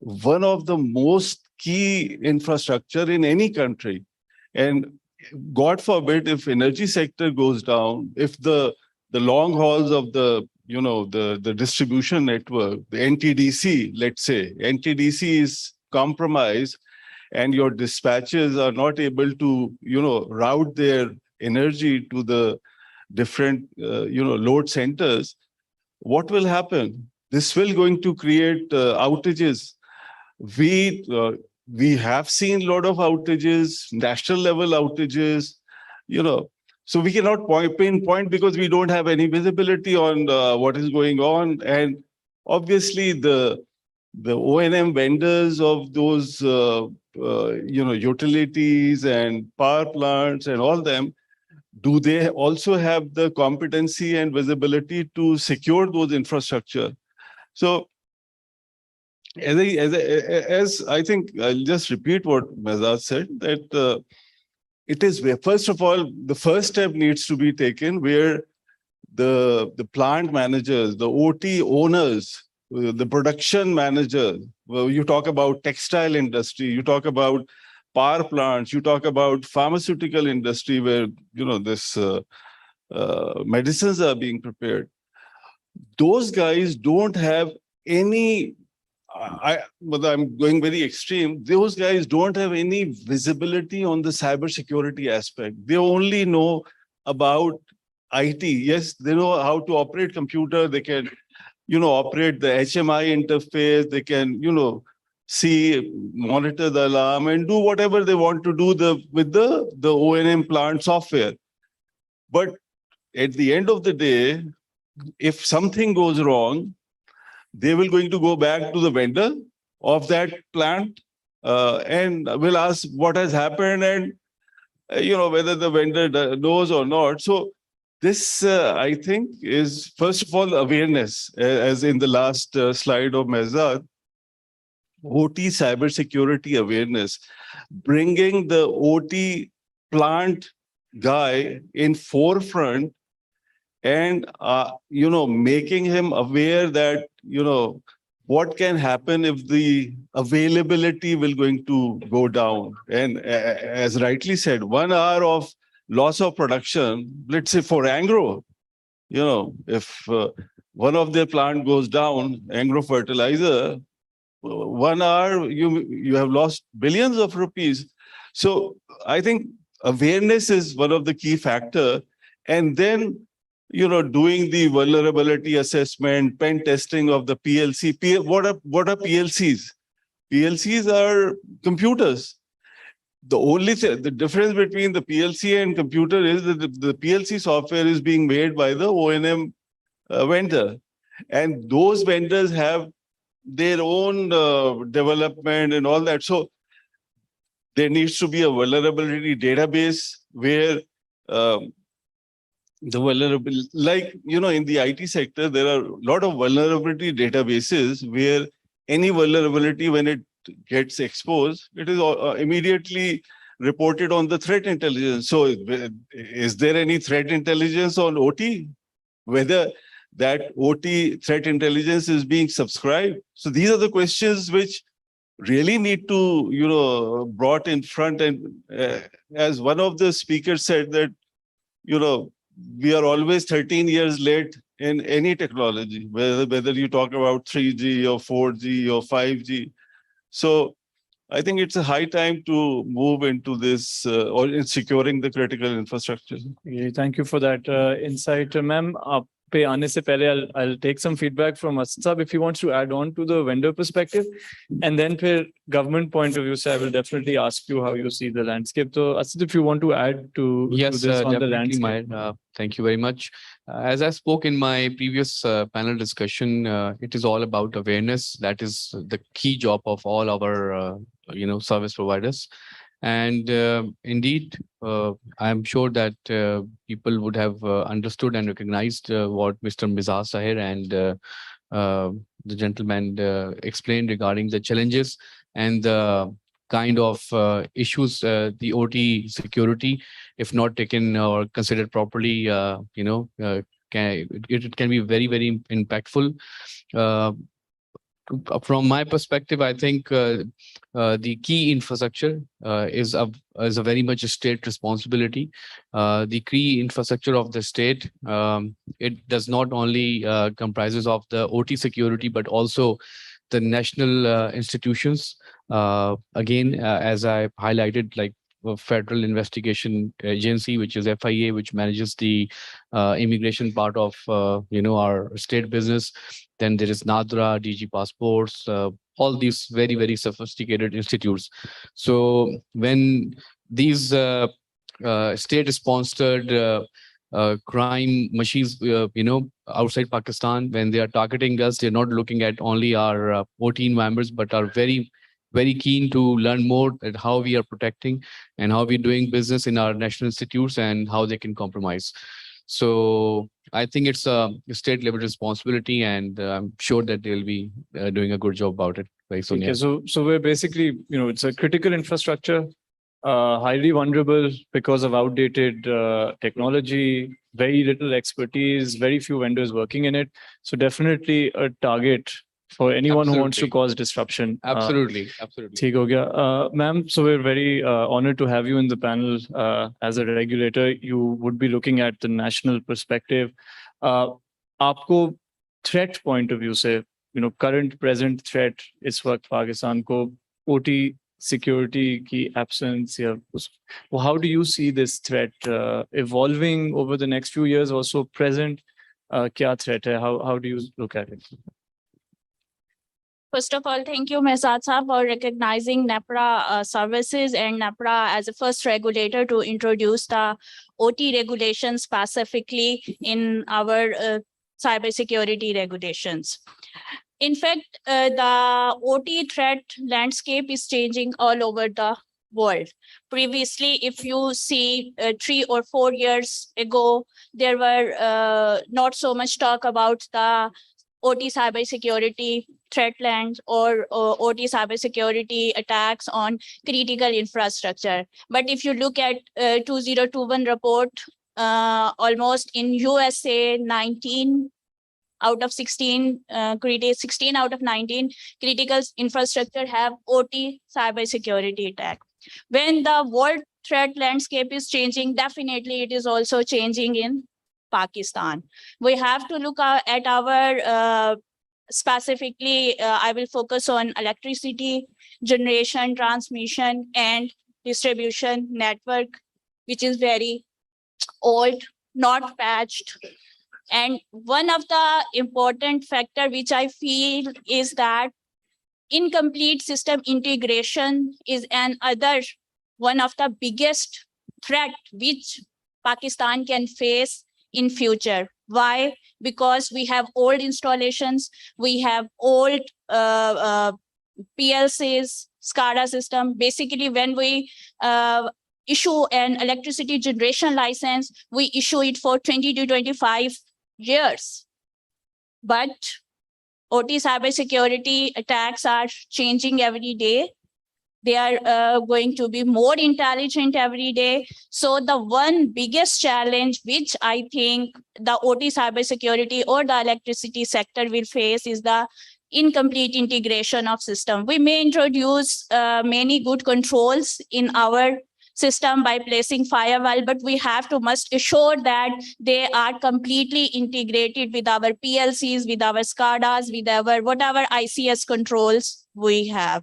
one of the most key infrastructure in any country. And God forbid, if energy sector goes down, if the long hauls of the distribution network, the NTDC, let's say, NTDC is compromised and your dispatches are not able to, route their energy to the different, load centers, what will happen? This will going to create outages. We have seen a lot of outages, national level outages, so we cannot pinpoint because we don't have any visibility on what is going on. And obviously the O&M vendors of those, utilities and power plants and all them, do they also have the competency and visibility to secure those infrastructure? So as I think I'll just repeat what Mazad said, that it is where, first of all, the first step needs to be taken where the plant managers, the OT owners, the production managers, well, you talk about textile industry, you talk about power plants, you talk about pharmaceutical industry where, you know, this medicines are being prepared. Those guys don't have any, but I'm going very extreme. Those guys don't have any visibility on the cybersecurity aspect. They only know about IT. Yes, they know how to operate computer. They can, you know, operate the HMI interface. They can, you know, see, monitor the alarm and do whatever they want to do with the O&M plant software. But at the end of the day, if something goes wrong, they will going to go back to the vendor of that plant and will ask what has happened and, you know, whether the vendor knows or not. So this, I think, is first of all awareness, as in the last slide of Mehzad, OT cybersecurity awareness, bringing the OT plant guy in forefront and, you know, making him aware that, you know, what can happen if the availability will going to go down. And as rightly said, 1 hour of loss of production, let's say for Angro, you know, if one of their plant goes down, Angro fertilizer, 1 hour, you have lost billions of rupees. So I think awareness is one of the key factor. And then, you know, doing the vulnerability assessment, pen testing of the PLC. What are PLCs? PLCs are computers. The only the difference between the PLC and computer is that the PLC software is being made by the O&M vendor. And those vendors have their own development and all that. So there needs to be a vulnerability database where the vulnerable, like, you know, in the IT sector, there are a lot of vulnerability databases where any vulnerability, when it gets exposed, it is immediately reported on the threat intelligence. So is there any threat intelligence on OT? Whether that OT threat intelligence is being subscribed? So these are the questions which really need to, you know, brought in front. And as one of the speakers said that, you know, we are always 13 years late in any technology, whether you talk about 3G or 4G or 5G. So I think it's a high time to move into this or in securing the critical infrastructure. Thank you for that insight, ma'am. पे आने से पहले I'll take some feedback from Asad Saab if he wants to add on to the vendor perspective, and then फिर government point of view, so I will definitely ask you how you see the landscape. So Asad, if you want to add to this on the landscape. Thank you very much. As I spoke in my previous panel discussion, it is all about awareness. That is the key job of all our service providers. And indeed, I'm sure that people would have understood and recognized what Mr. Mizaz Sahir and the gentleman explained regarding the challenges and the kind of issues the OT security, if not taken or considered properly, it can be very, very impactful. From my perspective, I think the key infrastructure is a very much a state responsibility. The key infrastructure of the state, it does not only comprises of the OT security, but also the national institutions. Again, as I highlighted, like Federal Investigation Agency, which is FIA, which manages the immigration part of our state business. Then there is NADRA, DG Passports, all these very, very sophisticated institutes. So when these state-sponsored crime machines, outside Pakistan, when they are targeting us, they're not looking at only our OT members, but are very very keen to learn more at how we are protecting and how we're doing business in our national institutes and how they can compromise. So I think it's a state level responsibility, and I'm sure that they'll be doing a good job about it very soon. Okay, Yeah. so we're basically, it's a critical infrastructure, highly vulnerable because of outdated technology, very little expertise, very few vendors working in it. So definitely a target for anyone who wants to Absolutely. cause disruption. Absolutely, absolutely. ठीक हो गया. Ma'am, so we're very honored to have you in the panel. As a regulator, you would be looking at the national perspective. आपको threat point of view से, current present threat इस वक्त पाकिस्तान को OT security की absence या how do you see this threat evolving over the next few years? Also present, क्या threat है? How do you look at it? First of all, thank you, Mehzad Saab, for recognizing NEPRA services and NEPRA as a first regulator to introduce the OT regulations specifically in our cybersecurity regulations. In fact, the OT threat landscape is changing all over the world. Previously, if you see 3 or 4 years ago, there were not so much talk about the OT cybersecurity threat lands or OT cybersecurity attacks on critical infrastructure. But if you look at 2021 report, almost in USA, 19 out of 16, 16 out of 19 critical infrastructure have OT cybersecurity attack. When the world threat landscape is changing, definitely it is also changing in Pakistan. We have to look at our specifically, I will focus on electricity generation, transmission, and distribution network, which is very old, not patched. And one of the important factor which I feel is that incomplete system integration is another one of the biggest threat which Pakistan can face in future. Why? Because we have old installations, we have old PLCs, SCADA system. Basically, when we issue an electricity generation license, we issue it for 20 to 25 years. But OT cybersecurity attacks are changing every day. They are going to be more intelligent every day. So the one biggest challenge which I think the OT cybersecurity or the electricity sector will face is the incomplete integration of system. We may introduce many good controls in our system by placing firewall, but we have to must assure that they are completely integrated with our PLCs, with our SCADAs, with our whatever ICS controls we have.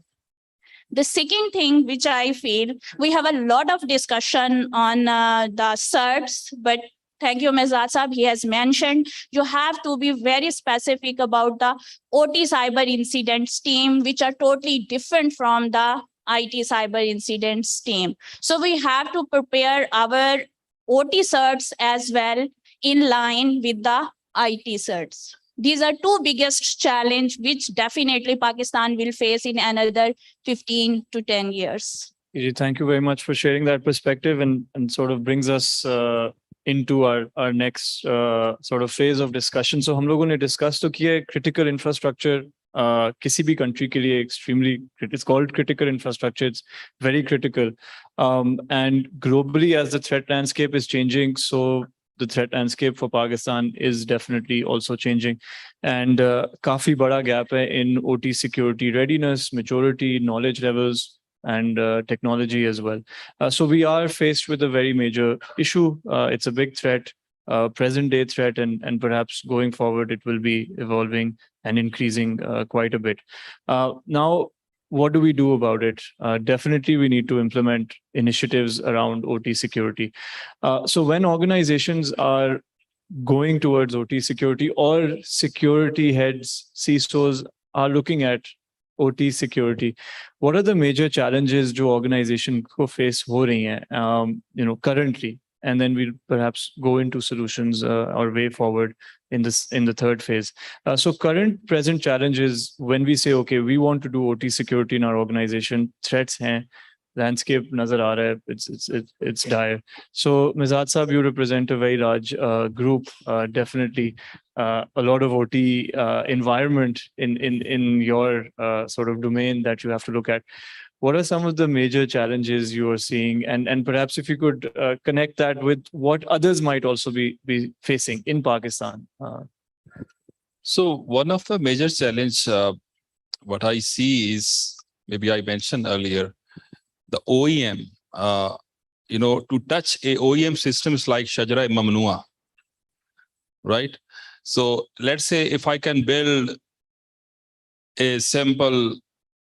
The second thing which I feel, we have a lot of discussion on the certs, but thank you, Mehzad Saab, he has mentioned, you have to be very specific about the OT cyber incidents team, which are totally different from the IT cyber incidents team. So we have to prepare our OT certs as well in line with the IT certs. These are two biggest challenge which definitely Pakistan will face in another 15 to 10 years. Thank you very much for sharing that perspective and sort of brings us into our next sort of phase of discussion. So हम लोगों ने discuss तो किया critical infrastructure किसी भी country के लिए extremely, it's called critical infrastructure, it's very critical. And globally as the threat landscape is changing, so the threat landscape for Pakistan is definitely also changing. And काफी बड़ा gap है in OT security readiness, maturity, knowledge levels, and technology as well. So we are faced with a very major issue. It's a big threat, present day threat, and perhaps going forward, it will be evolving and increasing quite a bit. Now, what do we do about it? Definitely, we need to implement initiatives around OT security. So when organizations are going towards OT security or security heads, CISOs are looking at OT security, what are the major challenges जो organization को face हो रही हैं, currently? and then we'll perhaps go into solutions or way forward in the third phase. So current present challenges when we say, okay, we want to do OT security in our organization, threats hain, landscape nazar aa raha hai, it's dire. So Mizat Sahab, you represent a very large group, definitely a lot of OT environment in your sort of domain that you have to look at. What are some of the major challenges you are seeing? And perhaps if you could connect that with what others might also be facing in Pakistan. So one of the major challenge, what I see is, maybe I mentioned earlier, the OEM, to touch a OEM system is like Shajara Mamnua, right? So let's say if I can build a simple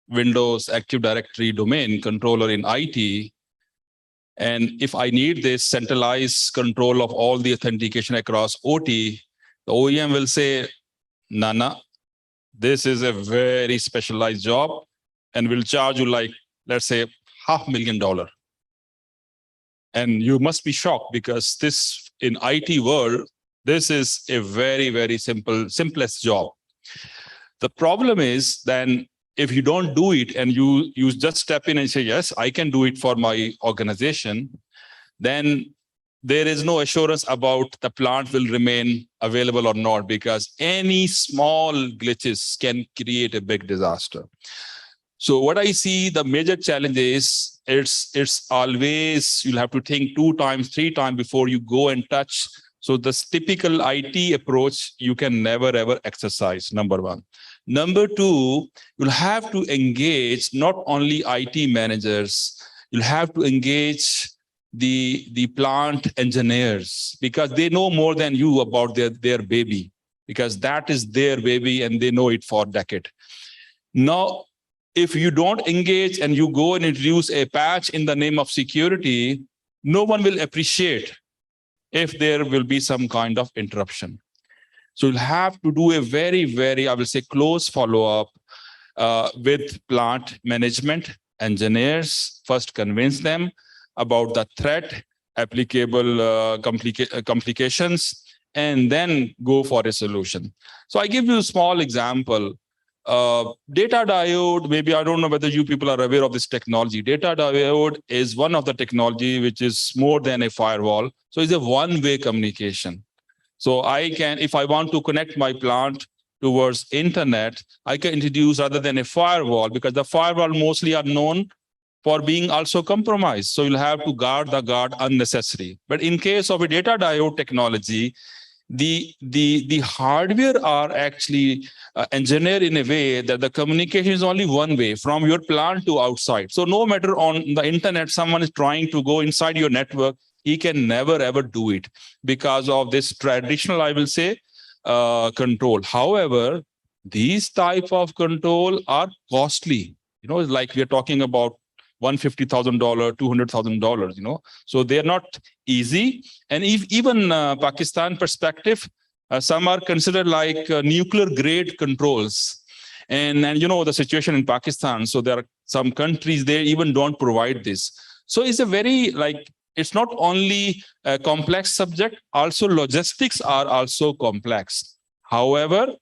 Windows Active Directory domain controller in IT, and if I need this centralized control of all the authentication across OT, the OEM will say, Nana, this is a very specialized job and will charge you like, let's say, $500,000. And you must be shocked because this in IT world, this is a very, very simplest job. The problem is then if you don't do it and you just step in and say, yes, I can do it for my organization, then there is no assurance about the plant will remain available or not, because any small glitches can create a big disaster. So what I see, the major challenge is it's always, you'll have to think 2 times, 3 times before you go and touch. So this typical IT approach, you can never ever exercise, number one. Number two, you'll have to engage not only IT managers, you'll have to engage the plant engineers, because they know more than you about their baby, because that is their baby and they know it for a decade. Now, if you don't engage and you go and introduce a patch in the name of security, no one will appreciate if there will be some kind of interruption. So you'll have to do a very, very, I will say, close follow-up with plant management, engineers, first convince them about the threat, applicable complications, and then go for a solution. So I give you a small example. Data diode, maybe I don't know whether you people are aware of this technology. Data diode is one of the technology which is more than a firewall. So it's a one-way communication. So I can, if I want to connect my plant towards internet, I can introduce rather than a firewall, because the firewall mostly are known for being also compromised. So you'll have to guard the guard unnecessary. But in case of a data diode technology, the hardware are actually engineered in a way that the communication is only one way from your plant to outside. So no matter on the internet, someone is trying to go inside your network, he can never ever do it because of this traditional, I will say, control. However, these type of control are costly. Like we're talking about $150,000, $200,000, so they're not easy. And if even Pakistan perspective, some are considered like nuclear grade controls. And the situation in Pakistan, so there are some countries, they even don't provide this. So it's a very, it's not only a complex subject, also logistics are also complex. However,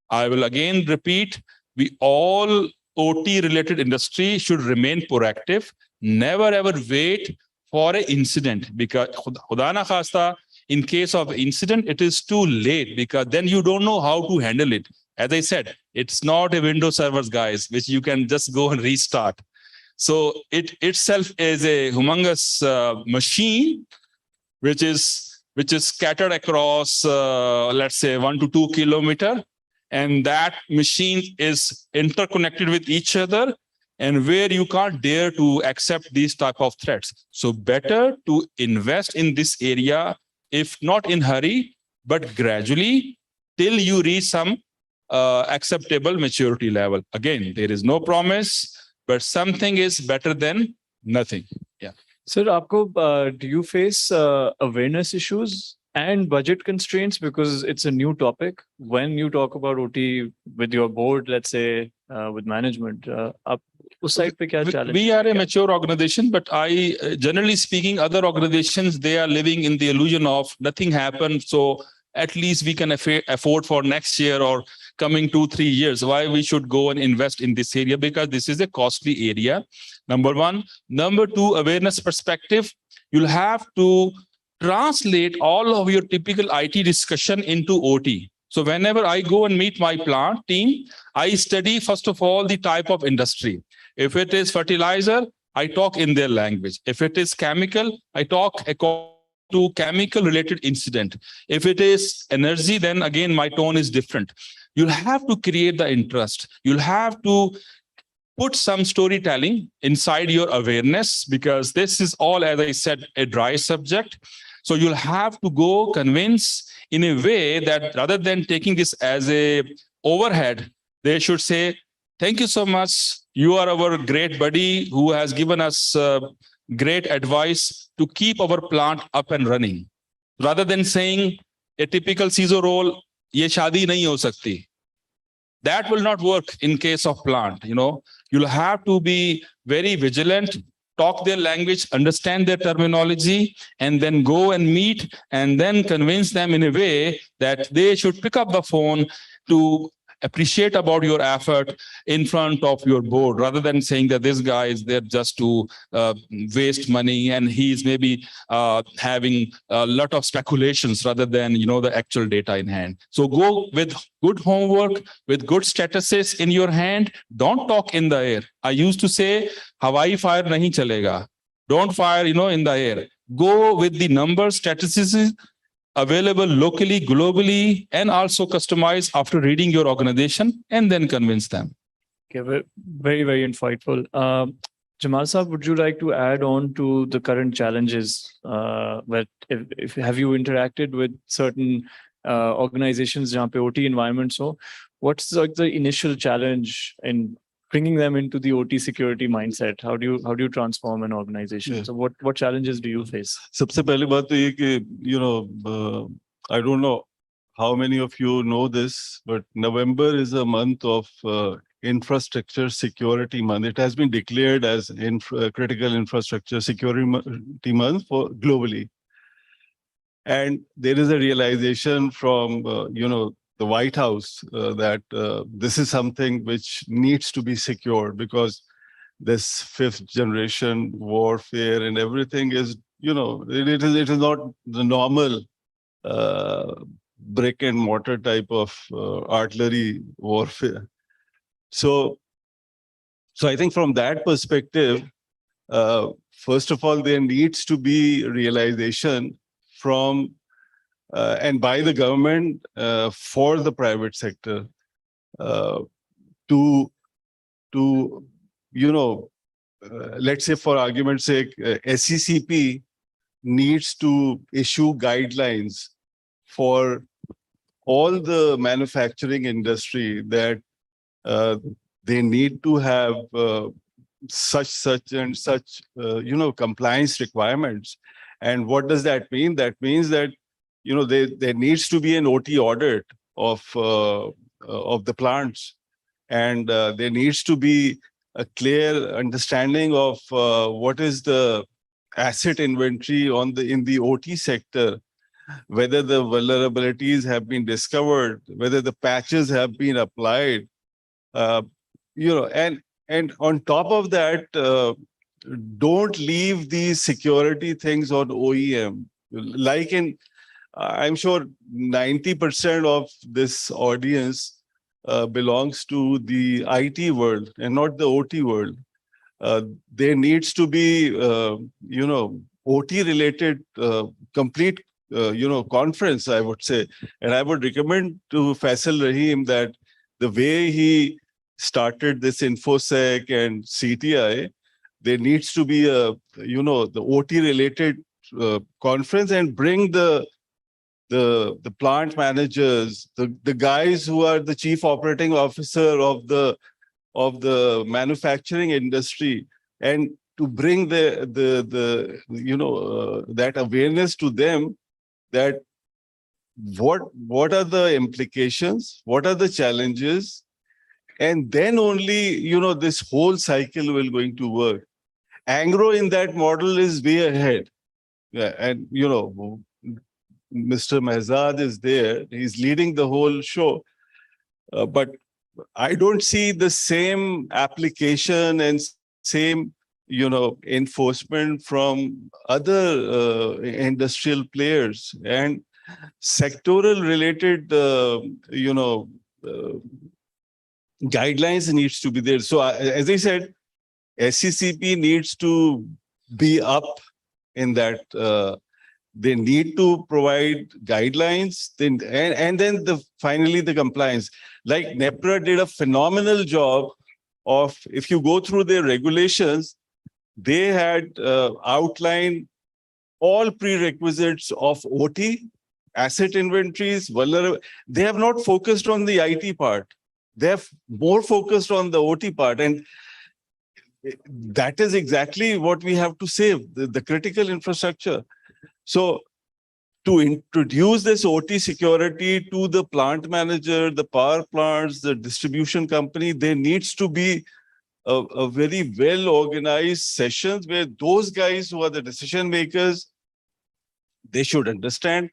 I will again repeat, we all OT related industry should remain proactive, never ever wait for an incident, because khuda na khasta, in case of incident, it is too late, because then you don't know how to handle it. As I said, it's not a Windows servers, guys, which you can just go and restart. So it itself is a humongous machine, which is scattered across, let's say 1 to 2 kilometers. And that machine is interconnected with each other, and where you can't dare to accept these type of threats. So better to invest in this area, if not in hurry, but gradually till you reach some acceptable maturity level. Again, there is no promise, but something is better than nothing. Yeah. Sir, do you face awareness issues and budget constraints, because it's a new topic? When you talk about OT with your board, let's say with management, उस side पे क्या challenge? We are a mature organization, but generally speaking, other organizations, they are living in the illusion of nothing happened. So at least we can afford for next year or coming 2-3 years. Why we should go and invest in this area? Because this is a costly area. Number one. Number two, awareness perspective. You'll have to translate all of your typical IT discussion into OT. So whenever I go and meet my plant team, I study, first of all, the type of industry. If it is fertilizer, I talk in their language. If it is chemical, I talk according to chemical related incident. If it is energy, then again, my tone is different. You'll have to create the interest. You'll have to put some storytelling inside your awareness, because this is all, as I said, a dry subject. So you'll have to go convince in a way that rather than taking this as a overhead, they should say, thank you so much. You are our great buddy who has given us great advice to keep our plant up and running. Rather than saying a typical CISO role, ye shaadi nahi ho sakti. That will not work in case of plant. You'll have to be very vigilant, talk their language, understand their terminology, and then go and meet and then convince them in a way that they should pick up the phone to appreciate about your effort in front of your board, rather than saying that this guy is there just to waste money and he's maybe having a lot of speculations rather than the actual data in hand. So go with good homework, with good statuses in your hand. Don't talk in the air. I used to say, Hawaii fire nahi chalega. Don't fire, in the air. Go with the numbers, statistics available locally, globally, and also customized after reading your organization, and then convince them. Okay, very, very insightful. Jamal Saab, would you like to add on to the current challenges? If have you interacted with certain organizations jahan pe OT environments? So what's like the initial challenge in bringing them into the OT security mindset? How do you transform an organization? Yeah. So what challenges do you face? सबसे पहली बात तो ये कि I don't know how many of you know this, but November is a month of infrastructure security month. It has been declared as critical infrastructure security month for globally. And there is a realization from the White House that this is something which needs to be secured, because this fifth generation warfare and everything is, it is not the normal brick and mortar type of artillery warfare. So I think from that perspective, first of all, there needs to be realization from and by the government for the private sector to let's say for argument's sake, SECP needs to issue guidelines for all the manufacturing industry that they need to have such and such compliance requirements. And what does that mean? That means that there needs to be an OT audit of the plants, and there needs to be a clear understanding of what is the asset inventory in the OT sector, whether the vulnerabilities have been discovered, whether the patches have been applied, and on top of that, don't leave these security things on OEM. Like I'm sure 90% of this audience belongs to the IT world and not the OT world. There needs to be, OT related complete, conference, I would say. And I would recommend to Faisal Rahim that the way he started this InfoSec and CTI, there needs to be a, the OT related conference, and bring the plant managers, the guys who are the chief operating officer of the manufacturing industry, and to bring that awareness to them, that what are the implications, what are the challenges, And then only, this whole cycle will going to work. Angro in that model is way ahead. Yeah, and, Mr. Mehzad is there. He's leading the whole show. But I don't see the same application and same, enforcement from other industrial players, and sectoral related, guidelines needs to be there. So as I said, SCCP needs to be up in that. They need to provide guidelines, and then finally the compliance. Like NEPRA did a phenomenal job of, if you go through their regulations, they had outlined all prerequisites of OT, asset inventories, vulnerable. They have not focused on the IT part. They have more focused on the OT part. And that is exactly what we have to save, the critical infrastructure. So to introduce this OT security to the plant manager, the power plants, the distribution company, there needs to be a very well-organized sessions where those guys who are the decision makers, they should understand.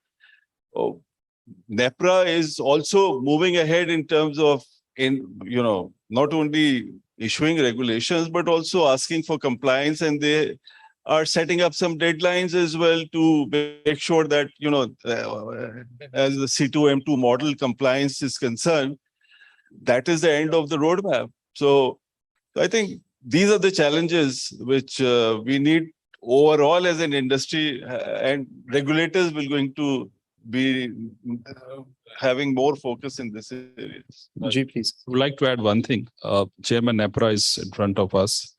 NEPRA is also moving ahead in terms of, not only issuing regulations, but also asking for compliance, and they are setting up some deadlines as well to make sure that, as the C2M2 model compliance is concerned, that is the end of the roadmap. So I think these are the challenges which we need overall as an industry, and regulators will going to be having more focus in this area. Ji, please. I would like to add one thing. Chairman NEPRA is in front of us.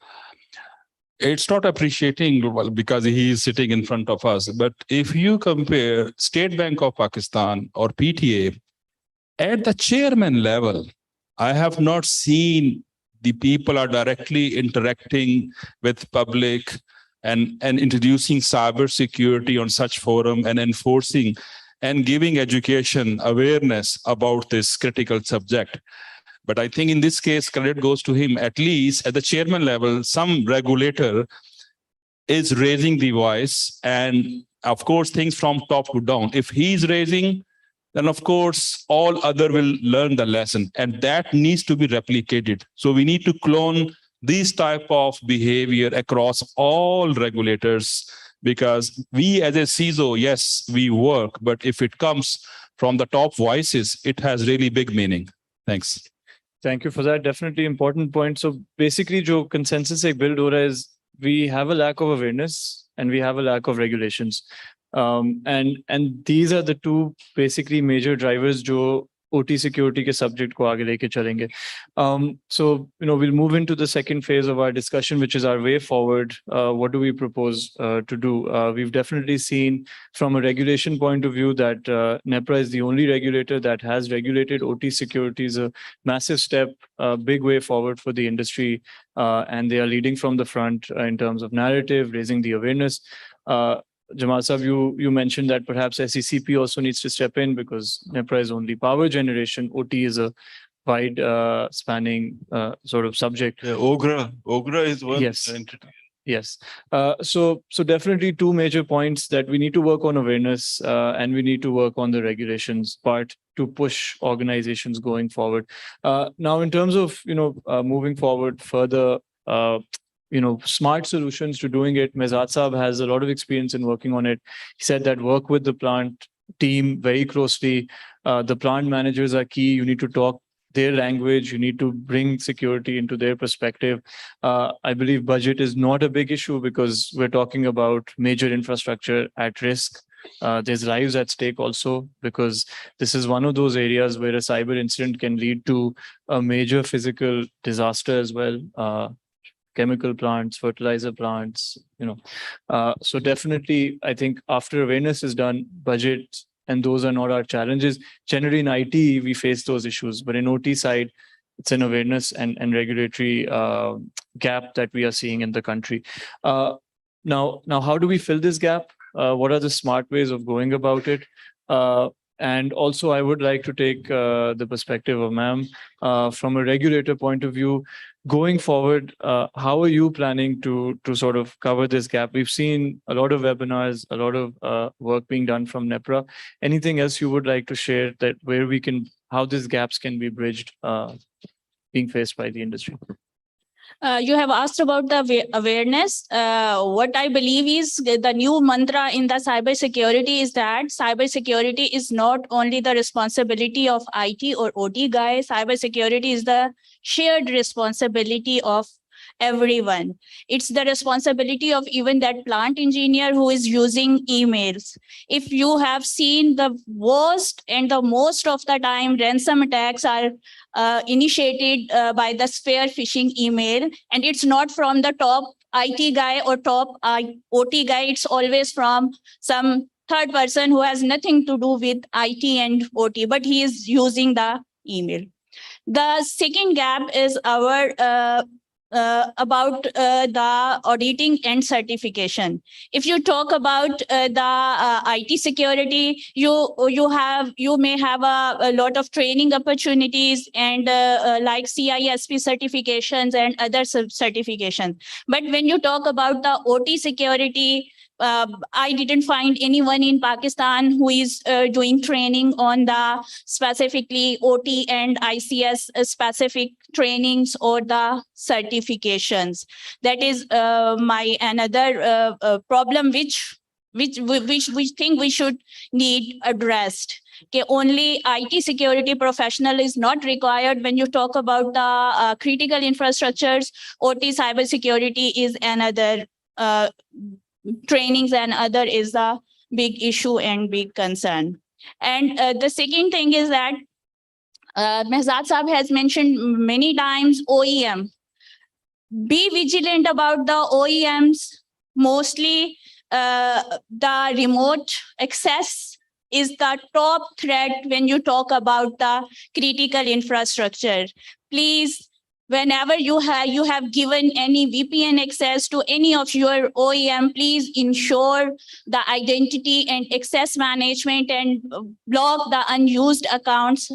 It's not appreciating because he is sitting in front of us. But if you compare State Bank of Pakistan or PTA, at the chairman level, I have not seen the people are directly interacting with public and introducing cyber security on such forum and enforcing and giving education awareness about this critical subject. But I think in this case, credit goes to him. At least at the chairman level, some regulator is raising the voice, and of course, things from top to down. If he's raising, then of course, all other will learn the lesson, and that needs to be replicated. So we need to clone these type of behavior across all regulators, because we as a CISO, yes, we work, but if it comes from the top voices, it has really big meaning. Thanks. Thank you for that. Definitely important point. So basically, jo consensus ek build ho raha is we have a lack of awareness and we have a lack of regulations. And these are the two basically major drivers jo OT security ke subject ko aage leke chalenge. So, we'll move into the second phase of our discussion, which is our way forward. What do we propose to do? We've definitely seen from a regulation point of view that NEPRA is the only regulator that has regulated OT security. Is a massive step, a big way forward for the industry. And they are leading from the front in terms of narrative, raising the awareness. Jamal Sahab, you mentioned that perhaps SECP also needs to step in because NEPRA is only power generation. OT is a wide spanning sort of subject. Yeah, OGRA is one entity. Yes. So definitely two major points that we need to work on awareness and we need to work on the regulations part to push organizations going forward. Now, in terms of, moving forward further, smart solutions to doing it. Mehzad Saab has a lot of experience in working on it. He said that work with the plant team very closely. The plant managers are key. You need to talk their language. You need to bring security into their perspective. I believe budget is not a big issue because we're talking about major infrastructure at risk. There's lives at stake also because this is one of those areas where a cyber incident can lead to a major physical disaster as well. Chemical plants, fertilizer plants, So definitely, I think after awareness is done, budget, and those are not our challenges. Generally in IT, we face those issues, but in OT side, it's an awareness and regulatory gap that we are seeing in the country. Now, how do we fill this gap? What are the smart ways of going about it? And also, I would like to take the perspective of ma'am from a regulator point of view. Going forward, how are you planning to sort of cover this gap? We've seen a lot of webinars, a lot of work being done from NEPRA. Anything else you would like to share that where we can, how these gaps can be bridged being faced by the industry? You have asked about the awareness. What I believe is the new mantra in the cybersecurity is that cybersecurity is not only the responsibility of IT or OT guy. Cybersecurity is the shared responsibility of everyone. It's the responsibility of even that plant engineer who is using emails. If you have seen, the worst and the most of the time ransom attacks are initiated by the spear phishing email, and it's not from the top IT guy or top OT guy. It's always from some third person who has nothing to do with IT and OT, but he is using the email. The second gap is our about the auditing and certification. If you talk about the IT security, you may have a lot of training opportunities and like CISP certifications and other certifications. But when you talk about the OT security, I didn't find anyone in Pakistan who is doing training on the specifically OT and ICS specific trainings or the certifications. That is my another problem which we think we should need addressed. Okay, only IT security professional is not required when you talk about the critical infrastructures. OT cybersecurity is another trainings and other is a big issue and big concern. And the second thing is that Mehzad Saab has mentioned many times OEM. Be vigilant about the OEMs. Mostly the remote access is the top threat when you talk about the critical infrastructure. Please, whenever you have given any VPN access to any of your OEM, please ensure the identity and access management and block the unused accounts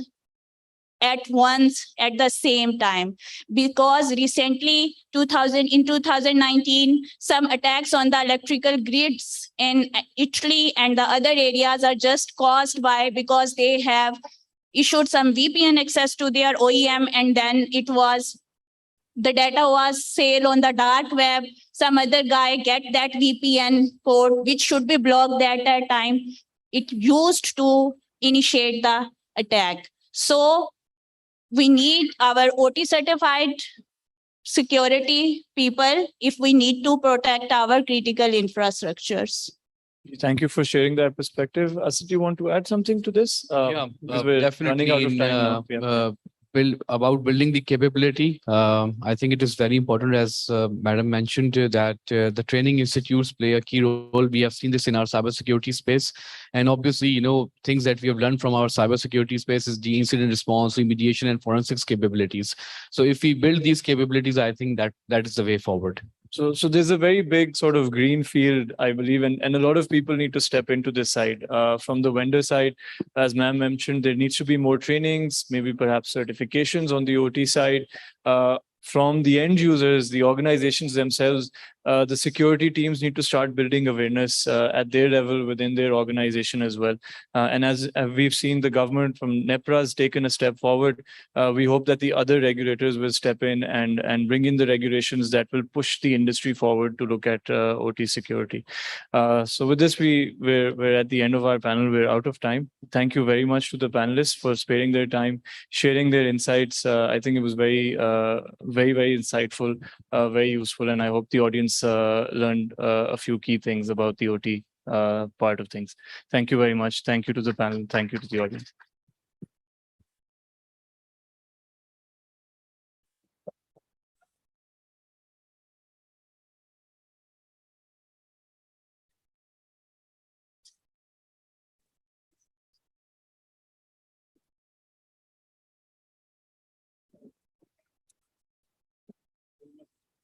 at once at the same time. Because recently, in 2019, some attacks on the electrical grids in Italy and the other areas are just caused by because they have issued some VPN access to their OEM, and then the data was sale on the dark web. Some other guy get that VPN code, which should be blocked at that time. It used to initiate the attack. So we need our OT certified security people if we need to protect our critical infrastructures. Thank you for sharing that perspective. Asit, do you want to add something to this? Yeah, because we're definitely. running out of time now. About building the capability, I think it is very important, as Madam mentioned, that the training institutes play a key role. We have seen this in our cybersecurity space. And obviously, things that we have learned from our cybersecurity space is the incident response, remediation, and forensics capabilities. So if we build these capabilities, I think that is the way forward. So there's a very big sort of green field, I believe, and a lot of people need to step into this side. From the vendor side, as ma'am mentioned, there needs to be more trainings, maybe perhaps certifications on the OT side. From the end users, the organizations themselves, the security teams need to start building awareness at their level within their organization as well. And as we've seen, the government from NEPRA has taken a step forward. We hope that the other regulators will step in and bring in the regulations that will push the industry forward to look at OT security. So with this, we're at the end of our panel. We're out of time. Thank you very much to the panelists for sparing their time, sharing their insights. I think it was very insightful, very useful, and I hope the audience learned a few key things about the OT part of things. Thank you very much. Thank you to the panel. Thank you to the audience.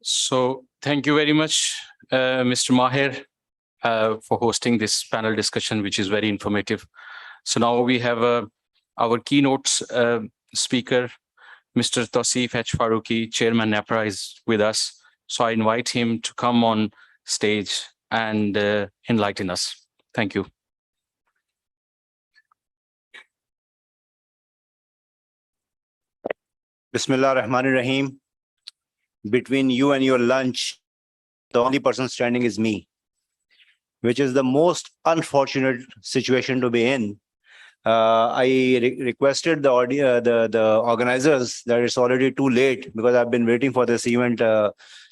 So thank you very much, Mr. Maher, for hosting this panel discussion, which is very informative. So now we have our keynote speaker, Mr. Tausif H. Farooqi, Chairman NEPRA, is with us. So I invite him to come on stage and enlighten us. Thank you. Bismillah Rahman Rahim. Between you and your lunch, the only person standing is me, which is the most unfortunate situation to be in. I requested the organizers that it's already too late because I've been waiting for this event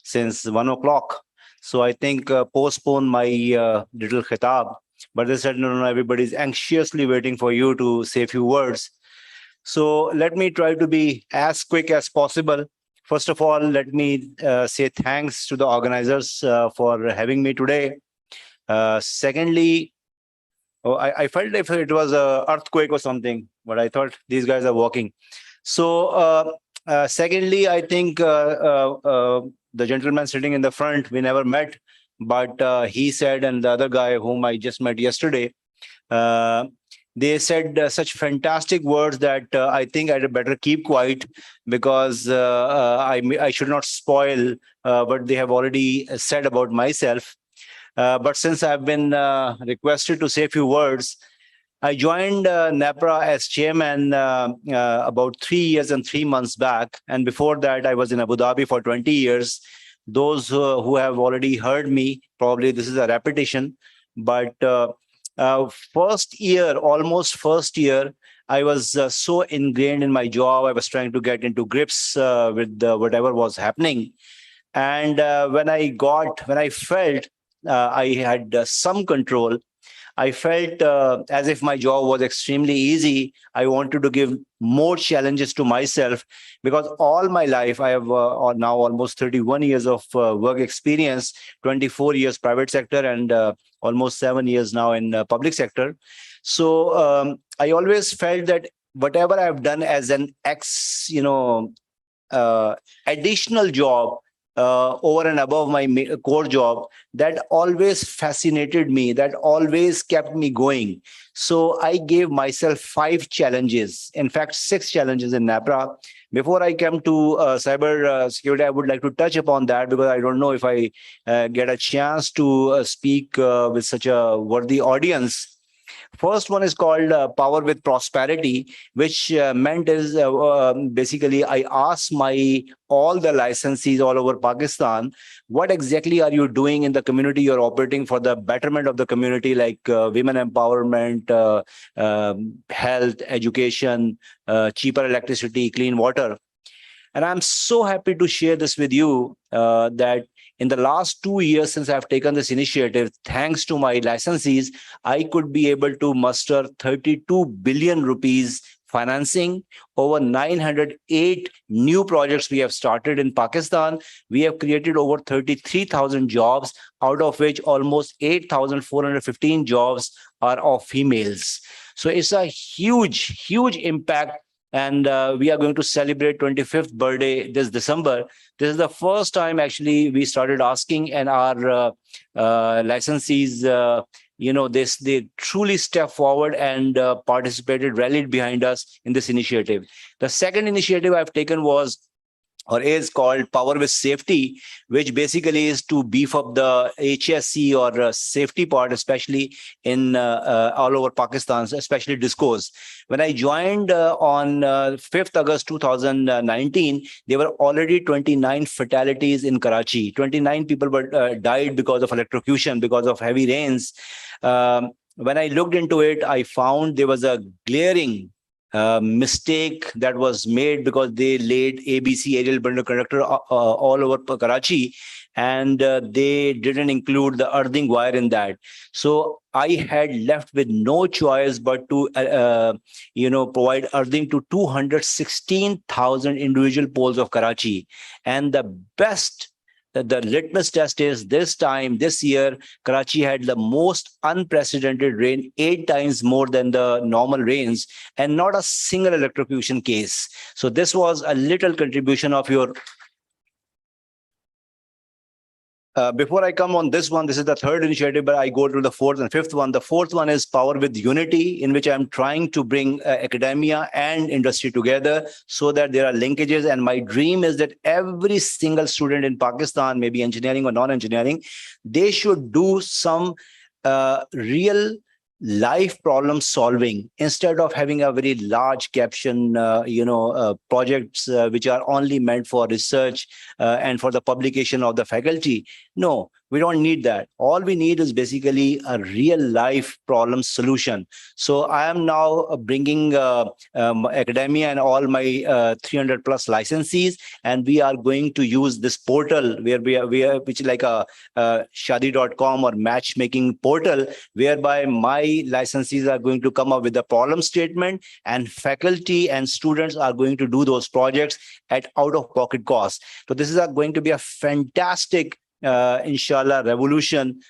since 1 o'clock. So I think postpone my little khitab. But they said, no, everybody's anxiously waiting for you to say a few words. So let me try to be as quick as possible. First of all, let me say thanks to the organizers for having me today. Secondly, I felt if it was an earthquake or something, but I thought these guys are walking. So secondly, I think the gentleman sitting in the front, we never met, but he said, and the other guy whom I just met yesterday, they said such fantastic words that I think I'd better keep quiet because I should not spoil what they have already said about myself. But since I've been requested to say a few words, I joined NEPRA as chairman about 3 years and 3 months back. And before that, I was in Abu Dhabi for 20 years. Those who have already heard me, probably this is a repetition, but almost first year, I was so ingrained in my job. I was trying to get into grips with whatever was happening. And when I felt I had some control, I felt as if my job was extremely easy. I wanted to give more challenges to myself because all my life, I have now almost 31 years of work experience, 24 years private sector, and almost 7 years now in public sector. So I always felt that whatever I've done as an additional job over and above my core job, that always fascinated me, that always kept me going. So I gave myself 5 challenges, in fact, 6 challenges in NEPRA. Before I come to cyber security, I would like to touch upon that because I don't know if I get a chance to speak with such a worthy audience. First one is called Power with Prosperity, which meant is basically I asked all the licensees all over Pakistan, what exactly are you doing in the community you're operating for the betterment of the community, like women empowerment, health, education, cheaper electricity, clean water. And I'm so happy to share this with you that in the last 2 years since I've taken this initiative, thanks to my licensees, I could be able to muster 32 billion rupees financing, over 908 new projects we have started in Pakistan. We have created over 33,000 jobs, out of which almost 8,415 jobs are of females. So it's a huge, huge impact. And we are going to celebrate 25th birthday this December. This is the first time actually we started asking, and our licensees, they truly stepped forward and participated, rallied behind us in this initiative. The second initiative I've taken is called Power with Safety, which basically is to beef up the HSC or safety part, especially in all over Pakistan, especially discos. When I joined on 5th August 2019, there were already 29 fatalities in Karachi. 29 people died because of electrocution, because of heavy rains. When I looked into it, I found there was a glaring mistake that was made because they laid ABC, aerial bundle conductor, all over Karachi, and they didn't include the earthing wire in that. So I had left with no choice but to provide earthing to 216,000 individual poles of Karachi. And the litmus test is this year, Karachi had the most unprecedented rain, 8 times more than the normal rains, and not a single electrocution case. So this was a little contribution of your Before I come on this one, this is the third initiative, but I go to the fourth and fifth one. The fourth one is Power with Unity, in which I'm trying to bring academia and industry together so that there are linkages. And my dream is that every single student in Pakistan, maybe engineering or non-engineering, they should do some real life problem solving instead of having a very large caption, projects which are only meant for research and for the publication of the faculty. No, we don't need that. All we need is basically a real life problem solution. So I am now bringing academia and all my 300 plus licensees, and we are going to use this portal where we are which is like a shadi.com or matchmaking portal, whereby my licensees are going to come up with a problem statement, and faculty and students are going to do those projects at out-of-pocket cost. So this is going to be a fantastic inshallah revolution,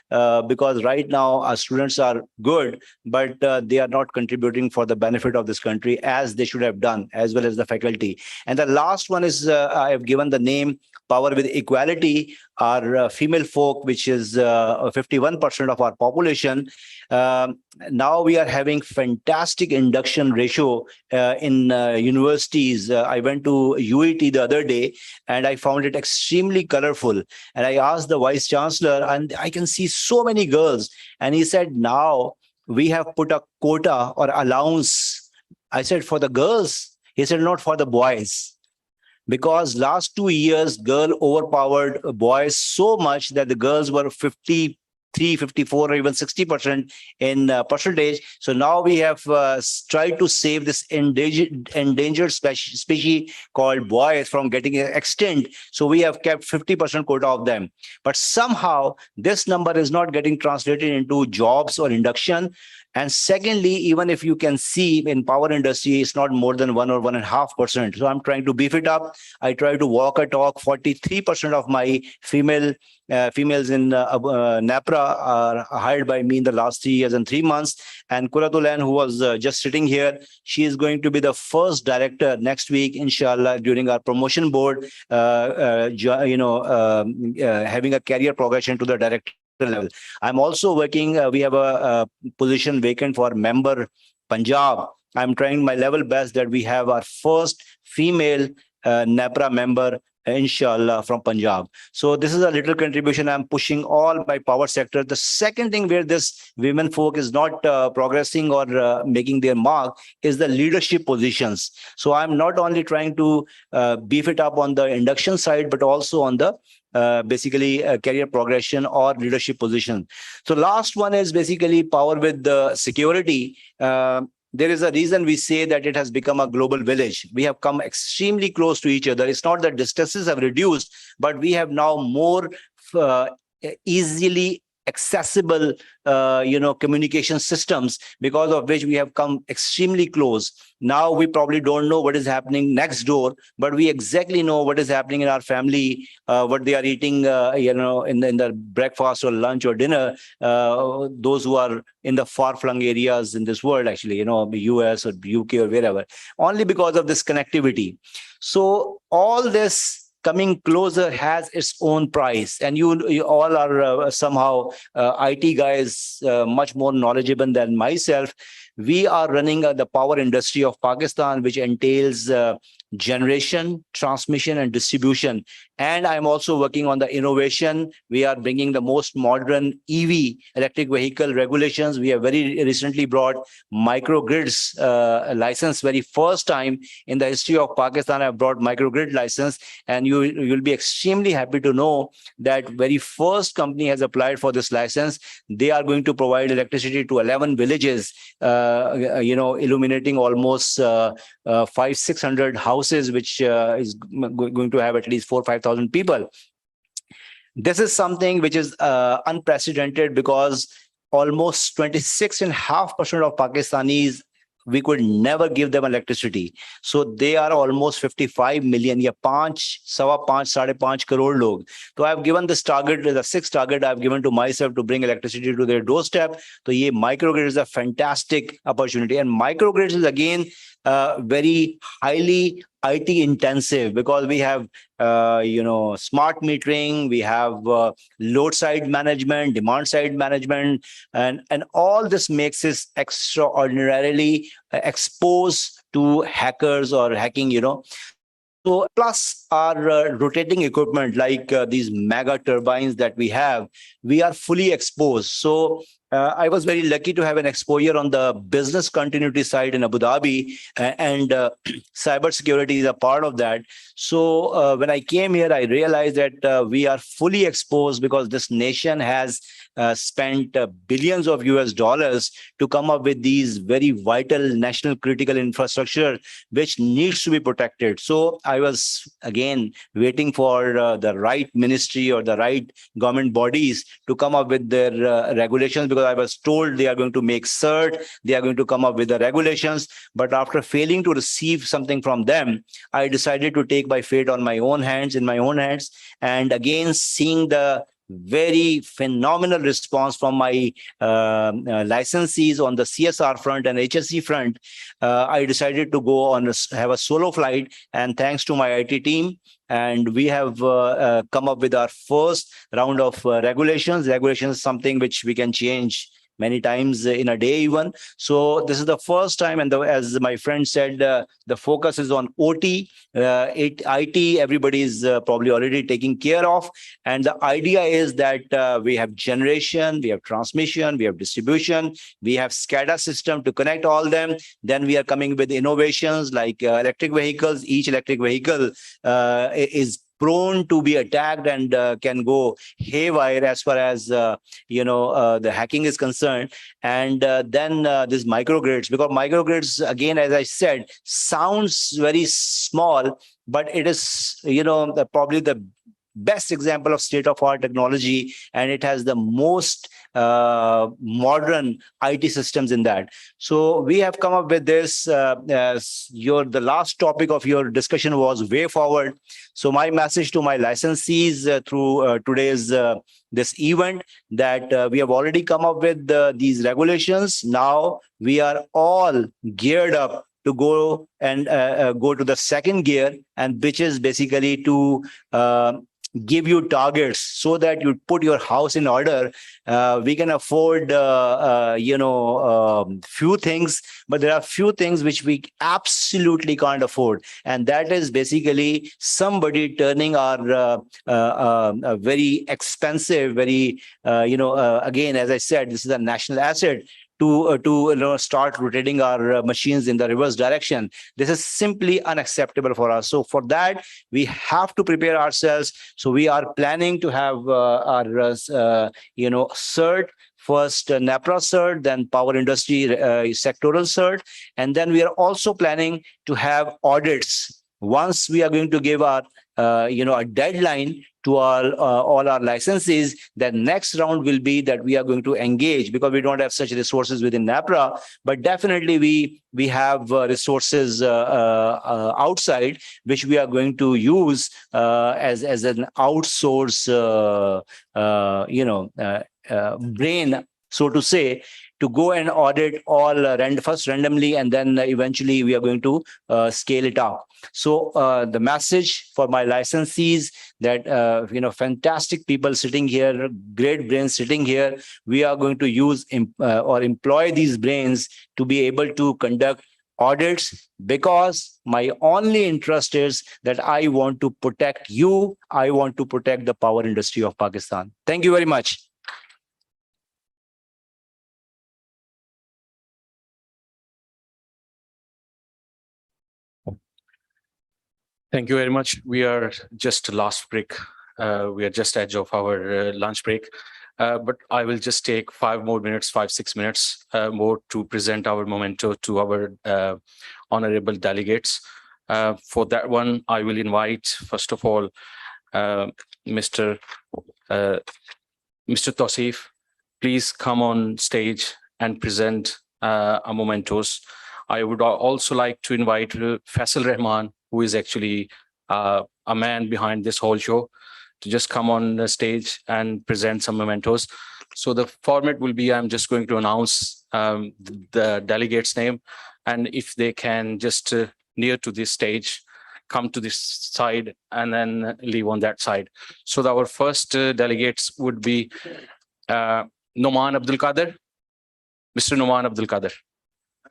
because right now our students are good, but they are not contributing for the benefit of this country as they should have done, as well as the faculty. And the last one is I have given the name Power with Equality. Our female folk, which is 51% of our population. Now we are having fantastic induction ratio in universities. I went to UET the other day and I found it extremely colorful. And I asked the Vice Chancellor, and I can see so many girls. And he said, now we have put a quota or allowance. I said, for the girls? He said, not for the boys. Because last 2 years, girl overpowered boys so much that the girls were 53, 54, or even 60% in percentage. So now we have tried to save this endangered species called boys from getting extinct. So we have kept 50% quota of them. But somehow this number is not getting translated into jobs or induction. And secondly, even if you can see in power industry, it's not more than 1 or 1.5%. So I'm trying to beef it up. I try to walk a talk. 43% of my females in NAPRA are hired by me in the last 3 years and 3 months. And Kuratulan, who was just sitting here, she is going to be the first director next week, inshallah, during our promotion board, having a career progression to the director level. I'm also working, we have a position vacant for member Punjab. I'm trying my level best that we have our first female NAPRA member, inshallah, from Punjab. So this is a little contribution. I'm pushing all my power sector. The second thing where this women folk is not progressing or making their mark is the leadership positions. So I'm not only trying to beef it up on the induction side, but also on the basically career progression or leadership position. So last one is basically power with the security. There is a reason we say that it has become a global village. We have come extremely close to each other. It's not that distances have reduced, but we have now more easily accessible communication systems, because of which we have come extremely close. Now we probably don't know what is happening next door, but we exactly know what is happening in our family, what they are eating in the breakfast or lunch or dinner, those who are in the far-flung areas in this world, actually, US or UK or wherever, only because of this connectivity. So all this coming closer has its own price, and you all are somehow IT guys, much more knowledgeable than myself. We are running the power industry of Pakistan, which entails generation, transmission, and distribution. And I'm also working on the innovation. We are bringing the most modern EV, electric vehicle regulations. We have very recently brought microgrids license. Very first time in the history of Pakistan, I've brought microgrid license. And you'll be extremely happy to know that very first company has applied for this license. They are going to provide electricity to 11 villages, illuminating almost 500-600 houses, which is going to have at least 4,000-5,000 people. This is something which is unprecedented, because almost 26.5% of Pakistanis, we could never give them electricity. So they are almost 55 million, ya 5.5 crore log. So I've given this target, the sixth target I've given to myself, to bring electricity to their doorstep. So ye microgrid is a fantastic opportunity. And microgrids is again very highly IT intensive because we have, smart metering, we have load side management, demand side management, and all this makes us extraordinarily exposed to hackers or hacking, So plus our rotating equipment like these mega turbines that we have, we are fully exposed. So I was very lucky to have an exposure on the business continuity side in Abu Dhabi, and cybersecurity is a part of that. So when I came here, I realized that we are fully exposed because this nation has spent billions of US dollars to come up with these very vital national critical infrastructure, which needs to be protected. So I was again waiting for the right ministry or the right government bodies to come up with their regulations, because I was told they are going to make cert, they are going to come up with the regulations. But after failing to receive something from them, I decided to take my fate in my own hands. And again, seeing the very phenomenal response from my licensees on the CSR front and HSE front, I decided to go on have a solo flight, and thanks to my IT team, and we have come up with our first round of regulations. Regulations is something which we can change many times in a day even. So this is the first time, and as my friend said, the focus is on OT. IT, everybody is probably already taking care of. And the idea is that we have generation, we have transmission, we have distribution, we have SCADA system to connect all them. Then we are coming with innovations like electric vehicles. Each electric vehicle is prone to be attacked and can go haywire as far as the hacking is concerned. And then this microgrids, because microgrids, again, as I said, sounds very small, but it is probably the best example of state-of-art technology, and it has the most modern IT systems in that. So we have come up with this. As the last topic of your discussion was way forward. So my message to my licensees through today's this event, that we have already come up with these regulations. Now we are all geared up to go and go to the second gear, and which is basically to give you targets so that you put your house in order. We can afford, few things, but there are few things which we absolutely can't afford. And that is basically somebody turning our very expensive, very, again, as I said, this is a national asset, to start rotating our machines in the reverse direction. This is simply unacceptable for us. So for that, we have to prepare ourselves. So we are planning to have our cert, first NAPRA cert, then power industry sectoral cert, and then we are also planning to have audits. Once we are going to give our a deadline to all our licenses, the next round will be that we are going to engage, because we don't have such resources within NAPRA, but definitely we have resources outside, which we are going to use as an outsource brain, so to say, to go and audit all first randomly, and then eventually we are going to scale it up. So the message for my licensees that, fantastic people sitting here, great brains sitting here, we are going to use or employ these brains to be able to conduct audits, because my only interest is that I want to protect you. I want to protect the power industry of Pakistan. Thank you very much. Thank you very much. We are just last break. We are just edge of our lunch break. But I will just take 5 more minutes, 5-6 minutes more to present our memento to our honorable delegates. For that one, I will invite, first of all, Mr. Tosif. Please come on stage and present a mementos. I would also like to invite Faisal Rahman, who is actually a man behind this whole show, to just come on the stage and present some mementos. So the format will be, I'm just going to announce the delegate's name, and if they can just near to this stage come to this side and then leave on that side. So our first delegates would be Noman Abdul Qadir. Mr. Noman Abdul Qadir,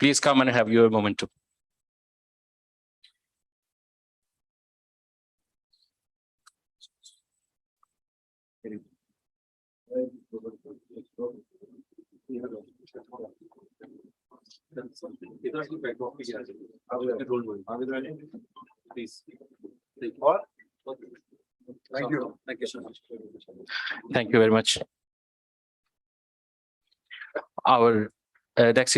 please come and have your moment too. Please. Thank you. Thank you so much. Thank you very much. Our next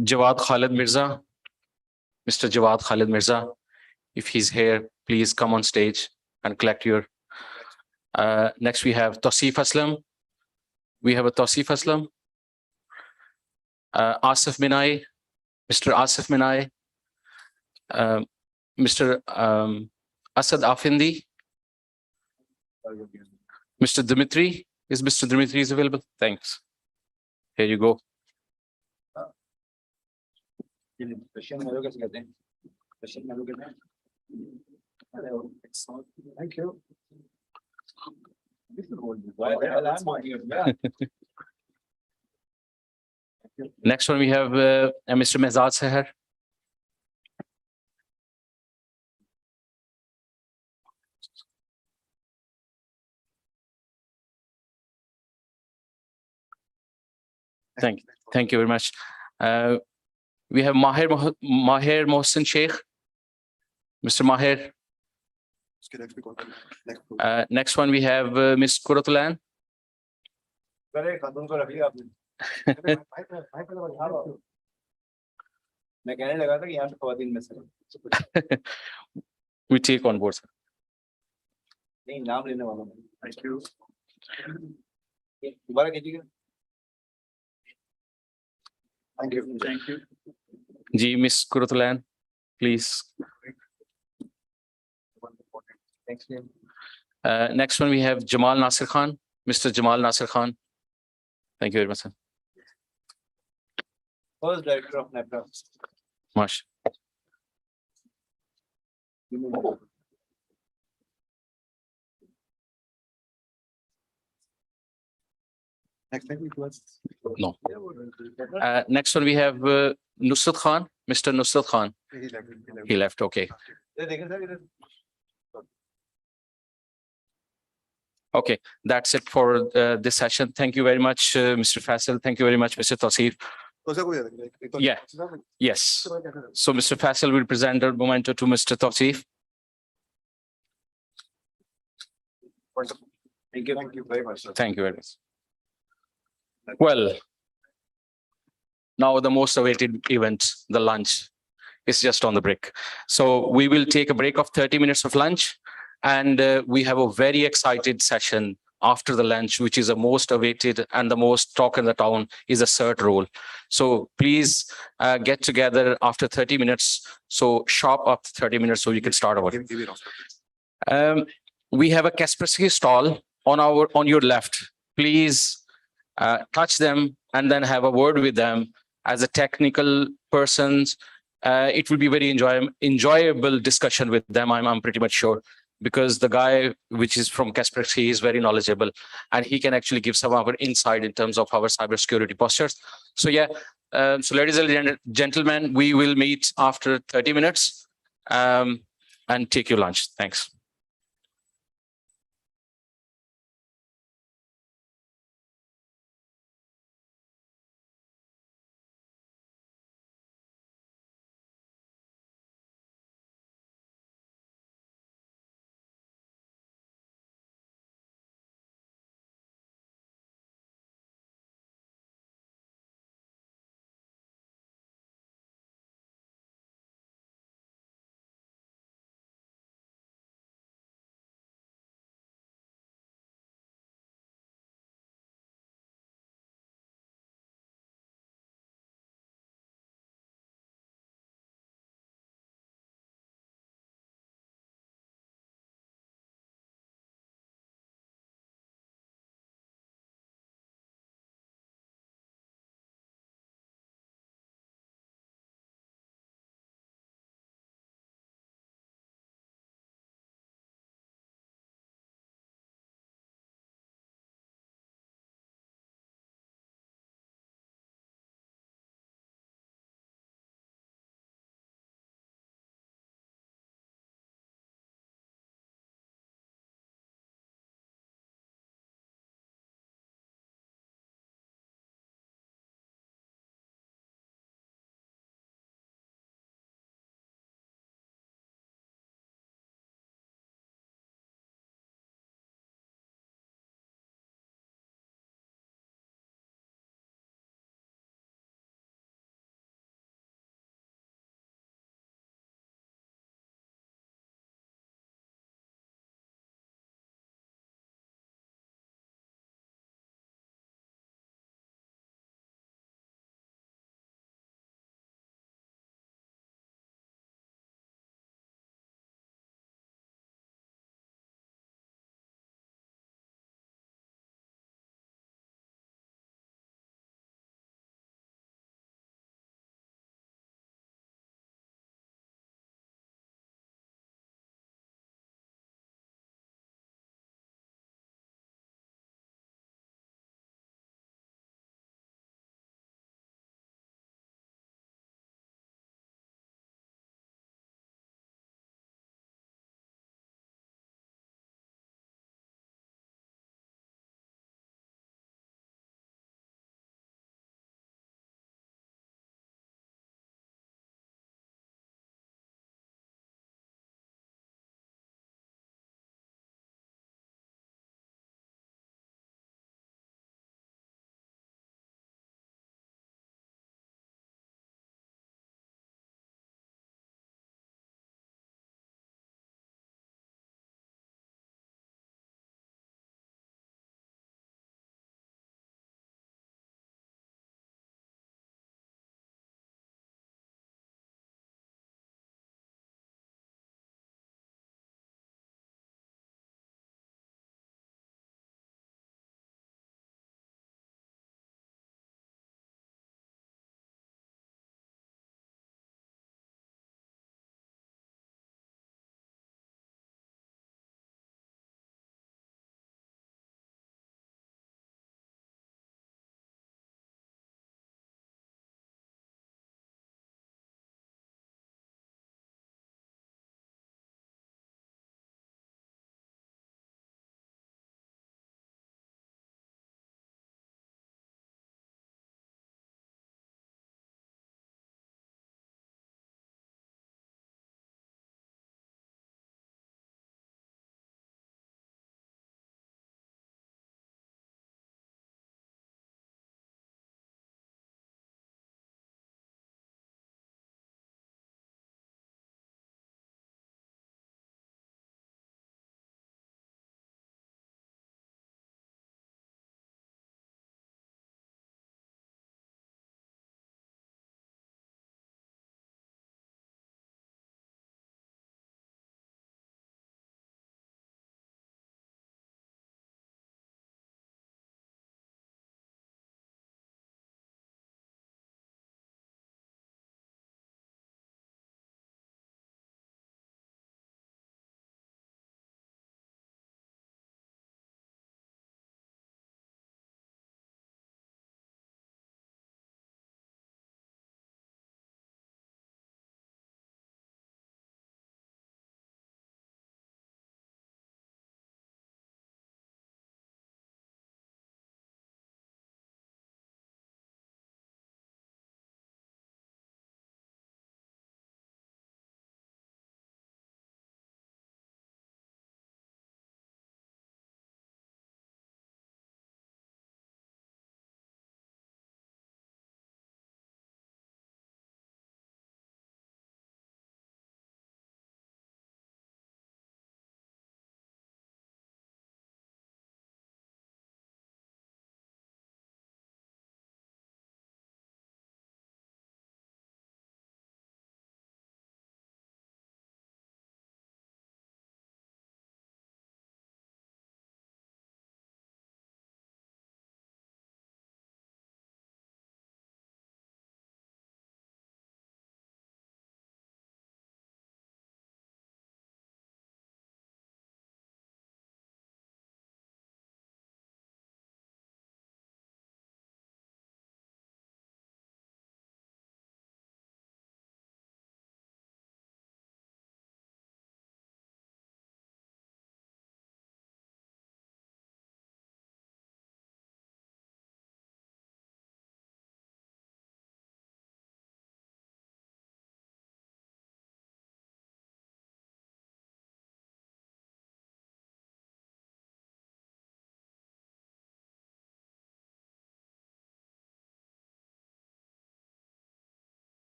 Jawad Khalid Mirza. Mr. Jawad Khalid Mirza, if he's here, please come on stage and collect your. Next, we have Tausif Aslam. We have a Tausif Aslam. Asif Minai, Mr. Asif Minai. Mr. Asad Afindi. Mr. Dimitri. Is Mr. Dimitri is available? Thanks. Here you go. Thank you. Next one we have Mr. Mehzad Seher. Thank you very much. We have Maher Mohsen Sheikh. Mr. Maher. Next one we have Ms. Kuratulan. We take on board. Thank you. Thank you. Thank you. Ji, Ms. Kuratulan, please. Next one we have Jamal Nasir Khan. Mr. Jamal Nasir Khan. Thank you very much, sir. First director of NEPRA. Mash. No. Next one we have Nusrat Khan. Mr. Nusrat Khan. He left. Okay. Okay, that's it for this session. Thank you very much, Mr. Faisal. Thank you very much, Mr. Tausif. Yeah. Yes. So Mr. Faisal will present the memento to Mr. Tausif. Thank you. Thank you very much, sir. Thank you very much. Well, now the most awaited event, the lunch, is just on the break. So we will take a break of 30 minutes of lunch, and we have a very excited session after the lunch, which is the most awaited and the most talk in the town is a cert roll. So please get together after 30 minutes. So sharp up 30 minutes so we can start over. We have a Kaspersky stall on your left. Please touch them and then have a word with them as a technical persons. It will be very enjoyable discussion with them. I'm pretty much sure, because the guy which is from Kaspersky is very knowledgeable and he can actually give some of our insight in terms of our cybersecurity postures. So yeah, so ladies and gentlemen, we will meet after 30 minutes and take your lunch. Thanks.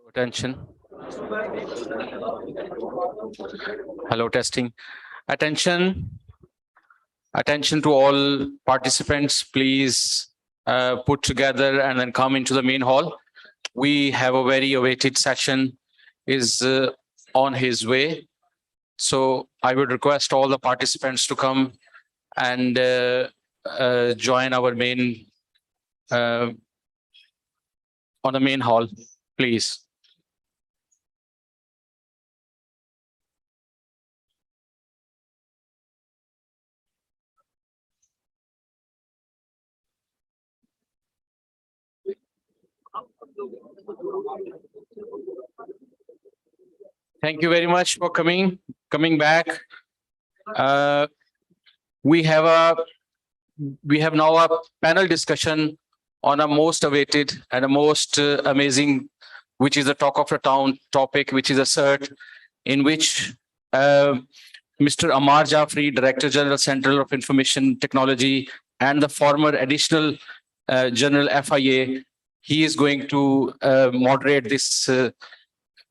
Attention. Hello, testing. Attention. Attention to all participants, please put together and then come into the main hall. We have a very awaited session is on his way. So I would request all the participants to come and join our main on the main hall, please. Thank you very much for coming back. We have now a panel discussion on a most awaited and a most amazing, which is the talk of the town topic, which is a CERT, in which Mr. Amar Jafri, Director General, Center of Information Technology, and the former Additional General FIA, he is going to moderate this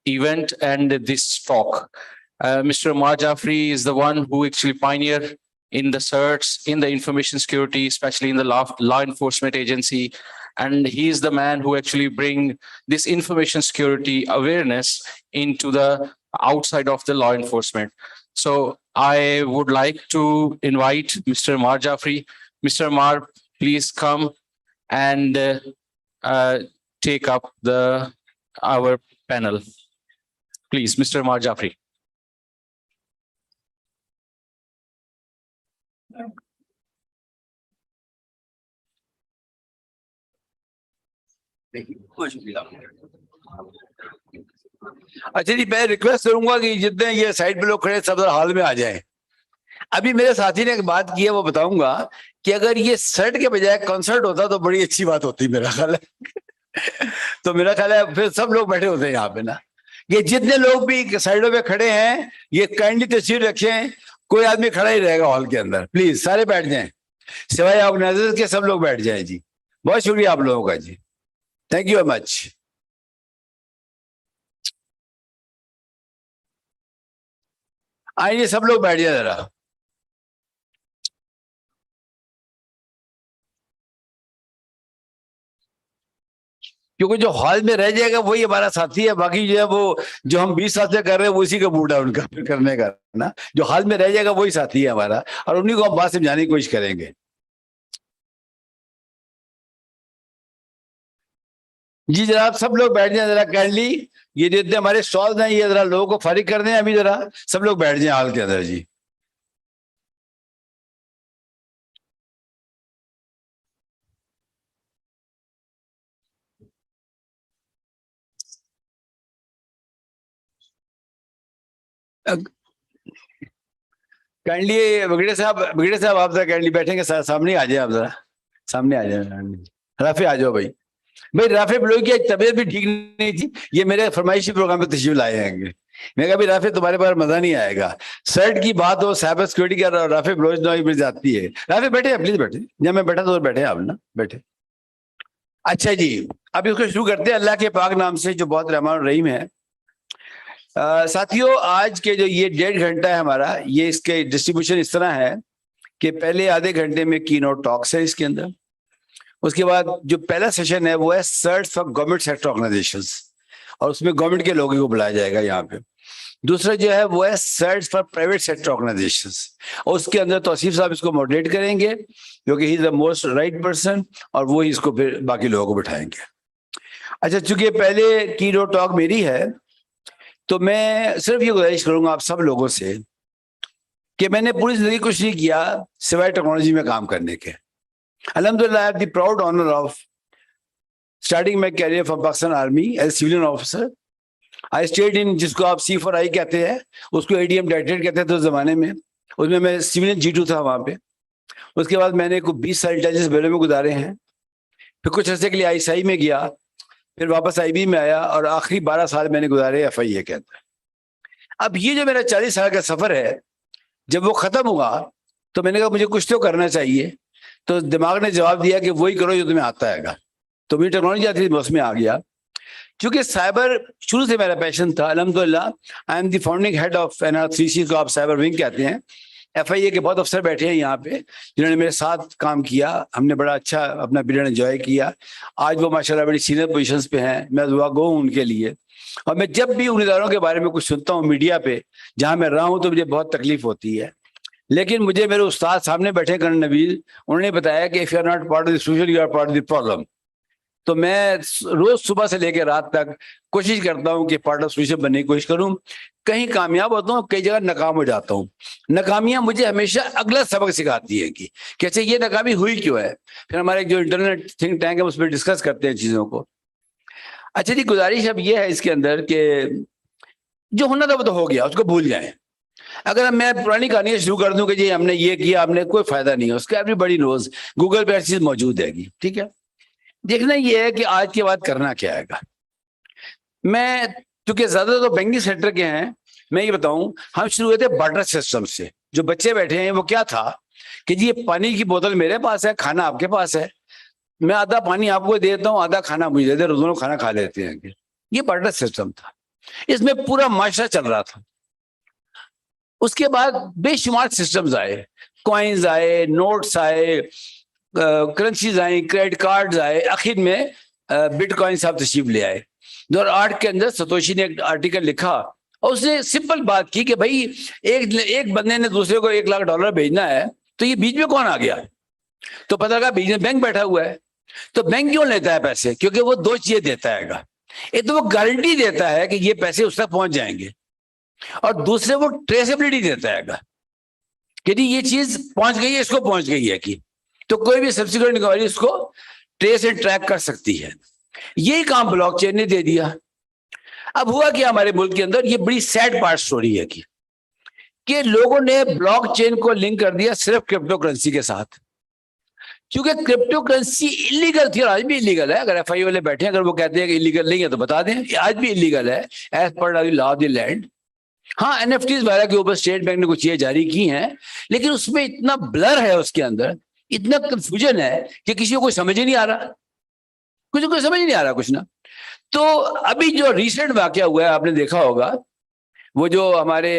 event and this talk. Mr. Amar Jafri is the one who actually pioneered in the CERTs, in the information security, especially in the law enforcement agency. And he is the man who actually bring this information security awareness into the outside of the law enforcement. So I would like to invite Mr. Amar Jafri. Mr. Amar, please come and take up our panel. Please, Mr. Amar Jafri. अच्छा जी, मैं request करूंगा कि जितने ये side पे लोग खड़े सब हॉल में आ जाएं। अभी मेरे साथी ने एक बात की है, वो बताऊंगा कि अगर ये सर्ट के बजाय कंसर्ट होता तो बड़ी अच्छी बात होती, मेरा ख्याल है। तो मेरा ख्याल है फिर सब लोग बैठे होते हैं यहाँ पे ना। ये जितने लोग भी साइडों पे खड़े हैं, ये काइंडली तस्वीर रखें, कोई आदमी खड़ा ही रहेगा हॉल के अंदर, प्लीज सारे बैठ जाएं, सिवाय ऑर्गेनाइजर्स के सब लोग बैठ जाएं जी। बहुत शुक्रिया आप लोगों का जी, थैंक यू वेरी मच। आइए सब लोग बैठ जाए जरा। क्योंकि जो हॉल में रह जाएगा वही हमारा साथी है, बाकी जो है वो जो हम 20 साल से कर रहे हैं उसी का बूट है उनका करने का ना। जो हॉल में रह जाएगा वही साथी है हमारा, और उन्हीं को हम बात समझाने की कोशिश करेंगे। जी जनाब, सब लोग बैठ जाए जरा काइंडली। ये जितने हमारे स्टॉल्स हैं ये जरा लोगों को फारिग कर दें अभी, जरा सब लोग बैठ जाए हॉल के अंदर जी। काइंडली बगड़े साहब आप जरा काइंडली बैठेंगे, सामने आ जाए आप, जरा सामने आ जाए। राफे आ जाओ भाई। राफे बलोई की तबीयत भी ठीक नहीं थी, ये मेरे फरमाइशी प्रोग्राम पे तशरीफ लाए हैं। मैं कहा राफे तुम्हारे पास मजा नहीं आएगा, सर्ट की बात हो, साइबर सिक्योरिटी का, राफे बलोच ना जाती है। राफे बैठे, प्लीज बैठे, जब मैं बैठा तो बैठे आप ना, बैठे। अच्छा जी, अब इसको शुरू करते हैं अल्लाह के पाक नाम से जो बहुत रहमान रहीम है। साथियों, आज के जो ये 1.5 घंटा है हमारा, ये इसके डिस्ट्रीब्यूशन इस तरह है कि पहले आधे घंटे में कीनोट टॉक्स है इसके अंदर। उसके बाद जो पहला सेशन है वो है search for government sector organisations, और उसमें गवर्नमेंट के लोगों को बुलाया जाएगा यहाँ पे। दूसरा जो है वो है search for private sector organisations, और उसके अंदर तौसीफ साहब इसको मॉडरेट करेंगे क्योंकि he is the most right person, और वो इसको फिर बाकी लोगों को बिठाएंगे। अच्छा, चूंकि पहले कीनोट टॉक मेरी है तो मैं सिर्फ ये गुजारिश करूंगा आप सब लोगों से कि मैंने पूरी जिंदगी कुछ नहीं किया सिवाय टेक्नोलॉजी में काम करने के। Alhamdulillah, I have the proud honor of starting my career from Pakistan Army as civilian officer. I stayed in जिसको आप C4I कहते हैं, उसको ADM डायरेक्टरेट कहते थे उस जमाने में, उसमें मैं सिविलियन G2 था वहाँ पे। उसके बाद मैंने को 20 साल इंटेलिजेंस ब्यूरो में गुजारे हैं, फिर कुछ अर्से के लिए ISI में गया, फिर वापस IB में आया, और आखिरी 12 साल मैंने गुजारे FIA के अंदर। अब ये जो मेरा 40 साल का सफर है, जब वो खत्म हुआ तो मैंने कहा मुझे कुछ तो करना चाहिए, तो दिमाग ने जवाब दिया कि वही करो जो तुम्हें आता है। तो मुझे टेक्नोलॉजी आती थी, मैं उसमें आ गया। چونکہ سائبر شروع سے میرا پیشن تھا الحمدللہ. I am the founding head of NR3C کو آپ سائبر ونگ کہتے ہیں. FIA کے بہت افسر بیٹھے ہیں یہاں پہ جنہوں نے میرے ساتھ کام کیا. ہم نے بڑا اچھا اپنا پیریڈ انجوائے کیا. آج وہ ماشاءاللہ بڑی سینئر پوزیشنز پہ ہیں. میں دعا گو ہوں ان کے لیے. اور میں جب بھی ان اداروں کے بارے میں کچھ سنتا ہوں میڈیا پہ جہاں میں رہا ہوں تو مجھے بہت تکلیف ہوتی ہے. لیکن مجھے میرے استاد سامنے بیٹھے کرن نویل انہوں نے بتایا کہ if you are not part of the solution, you are part of the problem. تو میں روز صبح سے لے کے رات تک کوشش کرتا ہوں کہ پارٹ آف سولوشن بننے کی کوشش کروں. کہیں کامیاب ہوتا ہوں, کئی جگہ ناکام ہو جاتا ہوں. ناکامیاں مجھے ہمیشہ اگلا سبق سکھاتی ہے کہ کیسے یہ ناکامی ہوئی کیوں ہے. پھر ہمارے جو انٹرنیٹ تھنک ٹینک ہے اس پہ ڈسکس کرتے ہیں چیزوں کو. اچھا جی, گزارش اب یہ ہے اس کے اندر کہ جو ہونا تھا وہ تو ہو گیا, اس کو بھول جائیں. اگر میں پرانی کہانیاں شروع کر دوں کہ جی ہم نے یہ کیا, ہم نے, کوئی فائدہ نہیں ہے اس کا. ایوری بڈی نوز, گوگل پہ ہر چیز موجود ہے گی. ٹھیک ہے, دیکھنا یہ ہے کہ آج کے بعد کرنا کیا ہے گا. میں چونکہ زیادہ تو بینکنگ سیکٹر کے ہیں, میں یہ بتاؤں ہم شروع ہوئے تھے بارٹر سسٹم سے. جو بچے بیٹھے ہیں وہ کیا تھا کہ جی یہ پانی کی بوتل میرے پاس ہے, کھانا آپ کے پاس ہے, میں آدھا پانی آپ کو دیتا ہوں, آدھا کھانا مجھے دیتے, دونوں کھانا کھا لیتے ہیں. یہ بارٹر سسٹم تھا. اس میں پورا معاشرہ چل رہا تھا. اس کے بعد بے شمار سسٹمز آئے, کوائنز آئے, نوٹس آئے, کرنسیز آئیں, کریڈٹ کارڈز آئے. آخر میں بٹ کوائن صاحب تشریف لے آئے. 2008 کے اندر ستوشی نے ایک آرٹیکل لکھا اور اس نے سمپل بات کی کہ بھائی ایک بندے نے دوسرے کو $1 لاکھ بھیجنا ہے تو یہ بیچ میں کون آ گیا. تو پتہ لگا بیچ میں بینک بیٹھا ہوا ہے. تو بینک کیوں لیتا ہے پیسے؟ کیونکہ وہ دو چیزیں دیتا ہے گا. ایک تو وہ گارنٹی دیتا ہے کہ یہ پیسے اس تک پہنچ جائیں گے, اور دوسرے وہ ٹریسیبلٹی دیتا ہے گا کہ جی یہ چیز پہنچ گئی ہے, اس کو پہنچ گئی ہے کہ تو کوئی بھی سبسیکوینٹ انکوائری اس کو ٹریس اینڈ ٹریک کر سکتی ہے. یہی کام بلاک چین نے دے دیا. اب ہوا کہ ہمارے ملک کے اندر یہ بڑی سیڈ پارٹ سٹوری ہے کہ لوگوں نے بلاک چین کو لنک کر دیا صرف کرپٹو کرنسی کے ساتھ. کیونکہ کرپٹو کرنسی انلیگل تھی اور آج بھی انلیگل ہے. اگر FIA والے بیٹھے ہیں, اگر وہ کہتے ہیں کہ انلیگل نہیں ہے تو بتا دیں, آج بھی انلیگل ہے as per law of the land. ہاں NFTs وغیرہ کے اوپر اسٹیٹ بینک نے کچھ چیزیں جاری کی ہیں, لیکن اس میں اتنا بلر ہے, اس کے اندر اتنا کنفیوژن ہے کہ کسی کو کوئی سمجھ ہی نہیں آ رہا, کچھ کوئی سمجھ نہیں آ رہا کچھ نا. تو ابھی جو ریسنٹ واقعہ ہوا ہے آپ نے دیکھا ہوگا, وہ جو ہمارے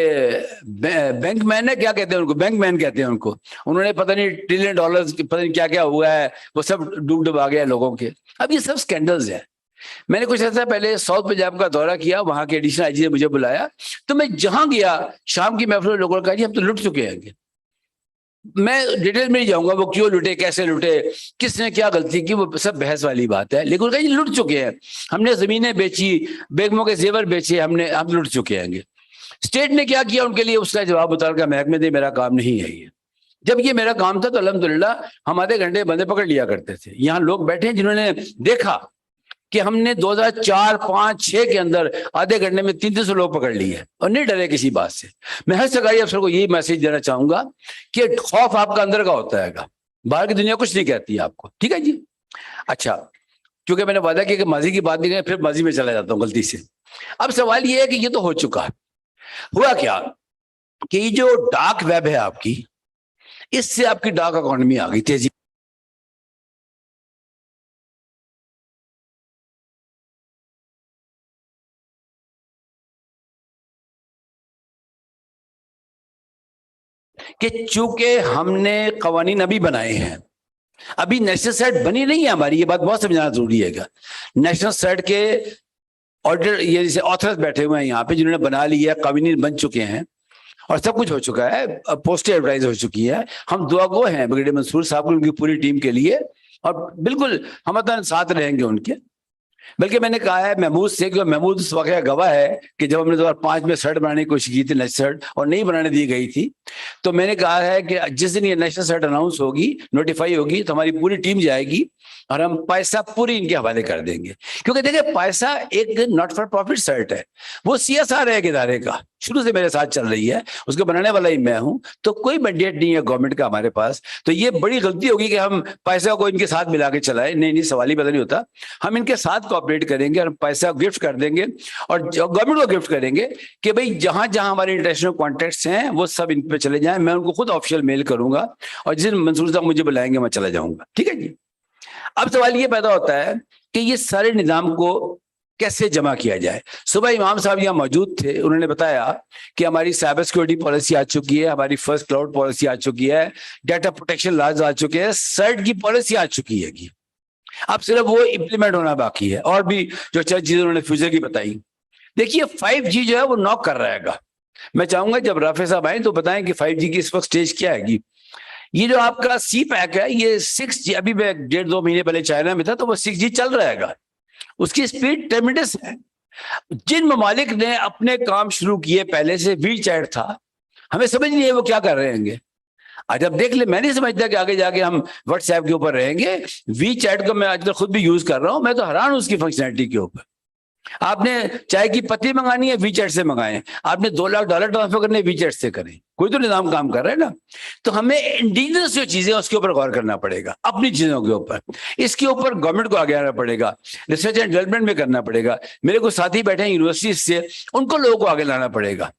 بینک مین ہے, کیا کہتے ہیں ان کو, بینک مین کہتے ہیں ان کو, انہوں نے پتہ نہیں $1 ٹریلین پتہ نہیں کیا کیا ہوا ہے, وہ سب ڈوب آ گیا لوگوں کے. اب یہ سب اسکینڈلز ہیں. میں نے کچھ ایسا پہلے ساؤتھ پنجاب کا دورہ کیا, وہاں کے ایڈیشنل IG نے مجھے بلایا, تو میں جہاں گیا شام کی محفل میں لوگوں نے کہا جی ہم تو لٹ چکے ہیں. میں ڈیٹیل میں نہیں جاؤں گا وہ کیوں لٹے, کیسے لٹے, کس نے کیا غلطی کی, وہ سب بحث والی بات ہے. لیکن کہیں لٹ چکے ہیں, ہم نے زمینیں بیچی, بیگموں کے زیور بیچے, ہم لٹ چکے ہیں. اسٹیٹ نے کیا کیا ان کے لیے, اس کا جواب اتار کا محکمے دے میرا کام نہیں ہے یہ. جب یہ میرا کام تھا تو الحمدللہ ہم آدھے گھنٹے بندے پکڑ لیا کرتے تھے. یہاں لوگ بیٹھے ہیں جنہوں نے دیکھا کہ ہم نے 2004, 5, 6 کے اندر آدھے گھنٹے میں 300 لوگ پکڑ لیے اور نہیں ڈرے کسی بات سے. میں ہر سرکاری افسر کو یہی میسج دینا چاہوں گا کہ خوف آپ کا اندر کا ہوتا ہے گا, باہر کی دنیا کچھ نہیں کہتی ہے آپ کو. ٹھیک ہے جی. اچھا, کیونکہ میں نے وعدہ کیا کہ ماضی کی بات نہیں کریں, پھر ماضی میں چلا جاتا ہوں غلطی سے. اب سوال یہ ہے کہ یہ تو ہو چکا. ہوا کیا کہ یہ جو ڈارک ویب ہے آپ کی, اس سے آپ کی ڈارک اکانومی آ گئی تیزی. کہ چونکہ ہم نے قوانین ابھی بنائے ہیں, ابھی نیشنل سیٹ بنی نہیں ہے ہماری, یہ بات بہت سمجھنا ضروری ہے گا. نیشنل سیٹ کے آڈر یہ جیسے آتھرز بیٹھے ہوئے ہیں یہاں پہ جنہوں نے بنا لی ہے, قوانین بن چکے ہیں اور سب کچھ ہو چکا ہے, پوسٹر ایڈورٹائز ہو چکی ہے. ہم دعا گو ہیں برگیڈیئر منصور صاحب کو, ان کی پوری ٹیم کے لیے, اور بالکل ہم ساتھ رہیں گے ان کے. بلکہ میں نے کہا ہے محمود سے, کہ محمود اس واقعہ گواہ ہے کہ جب ہم نے 2005 میں سرٹ بنانے کی کوشش کی تھی, نیشنل سرٹ, اور نہیں بنانے دی گئی تھی, تو میں نے کہا ہے کہ جس دن یہ نیشنل سرٹ اناؤنس ہوگی, نوٹیفائی ہوگی, تو ہماری پوری ٹیم جائے گی اور ہم پیسہ پوری ان کے حوالے کر دیں گے. کیونکہ دیکھیں پیسہ ایک ناٹ فار پروفٹ سرٹ ہے, وہ CSR ہے ایک ادارے کا, شروع سے میرے ساتھ چل رہی ہے, اس کو بنانے والا ہی میں ہوں, تو کوئی مینڈیٹ نہیں ہے گورنمنٹ کا ہمارے پاس. تو یہ بڑی غلطی ہوگی کہ ہم پیسہ کو ان کے ساتھ ملا کے چلائیں. نہیں, سوال ہی پتہ نہیں ہوتا. ہم ان کے ساتھ کوآپریٹ کریں گے اور پیسہ گفٹ کر دیں گے, اور گورنمنٹ کو گفٹ کریں گے کہ بھئی جہاں جہاں ہمارے انٹرنیشنل کانٹیکٹس ہیں وہ سب ان پہ چلے جائیں. میں ان کو خود آفیشیل میل کروں گا, اور جس دن منصور صاحب مجھے بلائیں گے میں چلا جاؤں گا. ٹھیک ہے جی. اب سوال یہ پیدا ہوتا ہے کہ یہ سارے نظام کو कैसे जमा किया जाए। सुबह इमाम साहब यहाँ मौजूद थे, उन्होंने बताया कि हमारी साइबर सिक्योरिटी पॉलिसी आ चुकी है, हमारी फर्स्ट क्लाउड पॉलिसी आ चुकी है, डाटा प्रोटेक्शन लॉज आ चुके हैं, सर्ट की पॉलिसी आ चुकी है कि अब सिर्फ वो इम्प्लीमेंट होना बाकी है, और भी जो चीजें उन्होंने फ्यूचर की बताई। देखिए 5G जो है वो नॉक कर रहेगा। मैं चाहूंगा जब राफे साहब आए तो बताएं कि 5G की इस वक्त स्टेज क्या है। ये जो आपका सी पैक है ये 6G, अभी मैं 1.5-2 महीने पहले चाइना में था तो वो 6G चल रहेगा, उसकी स्पीड ट्रेमेंडस है। जिन ममालिक ने अपने काम शुरू किए पहले से, वी चैट था, हमें समझ नहीं है वो क्या कर रहे होंगे। आज अब देख ले, मैं नहीं समझता कि आगे जाके हम व्हाट्सएप के ऊपर रहेंगे। वी चैट को मैं आज तक खुद भी यूज कर रहा हूं, मैं तो हैरान हूं उसकी फंक्शनैलिटी के ऊपर। आपने चाय की पत्ती मंगानी है, वी चैट से मंगाएं। आपने $2 लाख ट्रांसफर करने, वी चैट से करें। कोई तो निजाम काम कर रहा है ना। तो हमें इंडिजिनस जो चीजें उसके ऊपर गौर करना पड़ेगा, अपनी चीजों के ऊपर। इसके ऊपर गवर्नमेंट को आगे आना पड़ेगा, रिसर्च एंड डेवलपमेंट में करना पड़ेगा। मेरे को साथी बैठे हैं यूनिवर्सिटी से, उनको लोगों को आगे लाना पड़ेगा।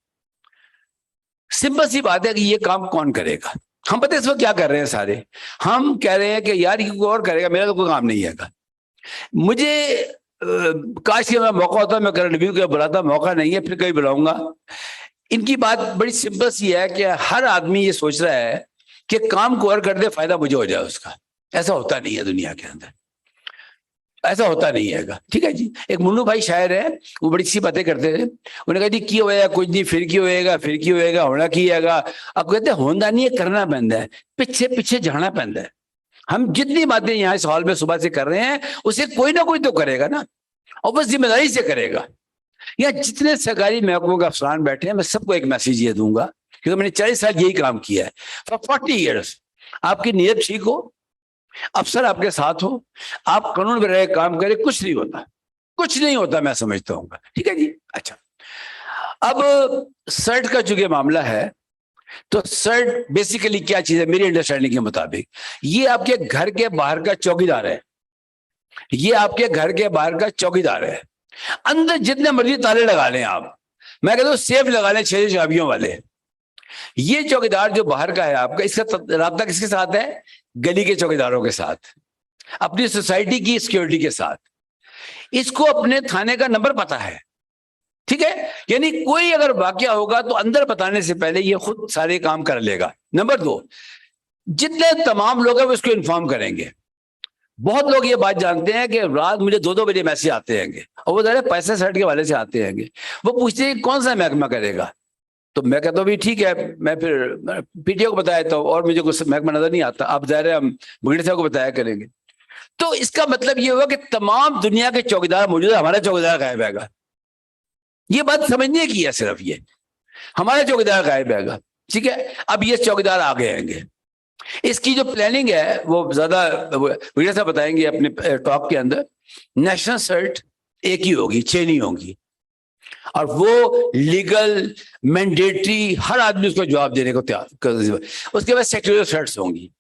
सिंपल सी बात है कि ये काम कौन करेगा। हम पता है इस वक्त क्या कर रहे हैं सारे, हम कह रहे हैं कि यार ये कोई और करेगा, मेरा तो कोई काम नहीं है। मुझे काश के मैं मौका होता, मैं करंट रिव्यू का बुलाता, मौका नहीं है, फिर कहीं बुलाऊंगा। इनकी बात बड़ी सिंपल सी है कि हर आदमी ये सोच रहा है कि काम को और कर दे, फायदा मुझे हो जाए उसका। ऐसा होता नहीं है दुनिया के अंदर, ऐसा होता नहीं है। ठीक है जी। एक मुन्नू भाई शायर है, वो बड़ी सी बातें करते थे। उन्होंने कहा जी की होएगा कुछ नहीं, फिर की होएगा, फिर की होएगा, होना की हैगा। अब कहते हैं होंदा नहीं है, करना पैंदा है, पीछे पीछे जाना पैंदा है। हम जितनी बातें यहाँ इस हॉल में सुबह से कर रहे हैं, उसे कोई ना कोई तो करेगा ना, और बस जिम्मेदारी से करेगा। यहाँ जितने सरकारी महकमों के अफसरान बैठे हैं, मैं सबको एक मैसेज ये दूंगा, क्योंकि मैंने 40 साल यही काम किया है। फॉर 40 ईयर्स आपकी नीयत ठीक हो, अफसर आपके साथ हो, आप कानून में रह काम करें, कुछ नहीं होता, कुछ नहीं होता, मैं समझता हूँ। ठीक है जी। अच्छा, अब सर्ट का चूंकि मामला है, तो सर्ट बेसिकली क्या चीज है मेरी अंडरस्टैंडिंग के मुताबिक, ये आपके घर के बाहर का चौकीदार है। ये आपके घर के बाहर का चौकीदार है। अंदर जितने मर्जी ताले लगा लें आप, मैं कहता हूं सेफ लगा लें 6 चाबियों वाले। ये चौकीदार जो बाहर का है आपका, इसका राब्ता किसके साथ है? गली के चौकीदारों के साथ, अपनी सोसाइटी की सिक्योरिटी के साथ। इसको अपने थाने का नंबर पता है। ठीक है, यानी कोई अगर वाकया होगा तो अंदर बताने से पहले ये खुद सारे काम कर लेगा। नंबर 2, जितने तमाम लोग हैं वो इसको इन्फॉर्म करेंगे। बहुत लोग ये बात जानते हैं कि रात मुझे 2-2 बजे मैसेज आते हैं, और वो ज़रा पैसे सेट के वाले से आते हैं। वो पूछते हैं कौन सा महकमा करेगा, तो मैं कहता हूँ भी ठीक है, मैं फिर पीटीओ को बताया था, और मुझे कुछ महकमा नजर नहीं आता, अब ज़ाहिर है हम मुगीर साहब को बताया करेंगे। तो इसका मतलब ये हुआ कि तमाम दुनिया के चौकीदार मौजूद है, हमारा चौकीदार गायब हैगा। ये बात समझने की है, सिर्फ ये हमारा चौकीदार गायब हैगा। ठीक है, अब ये चौकीदार आ गए हैं। इसकी जो प्लानिंग है वो ज्यादा मुझे साहब बताएंगे अपने टॉक के अंदर। नेशनल सर्ट एक ही होगी, 6 नहीं होगी, और वो लीगल मैंडेटरी, हर आदमी उसको जवाब देने को तैयार। उसके बाद सेक्टोरियल सर्ट्स होंगी।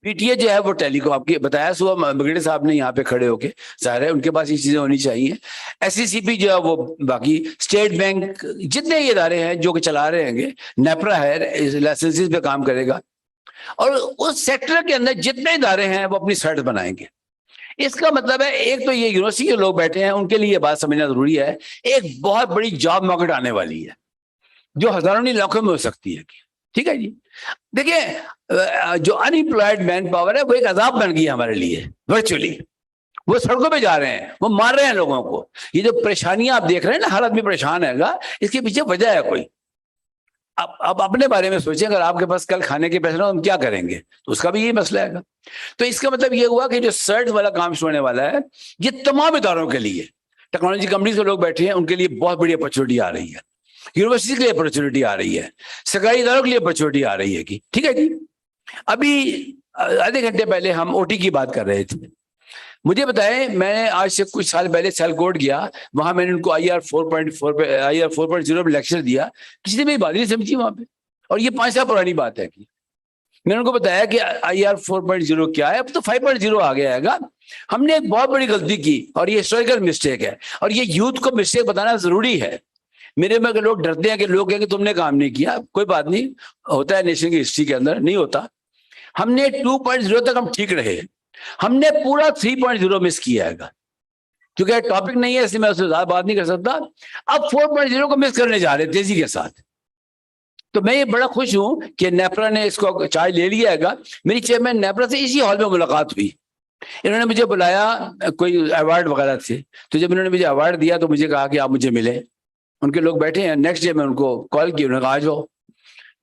पीटीए जो है वो टेलीकॉम, आपकी बताया सुबह मुगीर साहब ने यहाँ पे खड़े होके, जाहिर है उनके पास ये चीजें होनी चाहिए। एससीसीपी जो है वो, बाकी स्टेट बैंक, जितने ये इदारे हैं जो कि चला रहे हैं, नेपरा है लाइसेंसेस पे काम करेगा, और उस सेक्टर के अंदर जितने इदारे हैं वो अपनी सर्ट बनाएंगे। इसका मतलब है, एक तो ये यूनिवर्सिटी के लोग बैठे हैं, उनके लिए ये बात समझना जरूरी है, एक बहुत बड़ी जॉब मार्केट आने वाली है जो हजारों नहीं लाखों में हो सकती है। ठीक है जी। देखिए जो अनएम्प्लॉयड मैन पावर है वो एक अजाब बन गई है हमारे लिए। वर्चुअली वो सड़कों पे जा रहे हैं, वो मार रहे हैं लोगों को। ये जो परेशानियां आप देख रहे हैं ना, हर आदमी परेशान हैगा, इसके पीछे वजह है कोई। अब अपने बारे में सोचें, अगर आपके पास कल खाने के पैसे ना, हम क्या करेंगे, तो उसका भी यही मसला है। तो इसका मतलब ये हुआ कि जो सर्ट वाला काम शुरू होने वाला है, ये तमाम इदारों के लिए, टेक्नोलॉजी कंपनी के लोग बैठे हैं, उनके लिए बहुत बड़ी अपॉर्चुनिटी आ रही है, यूनिवर्सिटी के लिए अपॉर्चुनिटी आ रही है, सरकारी इदारों के लिए अपॉर्चुनिटी आ रही है कि ठीक है जी। अभी आधे घंटे पहले हम ओटी की बात कर रहे थे। मुझे बताएं, मैं आज से कुछ साल पहले सेलकोट गया, वहां मैंने उनको IR 4.4 पे, IR 4.0 पे लेक्चर दिया, किसी ने मेरी बात नहीं समझी वहां पे, और ये 5 साल पुरानी बात है कि मैंने उनको बताया कि IR 4.0 क्या है। अब तो 5.0 आ गया है। हमने एक बहुत बड़ी गलती की, और ये हिस्टोरिकल मिस्टेक है, और ये यूथ को मिस्टेक बताना जरूरी है। मेरे में लोग डरते हैं कि लोग कहेंगे तुमने काम नहीं किया, कोई बात नहीं, होता है नेशन की हिस्ट्री के अंदर, नहीं होता। हमने 2.0 तक हम ठीक रहे, हमने पूरा 3.0 मिस किया है। کیونکہ ٹاپک نہیں ہے اس لیے میں اس سے زیادہ بات نہیں کر سکتا. اب 4.0 کو مس کرنے جا رہے ہیں تیزی کے ساتھ. تو میں یہ بڑا خوش ہوں کہ نیپرا نے اس کو چارج لے لیا ہے گا. میری چیئرمین نیپرا سے اسی ہال میں ملاقات ہوئی. انہوں نے مجھے بلایا کوئی ایوارڈ وغیرہ تھے, تو جب انہوں نے مجھے ایوارڈ دیا تو مجھے کہا کہ آپ مجھے ملیں. ان کے لوگ بیٹھے ہیں. نیکسٹ ڈے میں ان کو کال کی, انہوں نے کہا آ جاؤ.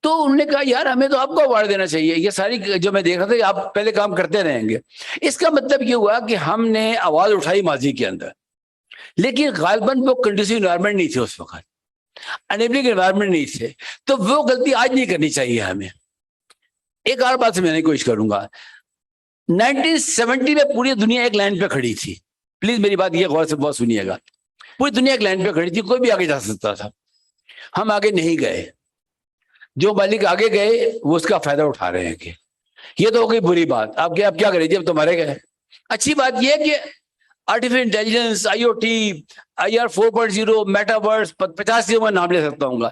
تو انہوں نے کہا یار ہمیں تو آپ کو ایوارڈ دینا چاہیے, یہ ساری جو میں دیکھ رہا تھا آپ پہلے کام کرتے رہیں گے. اس کا مطلب یہ ہوا کہ ہم نے آواز اٹھائی ماضی کے اندر, لیکن غالباً وہ کنڈیسیو انوائرمنٹ نہیں تھے اس وقت, انیبلنگ انوائرمنٹ نہیں تھے. تو وہ غلطی آج نہیں کرنی چاہیے ہمیں. ایک اور بات سمجھانے کی کوشش کروں گا. 1970 میں پوری دنیا ایک لائن پہ کھڑی تھی. پلیز میری بات یہ غور سے بہت سنیے گا. پوری دنیا ایک لائن پہ کھڑی تھی, کوئی بھی آگے جا سکتا تھا. ہم آگے نہیں گئے. جو مالک آگے گئے وہ اس کا فائدہ اٹھا رہے ہیں. کہ یہ تو ہو گئی بری بات. آپ کیا کریں جی, اب تمہارے گئے. اچھی بات یہ ہے کہ artificial intelligence, IoT, IR 4.0, metaverse, 50 میں نام لے سکتا ہوں گا,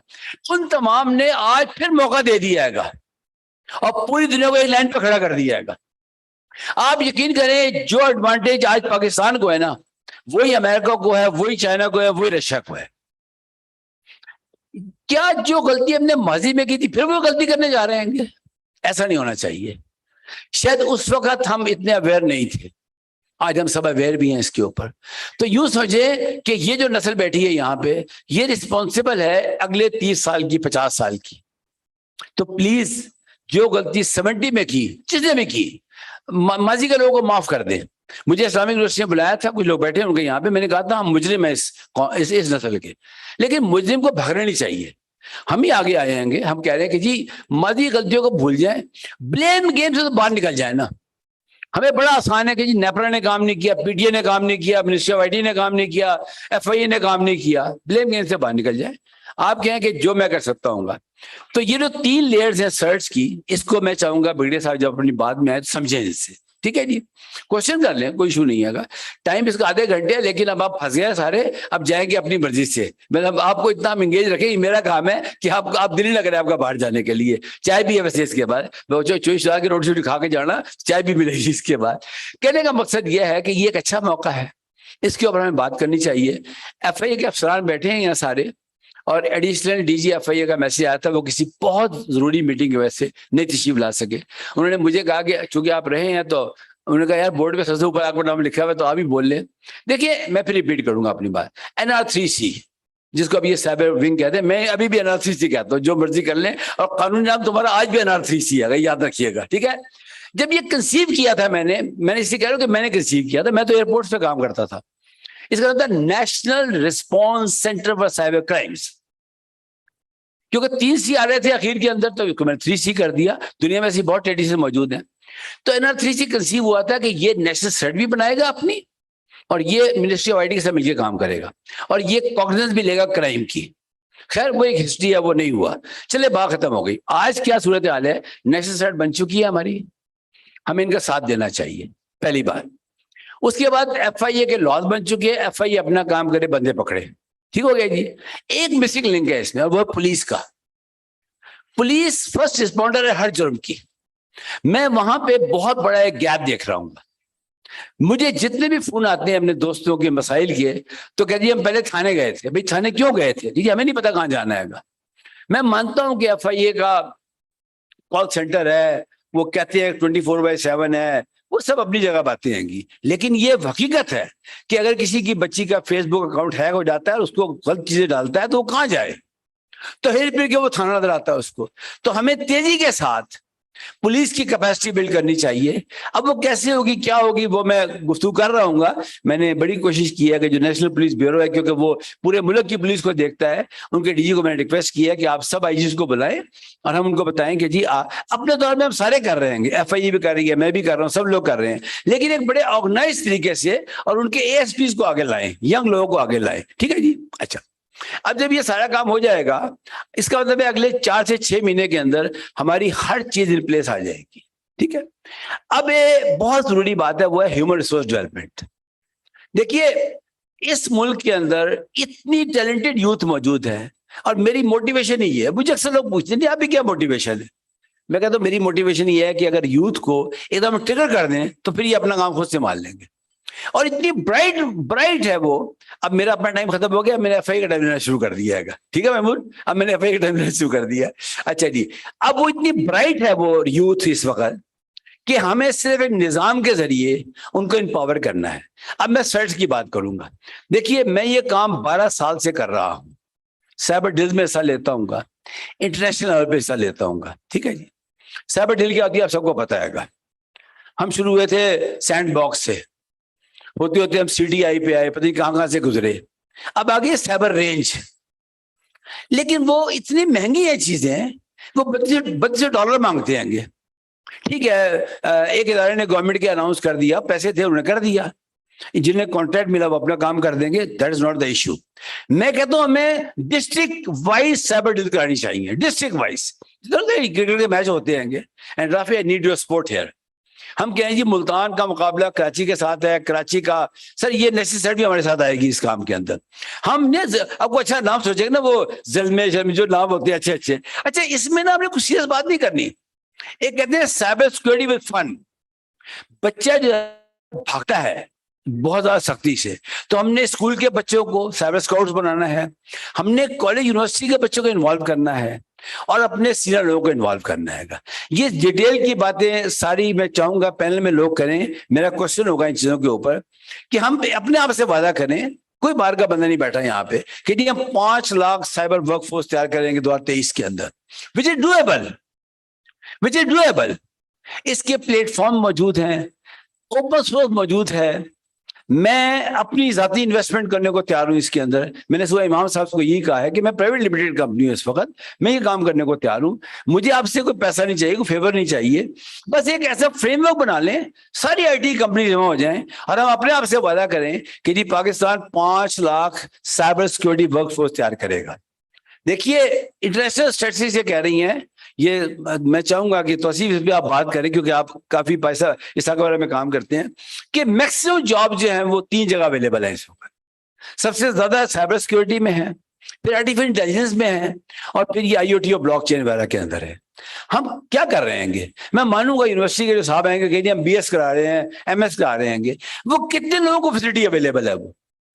ان تمام نے آج پھر موقع دے دیا ہے گا اور پوری دنیا کو ایک لائن پہ کھڑا کر دیا ہے گا. آپ یقین کریں جو ایڈوانٹیج آج پاکستان کو ہے نا, وہی امریکہ کو ہے, وہی چائنا کو ہے, وہی رشیا کو ہے. کیا جو غلطی ہم نے ماضی میں کی تھی پھر وہ غلطی کرنے جا رہے ہیں؟ ایسا نہیں ہونا چاہیے. شاید اس وقت ہم اتنے اویئر نہیں تھے, آج ہم سب اویئر بھی ہیں اس کے اوپر. تو یوں سمجھے کہ یہ جو نسل بیٹھی ہے یہاں پہ, یہ رسپانسبل ہے اگلے 30 سال کی, 50 سال کی. تو پلیز جو غلطی 70 میں کی, جس نے بھی کی, ماضی کے لوگوں کو معاف کر دیں. مجھے اسلامک یونیورسٹی میں بلایا تھا, کچھ لوگ بیٹھے ہیں ان کے یہاں پہ, میں نے کہا تھا ہم مجرم ہیں اس نسل کے, لیکن مجرم کو بھگنا نہیں چاہیے. ہم ہی آگے آئیں گے. ہم کہہ رہے ہیں کہ جی ماضی غلطیوں کو بھول جائیں, بلیم گیم سے تو باہر نکل جائیں نا. ہمیں بڑا آسان ہے کہ جی نیپرا نے کام نہیں کیا, PTA نے کام نہیں کیا, منسٹری آف IT نے کام نہیں کیا, FIA نے کام نہیں کیا. بلیم گیم سے باہر نکل جائیں. آپ کہیں کہ جو میں کر سکتا ہوں گا. تو یہ جو 3 لیئرز ہیں سرچ کی, اس کو میں چاہوں گا بگڑے صاحب جب اپنی بات میں آئے تو سمجھیں اس سے. ٹھیک ہے جی, کوشچن کر لیں, کوئی ایشو نہیں ہے گا. ٹائم اس کا آدھے گھنٹے ہے, لیکن اب آپ پھنس گئے سارے, اب جائیں گے اپنی مرضی سے. مطلب آپ کو اتنا انگیج رکھیں, یہ میرا کام ہے کہ آپ دل نہیں لگ رہے آپ کا باہر جانے کے لیے. چائے بھی ہے ویسے اس کے بعد, چوش کی روٹی شوٹی کھا کے جانا, چائے بھی ملے گی اس کے بعد. کہنے کا مقصد یہ ہے کہ یہ ایک اچھا موقع ہے, اس کے اوپر ہمیں بات کرنی چاہیے. FIA کے افسران بیٹھے ہیں یہاں سارے, اور ایڈیشنل DG FIA کا میسج آیا تھا, وہ کسی بہت ضروری میٹنگ کی وجہ سے نہیں تشریف لا سکے. انہوں نے مجھے کہا کہ چونکہ آپ رہے ہیں تو انہوں نے کہا یار بورڈ پہ سب سے اوپر آپ کا نام لکھا ہوا ہے تو آپ ہی بول لیں. دیکھیے میں پھر ریپیٹ کروں گا اپنی بات. NR3C جس کو ابھی یہ سائبر ونگ کہتے ہیں, میں ابھی بھی NR3C کہتا ہوں, جو مرضی کر لیں, اور قانونی نام تمہارا آج بھی NR3C ہے, یاد رکھیے گا. ٹھیک ہے. جب یہ کنسیو کیا تھا میں نے اس سے کہہ رہا ہوں کہ میں نے کنسیو کیا تھا, میں تو ایئرپورٹ پہ کام کرتا تھا. اس کا نام تھا national response centre for cyber crimes. کیونکہ 3 C آ رہے تھے اخیر کے اندر, تو میں نے 3C کر دیا. دنیا میں ایسی بہت ٹریڈیشن موجود ہیں. تو NR3C کنسیو ہوا تھا کہ یہ نیشنل سیٹ بھی بنائے گا اپنی, اور یہ منسٹری آف IT کے ساتھ مل کے کام کرے گا, اور یہ کاگنیزنس بھی لے گا کرائم کی. خیر وہ ایک ہسٹری ہے, وہ نہیں ہوا. چلے بات ختم ہو گئی. آج کیا صورتحال ہے, نیشنل سیٹ بن چکی ہے ہماری, ہمیں ان کا ساتھ دینا چاہیے, پہلی بات. اس کے بعد FIA کے لاز بن چکے ہیں, FIA اپنا کام کرے, بندے پکڑے. ٹھیک ہو گیا جی. ایک مسنگ لنک ہے اس میں, اور وہ ہے پولیس کا. پولیس فرسٹ رسپونڈر ہے ہر جرم کی. میں وہاں پہ بہت بڑا ایک گیپ دیکھ رہا ہوں. مجھے جتنے بھی فون آتے ہیں اپنے دوستوں کے مسائل کے, تو کہہ دیے ہم پہلے تھانے گئے تھے. بھائی تھانے کیوں گئے تھے؟ جی ہمیں نہیں پتا کہاں جانا ہے گا. میں مانتا ہوں کہ FIA کا کال سینٹر ہے, وہ کہتے ہیں 24/7 ہے, وہ سب اپنی جگہ باتیں ہیں گی. لیکن یہ حقیقت ہے کہ اگر کسی کی بچی کا فیس بک اکاؤنٹ ہیک ہو جاتا ہے اور اس کو غلط چیزیں ڈالتا ہے تو وہ کہاں جائے؟ تو پھر کے وہ تھانہ نظر آتا ہے اس کو. تو ہمیں تیزی کے ساتھ پولیس کی کیپیسٹی بلڈ کرنی چاہیے. اب وہ کیسے ہوگی, کیا ہوگی, وہ میں گفتگو کر رہا ہوں گا. میں نے بڑی کوشش کی ہے کہ جو نیشنل پولیس بیورو ہے, کیونکہ وہ پورے ملک کی پولیس کو دیکھتا ہے, ان کے DG کو میں نے ریکویسٹ کیا کہ آپ سب IGs کو بلائیں اور ہم ان کو بتائیں کہ جی اپنے دور میں ہم سارے کر رہے ہیں, FIA بھی کر رہی ہے, میں بھی کر رہا ہوں, سب لوگ کر رہے ہیں, لیکن ایک بڑے آرگنائز طریقے سے, اور ان کے ASPs کو آگے لائیں, ینگ لوگوں کو آگے لائیں. ٹھیک ہے جی. اچھا, اب جب یہ سارا کام ہو جائے گا, اس کا مطلب ہے اگلے 4 سے 6 مہینے کے اندر ہماری ہر چیز ان پلیس آ جائے گی. ٹھیک ہے. اب یہ بہت ضروری بات ہے, وہ ہے ہیومن ریسورس ڈیولپمنٹ. دیکھیے اس ملک کے اندر اتنی ٹیلنٹڈ یوتھ موجود ہے, اور میری موٹیویشن ہی ہے. مجھے اکثر لوگ پوچھتے ہیں آپ کی کیا موٹیویشن ہے؟ میں کہتا ہوں میری موٹیویشن یہ ہے کہ اگر یوتھ کو ایک دم ٹریگر کر دیں تو پھر یہ اپنا کام خود سے مان لیں گے. اور اتنی برائٹ ہے وہ. اب میرا اپنا ٹائم ختم ہو گیا, میں نے FI کا ٹائم لینا شروع کر دیا ہے. ٹھیک ہے محمود, اب میں نے FI کا ٹائم لینا شروع کر دیا. اچھا جی, اب وہ اتنی برائٹ ہے وہ یوتھ اس وقت کہ ہمیں صرف ایک نظام کے ذریعے ان کو امپاور کرنا ہے. اب میں سرچ کی بات کروں گا. دیکھیے میں یہ کام 12 سال سے کر رہا ہوں. سائبر ڈیل میں حصہ لیتا ہوں گا, انٹرنیشنل لیول پہ حصہ لیتا ہوں گا. ٹھیک ہے جی. سائبر ڈیل کیا ہوتی ہے آپ سب کو پتہ ہے گا. ہم شروع ہوئے تھے سینڈ باکس سے, ہوتے ہوتے ہم CTI پہ آئے, پتہ نہیں کہاں سے گزرے, اب آگے سائبر رینج. لیکن وہ اتنی مہنگی ہیں چیزیں, وہ $32 مانگتے ہیں گے. ٹھیک ہے, ایک ادارے نے گورنمنٹ کے اناؤنس کر دیا, پیسے تھے انہوں نے کر دیا, جنہیں کانٹریکٹ ملا وہ اپنا کام کر دیں گے. That is not the issue. میں کہتا ہوں ہمیں ڈسٹرکٹ وائز سائبر ڈیل کرانی چاہیے, ڈسٹرکٹ وائز. کرکٹ کے میچ ہوتے ہیں گے, and Rafi I need your support here. ہم کہیں جی ملتان کا مقابلہ کراچی کے ساتھ ہے, کراچی کا سر یہ نیسیسر بھی ہمارے ساتھ آئے گی اس کام کے اندر. ہم نے اب کو اچھا نام سوچے گا نا, وہ زلمے جو نام ہوتے ہیں اچھے اچھے. اچھا اس میں نا ہم نے کچھ سیریس بات نہیں کرنی. ایک کہتے ہیں سائبر سیکورٹی ود فن. بچہ جو بھاگتا ہے بہت زیادہ سختی سے, تو ہم نے اسکول کے بچوں کو سائبر اسکاؤٹس بنانا ہے, ہم نے کالج یونیورسٹی کے بچوں کو انوالو کرنا ہے, اور اپنے سینئر لوگوں کو انوالو کرنا ہے. یہ ڈیٹیل کی باتیں ساری میں چاہوں گا پینل میں لوگ کریں. میرا کوشچن ہوگا ان چیزوں کے اوپر کہ ہم اپنے آپ سے وعدہ کریں, کوئی باہر کا بندہ نہیں بیٹھا یہاں پہ, کہ جی ہم 5 لاکھ سائبر ورک فورس تیار کریں گے 2023 کے اندر, which is doable. اس کے پلیٹ فارم موجود ہیں, اوپن سورس موجود ہے. میں اپنی ذاتی انویسٹمنٹ کرنے کو تیار ہوں اس کے اندر. میں نے صبح امام صاحب کو یہی کہا ہے کہ میں پرائیویٹ لمیٹڈ کمپنی ہوں اس وقت, میں یہ کام کرنے کو تیار ہوں. مجھے آپ سے کوئی پیسہ نہیں چاہیے, کوئی فیور نہیں چاہیے, بس ایک ایسا فریم ورک بنا لیں, ساری IT کمپنی جمع ہو جائیں, اور ہم اپنے آپ سے وعدہ کریں کہ جی Pakistan 5 lakh cyber security workforce تیار کرے گا. دیکھیے انٹرنیشنل اسٹیٹسٹکس یہ کہہ رہی ہیں, یہ میں چاہوں گا کہ توصیف اس پہ آپ بات کریں کیونکہ آپ کافی پیسہ اس کے بارے میں کام کرتے ہیں, کہ میکسیمم جاب جو ہیں وہ 3 جگہ اویلیبل ہیں اس وقت. سب سے زیادہ سائبر سیکورٹی میں ہے, پھر آرٹیفیشل انٹیلیجنس میں ہے, اور پھر یہ IoT اور بلاک چین وغیرہ کے اندر ہے. ہم کیا کر رہے ہیں گے؟ میں مانوں گا یونیورسٹی کے جو صاحب آئیں گے کہ ہم BS کرا رہے ہیں, MS کرا رہے ہیں گے, وہ کتنے لوگوں کو فیسلٹی اویلیبل ہے, وہ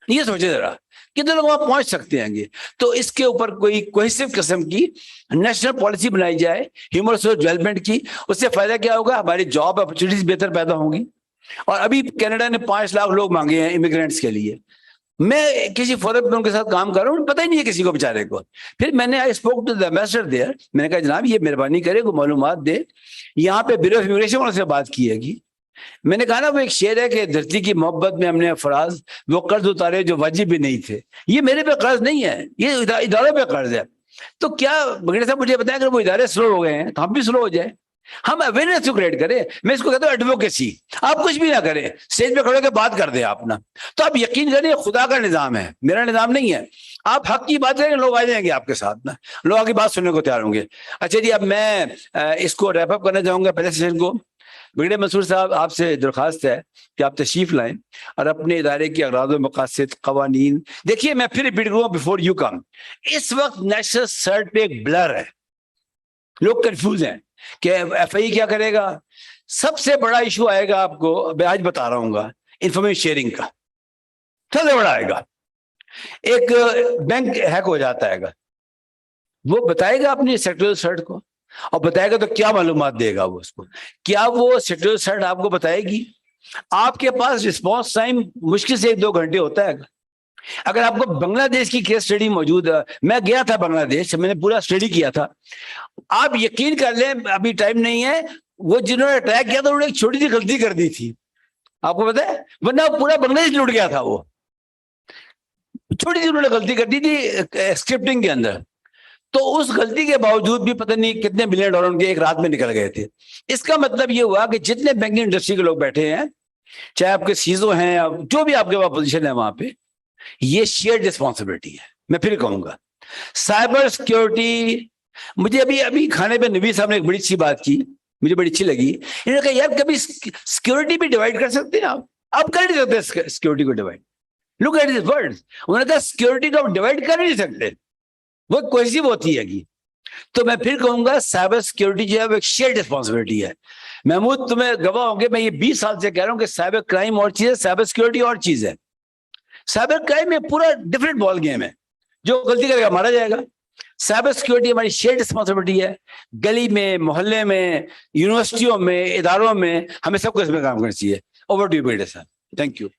یہ سوچے ذرا کتنے لوگ وہاں پہنچ سکتے ہیں گے. تو اس کے اوپر کوئی کوہیسو قسم کی نیشنل پالیسی بنائی جائے ہیومن ریسورس ڈیولپمنٹ کی. اس سے فائدہ کیا ہوگا؟ ہماری جاب اپرچونیٹیز بہتر پیدا ہوں گی. اور ابھی کینیڈا نے 5 لاکھ لوگ مانگے ہیں امیگرینٹس کے لیے. میں کسی فورم پہ ان کے ساتھ کام کر رہا ہوں, پتہ ہی نہیں ہے کسی کو بیچارے کو. پھر میں نے I spoke to the ambassador there, میں نے کہا جناب یہ مہربانی کرے کوئی معلومات دے. یہاں پہ بیورو آف امیگریشن والوں سے بات کی ہے گی. میں نے کہا نا وہ ایک شعر ہے کہ دھرتی کی محبت میں ہم نے افراز وہ قرض اتارے جو واجب بھی نہیں تھے. یہ میرے پہ قرض نہیں ہے, یہ اداروں پہ قرض ہے. تو کیا بگڑے صاحب مجھے بتائیں اگر وہ ادارے سلو ہو گئے ہیں تو ہم بھی سلو ہو جائیں. ہم اویئرنیس کو کریٹ کریں. میں اس کو کہتا ہوں ایڈوکیسی. آپ کچھ بھی نہ کریں, اسٹیج پہ کھڑے ہو کے بات کر دیں آپ نا, تو آپ یقین کریں خدا کا نظام ہے, میرا نظام نہیں ہے. آپ حق کی بات کریں لوگ آ جائیں گے آپ کے ساتھ نا, لوگ آپ کی بات سننے کو تیار ہوں گے. اچھا جی اب میں اس کو ریپ اپ کرنا چاہوں گا پہلے سیشن کو. بگڑے منصور صاحب آپ سے درخواست ہے کہ آپ تشریف لائیں اور اپنے ادارے کی اغراض و مقاصد, قوانین. دیکھیے میں پھر ریپیٹ کروں بفور یو کم, اس وقت نیشنل سرٹ پہ ایک بلر ہے, لوگ کنفیوز ہیں کہ FI کیا کرے گا. سب سے بڑا ایشو آئے گا آپ کو, میں آج بتا رہا ہوں گا, انفارمیشن شیئرنگ کا. سب سے بڑا آئے گا. ایک بینک ہیک ہو جاتا ہے گا, وہ بتائے گا اپنی سیکٹریل سرٹ کو, اور بتائے گا تو کیا معلومات دے گا وہ اس کو؟ کیا وہ سیکٹریل سرٹ آپ کو بتائے گی؟ آپ کے پاس رسپانس ٹائم مشکل سے 1-2 گھنٹے ہوتا ہے. اگر آپ کو بنگلہ دیش کی کیس اسٹڈی موجود ہے, میں گیا تھا بنگلہ دیش, میں نے پورا اسٹڈی کیا تھا. آپ یقین کر لیں, ابھی ٹائم نہیں ہے, وہ جنہوں نے اٹیک کیا تھا انہوں نے ایک چھوٹی سی غلطی کر دی تھی, آپ کو پتا ہے, ورنہ پورا بنگلہ دیش لوٹ گیا تھا. وہ چھوٹی سی انہوں نے غلطی کر دی تھی اسکرپٹنگ کے اندر, تو اس غلطی کے باوجود بھی پتہ نہیں کتنے $1 بلین ان کے ایک رات میں نکل گئے تھے. اس کا مطلب یہ ہوا کہ جتنے بینکنگ انڈسٹری کے لوگ بیٹھے ہیں, چاہے آپ کے سیزو ہیں یا جو بھی آپ کے پاس پوزیشن ہے وہاں پہ, یہ شیئر رسپانسبلٹی ہے. میں پھر کہوں گا سائبر سیکورٹی. مجھے ابھی کھانے پہ نبی صاحب نے ایک بڑی اچھی بات کی, مجھے بڑی اچھی لگی. انہوں نے کہا یار کبھی سیکورٹی بھی ڈیوائڈ کر سکتے ہیں آپ کر نہیں سکتے سیکورٹی کو divide. Look at this word, انہوں نے کہا سیکورٹی کو آپ ڈیوائڈ کر نہیں سکتے, وہ کوہیسو ہوتی ہے گی. तो मैं फिर कहूंगा साइबर सिक्योरिटी जो है वो एक शेयर रिस्पॉन्सिबिलिटी है। महमूद, तुम्हें गवाह होंगे, मैं ये 20 साल से कह रहा हूं कि साइबर क्राइम और चीज है, साइबर सिक्योरिटी और चीज है। साइबर क्राइम में पूरा डिफरेंट बॉल गेम है, जो गलती करेगा मारा जाएगा। साइबर सिक्योरिटी हमारी शेयर रिस्पॉन्सिबिलिटी है। गली में, मोहल्ले में, यूनिवर्सिटियों में, इदारों में हमें सबको इसमें काम करना चाहिए। ओवर टू यू बेटे साहब, thank you.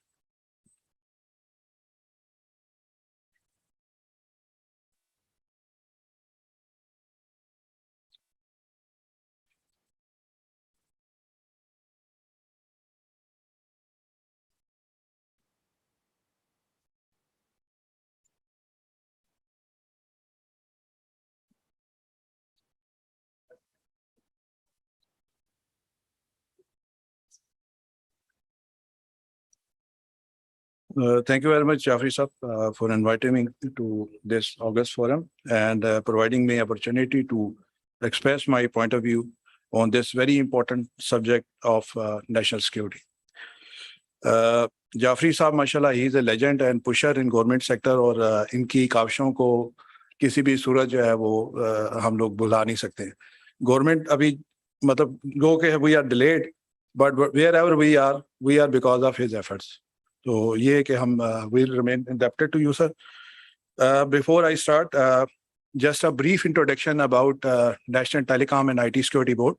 Thank you very much, Jafri Sab, for inviting me to this August forum and providing me opportunity to express my point of view on this very important subject of national security. Jafri Sab, mashallah, he is a legend and pusher in government sector, और इनकी काविशों को किसी भी सूरत जो है वो हम लोग भुला नहीं सकते। गवर्नमेंट अभी मतलब गो के we are delayed, but wherever we are because of his efforts. तो ये कि हम will remain indebted to you, sir. Before I start, just a brief introduction about National Telecom and IT Security Board.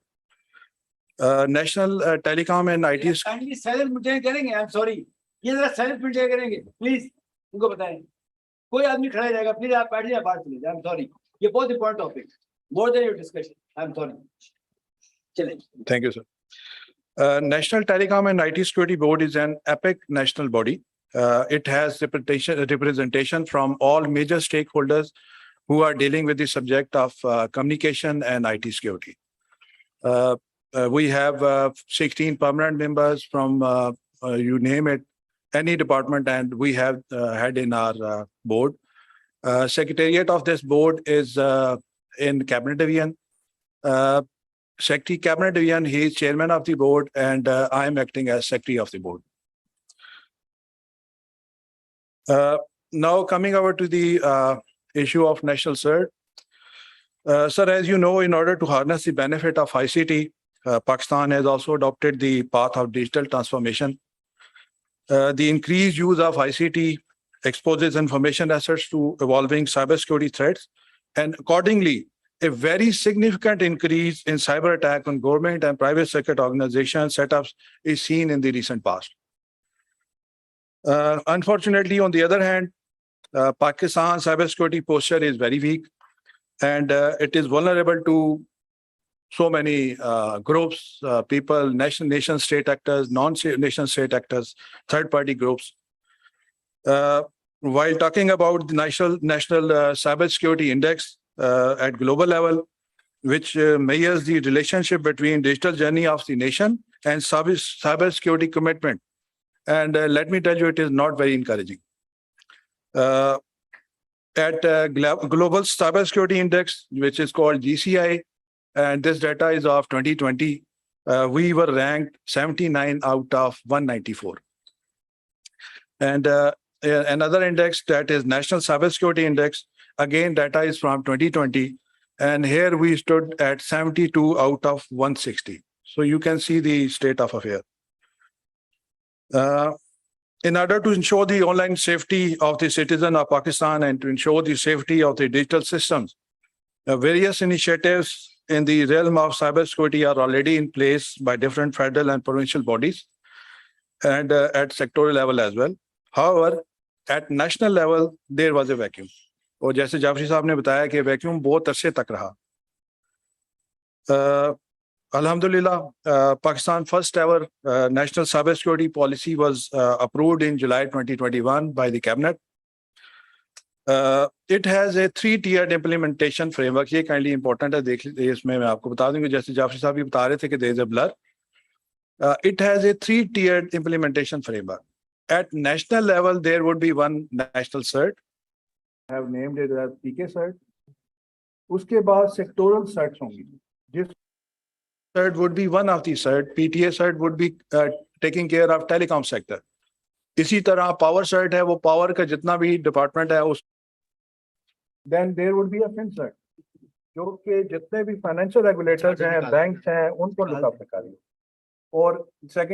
National Telecom and IT kindly silent meeting करेंगे, I am sorry, ये जरा silent meeting करेंगे please, उनको बताएं। कोई आदमी खड़ा रहेगा, प्लीज आप बैठ जाए, बाहर चले जाए, आई एम सॉरी, ये बहुत important topic, more than your discussion, I am sorry. चलें। Thank you, sir. National Telecom and IT Security Board is an epic national body. It has representation from all major stakeholders who are dealing with the subject of communication and IT security. We have 16 permanent members from, you name it, any department, and we have had in our board. Secretariat of this board is in Cabinet Division. Secretary Cabinet Division, he is chairman of the board, and I am acting as secretary of the board. Now coming over to the issue of national CERT. Sir, as you know, in order to harness the benefit of ICT, Pakistan has also adopted the path of digital transformation. The increased use of ICT exposes information assets to evolving cybersecurity threats, and accordingly, a very significant increase in cyber attack on government and private sector organization setups is seen in the recent past. Unfortunately, on the other hand, Pakistan's cybersecurity posture is very weak, and it is vulnerable to so many groups, people, nation state actors, non-nation state actors, third-party groups. While talking about the National Cybersecurity Index, at global level, which measures the relationship between digital journey of the nation and cybersecurity commitment. And let me tell you, it is not very encouraging. At Global Cybersecurity Index, which is called GCI, and this data is of 2020, we were ranked 79 out of 194. And another index, that is National Cybersecurity Index, again, data is from 2020, and here we stood at 72 out of 160. So you can see the state of affairs. In order to ensure the online safety of the citizen of Pakistan and to ensure the safety of the digital systems, various initiatives in the realm of cybersecurity are already in place by different federal and provincial bodies and at sectoral level as well. However, at national level, there was a vacuum. और जैसे जाफरी साहब ने बताया कि vacuum बहुत अरसे तक रहा। Alhamdulillah, Pakistan first ever national cybersecurity policy was approved in July 2021 by the cabinet. It has a 3-tiered implementation framework. ये kindly important है, देख लीजिए, इसमें मैं आपको बता दूंगा, जैसे जाफरी साहब भी बता रहे थे कि there is a blur. It has a 3-tiered implementation framework. At national level, there would be one national CERT. Have named it as PK CERT. उसके बाद sectoral CERTs होंगी. This CERT would be one of the CERT. PTA CERT would be taking care of telecom sector. इसी तरह power CERT है, वो power का जितना भी department है उस. Then there would be a FinCERT, जो कि जितने भी फाइनेंशियल रेगुलेटर्स हैं, बैंक्स हैं, उनको लुकअप निकालिए। और सेकंड